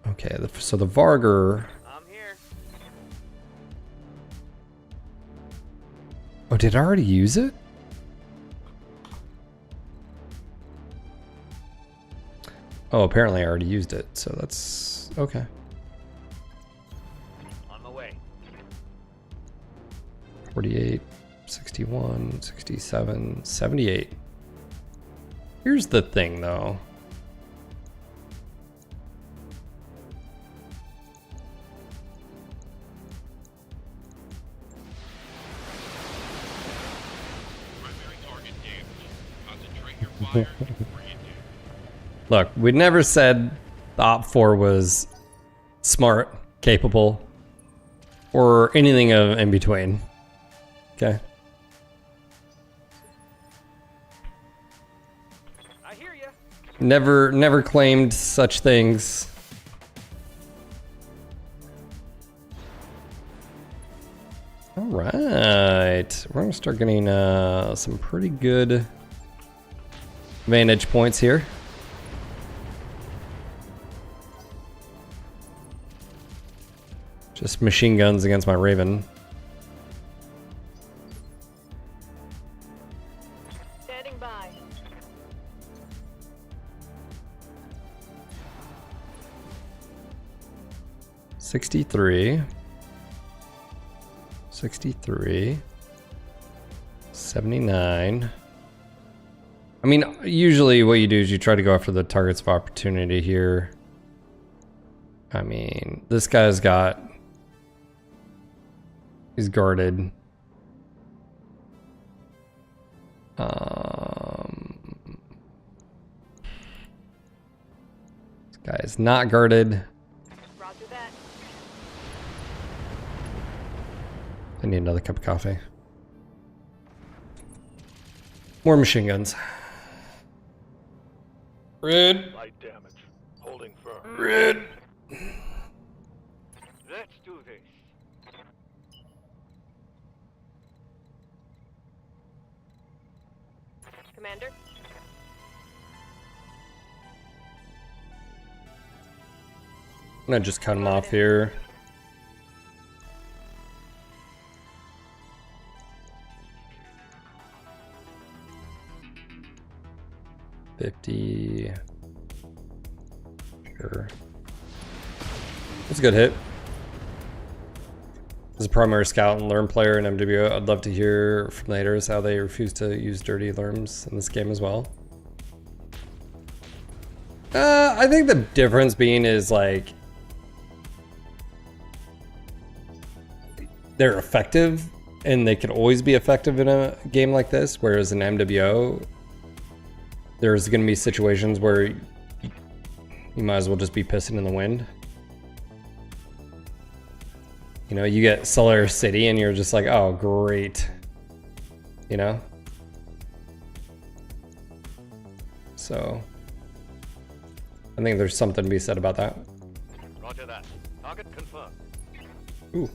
Okay, so the Vargur...
I'm here.
Oh, did I already use it? Oh, apparently I already used it, so that's okay.
On my way.
48, 61, 67, 78. Here's the thing, though.
Primary target damage. Concentrate your fire before you do.
Look, we never said the Op 4 was smart, capable, or anything in between. Okay.
I hear ya.
Never claimed such things. All right, we're gonna start getting some pretty good vantage points here. Just machine guns against my Raven.
Standing by.
$63. 63. 79. I mean, usually what you do is you try to go after the targets of opportunity here. I mean, this guy's got... He's guarded. This guy is not guarded.
Roger that.
I need another cup of coffee. More machine guns. Red.
Light damage. Holding firm.
Red.
Let's do this.
Commander.
I'm gonna just cut him off here. $50. Sure. That's a good hit. As a primary scout and learn player in MWO, I'd love to hear from the haters how they refuse to use dirty lerms in this game as well. I think the difference being is like they're effective and they could always be effective in a game like this, whereas in MWO there's going to be situations where you might as well just be pissing in the wind. You know, you get Solar City and you're just like, oh, great. you know? So I think there's something to be said about that.
Roger that. Target confirmed.
Ooh.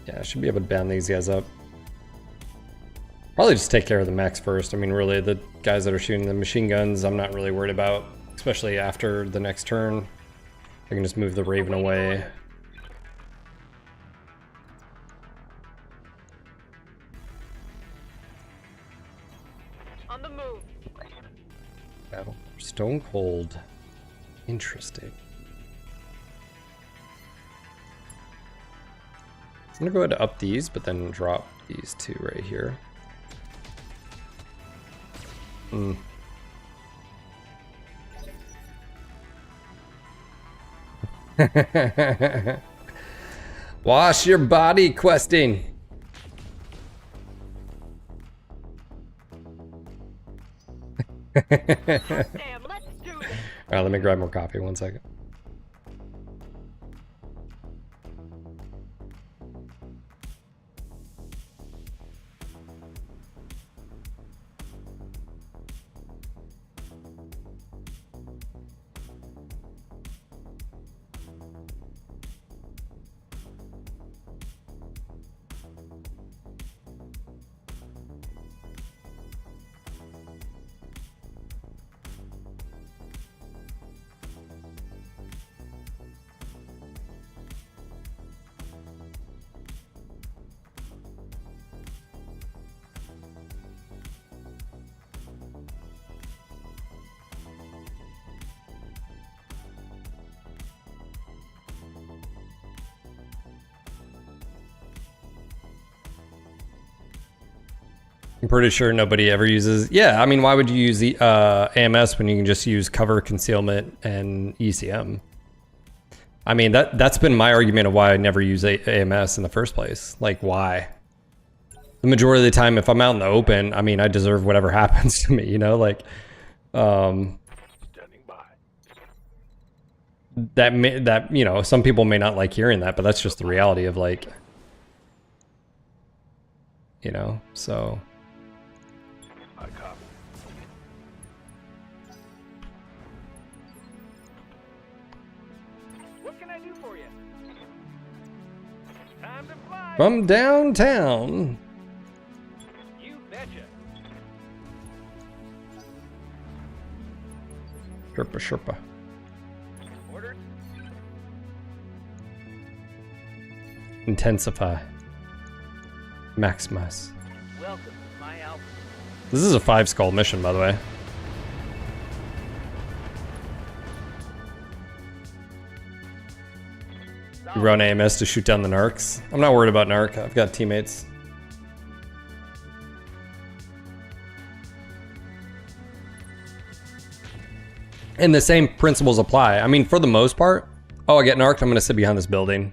Yeah, I should be able to band these guys up. Probably just take care of the mechs first. I mean, really, the guys that are shooting the machine guns, I'm not really worried about, especially after the next turn. I can just move the Raven away.
On the move.
Battle. Stone Cold. Interesting. I'm gonna go ahead and up these, but then drop these two right here. Wash your body questing.
Damn, let's do this.
Alright, let me grab more coffee. 1 second. I'm pretty sure nobody ever uses. Yeah, I mean, why would you use the AMS when you can just use cover, concealment, and ECM? I mean, that's been my argument of why I never use AMS in the first place. Like, why? The majority of the time, if I'm out in the open, I mean, I deserve whatever happens to me, you know? Like,
Standing by.
that you know, some people may not like hearing that, but that's just the reality of, like, you know, so.
I copy.
What can I do for you?
Time to fly.
From downtown.
You betcha.
Sherpa.
Orders?
Intensify. Maximus.
Welcome to my alpha.
This is a 5 skull mission, by the way. You run AMS to shoot down the narcs. I'm not worried about narc. I've got teammates. And the same principles apply. I mean, for the most part, oh, I get narked, I'm gonna sit behind this building.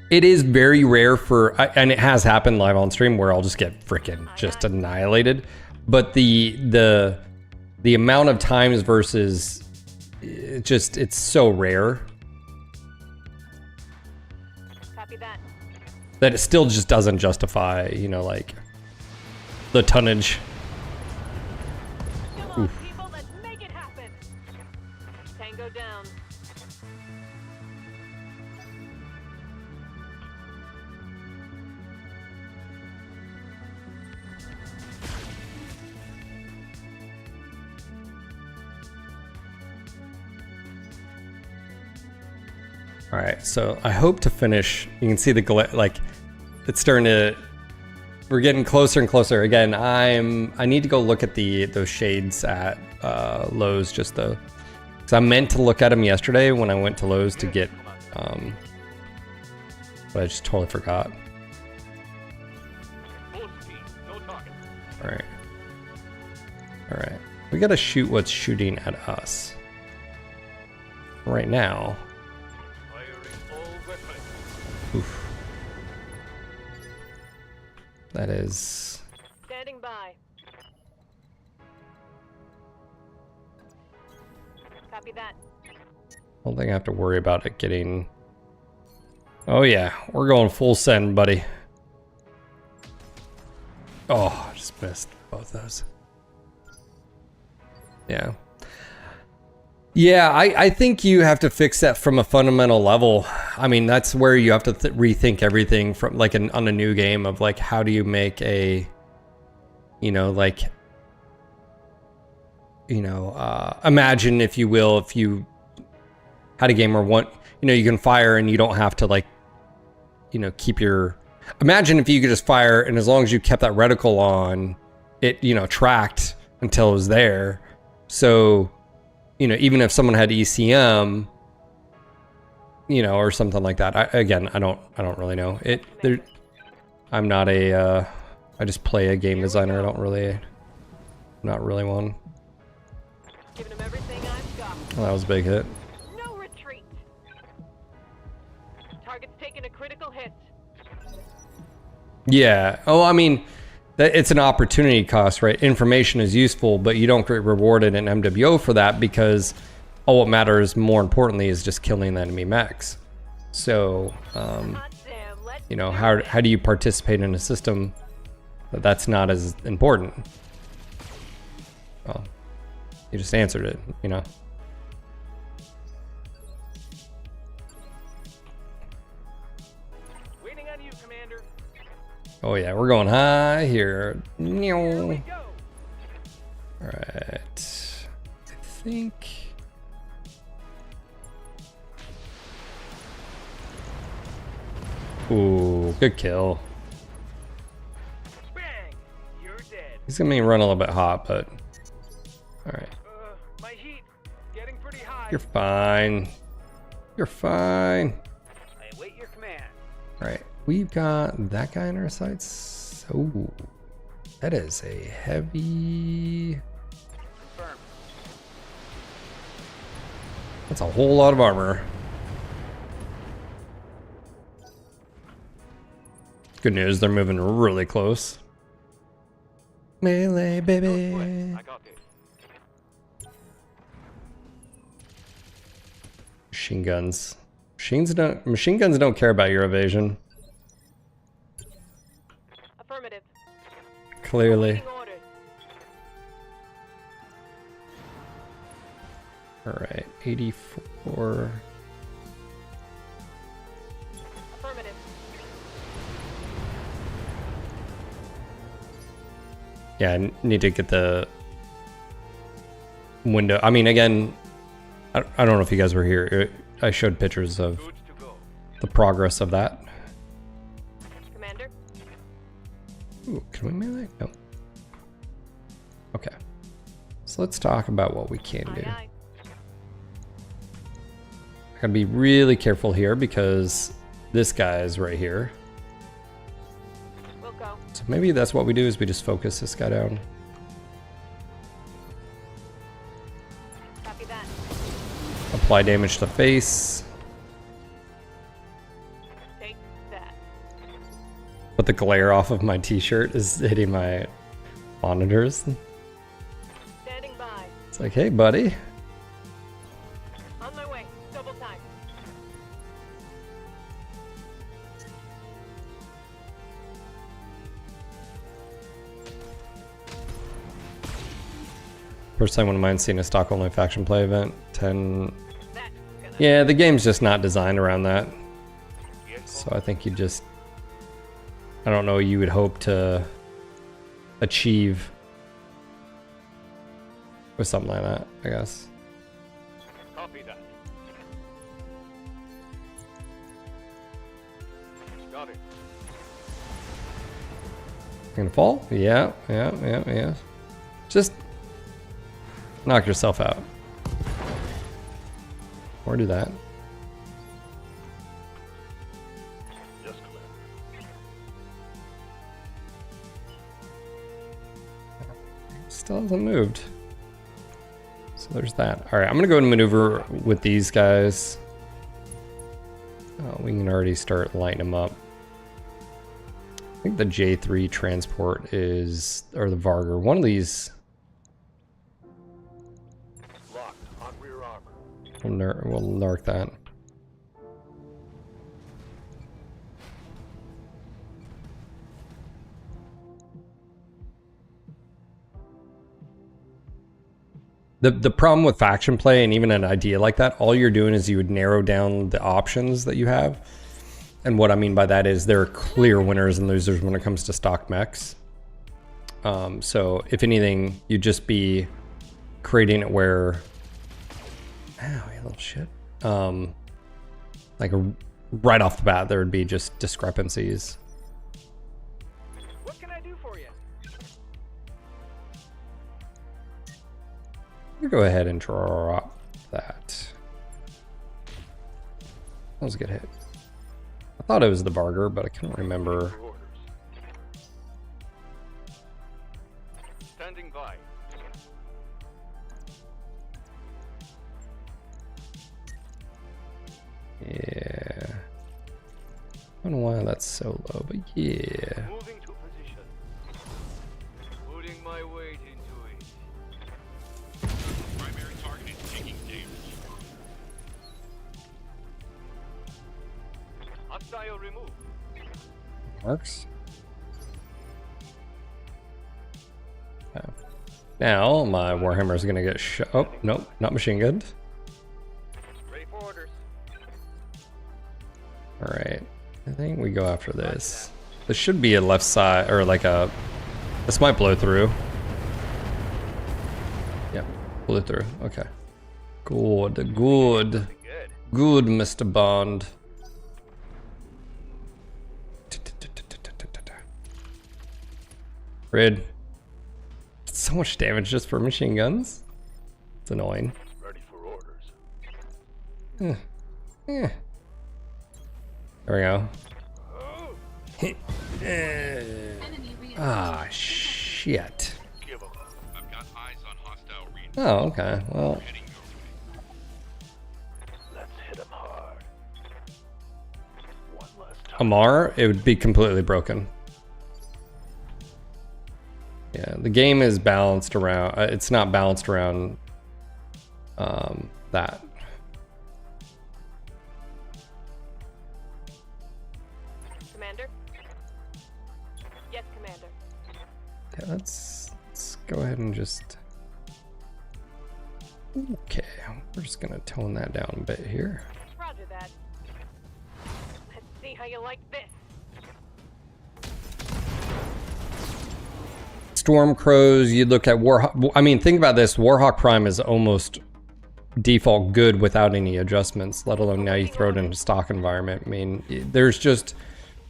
It is very rare for, and it has happened live on stream where I'll just get freaking just annihilated. But the amount of times versus, it's so rare
Copy that.
that it still just doesn't justify, you know, like the tonnage.
Come on, people, let's make it happen. Tango down.
All right, so I hope to finish. You can see the like, it's starting to. We're getting closer and closer. Again, I need to go look at those shades at Lowe's just though, because I meant to look at them yesterday when I went to Lowe's to get, but I just totally forgot.
Full speed. No talking.
All right. We gotta shoot what's shooting at us right now.
Firing all weapons.
Oof. That is.
Standing by. Copy that.
I don't think I have to worry about it getting... Oh yeah, we're going full send, buddy. Oh, I just missed both those. Yeah. Yeah, I think you have to fix that from a fundamental level. I mean, that's where you have to rethink everything from like on a new game of like, how do you make a, you know, like, you know, imagine if you will, if you had a game where one, you know, you can fire and you don't have to like, you know, keep your, imagine if you could just fire and as long as you kept that reticle on, it, you know, tracked until it was there. So, you know, even if someone had ECM, you know, or something like that. I don't really know. I'm not a, I just play a game designer. I'm not really one.
Giving him everything I've got.
Well, that was a big hit.
No retreat. Target's taking a critical hit.
Yeah. Oh, I mean, it's an opportunity cost, right? Information is useful, but you don't get rewarded in MWO for that because all what matters, more importantly, is just killing the enemy mechs. So,
Hot damn, let's
you know,
do
how
it.
do you participate in a system that's not as important? Well, you just answered it, you know.
Waiting on you, Commander.
Oh yeah, we're going high here.
Here we
All
go.
right. I think. Ooh, good kill.
Bang! You're dead.
He's gonna make me run a little bit hot, but all right.
My heat getting pretty high.
You're fine. You're fine.
I await your command.
All right, we've got that guy in our sights. Oh, that is a heavy.
Confirm.
That's a whole lot of armor. Good news, they're moving really close. Melee, baby.
I got this.
Machine guns. Machine guns don't care about your evasion.
Affirmative.
Clearly.
Awaiting orders.
Alright, 84.
Affirmative.
Yeah, I need to get the window. I mean, again, I don't know if you guys were here. I showed pictures of
Good to go.
the progress of that.
Commander.
Ooh, can we melee? No. Okay. So let's talk about what we can do.
Aye, aye.
I gotta be really careful here because this guy is right here.
We'll go.
So maybe that's what we do is we just focus this guy down.
Copy that.
Apply damage to face.
Take that.
But the glare off of my t-shirt is hitting my monitors.
Standing by.
It's like, hey buddy.
On my way. Double time.
First time I wouldn't mind seeing a stock only faction play event. 10.
That's gonna
Yeah, the game's just not designed around that.
Yes,
So I think you just, I don't know, you would hope to achieve with something like that, I guess.
copy that. Got it.
Gonna fall? Yeah. Just knock yourself out. Or do that.
Yes, Commander.
Still hasn't moved. So there's that. All right, I'm gonna go and maneuver with these guys. We can already start lighting them up. I think the J3 transport is, or the Varger, one of these.
Locked on rear armor.
We'll narc that. The problem with faction play and even an idea like that, all you're doing is you would narrow down the options that you have. And what I mean by that is there are clear winners and losers when it comes to stock mechs. So if anything, you'd just be creating it where, ow, you little shit. Like right off the bat, there would be just discrepancies.
What can I do for you?
You go ahead and drop that. That was a good hit. I thought it was the Barger, but I couldn't remember.
For orders. Standing by.
Yeah. I don't know why that's so low, but yeah.
Moving to position. Putting my weight into it.
Primary target is taking damage.
Hostile removed.
Marks. Oh. Now my Warhammer is gonna get shot. Oh, nope, not machine gunned.
Ready for orders.
All right, I think we go after this. This should be a left side or like a. This might blow through. Yep, blew through. Okay, good, good,
Good.
good, Mr. Bond. Red. So much damage just for machine guns. It's annoying.
Ready for orders.
Yeah. There we go.
Enemy reinforcements.
Ah, shit.
Give 'em up.
I've got eyes on hostile reinforcements
Oh, okay. Well,
heading your way.
Let's hit 'em hard. One last time.
Amar, it would be completely broken. Yeah, the game is balanced around. It's not balanced around that.
Commander? Yes, Commander.
Yeah, let's go ahead and just. Okay, we're just gonna tone that down a bit here.
Roger that. Let's see how you like this.
Storm Crows, you look at Warhawk. I mean, think about this. Warhawk Prime is almost default good without any adjustments, let alone now you throw it into stock environment. I mean, there's just,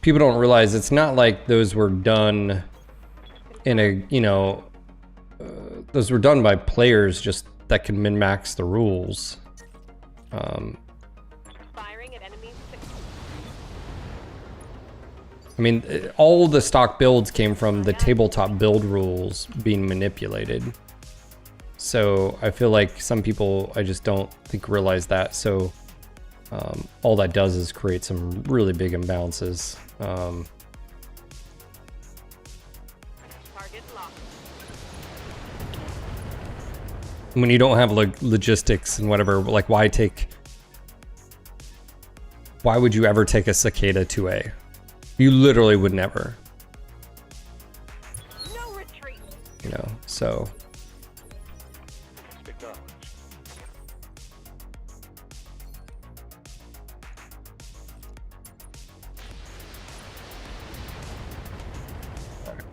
people don't realize it's not like those were done in a, you know, those were done by players just that can min-max the rules.
Firing at enemies.
I mean, all the stock builds came from the tabletop build rules being manipulated. So I feel like some people, I just don't think realize that. So all that does is create some really big imbalances.
Target locked.
When you don't have like logistics and whatever, like why would you ever take a Cicada 2A? You literally would never,
No retreat.
you know, so.
Acknowledged.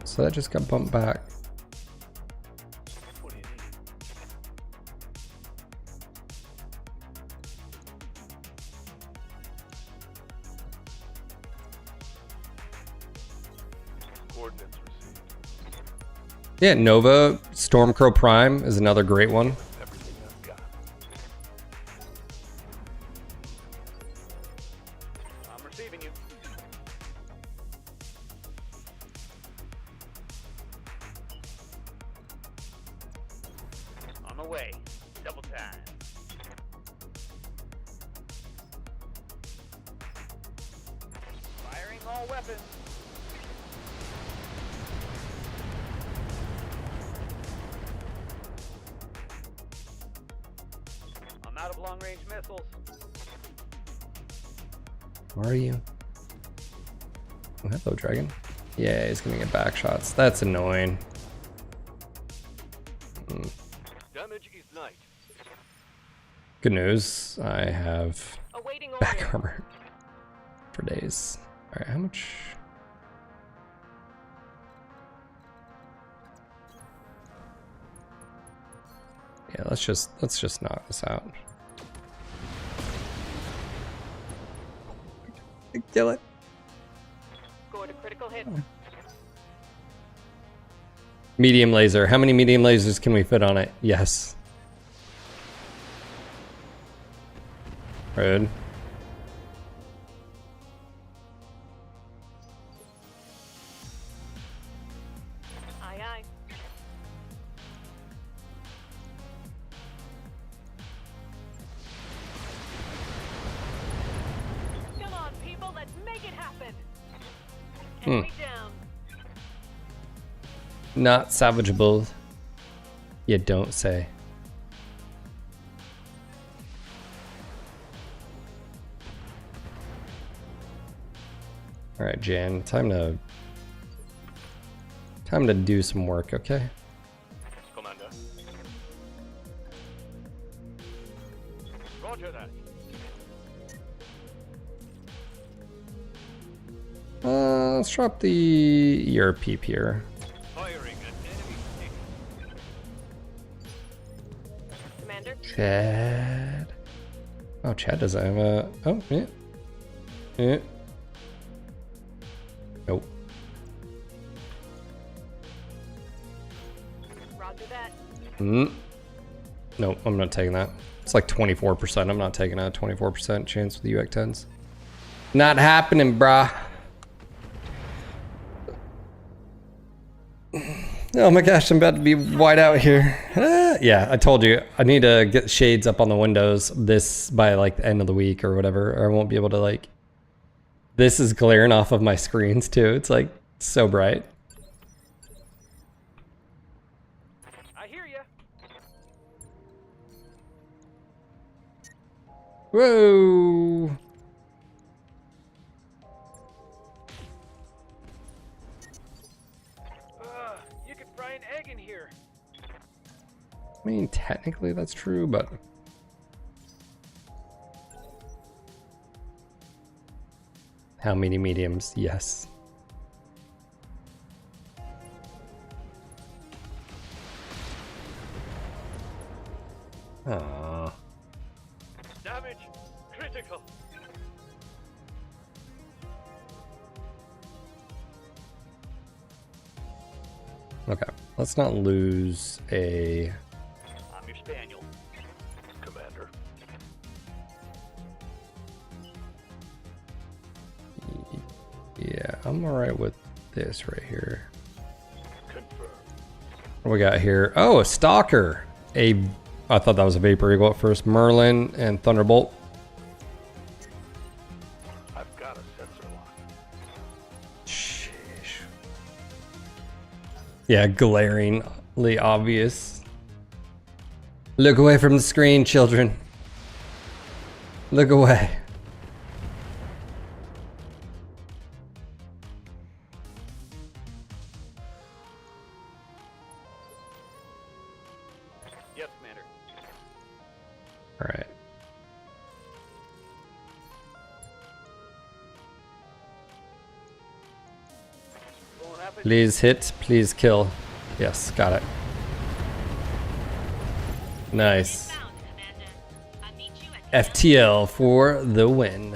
So that just got bumped back.
What do you need? Coordinates received.
Yeah, Nova, Stormcrow Prime is another great one.
Everything I've got. I'm receiving you. On the way. Double time. Firing all weapons. I'm
Out of long-range missiles.
Where are you? Oh, hello, dragon. Yeah, he's gonna get back shots. That's annoying.
Damage is light.
Good news. I have
Awaiting order.
back armor for days. All right, how much? Yeah, let's just knock this out. Kill it.
Scored a critical hit.
Medium laser. How many medium lasers can we fit on it? Yes. Rude.
Aye, aye. Come on, people, let's make it happen. Enemy down.
Not salvageable. You don't say. All right, Jan, time to do some work, okay?
Commander. Roger that.
Let's drop the ERP here.
Firing at enemy station.
Commander.
Chad. Oh, Chad doesn't have a. Oh, yeah. Yeah. Nope.
Roger that.
Nope, I'm not taking that. It's like 24%. I'm not taking a 24% chance with the UX-10s. Not happening, brah. Oh my gosh, I'm about to be white out here. Yeah, I told you. I need to get shades up on the windows this by like the end of the week or whatever, or I won't be able to like... This is glaring off of my screens too. It's like so bright.
I hear ya.
Whoa!
You could fry an egg in here.
I mean, technically that's true, but... How many mediums? Yes. Aww.
Damage critical.
Okay, let's not lose a...
I'm your spaniel. Commander.
Yeah, I'm alright with this right here.
Confirm.
What we got here? Oh, a Stalker! I thought that was a Vapor Eagle at first. Merlin and Thunderbolt.
I've got a sensor lock.
Sheesh. Yeah, glaringly obvious. Look away from the screen, children. Look away.
Yes, Commander.
All right.
Won't happen.
Please hit, please kill. Yes, got it. Nice. FTL for the win.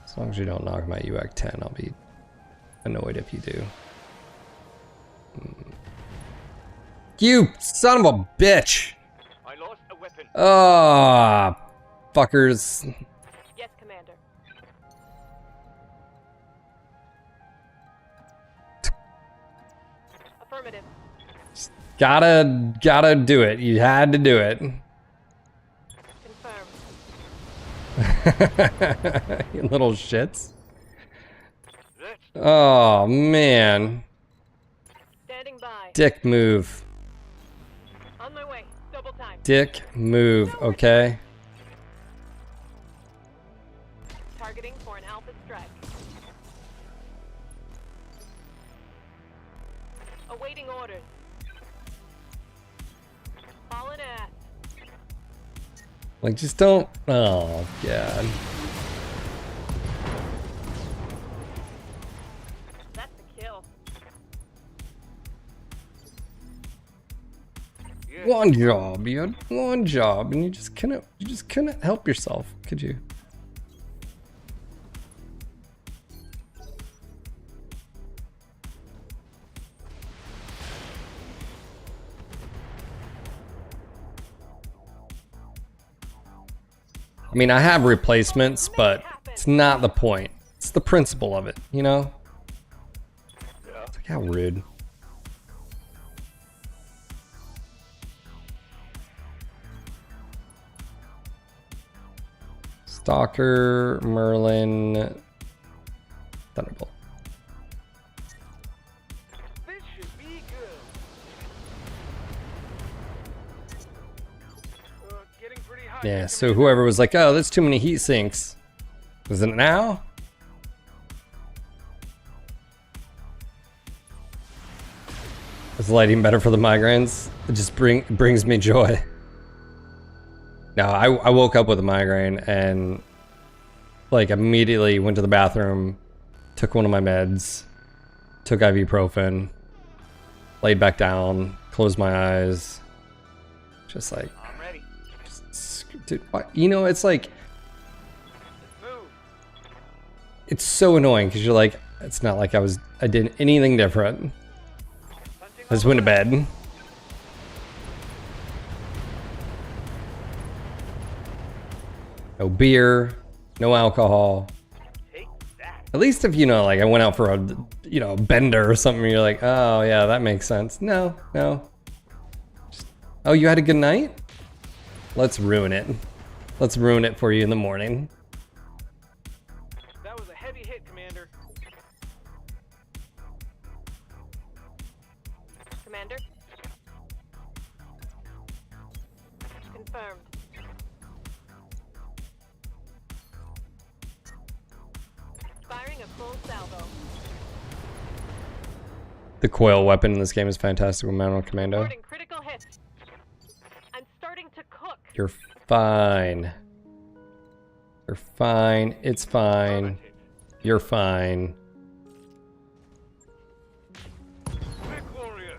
As long as you don't knock my UX-10, I'll be annoyed if you do. You son of a bitch!
I lost a weapon.
Ah, fuckers.
Yes, Commander. Affirmative.
Gotta do it. You had to do it.
Confirmed.
You little shits.
That's
Oh man.
Standing by.
Dick move.
On my way. Double time.
Dick move, okay?
Targeting for an alpha strike. Awaiting orders. Hauling ass.
Like, just don't. Oh, God.
That's a kill.
One job, you had one job, and you just couldn't help yourself, could you? I mean, I have replacements, but it's not the point. It's the principle of it, you know? It's like, how rude. Stalker, Merlin, Thunderbolt.
This should be good. Getting pretty hot.
Yeah, so whoever was like, oh, that's too many heat sinks. Is it now? Is lighting better for the migraines? It just brings me joy. No, I woke up with a migraine and like immediately went to the bathroom, took one of my meds, took ibuprofen, laid back down, closed my eyes. Just like,
I'm ready.
dude, you know, it's like,
Move.
it's so annoying because you're like, it's not like I did anything different. I just went to bed. No beer, no alcohol.
Take that.
At least if, you know, like I went out for a, you know, bender or something, you're like, oh yeah, that makes sense. No. Just, oh, you had a good night? Let's ruin it. Let's ruin it for you in the morning.
That was a heavy hit, Commander.
Commander. Confirmed. Firing a full salvo.
The coil weapon in this game is fantastic with Mounted Commando.
Recording critical hits. I'm starting to cook.
You're fine. You're fine. It's fine. You're fine.
MechWarrior,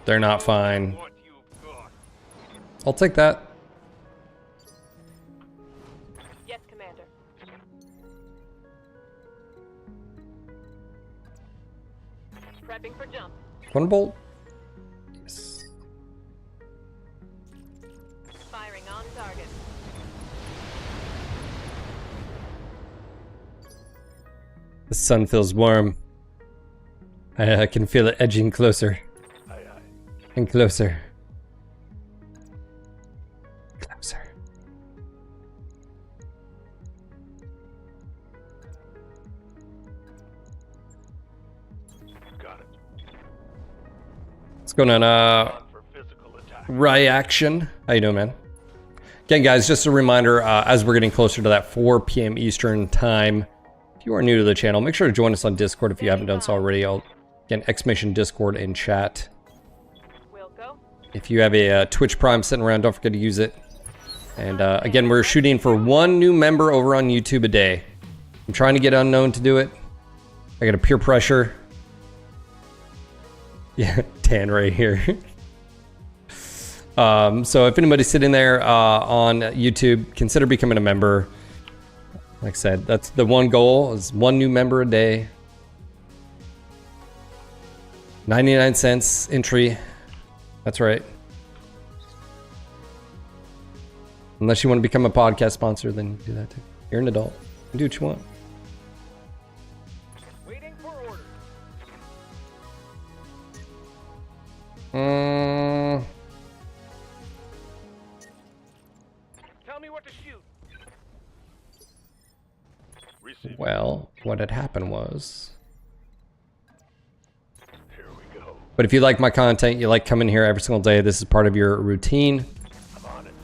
They're not fine.
what you've got.
I'll take that.
Yes, Commander. Prepping for jump.
Thunderbolt. Yes.
Firing on target.
The sun feels warm. I can feel it edging closer
Aye, aye.
and closer. Closer.
Got it.
What's going on?
On for physical attack.
Reaction. How you doing, man? Again, guys, just a reminder, as we're getting closer to that 4 p.m. Eastern time, if you are new to the channel, make sure to join us on Discord if you haven't done so already. Again, exclamation Discord in chat.
We'll go.
If you have a Twitch Prime sitting around, don't forget to use it. And again, we're shooting for 1 new member over on YouTube a day. I'm trying to get Unknown to do it. I got a peer pressure. Yeah, Dan right here. So if anybody's sitting there on YouTube, consider becoming a member. Like I said, that's the one goal, is 1 new member a day. 99 cents entry. That's right. Unless you want to become a podcast sponsor, then you can do that too. You're an adult. You can do what you want.
Waiting for orders. Tell me what to shoot.
Well, what had happened was...
Here we go.
But if you like my content, you like coming here every single day, this is part of your routine,
I'm on it.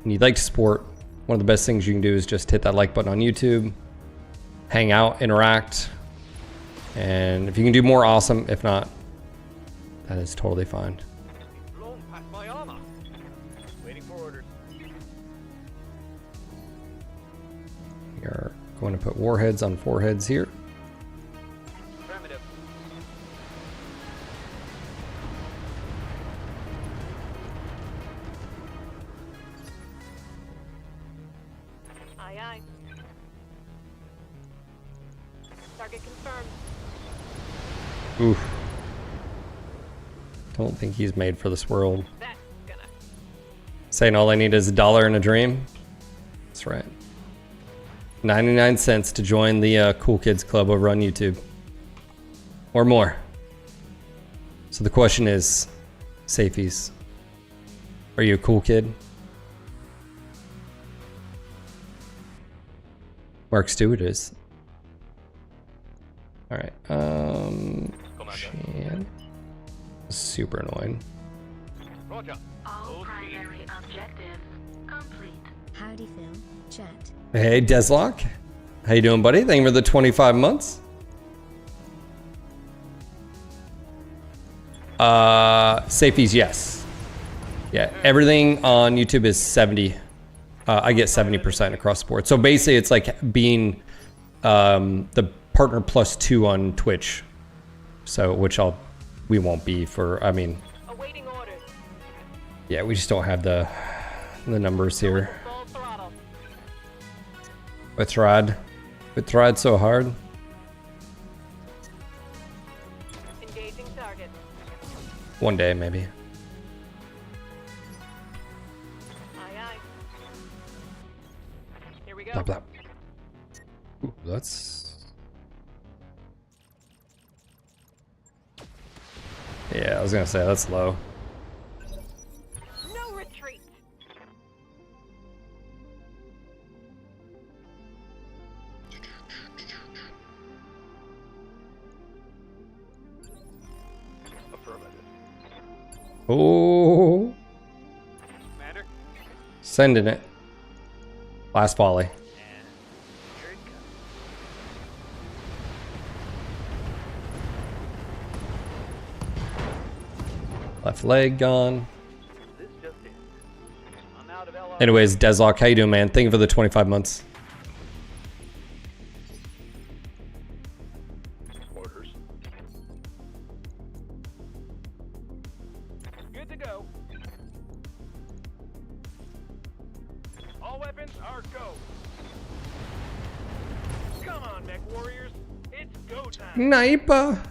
and you'd like to support, one of the best things you can do is just hit that like button on YouTube, hang out, interact, and if you can do more, awesome. If not, that is totally fine.
Blown past my armor. Waiting for orders.
We are going to put warheads on foreheads here.
Affirmative.
Aye, aye. Target confirmed.
Oof. Don't think he's made for this world.
That's gonna.
Saying all I need is $1 and a dream. That's right. 99 cents to join the Cool Kids Club over on YouTube. Or more. So the question is, Safies, are you a cool kid? Mark Stewart is. Alright, Shan. Super annoying.
Roger.
All primary objectives complete.
Howdy, Phil. Chat.
Hey, Deslock. How you doing, buddy? Thank you for the 25 months. Safeties, yes. Yeah, everything on YouTube is 70. I get 70% across the board. So basically, it's like being the partner +2 on Twitch. So, we won't be for, I mean,
Awaiting orders.
yeah, we just don't have the numbers here.
Full throttle.
We tried so hard.
Engaging target.
One day, maybe.
Aye, aye. Here we go.
Blah, blah. Ooh, that's... Yeah, I was gonna say, that's low.
No retreat.
Affirmative.
Oh,
Commander.
sending it. Last volley.
And here it comes.
Left leg gone.
This just in. I'm out of LR.
Anyways, Deslock, how you doing, man? Thank you for the 25 months.
Orders. Good to go. All weapons are go. Come on, MechWarriors. It's go time.
Sniper.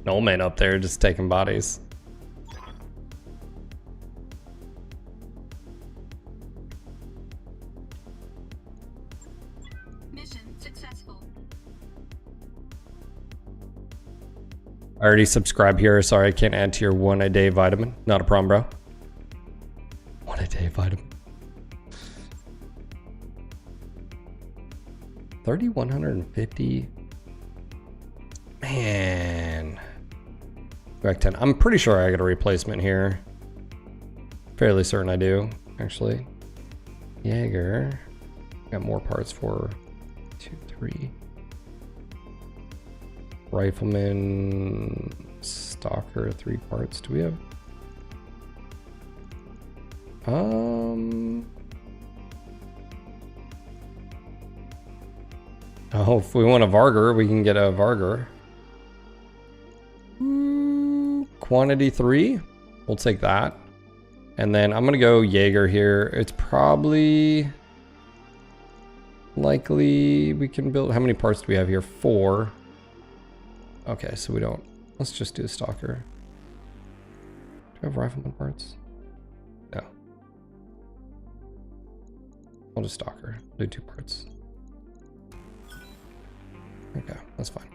No man up there just taking bodies.
Mission successful.
I already subscribed here. Sorry, I can't add to your 1-a-day vitamin. Not a problem, bro. 1-a-day vitamin. 3,150. Man. Back 10. I'm pretty sure I got a replacement here. Fairly certain I do, actually. Jaeger. Got more parts for 2, 3. Rifleman, Stalker, 3 parts. Do we have? Oh, if we want a Varger, we can get a Varger. Quantity 3. We'll take that. And then I'm gonna go Jaeger here. It's probably likely we can build. How many parts do we have here? 4. Okay, so we don't. Let's just do a Stalker. Do we have Rifleman parts? No. I'll just Stalker. Do 2 parts. Okay, that's fine.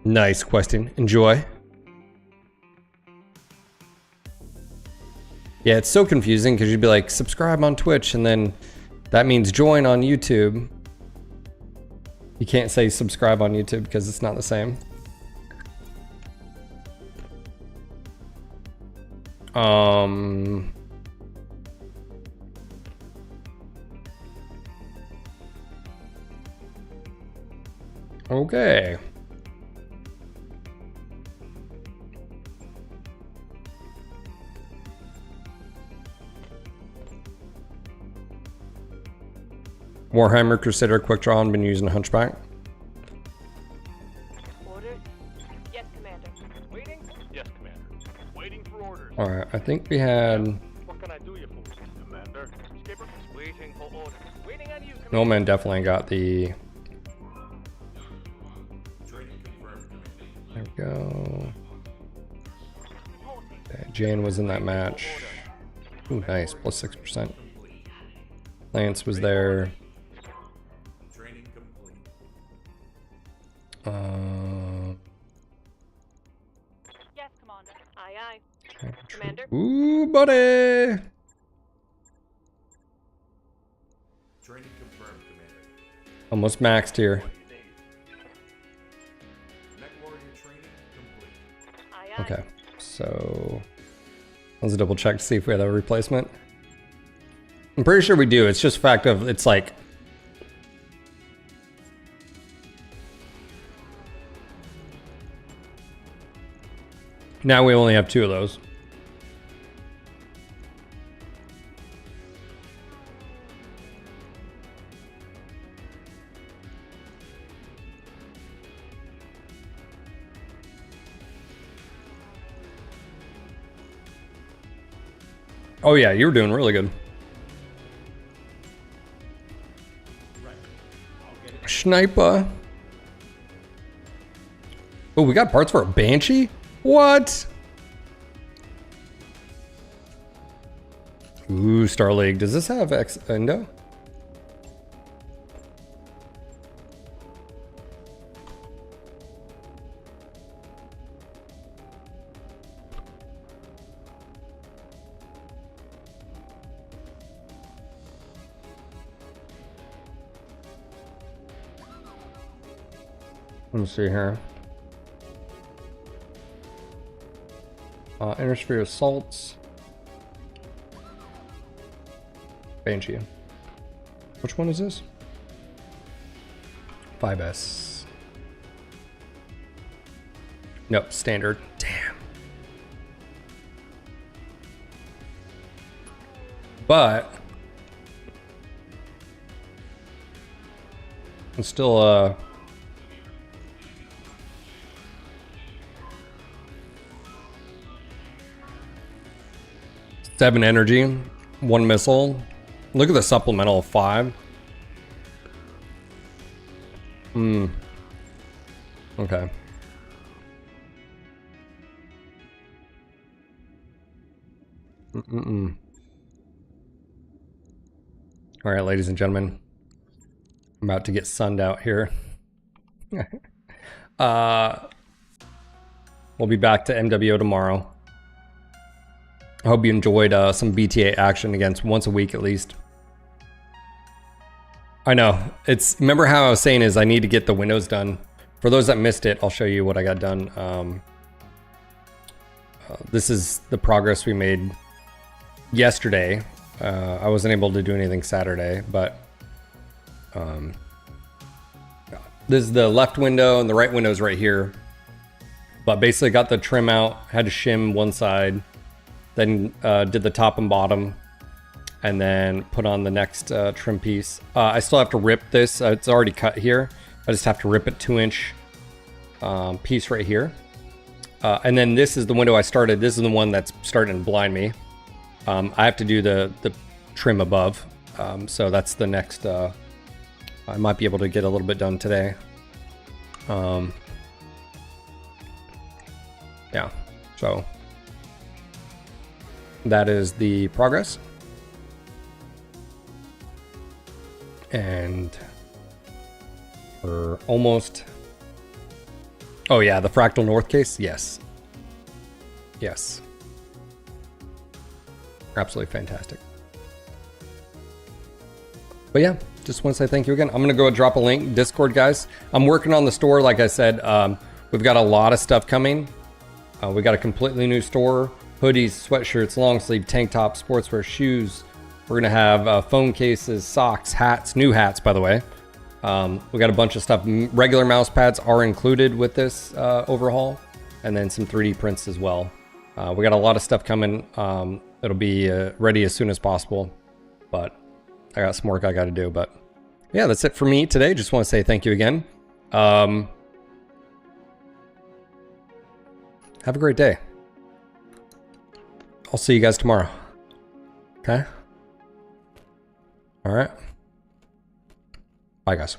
Nice questing. Enjoy. Yeah, it's so confusing because you'd be like, subscribe on Twitch, and then that means join on YouTube. You can't say subscribe on YouTube because it's not the same. Okay. Warhammer Crusader Quick Draw and been using Hunchback.
Orders? Yes, Commander. Waiting?
Yes, Commander. Waiting for orders.
Alright, I think we had...
What can I do you for, Commander? Skipper?
Waiting for orders. Waiting on you, Commander.
Nomad definitely got the...
Training confirmed, Commander.
There we go. Okay, Jan was in that match. Ooh, nice. Plus 6%. Lance was there.
Training complete.
Yes, Commander.
Aye, aye. Commander?
Ooh, buddy!
Training confirmed, Commander.
Almost maxed here.
MechWarrior training complete.
Aye, aye.
Okay, so let's double check to see if we have a replacement. I'm pretty sure we do. It's just a fact of it's like now we only have 2 of those. Oh yeah, you were doing really good. Sniper. Oh, we got parts for a Banshee? What? Ooh, Star League. Does this have X Endo? Let me see here. Innersphere Assaults. Banshee. Which one is this? 5S. Nope, standard. Damn. But it's still 7 energy, 1 missile. Look at the supplemental of 5. Okay. All right, ladies and gentlemen, I'm about to get sunned out here. We'll be back to MWO tomorrow. I hope you enjoyed some BTA action against once a week at least. I know. Remember how I was saying is I need to get the windows done. For those that missed it, I'll show you what I got done. This is the progress we made yesterday. I wasn't able to do anything Saturday, but this is the left window and the right window is right here. But basically got the trim out, had to shim one side. Then did the top and bottom, and then put on the next trim piece. I still have to rip this. It's already cut here. I just have to rip it 2-inch piece right here. And then this is the window I started. This is the one that's starting to blind me. I have to do the trim above. So that's the next. I might be able to get a little bit done today. Yeah. So. That is the progress. And we're almost... Oh yeah, the Fractal North case? Yes. Yes. Absolutely fantastic. But yeah, just want to say thank you again. I'm going to go drop a link, Discord guys. I'm working on the store, like I said. We've got a lot of stuff coming. We got a completely new store. hoodies, sweatshirts, long sleeve, tank tops, sportswear, shoes. We're gonna have phone cases, socks, hats, new hats, by the way. We got a bunch of stuff. Regular mouse pads are included with this overhaul, and then some 3D prints as well. We got a lot of stuff coming. It'll be ready as soon as possible, but I got some work I got to do. But yeah, that's it for me today. Just want to say thank you again. Have a great day. I'll see you guys tomorrow. Okay? All right. Bye, guys.